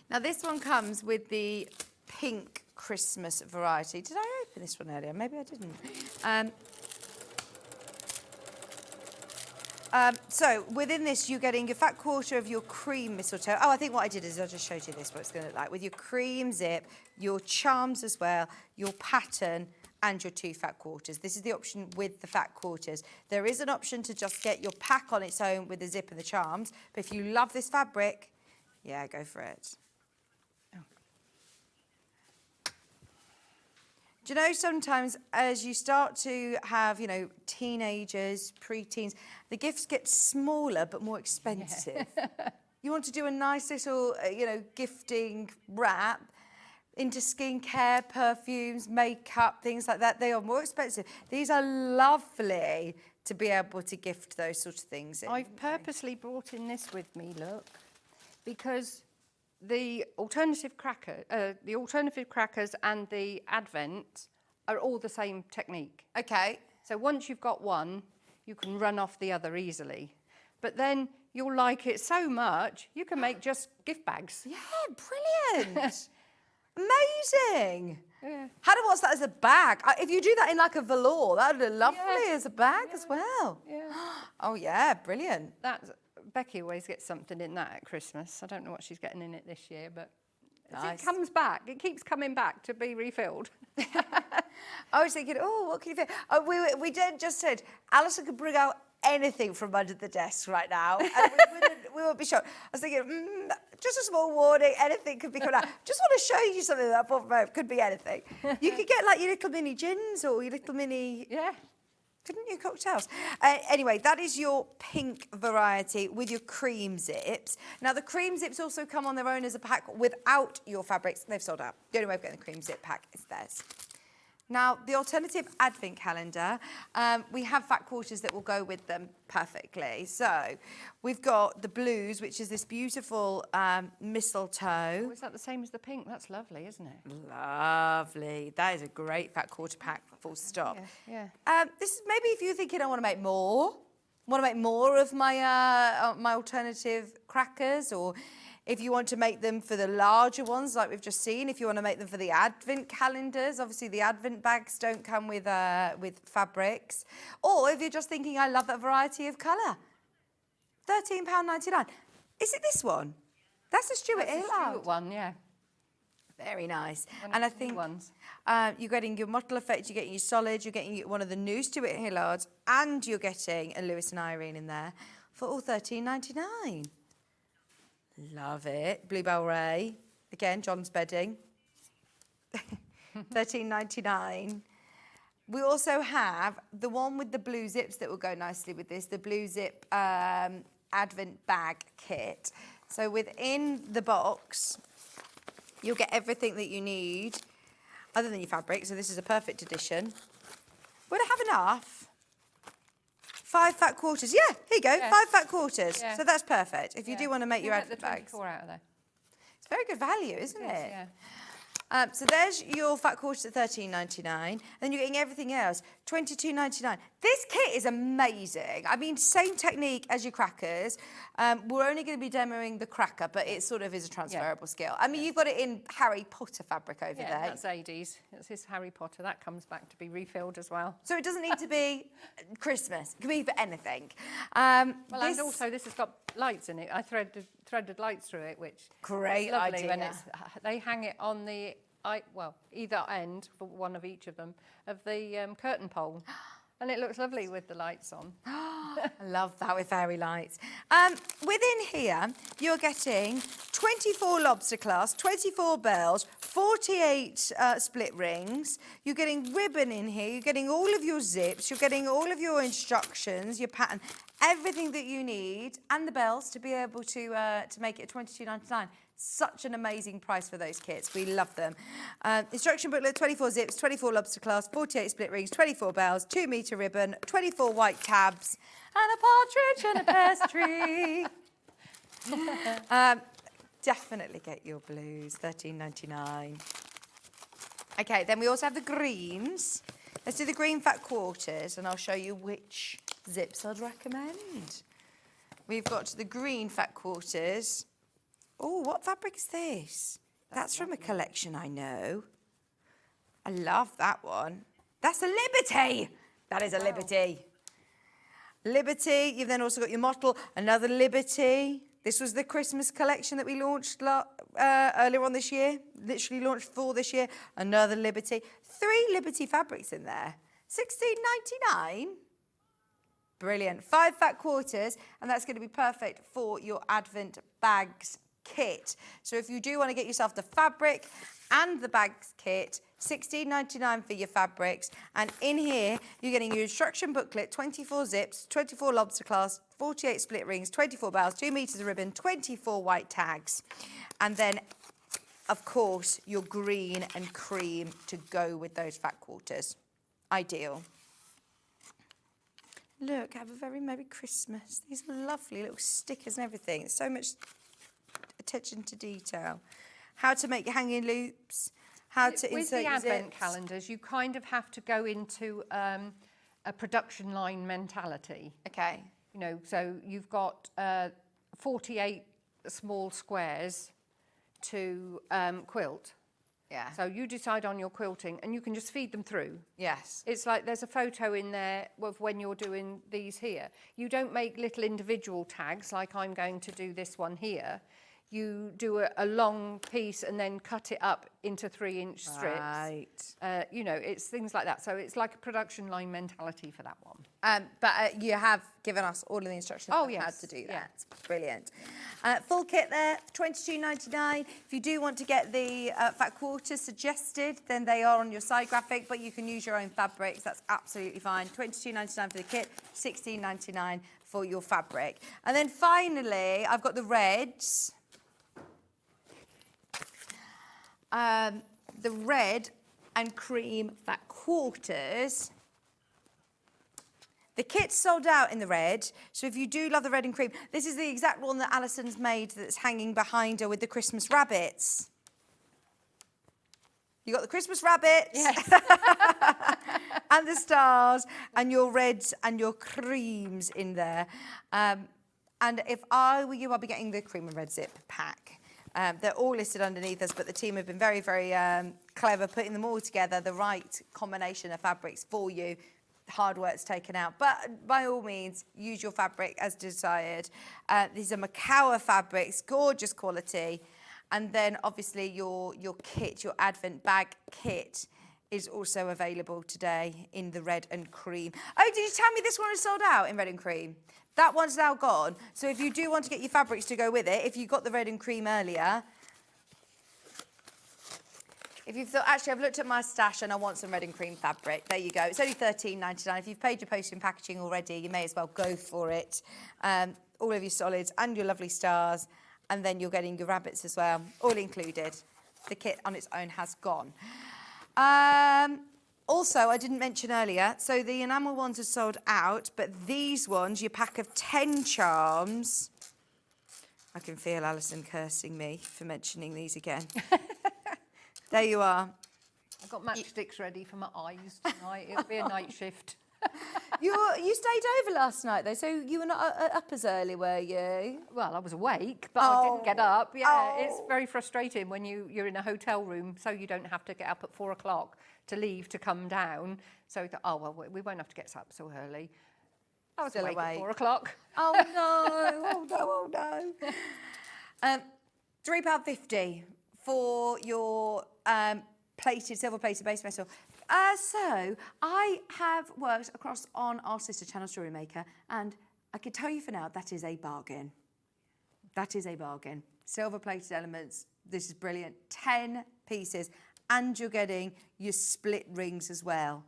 Now this one comes with the pink Christmas variety. Did I open this one earlier? Maybe I didn't. So within this, you're getting your fat quarter of your cream mistletoe. Oh, I think what I did is I just showed you this, what it's going to look like. With your cream zip, your charms as well, your pattern, and your 2 fat quarters. This is the option with the fat quarters. There is an option to just get your pack on its own with the zip and the charms, but if you love this fabric, yeah, go for it. Oh. Do you know, sometimes as you start to have, you know, teenagers, pre-teens, the gifts get smaller but more expensive. Yeah. You want to do a nice little, you know, gifting wrap into skincare, perfumes, makeup, things like that. They are more expensive. These are lovely to be able to gift those sort of things in. I've purposely brought in this with me, look, because the alternative crackers and the Advent are all the same technique. Okay. So once you've got one, you can run off the other easily. But then you'll like it so much, you can make just gift bags. Yeah, brilliant. Amazing. Yeah. How do I watch that as a bag? If you do that in like a velour, that would be lovely as a bag as well. Yeah. Oh, yeah, brilliant. Becky always gets something in that at Christmas. I don't know what she's getting in it this year, but Nice. it comes back. It keeps coming back to be refilled. I was thinking, oh, what can you fit? Oh, we just said Alison could bring out anything from under the desk right now, and we wouldn't be shocked. I was thinking, just a small warning, anything could be coming out. Just want to show you something that I bought from home. Could be anything. You could get like your little mini gins or your little mini... Yeah. Couldn't you, cocktails? Anyway, that is your pink variety with your cream zips. Now, the cream zips also come on their own as a pack without your fabrics. They've sold out. The only way of getting the cream zip pack is theirs. Now, the alternative advent calendar, we have fat quarters that will go with them perfectly. So we've got the blues, which is this beautiful mistletoe. Oh, is that the same as the pink? That's lovely, isn't it? Lovely. That is a great fat quarter pack, full stop. Yeah. This is maybe if you're thinking I want to make more of my my alternative crackers, or if you want to make them for the larger ones like we've just seen, if you want to make them for the advent calendars, obviously the advent bags don't come with fabrics, or if you're just thinking I love that variety of colour, £13.99. Is it this one? That's the Stuart That's the Hillard Stuart one, yeah. Very nice. One And I of the new think ones. you're getting your mottle effect, you're getting your solid, you're getting one of the new Stuart Hillards, and you're getting a Lewis and Irene in there for all £13.99. Love it. Bluebell Ray. Again, John's bedding. £13.99. We also have the one with the blue zips that will go nicely with this, the blue zip advent bag kit. So within the box, you'll get everything that you need, other than your fabric, so this is a perfect addition. Would I have enough? 5 fat quarters. Yeah, here you go, Yeah. 5 fat quarters. Yeah. So that's perfect if you Yeah. do want to make your We'll get advent the bags. 24 out of there. It's very good value, isn't it? Yeah. So there's your fat quarters at $13.99, and you're getting everything else, $22.99. This kit is amazing. I mean, same technique as your crackers. We're only going to be demoing the cracker, but it sort of is a transferable skill. I mean, you've got it in Harry Potter fabric over there. Yeah, that's Adie's. That's his Harry Potter. That comes back to be refilled as well. So it doesn't need to be Christmas. It can be for anything. And also this has got lights in it. I threaded lights through it, which Great is lovely idea. when they hang it on the either end for one of each of them of the curtain pole, and it looks lovely with the lights on. I love that with fairy lights. Within here, you're getting 24 lobster clasps, 24 bells, 48 split rings. You're getting ribbon in here. You're getting all of your zips. You're getting all of your instructions, your pattern, everything that you need, and the bells to be able to make it $22.99. Such an amazing price for those kits. We love them. Instruction booklet, 24 zips, 24 lobster clasps, 48 split rings, 24 bells, 2 metre ribbon, 24 white tabs, and a partridge and a pear tree. Definitely get your blues, $13.99. Okay, then we also have the greens. Let's do the green fat quarters, and I'll show you which zips I'd recommend. We've got the green fat quarters. Oh, what fabric is this? That's from a collection I know. I love that one. That's a Liberty. That is a Liberty. Liberty. You've then also got your mottle, another Liberty. This was the Christmas collection that we launched earlier on this year. Literally launched for this year. Another Liberty. 3 Liberty fabrics in there. $16.99. Brilliant. 5 fat quarters, and that's going to be perfect for your Advent bags kit. So if you do want to get yourself the fabric and the bags kit, $16.99 for your fabrics. And in here, you're getting your instruction booklet, 24 zips, 24 lobster clasps, 48 split rings, 24 bells, 2 metres of ribbon, 24 white tags. And then, of course, your green and cream to go with those fat quarters. Ideal. Look, have a very Merry Christmas. These are lovely little stickers and everything. So much attention to detail. How to make your hanging loops, how to with insert the your advent zips. calendars, you kind of have to go into a production line mentality. Okay. You know, so you've got 48 small squares to quilt. Yeah. So you decide on your quilting, and you can just feed them through. Yes. It's like there's a photo in there of when you're doing these here. You don't make little individual tags like I'm going to do this one here. You do a long piece and then cut it up into 3-inch strips. Right. You know, it's things like that. So it's like a production line mentality for that one. But you have given us all of the instructions on how to do that. Yeah. Brilliant. Full kit there, $22.99. If you do want to get the fat quarters suggested, then they are on your side graphic, but you can use your own fabrics. That's absolutely fine. $22.99 for the kit, $16.99 for your fabric. And then finally, I've got the reds. The red and cream fat quarters. The kit's sold out in the red, so if you do love the red and cream, this is the exact one that Alison's made that's hanging behind her with the Christmas rabbits. You got the Christmas rabbits, Yes. and the stars, and your reds and your creams in there. And if I were you, I'd be getting the cream and red zip pack. They're all listed underneath us, but the team have been very, very clever putting them all together, the right combination of fabrics for you. Hard work's taken out, but by all means, use your fabric as desired. These are Macawa fabrics, gorgeous quality. And then obviously your kit, your Advent bag kit is also available today in the red and cream. Oh, did you tell me this one is sold out in red and cream? That one's now gone. So if you do want to get your fabrics to go with it, if you got the red and cream earlier, if you've thought, actually, I've looked at my stash and I want some red and cream fabric, there you go. It's only $13.99. If you've paid your postage and packaging already, you may as well go for it. All of your solids and your lovely stars, and then you're getting your rabbits as well, all included. The kit on its own has gone. Also, I didn't mention earlier, so the enamel ones are sold out, but these ones, your pack of 10 charms. I can feel Alison cursing me for mentioning these again. There you are. I've got matchsticks ready for my eyes tonight. It'll be a night shift. You stayed over last night, though, so you were not up as early, were you? Well, I was awake, but I didn't get up. Yeah, Oh. it's very frustrating when you're in a hotel room, so you don't have to get up at 4 o'clock to leave to come down. So we thought, oh, well, we won't have to get up so early. I was Still awake awake. at 4 o'clock. Oh, no. Oh, no. £3.50 for your silver plated base metal. So I have worked across on our sister channel Story Maker, and I can tell you for now that is a bargain. That is a bargain. Silver plated elements. This is brilliant. 10 pieces, and you're getting your split rings as well.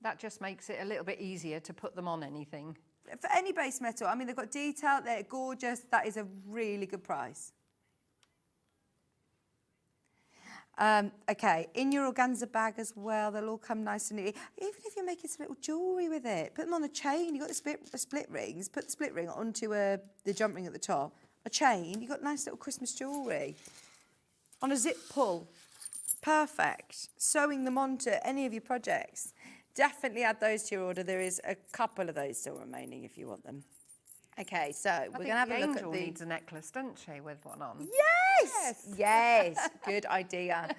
That just makes it a little bit easier to put them on anything. For any base metal, I mean, they've got detail. They're gorgeous. That is a really good price. Okay, in your organza bag as well, they'll all come nice and neat. Even if you're making some little jewellery with it, put them on a chain. You've got the split rings, put the split ring onto the jump ring at the top. A chain, you've got nice little Christmas jewellery. On a zip pull, perfect. Sewing them onto any of your projects. Definitely add those to your order. There is a couple of those still remaining if you want them. Okay, so we're going to have a look at Angel the... needs a necklace, doesn't she, with one on? Yes, good idea.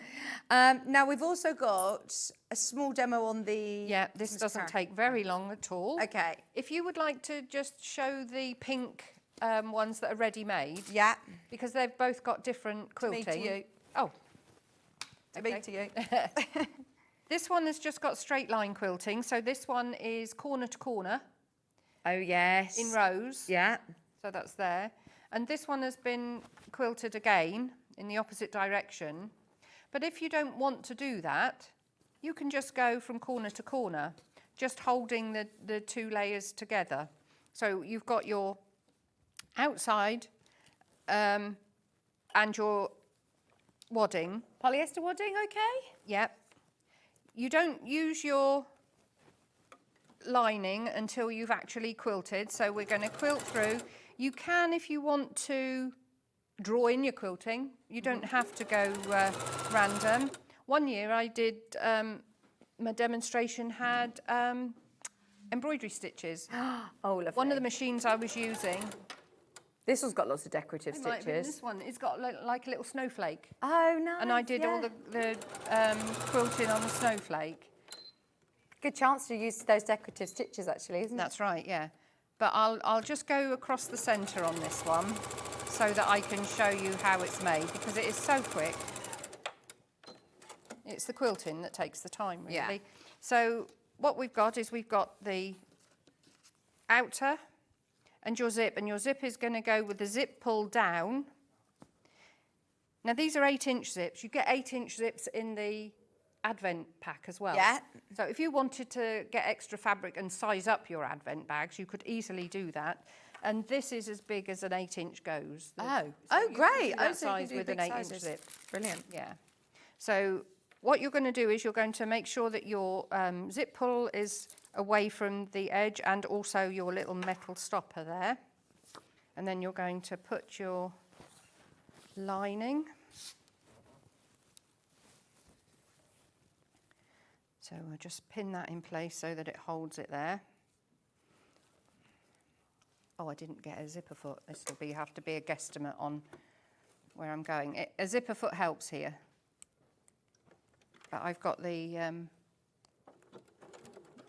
Now, we've also got a small demo on the... Yeah, this doesn't take very long at all. Okay. If you would like to just show the pink ones that are ready-made. Yeah. Because they've both got different quilting. Me to you. Oh. To me to you. This one has just got straight line quilting, so this one is corner to corner. Oh, yes. In rows. Yeah. So that's there. And this one has been quilted again in the opposite direction. But if you don't want to do that, you can just go from corner to corner, just holding the two layers together. So you've got your outside and your wadding. Polyester wadding, okay? Yep. You don't use your lining until you've actually quilted. So we're going to quilt through. You can, if you want to, draw in your quilting. You don't have to go random. One year I did, my demonstration had embroidery stitches. Oh, lovely. One of the machines I was using. This one's got lots of decorative It might have been stitches. this one, it's got like a little snowflake. Oh, nice. And I did all the quilting on the snowflake. Good chance to use those decorative stitches, actually, isn't it? That's right, yeah. But I'll just go across the centre on this one so that I can show you how it's made, because it is so quick. It's the quilting that takes the time, really. Yeah. So what we've got is we've got the outer and your zip is going to go with the zip pull down. Now, these are 8-inch zips. You get 8-inch zips in the Advent pack as well. Yeah. So if you wanted to get extra fabric and size up your Advent bags, you could easily do that. And this is as big as an 8-inch goes. Oh, So oh, you great. can do that Oh, so you can size do with an big 8-inch sizes. zip. Brilliant. Yeah. So what you're going to do is you're going to make sure that your zip pull is away from the edge and also your little metal stopper there. And then you're going to put your lining. So we'll just pin that in place so that it holds it there. Oh, I didn't get a zipper foot. This will have to be a guesstimate on where I'm going. A zipper foot helps here. But I've got the,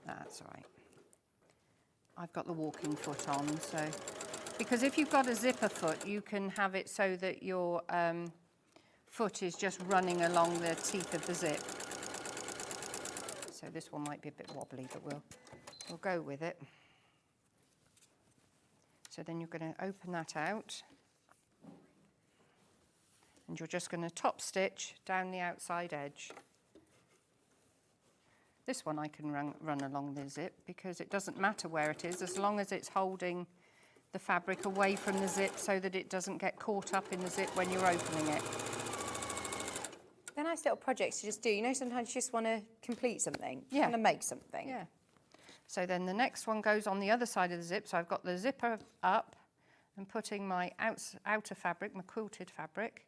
that's all right. I've got the walking foot on, so, because if you've got a zipper foot, you can have it so that your foot is just running along the teeth of the zip. So this one might be a bit wobbly, but we'll go with it. So then you're going to open that out. And you're just going to top stitch down the outside edge. This one I can run along the zip because it doesn't matter where it is, as long as it's holding the fabric away from the zip so that it doesn't get caught up in the zip when you're opening it. They're nice little projects to just do. You know, sometimes you just want to complete something. Yeah. You want to make something. Yeah. So then the next one goes on the other side of the zip. So I've got the zipper up and putting my outer fabric, my quilted fabric,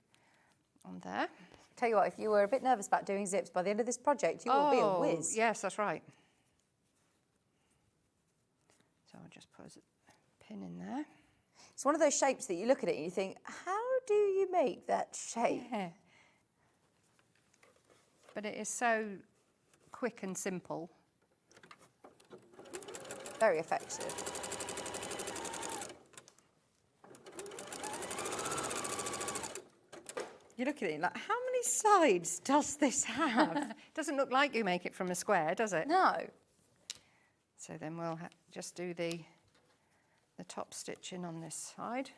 on there. Tell you what, if you were a bit nervous about doing zips, by the end of this project, you will be a whiz. Yes, that's right. So I'll just put a pin in there. It's one of those shapes that you look at it and you think, how do you make that shape? Yeah. But it is so quick and simple. Very effective. You look at it like, how many sides does this have? Doesn't look like you make it from a square, does it? No. So then we'll just do the top stitching on this side.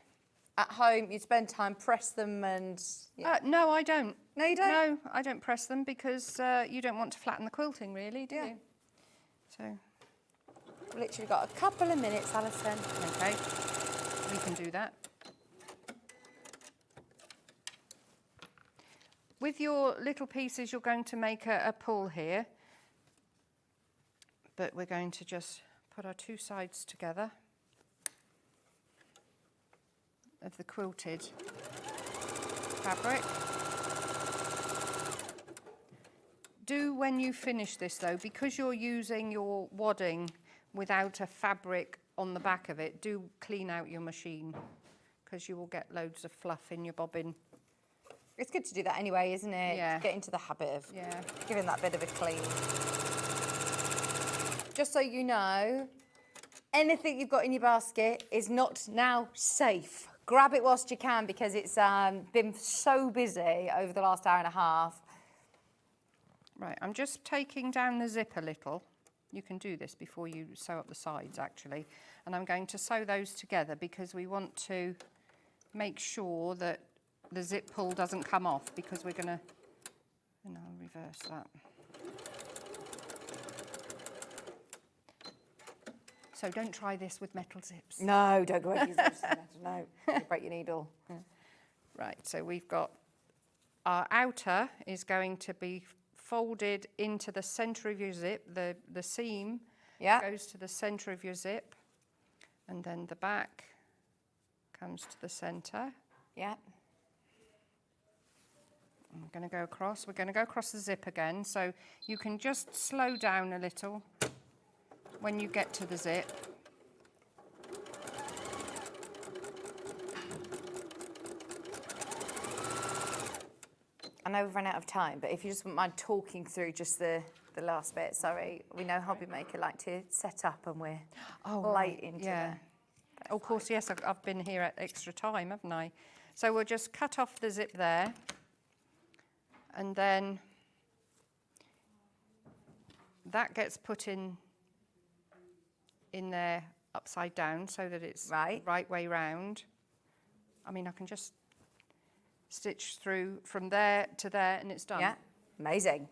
At home, you spend time, press them and... Yeah. No, I don't. No, you don't? No, I don't press them because you don't want to flatten the quilting, really, do you? So... We've literally got a couple of minutes, Alison. Okay, we can do that. With your little pieces, you're going to make a pull here, but we're going to just put our two sides together of the quilted fabric. Do, when you finish this though, because you're using your wadding without a fabric on the back of it, do clean out your machine because you will get loads of fluff in your bobbin. It's good to do that anyway, isn't it? Yeah. Get into the habit of Yeah. giving that bit of a clean. Just so you know, anything you've got in your basket is not now safe. Grab it whilst you can because it's been so busy over the last hour and a half. Right, I'm just taking down the zip a little. You can do this before you sew up the sides, actually. And I'm going to sew those together because we want to make sure that the zip pull doesn't come off because we're going to... And I'll reverse that. So don't try this with metal zips. No, don't go over your zips. No, you break your needle. Yeah. Right, so we've got our outer is going to be folded into the centre of your zip. The seam goes to the centre of your zip, and then the back comes to the centre. Yeah. And we're going to go across. We're going to go across the zip again, so you can just slow down a little when you get to the zip. I know we've run out of time, but if you just wouldn't mind talking through just the last bit. Sorry, we know Hobby Maker like to set up and we're late into yeah. Of course, yes, I've been here at extra time, haven't I? So we'll just cut off the zip there. And then that gets put in there upside down so that it's the right way round. I mean, I can just stitch through from there to there and it's done. Yeah, amazing.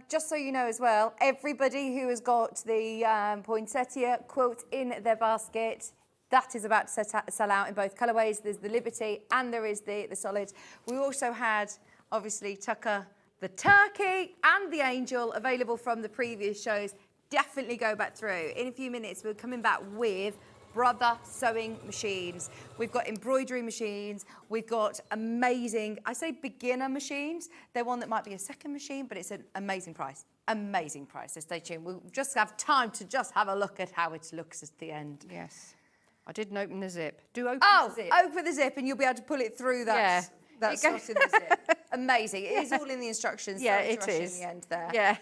Just so you know as well, everybody who has got the poinsettia quilt in their basket, that is about to sell out in both colourways. There's the Liberty and there is the solid. We also had, obviously, Tucker, the turkey and the angel available from the previous shows. Definitely go back through. In a few minutes, we're coming back with Brother sewing machines. We've got embroidery machines. We've got amazing, I say beginner machines. They're one that might be a second machine, but it's an amazing price. Amazing price. So stay tuned. We'll just have time to just have a look at how it looks at the end. Yes. I didn't open the zip. Do open the zip. Open the zip and you'll be able to pull it through that. That slot in the zip. Amazing. It is all in the instructions. Yeah, Sorry it to rush is. in the end there. Yeah.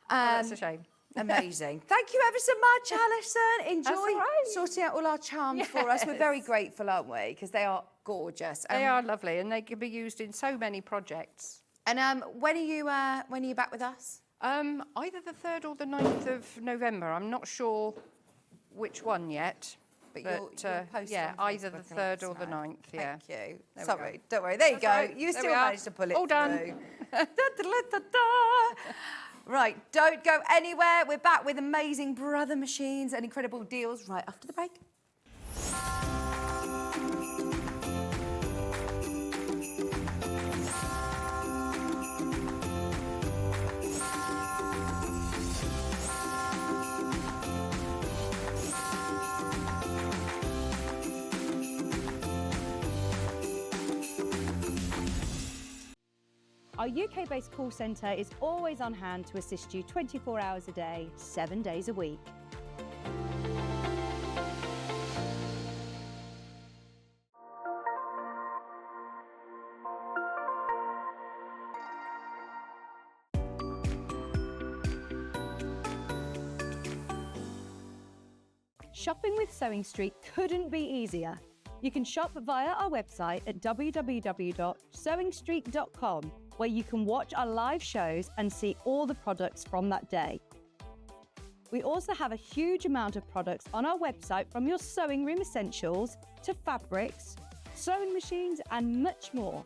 That's a shame. Amazing. Thank you ever so much, Alison. Enjoy sorting out all our charms for us. We're very grateful, aren't we? Because they are gorgeous. They are lovely and they can be used in so many projects. And when are you back with us? Either the 3rd or the 9th of November. I'm not sure which one yet. But you'll post yeah, on either the Facebook and 3rd or the 9th, yeah. Thank you. There we Sorry, go. don't worry. There you That's go. right. You There still we are. managed to pull it All done. through. Right, don't go anywhere. We're back with amazing brother machines and incredible deals right after the break. Our UK-based call centre is always on hand to assist you 24 hours a day, 7 days a week. Shopping with Sewing Street couldn't be easier. You can shop via our website at www.sewingstreet.com, where you can watch our live shows and see all the products from that day. We also have a huge amount of products on our website, from your sewing room essentials to fabrics, sewing machines and much more.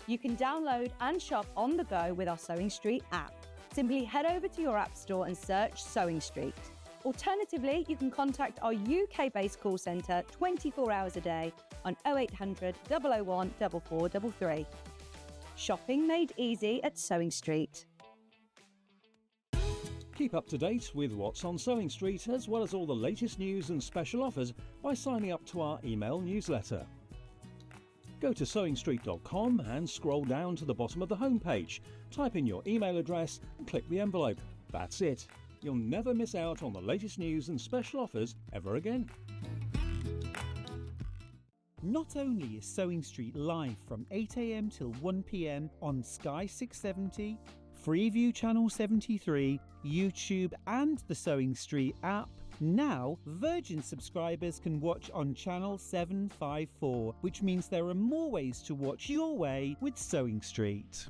You can download and shop on the go with our Sewing Street app. Simply head over to your app store and search Sewing Street. Alternatively, you can contact our UK-based call centre 24 hours a day on 0800 001 4433. Shopping made easy at Sewing Street. Keep up to date with what's on Sewing Street, as well as all the latest news and special offers by signing up to our email newsletter. Go to sewingstreet.com and scroll down to the bottom of the homepage. Type in your email address and click the envelope. That's it. You'll never miss out on the latest news and special offers ever again. Not only is Sewing Street live from 8 a.m. till 1 p.m. on Sky 670, Freeview Channel 73, YouTube and the Sewing Street app, now Virgin subscribers can watch on Channel 754, which means there are more ways to watch your way with Sewing Street.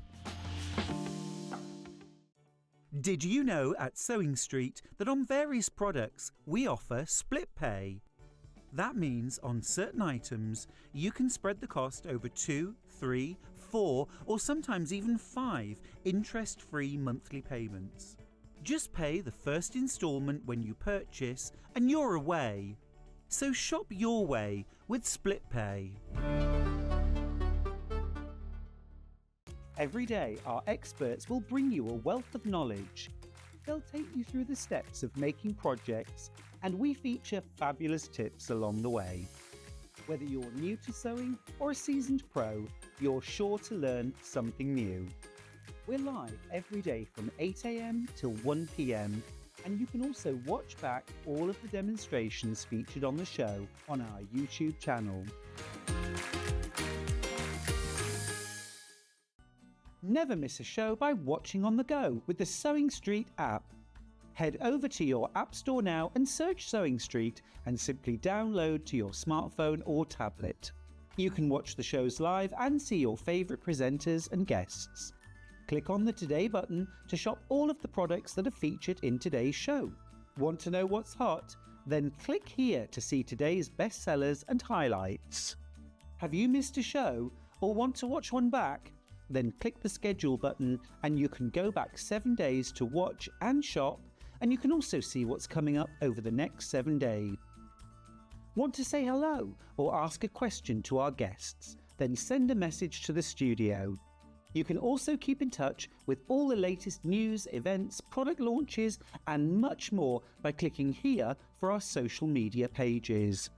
Did you know at Sewing Street that on various products we offer split pay? That means on certain items you can spread the cost over 2, 3, 4 or sometimes even 5 interest-free monthly payments. Just pay the first instalment when you purchase and you're away. So shop your way with split pay. Every day, our experts will bring you a wealth of knowledge. They'll take you through the steps of making projects, and we feature fabulous tips along the way. Whether you're new to sewing or a seasoned pro, you're sure to learn something new. We're live every day from 8 a.m. till 1 p.m, and you can also watch back all of the demonstrations featured on the show on our YouTube channel. Never miss a show by watching on the go with the Sewing Street app. Head over to your app store now and search Sewing Street and simply download to your smartphone or tablet. You can watch the shows live and see your favourite presenters and guests. Click on the Today button to shop all of the products that are featured in today's show. Want to know what's hot? Then click here to see today's bestsellers and highlights. Have you missed a show or want to watch one back? Then click the schedule button and you can go back 7 days to watch and shop, and you can also see what's coming up over the next 7 days. Want to say hello or ask a question to our guests? Then send a message to the studio. You can also keep in touch with all the latest news, events, product launches and much more by clicking here for our social media pages.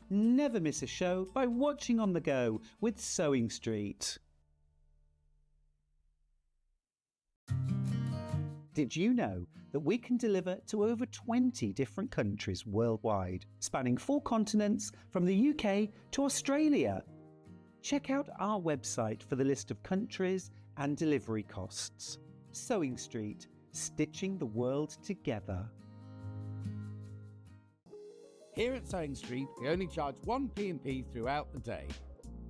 Never miss a show by watching on the go with Sewing Street. Did you know that we can deliver to over 20 different countries worldwide, spanning 4 continents from the UK to Australia? Check out our website for the list of countries and delivery costs. Sewing Street, stitching the world together. Here at Sewing Street, we only charge 1 P&P throughout the day.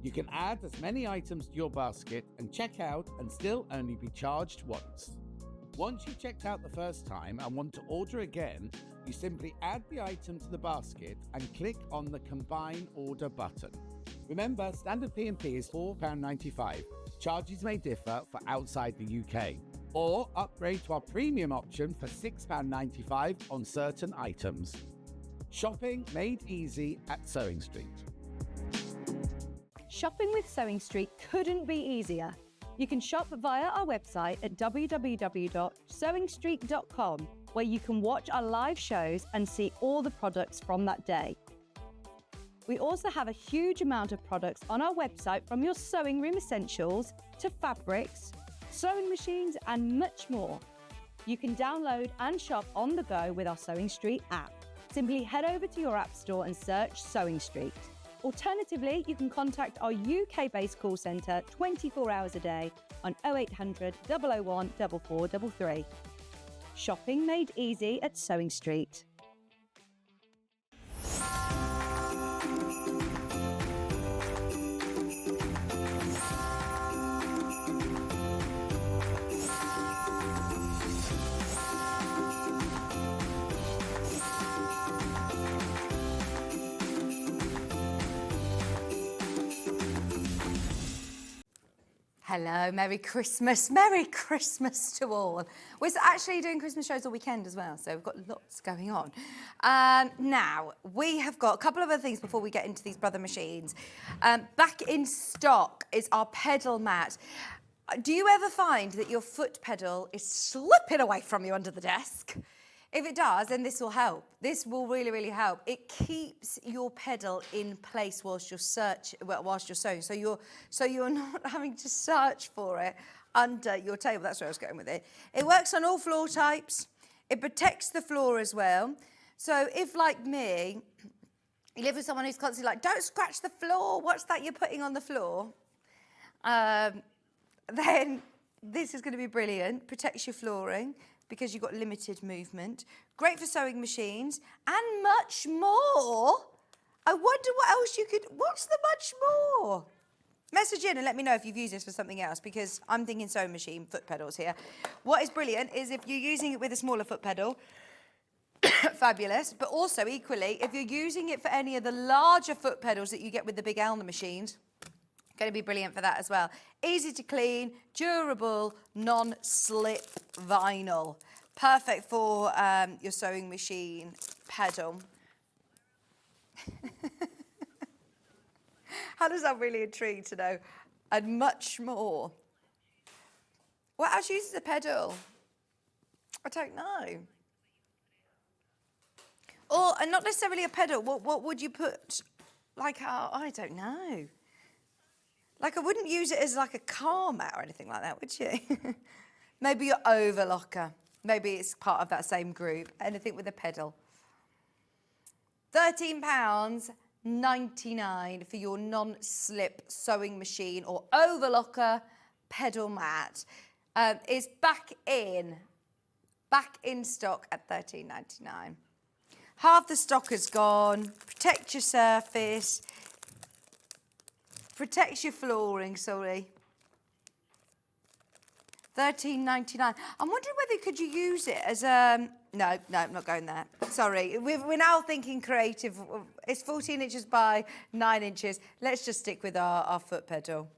You can add as many items to your basket and check out and still only be charged once. Once you've checked out the first time and want to order again, you simply add the item to the basket and click on the Combine Order button. Remember, standard P&P is £4.95. Charges may differ for outside the UK. Or upgrade to our premium option for £6.95 on certain items. Shopping made easy at Sewing Street. Shopping with Sewing Street couldn't be easier. You can shop via our website at www.sewingstreet.com, where you can watch our live shows and see all the products from that day. We also have a huge amount of products on our website, from your sewing room essentials to fabrics, sewing machines, and much more. You can download and shop on the go with our Sewing Street app. Simply head over to your app store and search Sewing Street. Alternatively, you can contact our UK-based call centre 24 hours a day on 0800 001 4433. Shopping made easy at Sewing Street. Hello, Merry Christmas. Merry Christmas to all. We're actually doing Christmas shows all weekend as well, so we've got lots going on. Now, we have got a couple of other things before we get into these brother machines. Back in stock is our pedal mat. Do you ever find that your foot pedal is slipping away from you under the desk? If it does, then this will help. This will really, really help. It keeps your pedal in place whilst you're sewing. So you're not having to search for it under your table. That's where I was going with it. It works on all floor types. It protects the floor as well. So if, like me, you live with someone who's constantly like, don't scratch the floor, what's that you're putting on the floor? Then this is going to be brilliant. Protects your flooring, because you've got limited movement. Great for sewing machines and much more. I wonder what else you could, what's the much more? Message in and let me know if you've used this for something else, because I'm thinking sewing machine foot pedals here. What is brilliant is if you're using it with a smaller foot pedal, fabulous, but also equally, if you're using it for any of the larger foot pedals that you get with the big Elna machines, going to be brilliant for that as well. Easy to clean, durable, non-slip vinyl. Perfect for your sewing machine pedal. Hannah's I'm really intrigued to know. And much more. What else uses a pedal? I don't know. Or, and not necessarily a pedal, what would you put, like, I don't know. Like, I wouldn't use it as like a car mat or anything like that, would you? Maybe your overlocker. Maybe it's part of that same group. Anything with a pedal. £13.99 for your non-slip sewing machine or overlocker pedal mat. Is back in stock at £13.99. Half the stock is gone. Protect your surface. Protects your flooring, sorry. £13.99. I'm wondering whether could you use it as a... No, I'm not going there. Sorry, we're now thinking creative. It's 14 inches by 9 inches. Let's just stick with our foot pedal.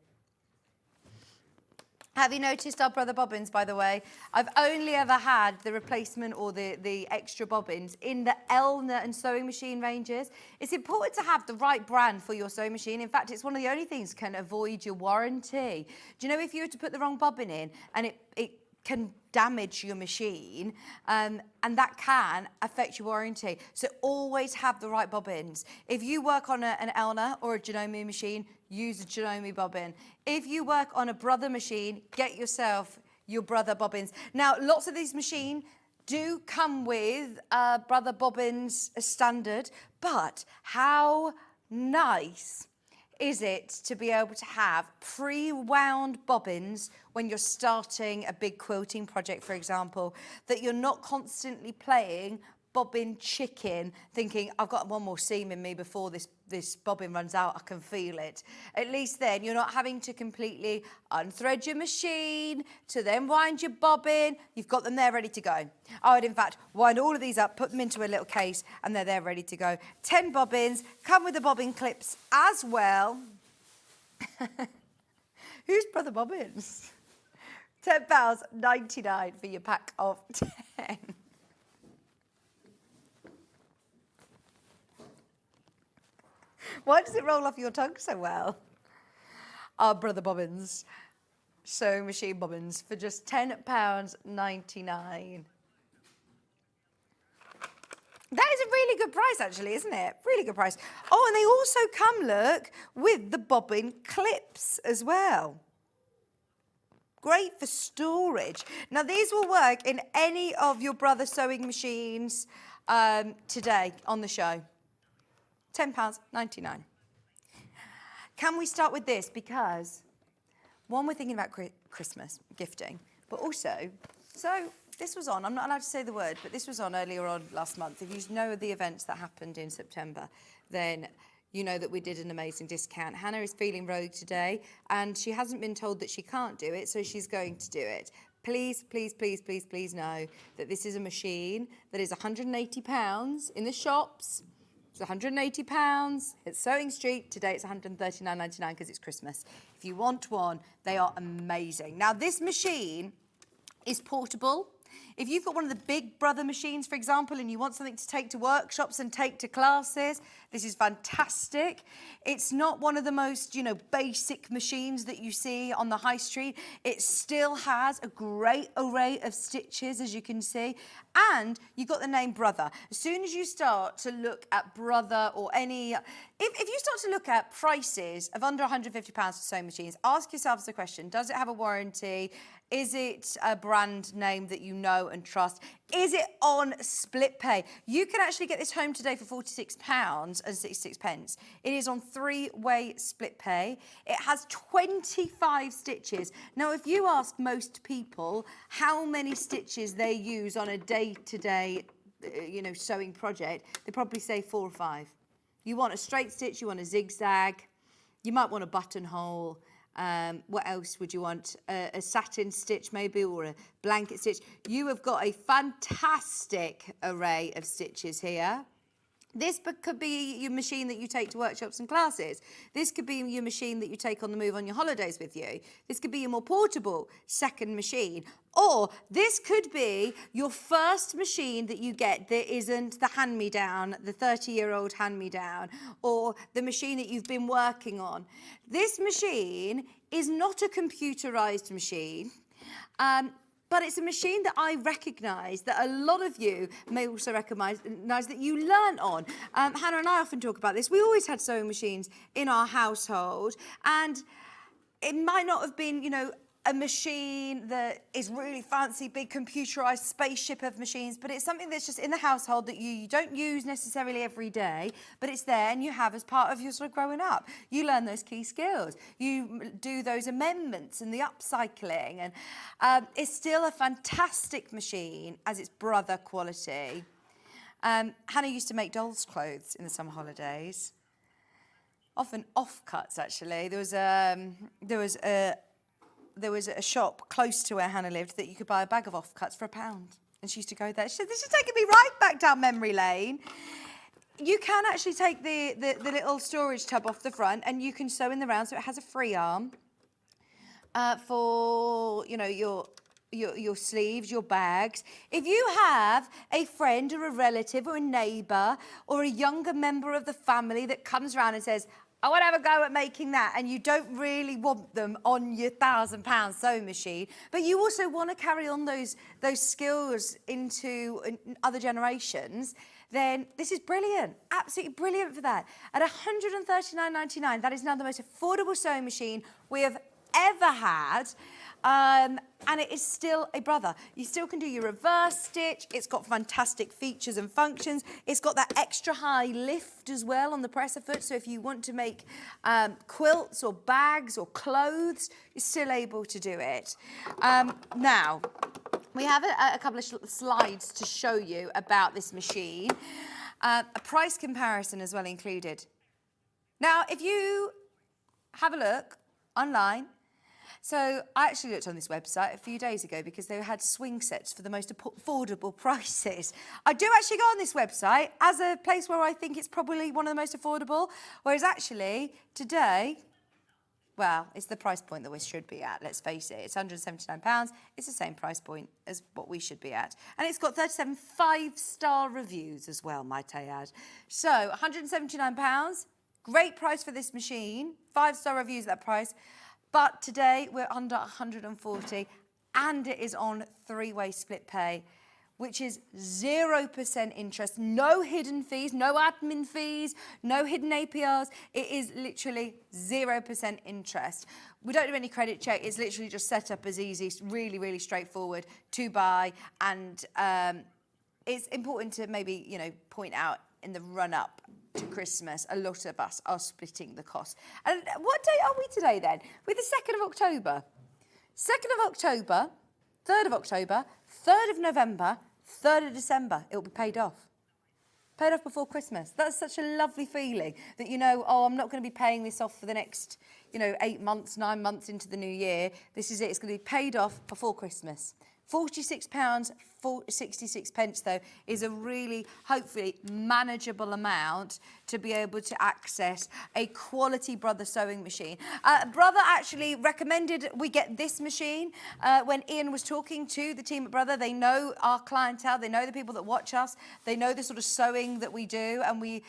Have you noticed our brother bobbins, by the way? I've only ever had the replacement or the extra bobbins in the Elna and sewing machine ranges. It's important to have the right brand for your sewing machine. In fact, it's one of the only things that can avoid your warranty. Do you know if you were to put the wrong bobbin in and it can damage your machine, and that can affect your warranty. So always have the right bobbins. If you work on an Elna or a Janome machine, use a Janome bobbin. If you work on a brother machine, get yourself your brother bobbins. Now, lots of these machines do come with brother bobbins as standard, but how nice is it to be able to have pre-wound bobbins when you're starting a big quilting project, for example, that you're not constantly playing bobbin chicken, thinking, I've got one more seam in me before this bobbin runs out, I can feel it. At least then you're not having to completely unthread your machine to then wind your bobbin. You've got them there ready to go. I would, in fact, wind all of these up, put them into a little case, and they're there ready to go. 10 bobbins, come with the bobbin clips as well. Who's Brother Bobbins? £10.99 for your pack of 10. Why does it roll off your tongue so well? Our Brother Bobbins, sewing machine bobbins for just £10.99. That is a really good price, actually, isn't it? Really good price. Oh, and they also come, look, with the bobbin clips as well. Great for storage. Now, these will work in any of your brother sewing machines today on the show. £10.99. Can we start with this? Because, one, we're thinking about Christmas gifting, but also, so this was on, I'm not allowed to say the word, but this was on earlier on last month. If you know the events that happened in September, then you know that we did an amazing discount. Hannah is feeling rogue today, and she hasn't been told that she can't do it, so she's going to do it. Please, please, please, please, please know that this is a machine that is £180 in the shops. It's £180 at Sewing Street. Today it's £139.99 because it's Christmas. If you want one, they are amazing. Now, this machine is portable. If you've got one of the big brother machines, for example, and you want something to take to workshops and take to classes, this is fantastic. It's not one of the most, basic machines that you see on the high street. It still has a great array of stitches, as you can see. And you've got the name Brother. As soon as you start to look at Brother or any... If you start to look at prices of under £150 for sewing machines, ask yourselves the question, does it have a warranty? Is it a brand name that you know and trust? Is it on split pay? You can actually get this home today for £46.66. It is on 3-way split pay. It has 25 stitches. Now, if you ask most people how many stitches they use on a day-to-day, sewing project, they probably say 4 or 5. You want a straight stitch, you want a zigzag, you might want a buttonhole. What else would you want? A satin stitch maybe, or a blanket stitch. You have got a fantastic array of stitches here. This could be your machine that you take to workshops and classes. This could be your machine that you take on the move on your holidays with you. This could be your more portable second machine. Or this could be your first machine that you get that isn't the hand-me-down, the 30-year-old hand-me-down, or the machine that you've been working on. This machine is not a computerized machine. But it's a machine that I recognise that a lot of you may also recognise that you learn on. Hannah and I often talk about this. We always had sewing machines in our household, and it might not have been, a machine that is really fancy, big computerised spaceship of machines, but it's something that's just in the household that you don't use necessarily every day, but it's there and you have as part of your sort of growing up. You learn those key skills. You do those amendments and the upcycling, and it's still a fantastic machine as its brother quality. Hannah used to make dolls' clothes in the summer holidays, often offcuts actually. There was a shop close to where Hannah lived that you could buy a bag of offcuts for £1. And she used to go there. She said, this is taking me right back down memory lane. You can actually take the little storage tub off the front and you can sew in the round, so it has a free arm for, your sleeves, your bags. If you have a friend or a relative or a neighbour or a younger member of the family that comes around and says, I want to have a go at making that, and you don't really want them on your £1,000 sewing machine, but you also want to carry on those skills into other generations, then this is brilliant, absolutely brilliant for that. At £139.99, that is now the most affordable sewing machine we have ever had. And it is still a brother. You still can do your reverse stitch. It's got fantastic features and functions. It's got that extra high lift as well on the presser foot. So if you want to make quilts or bags or clothes, you're still able to do it. Now, we have a couple of slides to show you about this machine. A price comparison as well included. Now, if you have a look online, so I actually looked on this website a few days ago because they had swing sets for the most affordable prices. I do actually go on this website as a place where I think it's probably one of the most affordable, whereas actually today, well, it's the price point that we should be at, let's face it. It's £179. It's the same price point as what we should be at. And it's got 37 5-star reviews as well, might I add. So £179, great price for this machine, 5-star reviews at that price. But today we're under 140 and it is on 3-way split pay. which is 0% interest, no hidden fees, no admin fees, no hidden APRs. It is literally 0% interest. We don't do any credit check. It's literally just set up as easy, really, really straightforward to buy. And it's important to maybe, you know, point out in the run-up to Christmas, a lot of us are splitting the cost. And what day are we today then? We're the 2nd of October. 2nd of October, 3rd of October, 3rd of November, 3rd of December, it will be paid off. Paid off before Christmas. That's such a lovely feeling that, you know, oh, I'm not going to be paying this off for the next, you know, 8 months, 9 months into the new year. This is it. It's going to be paid off before Christmas. £46.66 though is a really, hopefully, manageable amount to be able to access a quality Brother sewing machine. Brother actually recommended we get this machine when Ian was talking to the team at Brother. They know our clientele, they know the people that watch us, they know the sort of sewing that we do, and we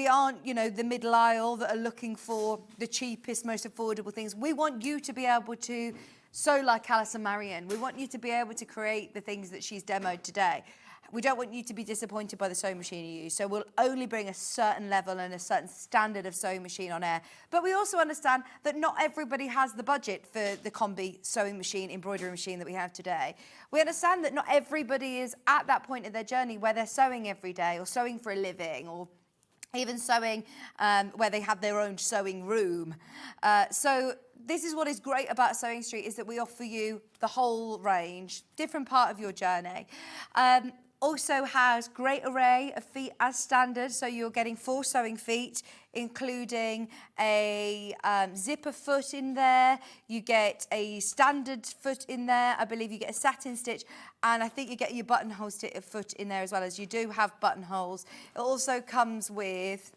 aren't, you know, the middle aisle that are looking for the cheapest, most affordable things. We want you to be able to sew like Allison Maryon. We want you to be able to create the things that she's demoed today. We don't want you to be disappointed by the sewing machine you use. So we'll only bring a certain level and a certain standard of sewing machine on air. But we also understand that not everybody has the budget for the combi sewing machine, embroidery machine that we have today. We understand that not everybody is at that point in their journey where they're sewing every day or sewing for a living or even sewing where they have their own sewing room. So this is what is great about Sewing Street, is that we offer you the whole range, different part of your journey. Also has great array of feet as standard, so you're getting 4 sewing feet, including a zipper foot in there. You get a standard foot in there. I believe you get a satin stitch, and I think you get your buttonhole foot in there as well, as you do have buttonholes. It also comes with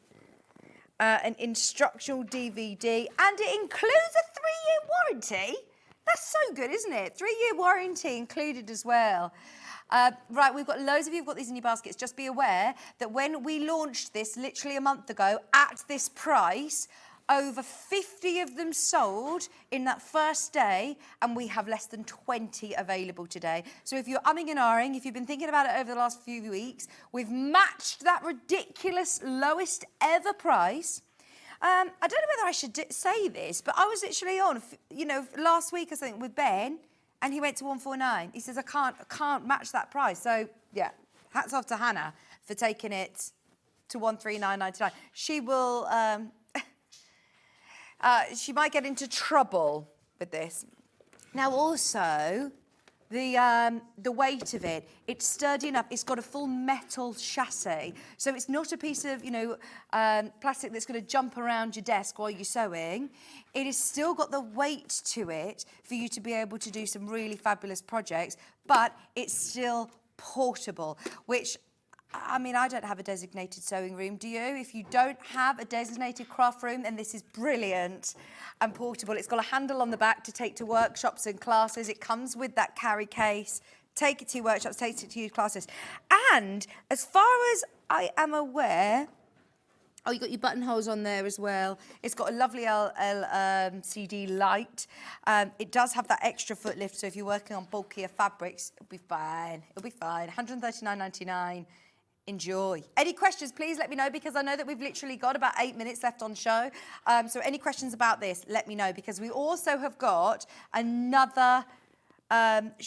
an instructional DVD, and it includes a 3-year warranty. That's so good, isn't it? 3-year warranty included as well. Right, we've got loads of you who've got these in your baskets. Just be aware that when we launched this literally a month ago at this price, over 50 of them sold in that first day, and we have less than 20 available today. So if you're umming and ahhing, if you've been thinking about it over the last few weeks, we've matched that ridiculous lowest ever price. I don't know whether I should say this, but I was literally on, you know, last week or something with Ben, and he went to 149. He says, I can't match that price. So, yeah, hats off to Hannah for taking it to 139.99. She will, she might get into trouble with this. Now, also, the weight of it, it's sturdy enough. It's got a full metal chassis. So it's not a piece of, you know, plastic that's going to jump around your desk while you're sewing. It has still got the weight to it for you to be able to do some really fabulous projects, but it's still portable, which, I mean, I don't have a designated sewing room, do you? If you don't have a designated craft room, then this is brilliant and portable. It's got a handle on the back to take to workshops and classes. It comes with that carry case. Take it to your workshops, take it to your classes. And as far as I am aware, oh, you've got your buttonholes on there as well. It's got a lovely LCD light. It does have that extra foot lift, so if you're working on bulkier fabrics, it'll be fine. It'll be fine. £139.99. Enjoy. Any questions, please let me know, because I know that we've literally got about 8 minutes left on show. So any questions about this, let me know, because we also have got another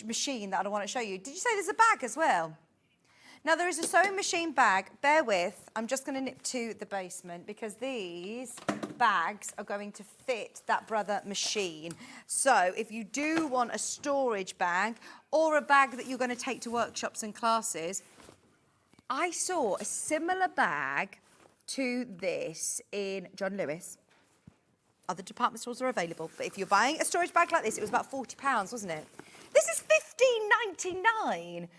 machine that I want to show you. Did you say there's a bag as well? Now, there is a sewing machine bag. Bear with. I'm just going to nip to the basement because these bags are going to fit that Brother machine. So if you do want a storage bag or a bag that you're going to take to workshops and classes, I saw a similar bag to this in John Lewis. Other department stores are available, but if you're buying a storage bag like this, it was about £40, wasn't it? This is £15.99.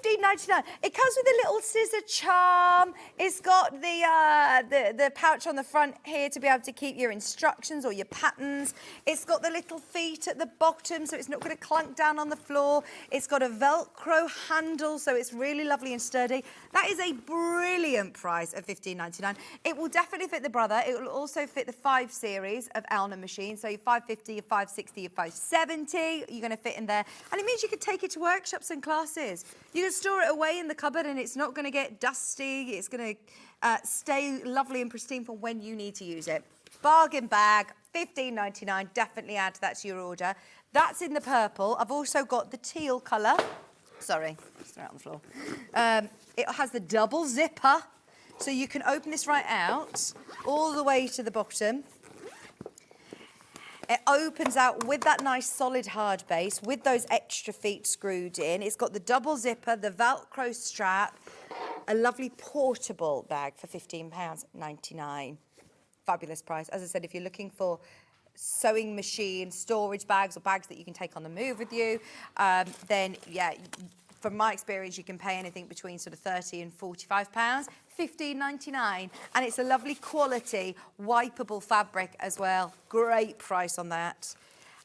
$15.99. It comes with a little scissor charm. It's got the pouch on the front here to be able to keep your instructions or your patterns. It's got the little feet at the bottom, so it's not going to clunk down on the floor. It's got a Velcro handle, so it's really lovely and sturdy. That is a brilliant price of $15.99. It will definitely fit the Brother. It will also fit the 5 series of Elna machines. So your 550, your 560, your 570, you're going to fit in there. And it means you could take it to workshops and classes. You can store it away in the cupboard and it's not going to get dusty. It's going to stay lovely and pristine for when you need to use it. Bargain bag, $15.99. Definitely add that to your order. That's in the purple. I've also got the teal colour. Sorry, just throw it on the floor. It has the double zipper. So you can open this right out, all the way to the bottom. It opens out with that nice solid hard base, with those extra feet screwed in. It's got the double zipper, the Velcro strap, a lovely portable bag for £15.99. Fabulous price. As I said, if you're looking for sewing machine, storage bags, or bags that you can take on the move with you, then yeah, from my experience, you can pay anything between sort of £30 and £45, £15.99, and it's a lovely quality, wipeable fabric as well. Great price on that.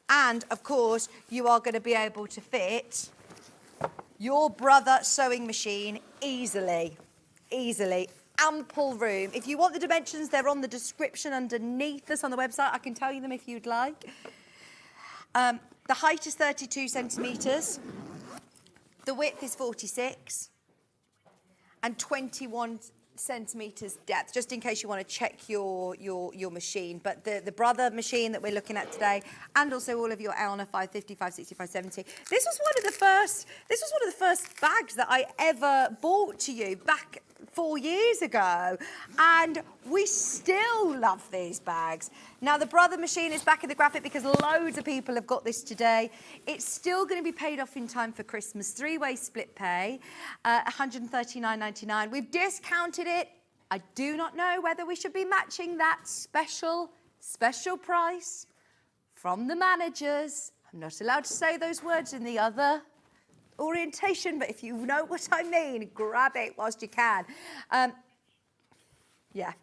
And of course, you are going to be able to fit your brother sewing machine easily. Ample room. If you want the dimensions, they're on the description underneath us on the website. I can tell you them if you'd like. The height is 32 centimetres. The width is 46 and 21 centimetres depth, just in case you want to check your machine. But the brother machine that we're looking at today, and also all of your Elna 550, 560, 570. This was one of the first bags that I ever bought to you back 4 years ago, and we still love these bags. Now the brother machine is back in the graphic because loads of people have got this today. It's still going to be paid off in time for Christmas, 3-way split pay, $139.99. We've discounted it. I do not know whether we should be matching that special price from the managers. I'm not allowed to say those words in the other orientation, but if you know what I mean, grab it whilst you can. Yeah.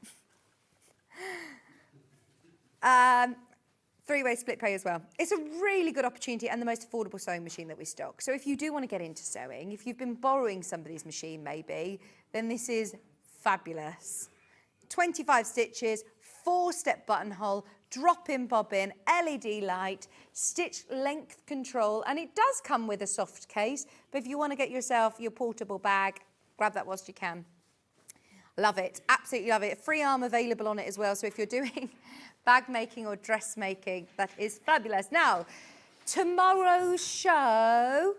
3-way split pay as well. It's a really good opportunity and the most affordable sewing machine that we stock. So if you do want to get into sewing, if you've been borrowing somebody's machine maybe, then this is fabulous. 25 stitches, 4-step buttonhole, drop-in bobbin, LED light, stitch length control, and it does come with a soft case, but if you want to get yourself your portable bag, grab that whilst you can. Love it, absolutely love it. Free arm available on it as well, so if you're doing bag making or dress making, that is fabulous. Now, tomorrow's show,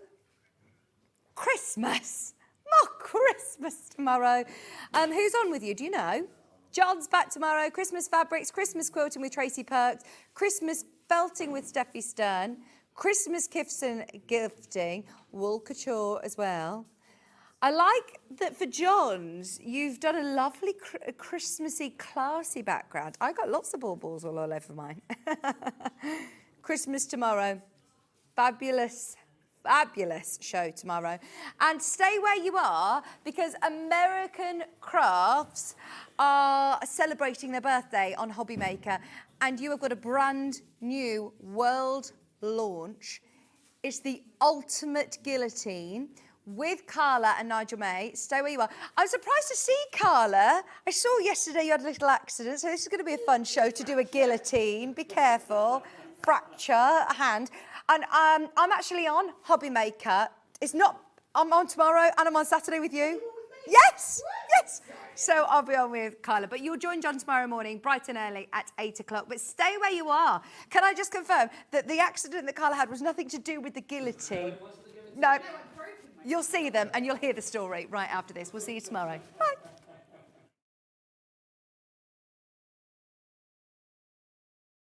Christmas. More Christmas tomorrow. Who's on with you, do you know? John's back tomorrow, Christmas fabrics, Christmas quilting with Tracy Perks, Christmas felting with Steffi Stern, Christmas gifts and gifting, wool couture as well. I like that for John's, you've done a lovely Christmassy, classy background. I got lots of baubles all over mine. Christmas tomorrow, fabulous show tomorrow. And stay where you are because American Crafts are celebrating their birthday on Hobby Maker, and you have got a brand new world launch. It's the ultimate guillotine with Carla and Nigel May. Stay where you are. I'm surprised to see Carla. I saw yesterday you had a little accident, so this is going to be a fun show to do a guillotine. Be careful. Fracture a hand. And I'm actually on Hobby Maker. I'm on tomorrow and I'm on Saturday with you. Yes. So I'll be on with Carla. But you'll join John tomorrow morning, bright and early at 8 o'clock. But stay where you are. Can I just confirm that the accident that Carla had was nothing to do with the guillotine? No. You'll see them and you'll hear the story right after this. We'll see you tomorrow. Bye.